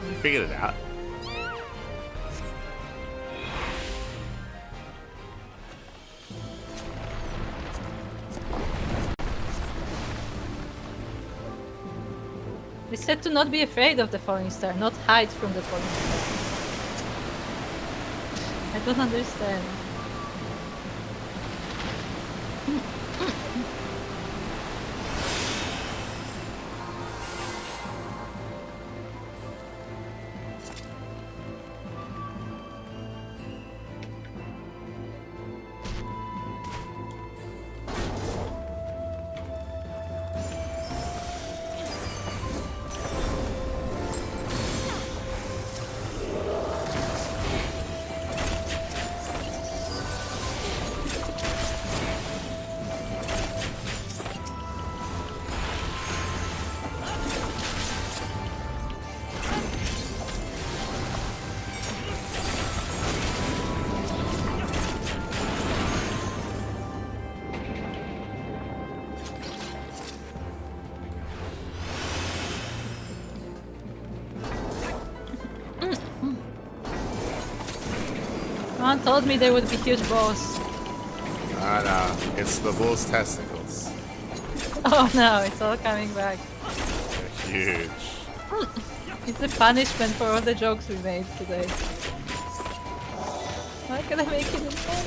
We figured it out. We said to not be afraid of the falling star, not hide from the falling star. I don't understand. Someone told me there would be huge balls. Ah, no. It's the bull's testicles. Oh no, it's all coming back. They're huge. It's the punishment for all the jokes we made today. Why can I make it in time?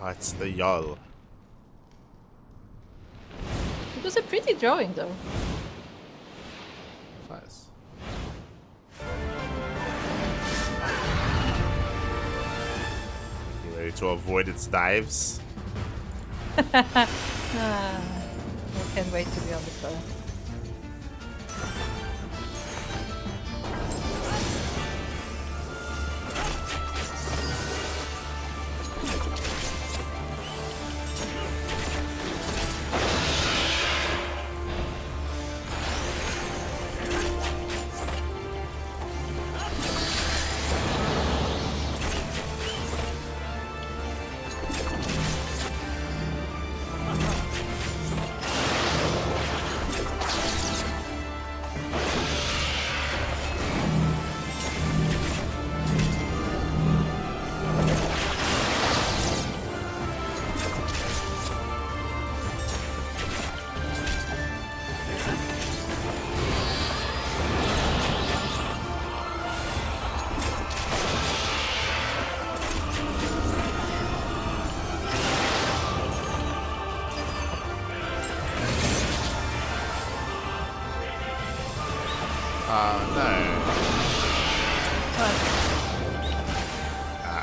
Oh, it's the Yol. It was a pretty drawing, though. Nice. You ready to avoid its dives? I can't wait to be on the phone.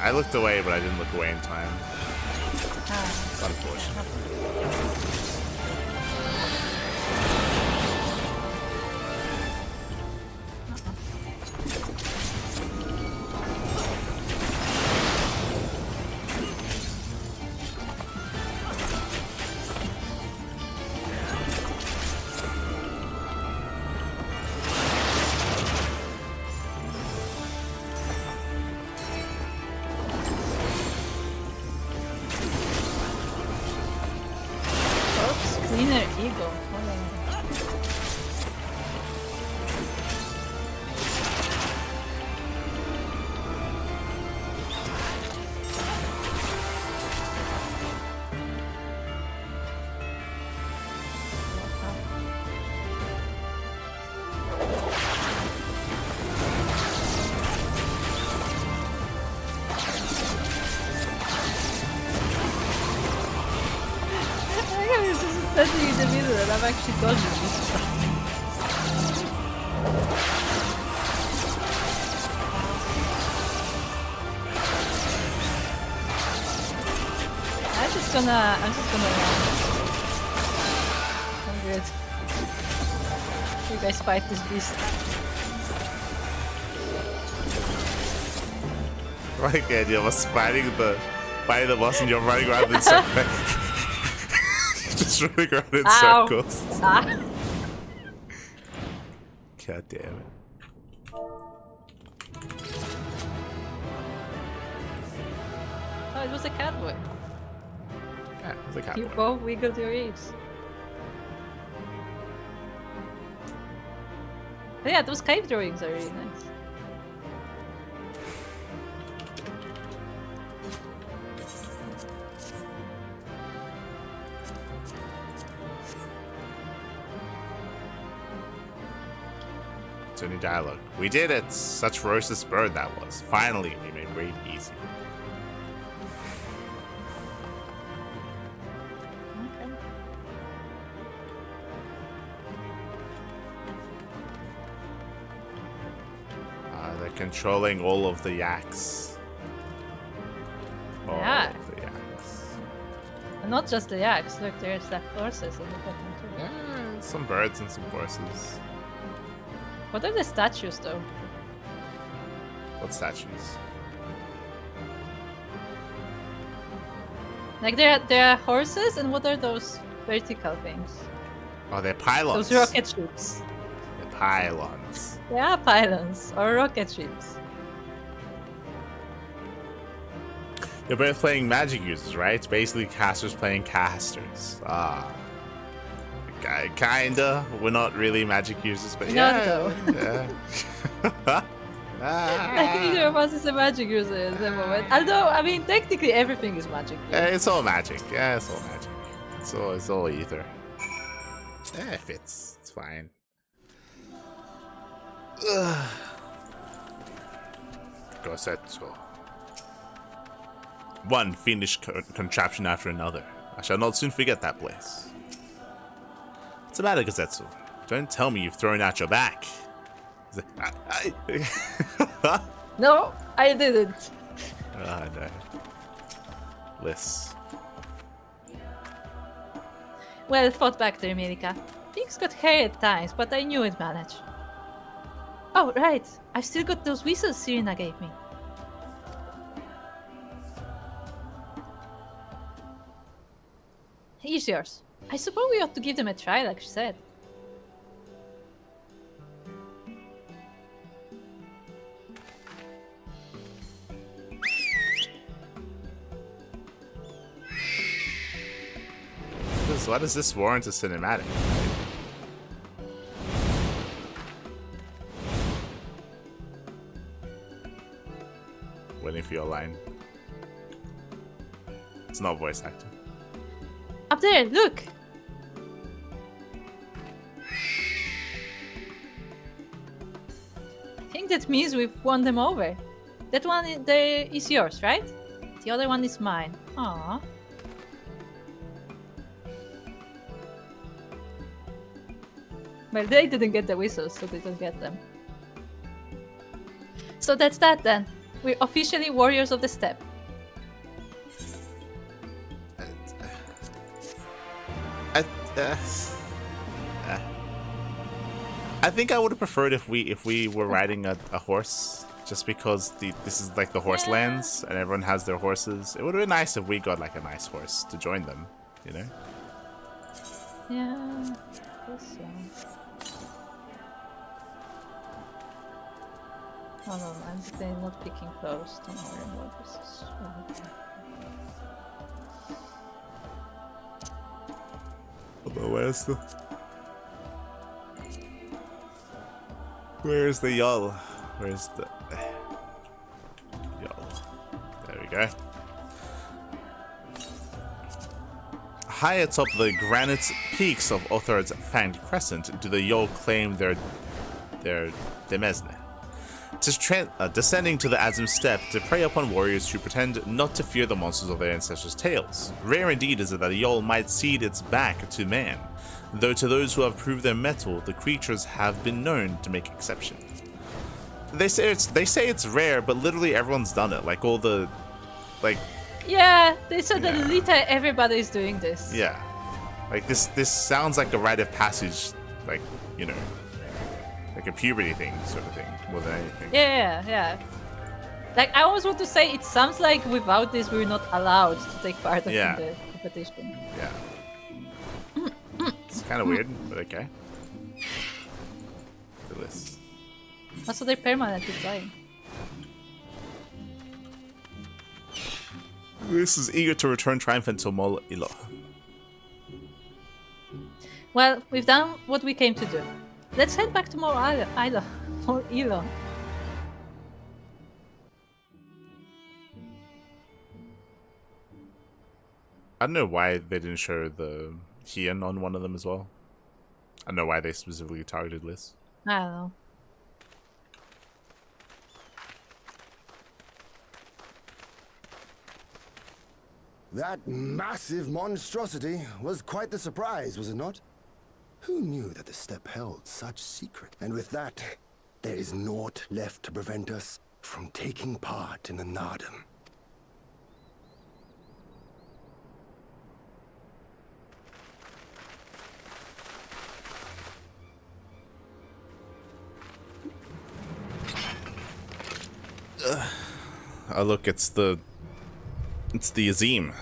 I looked away, but I didn't look away in time. It's unfortunate. I'm actually dodging this stuff. I'm just gonna I'm good. You guys fight this beast. I like the idea of us fighting the boss and you're running around in circles. Just running around in circles. God damn it. Oh, it was a catboy. Yeah, it was a catboy. You both wiggled your ears. But yeah, those cave drawings are really nice. New dialogue. We did it! Such ferocious bird that was. Finally, we made raid easy. Okay. They're controlling all of the yaks. All Yeah. of the yaks. And not just the yaks. Look, there's the horses in the bottom too. Yeah, some birds and some horses. What are the statues, though? What statues? Like, there are horses, and what are those vertical things? Oh, they're pylons. Those rocket ships. They're pylons. They are pylons, or rocket ships. They're both playing magic users, right? Basically, casters playing casters. Ah. Kinda. We're not really magic users, but yeah. Though. Yeah. Neither of us is a magic user at the moment. Although, I mean, technically everything is magic. It's all magic. Yeah, it's all magic. It's all ether. Yeah, it fits. It's fine. Gosetsu. one fiendish contraption after another. I shall not soon forget that place. What's the matter, Gazetsu? Don't tell me you've thrown out your back. No, I didn't. Ah, no. Liz. Well fought back there, Mirika. Things got hairy at times, but I knew I'd manage. Oh, right. I've still got those whistles Serena gave me. Here's yours. I suppose we ought to give them a try, like she said. Why does this warrant a cinematic? Waiting for your line. It's not voice acting. Up there, look! I think that means we've won them over. That one there is yours, right? The other one is mine. Aww. Well, they didn't get the whistles, so they don't get them. So that's that then. We're officially warriors of the steppe. I think I would have preferred if we were riding a horse, just because this is like the horse lands and everyone has their horses. It would have been nice if we got like a nice horse to join them, you know? Yeah, I guess so. Oh no, they're not picking close. Don't worry about this. Where's the yawl? Where's the yawl? There we go. High atop the granite peaks of Othard's Fanged Crescent do the yawl claim their demesne. Descending to the Azim Steppe to prey upon warriors who pretend not to fear the monsters of their ancestors' tales. Rare indeed is it that a Yol might cede its back to man, though to those who have proved their mettle, the creatures have been known to make exception. They say it's rare, but literally everyone's done it. Like all the, like. Yeah, they said that literally everybody's doing this. Yeah, like this sounds like a rite of passage, like, you know, like a puberty thing, sort of thing, more than anything. Yeah. Like, I always want to say, it sounds like without this, we're not allowed to take part in the competition. Yeah. It's kind of weird, but okay. Look at this. Also, they're permanently flying. This is eager to return triumphant to Mol Ilo. Well, we've done what we came to do. Let's head back to Mol Ilo. I don't know why they didn't show the Hien on one of them as well. I don't know why they specifically targeted Liz. I don't know. That massive monstrosity was quite the surprise, was it not? Who knew that the steppe held such secret? And with that, there is naught left to prevent us from taking part in the Nardum. Oh look, it's the Azim.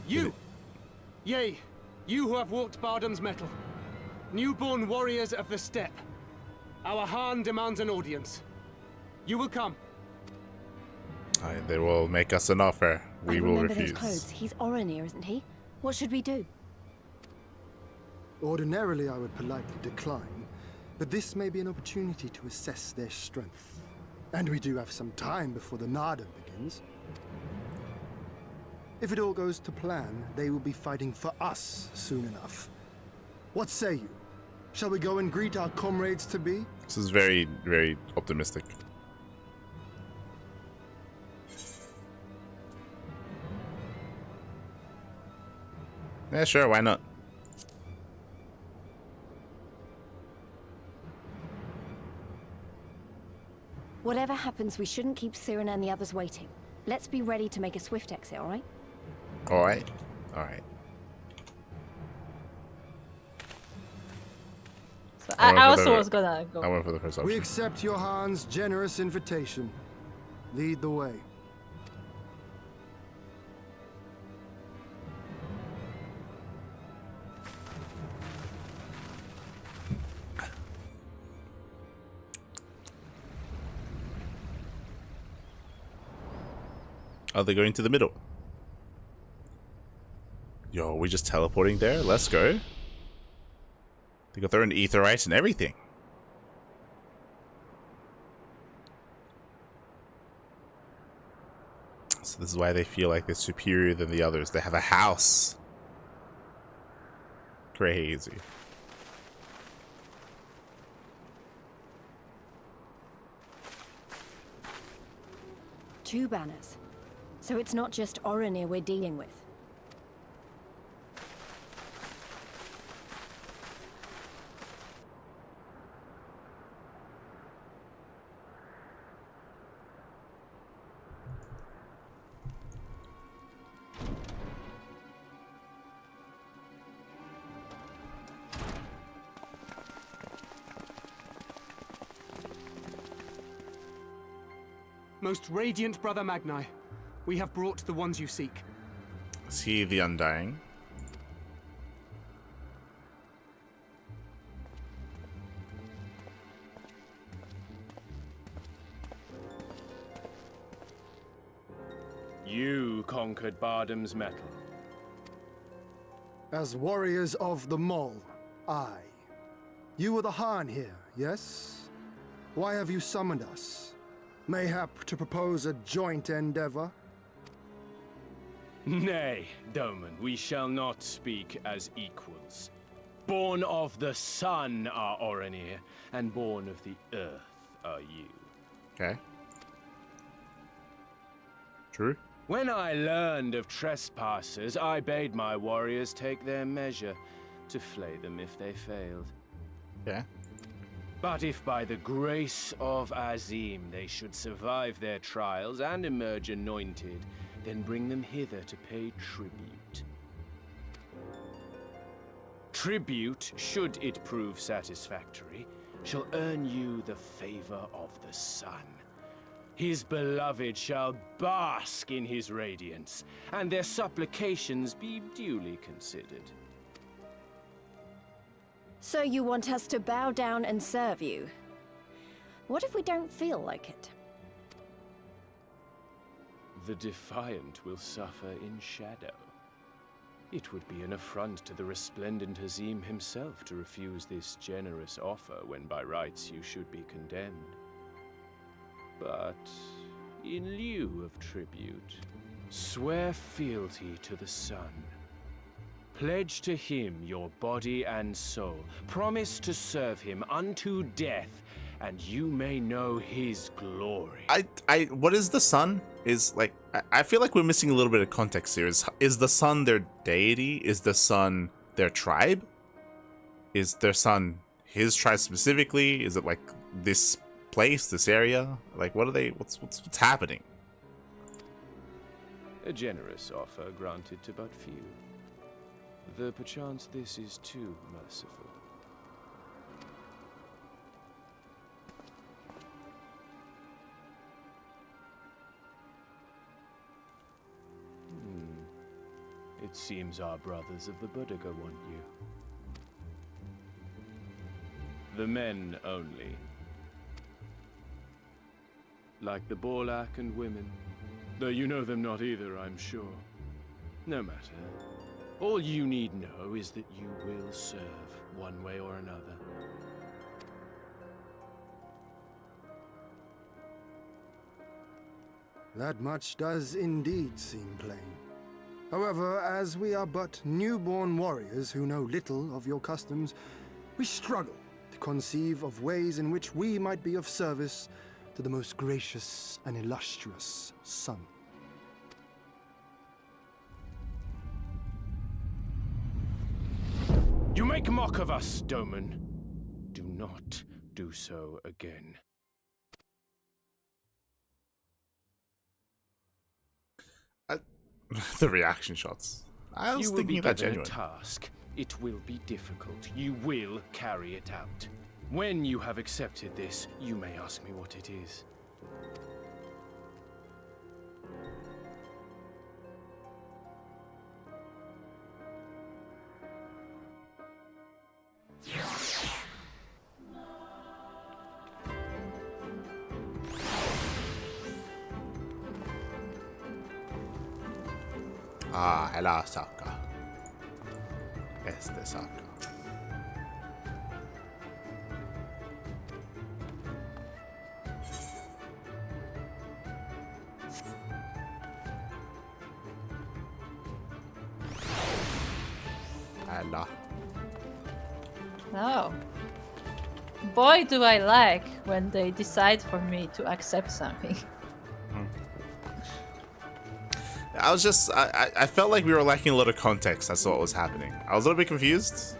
You! Yea, you who have walked Bardam's metal. Newborn warriors of the steppe. Our Khan demands an audience. You will come. They will make us an offer. We will remember refuse. Those clothes. He's Oronir, isn't he? What should we do? Ordinarily, I would politely decline, but this may be an opportunity to assess their strength. And we do have some time before the Nardum begins. If it all goes to plan, they will be fighting for us soon enough. What say you? Shall we go and greet our comrades to be? This is very, very optimistic. Yeah, sure, why not? Whatever happens, we shouldn't keep Siren and the others waiting. Let's be ready to make a swift exit, alright? Alright. Alright. So I also was gonna go. I went for the first option. We accept Johan's generous invitation. Lead the way. Oh, they're going to the middle. Yo, are we just teleporting there? Let's go. They got their own aetheryte and everything. So this is why they feel like they're superior than the others. They have a house. Crazy. Two banners. So it's not just Oronir we're dealing with. Most radiant Brother Magni, we have brought the ones you seek. Is he the Undying? You conquered Bardam's metal. As warriors of the Mole, aye. You were the Hahn here, yes? Why have you summoned us? Mayhap to propose a joint endeavor? Nay, Doman, we shall not speak as equals. Born of the sun are Oronir, and born of the earth are you. Okay. True. When I learned of trespassers, I bade my warriors take their measure, to flay them if they failed. Yeah. But if by the grace of Azim they should survive their trials and emerge anointed, then bring them hither to pay tribute. Tribute, should it prove satisfactory, shall earn you the favor of the sun. His beloved shall bask in his radiance, and their supplications be duly considered. So you want us to bow down and serve you? What if we don't feel like it? The defiant will suffer in shadow. It would be an affront to the resplendent Azim himself to refuse this generous offer when by rights you should be condemned. But in lieu of tribute, swear fealty to the sun. Pledge to him your body and soul. Promise to serve him unto death, and you may know his glory. What is the sun? I feel like we're missing a little bit of context here. Is the sun their deity? Is the sun their tribe? Is their sun his tribe specifically? Is it like this place, this area? Like, what are they? What's happening? A generous offer granted to but few. Though perchance this is too merciful. It seems our brothers of the Buddha want you. The men only. Like the Borlak and women. Though you know them not either, I'm sure. No matter. All you need know is that you will serve, one way or another. That much does indeed seem plain. However, as we are but newborn warriors who know little of your customs, we struggle to conceive of ways in which we might be of service to the most gracious and illustrious sun. You make mock of us, Doman. Do not do so again. The reaction shots. I was thinking that genuine. You will be given a task. It will be difficult. You will carry it out. When you have accepted this, you may ask me what it is. Ah, hello, Sokka. Este Sokka. Hello. No. Boy, do I like when they decide for me to accept something. I felt like we were lacking a lot of context as to what was happening. I was a little bit confused.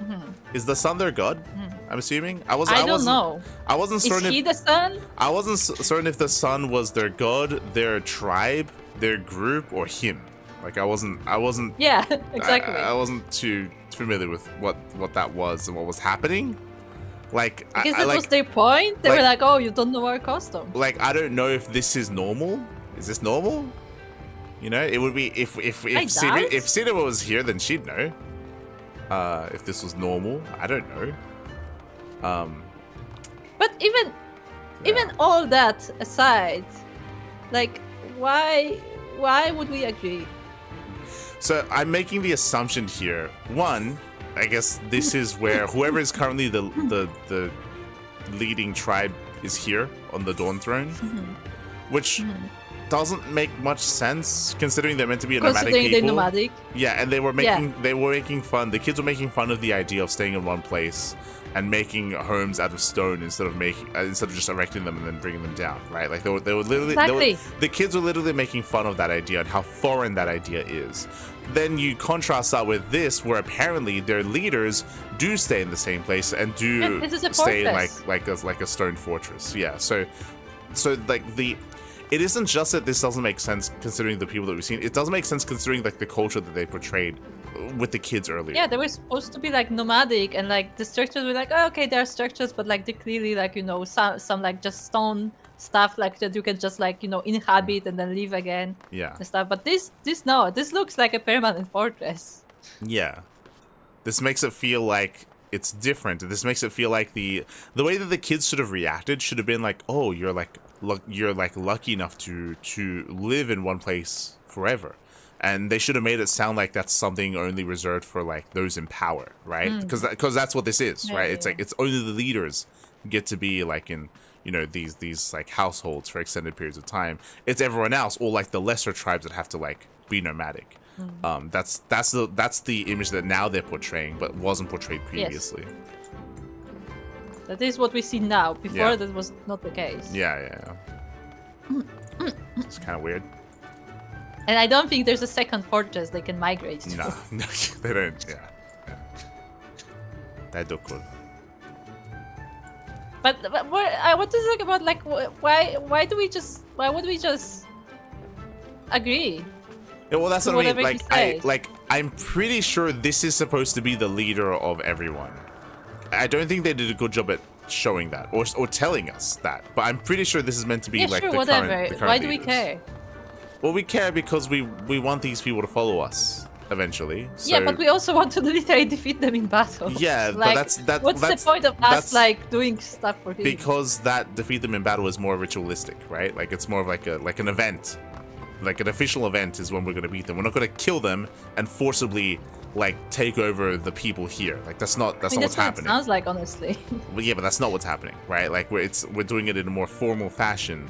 Is the sun their god? I'm assuming. I don't know. I wasn't certain. Is he the sun? I wasn't certain if the sun was their god, their tribe, their group, or him. Like I wasn't. Yeah, exactly. I wasn't too familiar with what that was and what was happening. Like, because that was their point. They were like, "Oh, you don't know our custom." Like, I don't know if this is normal. Is this normal? You know, it would be if Cinema was here, then she'd know. If this was normal, I don't know. But even all that aside, like, why would we agree? So I'm making the assumption here. One, I guess this is where whoever is currently the leading tribe is here on the Dawn Throne, which doesn't make much sense considering they're meant to be a nomadic people. They're nomadic. Yeah, and they were making fun. The kids were making fun of the idea of staying in one place and making homes out of stone instead of just erecting them and then bringing them down, right? Like they were literally the kids were literally making fun of that idea and how foreign that idea is. Then you contrast that with this, where apparently their leaders do stay in the same place and do stay in like a stone fortress. Yeah, so like it isn't just that this doesn't make sense considering the people that we've seen. It doesn't make sense considering like the culture that they portrayed with the kids earlier. Yeah, they were supposed to be like nomadic, and like the structures were like, oh, okay, there are structures, but like they clearly like, you know, some like just stone stuff like that you can just like, you know, inhabit and then leave again. Yeah. And stuff. But this looks like a permanent fortress. Yeah. This makes it feel like it's different. This makes it feel like the way that the kids should have reacted should have been like, oh, you're lucky enough to live in one place forever, and they should have made it sound like that's something only reserved for like those in power, right? Because that's what this is, right? It's like it's only the leaders get to be like in, you know, these like households for extended periods of time. It's everyone else, or like the lesser tribes that have to like be nomadic. That's the image that now they're portraying, but wasn't portrayed previously. Yes. That is what we see now. Before that was not the case. Yeah. It's kind of weird. And I don't think there's a second fortress they can migrate to. No, they don't. Yeah. That do cool. But I want to talk about like why would we just agree? Yeah, well, that's what I mean. Like I'm pretty sure this is supposed to be the leader of everyone. I don't think they did a good job at showing that or telling us that, but I'm pretty sure this is meant to be like the current Why do we leaders. care? Well, we care because we want these people to follow us eventually. So, yeah, but we also want to literally defeat them in battle. Yeah, like, but what's the point of us like doing stuff for him? Because that defeat them in battle is more ritualistic, right? Like it's more of like an event. Like an official event is when we're gonna beat them. We're not gonna kill them and forcibly like take over the people here. Like that's not what's happening. It sounds like, honestly. Well, yeah, but that's not what's happening, right? Like we're doing it in a more formal fashion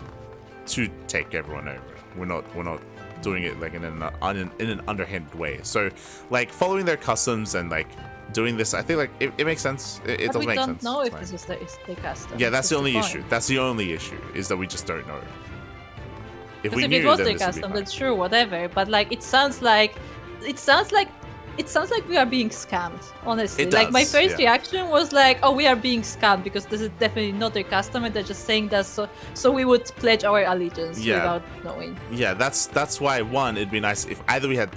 to take everyone over. We're not doing it like in an underhanded way. So like following their customs and like doing this. I think like it makes sense. It does make sense. We don't know It's if fine. this is the custom. Yeah, that's the only point. issue. That's the only issue is that we just don't know. If Because we if knew, it was then the this would be custom, fine. then sure, whatever. But like, it sounds like we are being scammed. Honestly, It like my does, first yeah. reaction was like, "Oh, we are being scammed because this is definitely not their custom, and they're just saying that so we would pledge our allegiance Yeah. without knowing." Yeah, that's why one, it'd be nice if either we had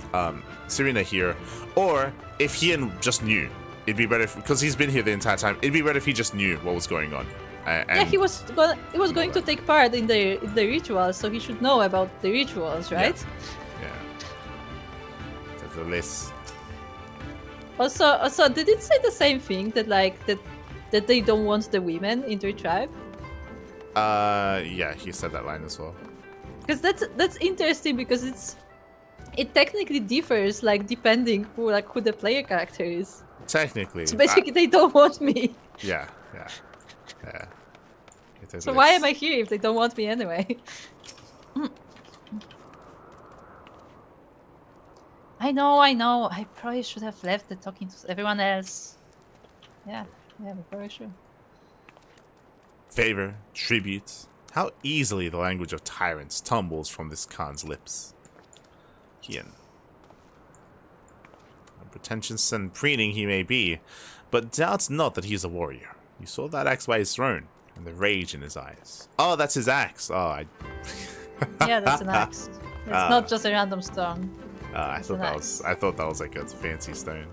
Serena here, or if Ian just knew. It'd be better because he's been here the entire time. It'd be better if he just knew what was going on. Yeah, he was going to take part in the rituals, so he should know about the rituals, right? Yeah. The list. Also, did it say the same thing that like that they don't want the women in their tribe? Yeah, he said that line as well. Because that's interesting because it technically differs like depending who the player character is. Technically. So basically, they don't want me. Yeah. It is So what why it's- am I here if they don't want me anyway? I know. I probably should have left it talking to everyone else. Yeah, we probably should. Favor, tribute. How easily the language of tyrants tumbles from this Khan's lips. Kian. Pretentious and preening he may be, but doubts not that he is a warrior. You saw that axe by his throne, and the rage in his eyes. Oh, that's his axe. Oh, Yeah, that's an axe. It's not just a random stone. I thought that was like a fancy stone.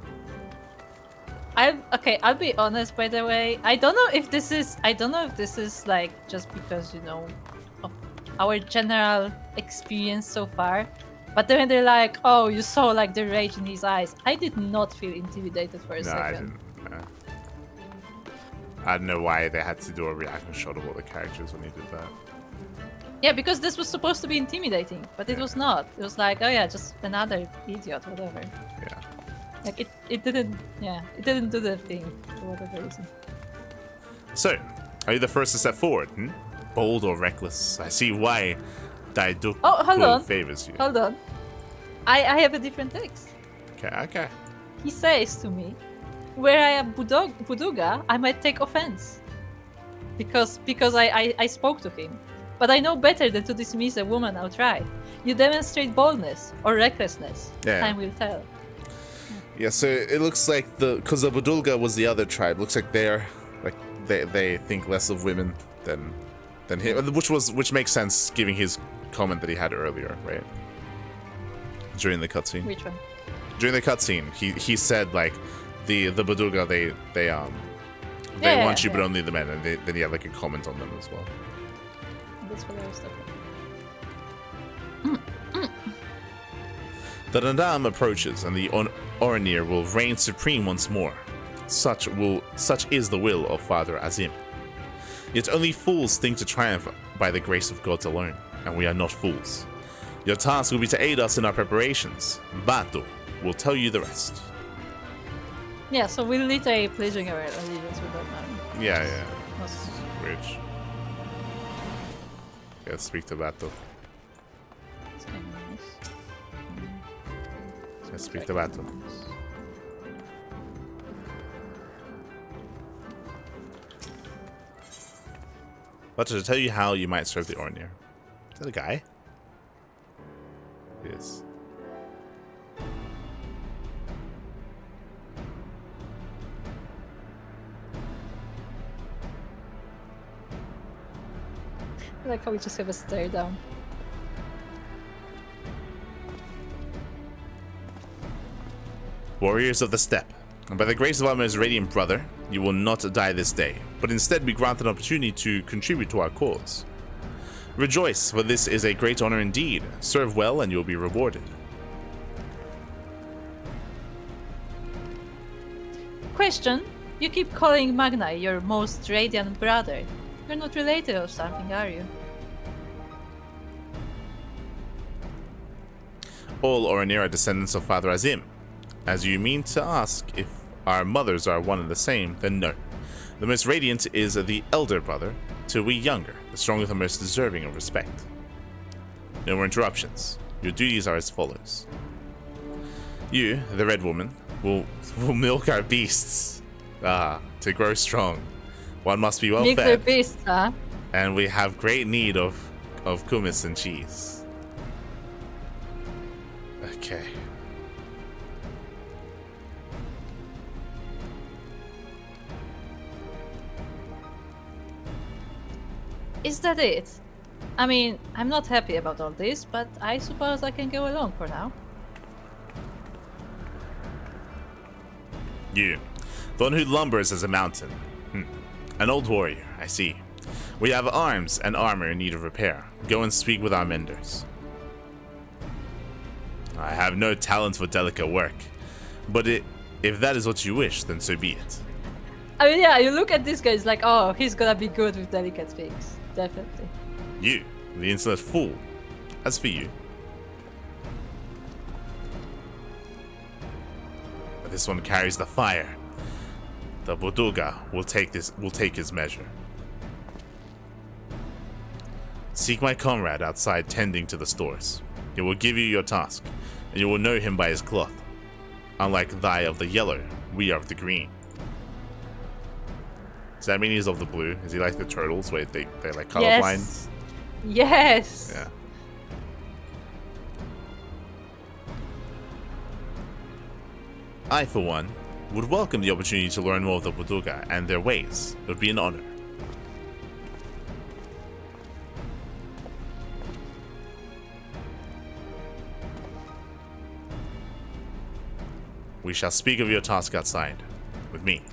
I'll be honest. By the way, I don't know if this is like just because of our general experience so far. But then they're like, "Oh, you saw like the rage in his eyes." I did not feel intimidated for a second. I didn't. I don't know why they had to do a reaction shot of all the characters when they did that. Yeah, because this was supposed to be intimidating, but it was not. It was like, oh yeah, just another idiot, whatever. Yeah. Like it didn't do the thing for whatever reason. So, are you the first to step forward? Bold or reckless? I see why Daiduk hold on. favors you. Hold on. I have a different text. Okay. He says to me, where I am Buduga, I might take offense. Because I spoke to him. But I know better than to dismiss a woman outright. You demonstrate boldness or recklessness. Yeah. Time will tell. Yeah, so it looks like because the Budulga was the other tribe, looks like they think less of women than him, which makes sense given his comment that he had earlier, right? During the cutscene. Which one? During the cutscene, he said like the Budulga they want you but only the men, and then he had like a comment on them as well. That's what I was talking about. The Nadam approaches, and the Oranir will reign supreme once more. Such is the will of Father Azim. Yet only fools think to triumph by the grace of God alone, and we are not fools. Your task will be to aid us in our preparations. Bato will tell you the rest. Yeah, so we're literally pledging our allegiance with that man. Yeah. Awesome. Weird. Gotta speak to Bato. It's kind of nice. Gotta speak to Bato. But to tell you how you might serve the Ornir. Is that a guy? It is. I like how we just have a stare down. Warriors of the Steppe, and by the grace of our most radiant brother, you will not die this day, but instead be granted an opportunity to contribute to our cause. Rejoice, for this is a great honor indeed. Serve well and you will be rewarded. Question: you keep calling Magnai your most radiant brother. You're not related or something, are you? All Oranir are descendants of Father Azim. As you mean to ask if our mothers are one and the same, then no. The most radiant is the elder brother, to we younger, the stronger the most deserving of respect. No more interruptions. Your duties are as follows. You, the Red Woman, We'll milk our beasts to grow strong. One must be well Milk fed. their beasts, huh? And we have great need of kumis and cheese. Okay. Is that it? I mean, I'm not happy about all this, but I suppose I can go along for now. You, the one who lumbers as a mountain. An old warrior, I see. We have arms and armor in need of repair. Go and speak with our menders. I have no talent for delicate work, but if that is what you wish, then so be it. I mean, yeah, you look at this guy, it's like, oh, he's gonna be good with delicate things. Definitely. You, the insolent fool. As for you, this one carries the fire. The Boduga will take his measure. Seek my comrade outside tending to the stores. He will give you your task, and you will know him by his cloth. Unlike thy of the yellow, we are of the green. Does that mean he's of the blue? Is he like the turtles where they're like colorblind? Yes. Yeah. I, for one, would welcome the opportunity to learn more of the Boduga and their ways. It would be an honor. We shall speak of your task outside, with me.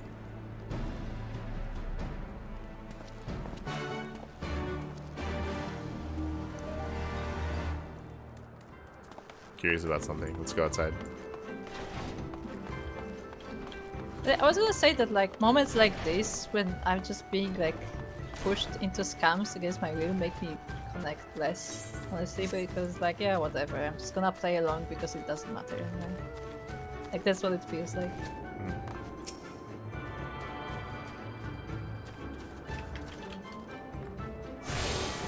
Curious about something. Let's go outside. I was gonna say that, like, moments like this, when I'm just being, like, pushed into scams against my will, make me connect less, honestly, because, like, yeah, whatever, I'm just gonna play along because it doesn't matter, you know? Like, that's what it feels like.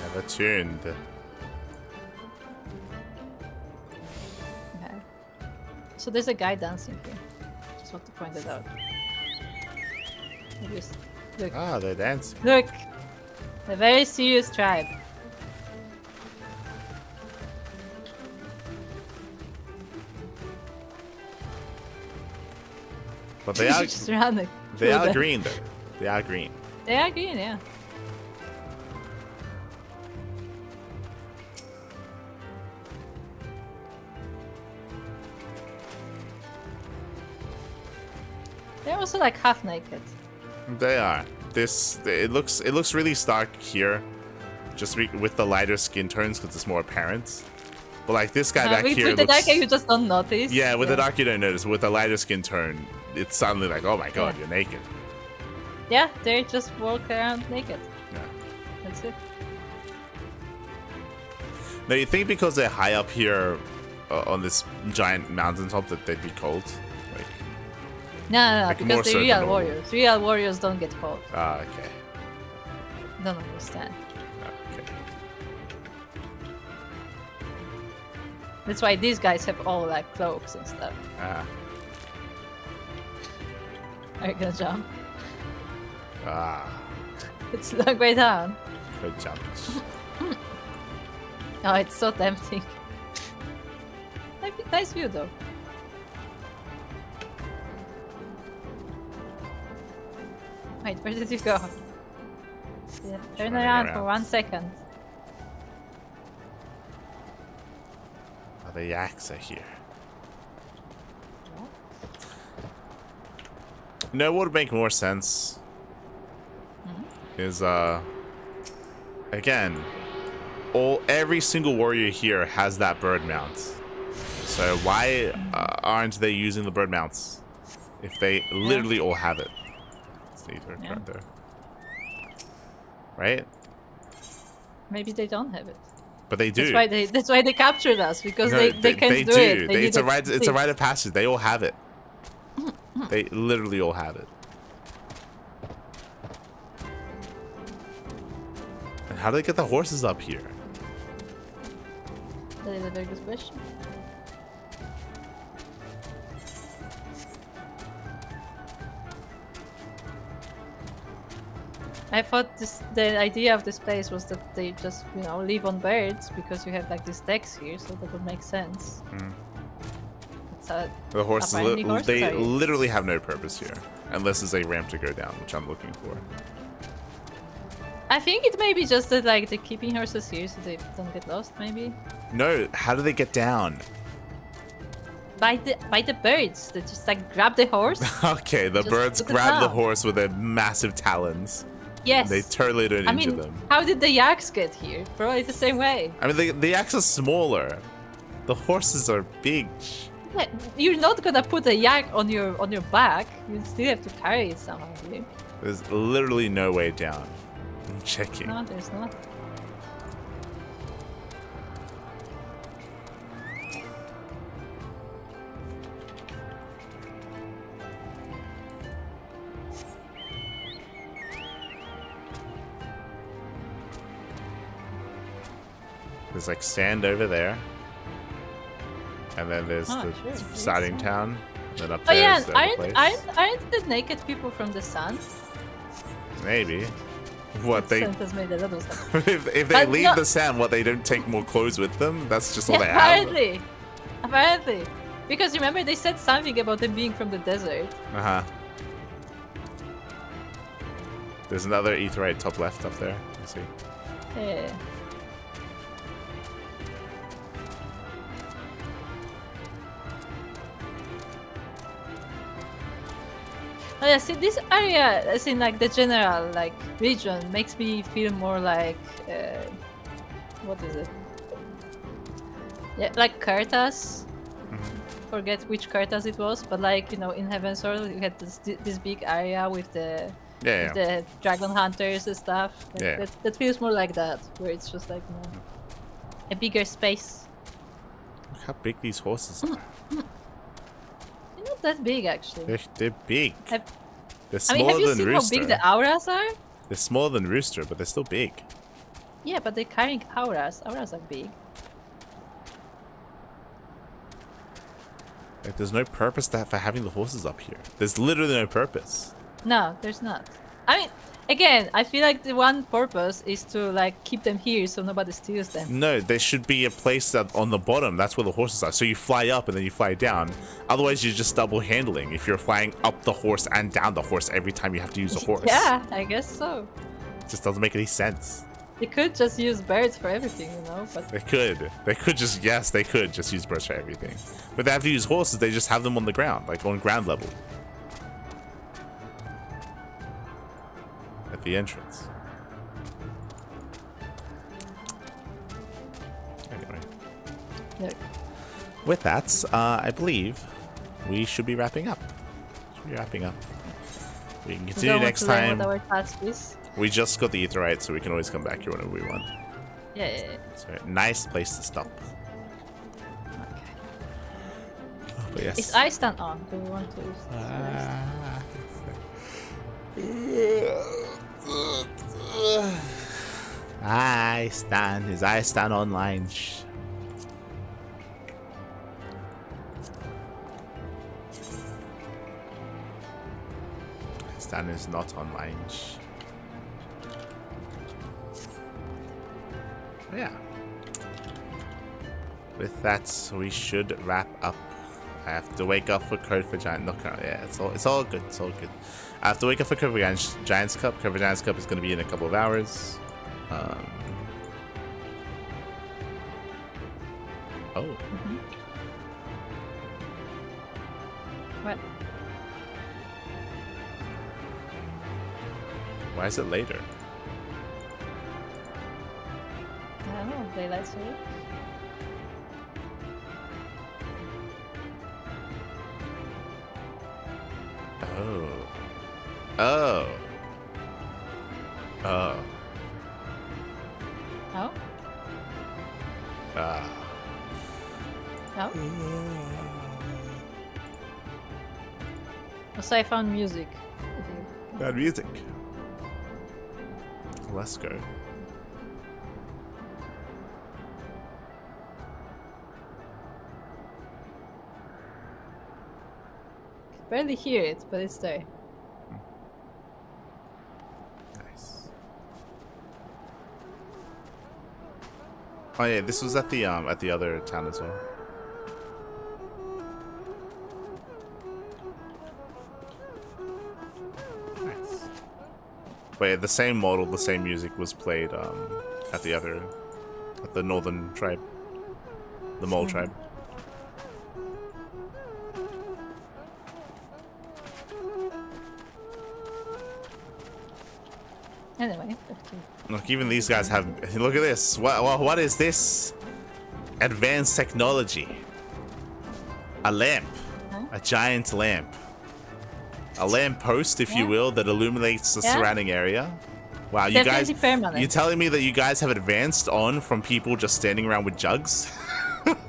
Never tuned. Okay. So there's a guy dancing here. Just want to point it out. Just look. Ah, they're dancing. Look! A very serious tribe. But they are Just running. they are green though. They are green. They are green, yeah. They're also like half naked. They are. It looks really stark here, just with the lighter skin tones because it's more apparent. But like this guy back here with looks. the dark you just don't notice. Yeah, with the dark you don't notice. With the lighter skin tone, it's suddenly like, oh my god, you're naked. Yeah, they just walk around naked. Yeah. That's it. Now you think because they're high up here on this giant mountaintop that they'd be cold? Like, No, like more because so they're than real normal. warriors. Real warriors don't get cold. Ah, okay. Don't understand. Okay. That's why these guys have all like cloaks and stuff. Ah. Are you gonna jump? Ah. It's a long way down. Good jump. Oh, it's so tempting. Nice view though. Wait, where did you go? Yeah, turn running around for around. 1 second. Oh, the yaks are here. No, what would make more sense is again, every single warrior here has that bird mount. So why aren't they using the bird mounts if they literally all have it? Yeah. There. Right? Maybe they don't have it. But they do. That's why they captured us, because No, they can't do it. They It's a need rite. It's a rite of passage. They all have it. They literally all have it. And how do they get the horses up here? That is a very good question. I thought the idea of this place was that they just, you know, live on birds because you have like these decks here, so that would make sense. It's The horses, apparently horses they are here. literally have no purpose here, unless there's a ramp to go down, which I'm looking for. I think it may be just that like they're keeping horses here so they don't get lost, maybe. No, how do they get down? By the birds that just like grab the horse. Okay, the Just birds put it grab the down. horse with their massive talons. Yes. They totally don't I injure mean, them. how did the yaks get here? Probably the same way. I mean, the yaks are smaller. The horses are big. Yeah, you're not gonna put a yak on your back. You still have to carry it somehow. Here. There's literally no way down. I'm checking. No, there's not. There's like sand over there. And then there's Oh, the sure, there is siding sand. town. And then up Oh there yeah, is the other place. aren't the naked people from the sun? Maybe. What, they... Sun has made a lot of stuff. if they But leave no- the sand, what, they don't take more clothes with them? That's just all they have? Apparently. Because remember they said something about them being from the desert. Uh-huh. There's another etherite top left up there. You see? Yeah. Oh yeah, see this area, as in like the general like region, makes me feel more like what is it? Yeah, like Cartas. Forget which Cartas it was, but like, you know, in Heaven's Sword you had this big area with the Yeah, the dragon hunters and stuff. Like, Yeah. that feels more like that, where it's just like, you know, a bigger space. Look how big these horses are. They're not that big actually. They're big. Have- They're I mean, smaller have you than seen Rooster. how big the auras are? They're smaller than Rooster, but they're still big. Yeah, but they're carrying auras. Auras are big. Like, there's no purpose for having the horses up here. There's literally no purpose. No, there's not. I mean, again, I feel like the one purpose is to like keep them here so nobody steals them. No, there should be a place that on the bottom. That's where the horses are. So you fly up and then you fly down. Otherwise, you're just double handling. If you're flying up the horse and down the horse every time you have to use a horse. Yeah, I guess so. It just doesn't make any sense. They could just use birds for everything, you know, but They could. They could just, yes, they could just use birds for everything. But they have to use horses. They just have them on the ground, like on ground level. At the entrance. Anyway. look. With that, I believe we should be wrapping up. We can We continue don't want next to learn time. what our task is. We just got the etherite, so we can always come back here whenever we want. Yeah. So, nice place to stop. Okay. Oh, but yes. Is ice stand on? Do we want to use I stand online. Stan is not online. Yeah. With that, we should wrap up. I have to wake up for Code for Giant. No, yeah, it's all good. It's all good. I have to wake up for Code for Giants Cup. Code for Giants Cup is going to be in a couple of hours. Oh. What? Why is it later? I don't know. Daylight saving. Oh. Oh. Oh. Oh? Ah. No? Also, I found music. Bad music. Let's go. Barely hear it, but it's there. Nice. Oh yeah, this was at the other town as well. Nice. But yeah, the same model, the same music was played at the northern tribe, the mole tribe. Anyway, look, even these guys have. Look at this. What is this? Advanced technology. A lamp. Huh? A giant lamp. A lamp post, if you will, that illuminates the surrounding area. Wow, you guys. Permanent. You're telling me that you guys have advanced on from people just standing around with jugs?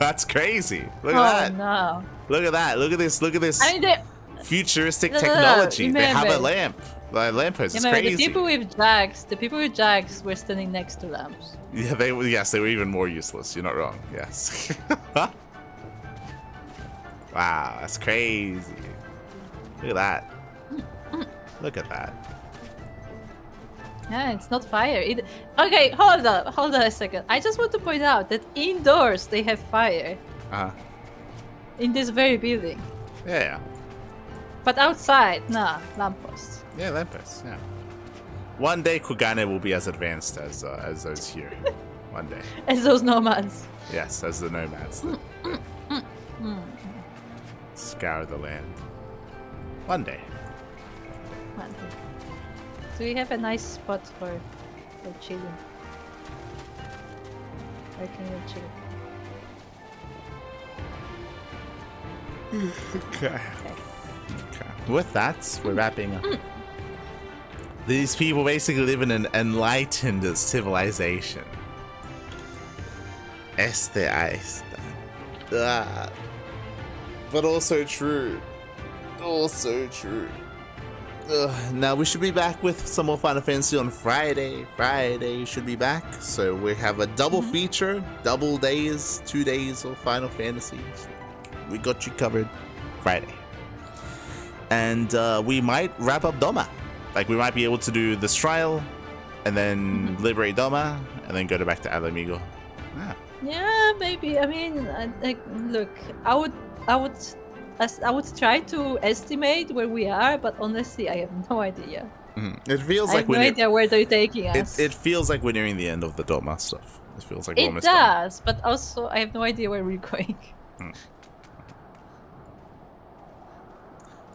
That's crazy. Look at that. No. Look at that. Look at this. Look at this. I mean, futuristic technology. They have a lamp. The lamppost is crazy. The people with jags were standing next to lamps. Yeah, they were even more useless. You're not wrong. Yes. Wow, that's crazy. Look at that. Look at that. Yeah, it's not fire. Okay, hold on a second. I just want to point out that indoors they have fire. In this very building. Yeah. But outside, nah, lampposts. Yeah, lampposts. Yeah. One day Kugane will be as advanced as those here. One day. As those nomads. Yes, as the nomads. Scour the land. One day. One day. Do we have a nice spot for chilling? Where can you chill? Okay. With that, we're wrapping up. These people basically live in an enlightened civilization. But also true. Also true. Now we should be back with some more Final Fantasy on Friday. Friday should be back. So we have a double feature, double days, 2 days of Final Fantasy. We got you covered Friday. And we might wrap up Doma. Like, we might be able to do this trial, and then liberate Doma, and then go back to Alamigo. Yeah, maybe. I mean, look, I would try to estimate where we are, but honestly, I have no idea. It feels like I have no idea where they're taking us. It feels like we're nearing the end of the Doma stuff. It feels like we're it almost does, but also I have no idea where we're going.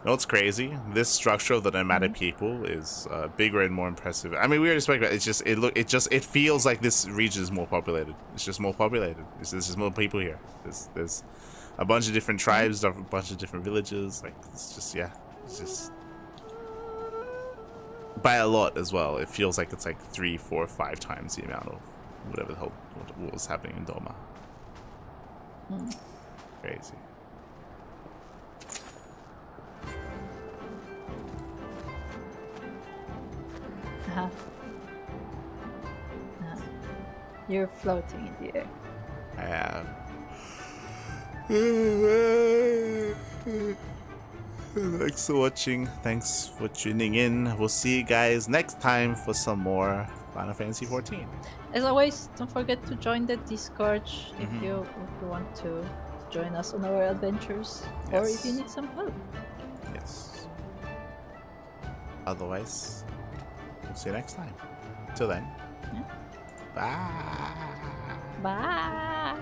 You know what's crazy? This structure of the nomadic people is bigger and more impressive. I mean, we already spoke about it. It feels like this region is more populated. It's just more populated. There's just more people here. There's a bunch of different tribes, a bunch of different villages. Like, it's just, yeah, it's just by a lot as well. It feels like it's like 3, 4, 5 times the amount of whatever the hell what was happening in Doma. Crazy. You're floating in the air. I am. Thanks for watching. Thanks for tuning in. We'll see you guys next time for some more Final Fantasy XIV. As always, don't forget to join the Discord if you want to join us on our adventures, or if you need some help. Yes. Otherwise, we'll see you next time. Till then. Bye. Bye.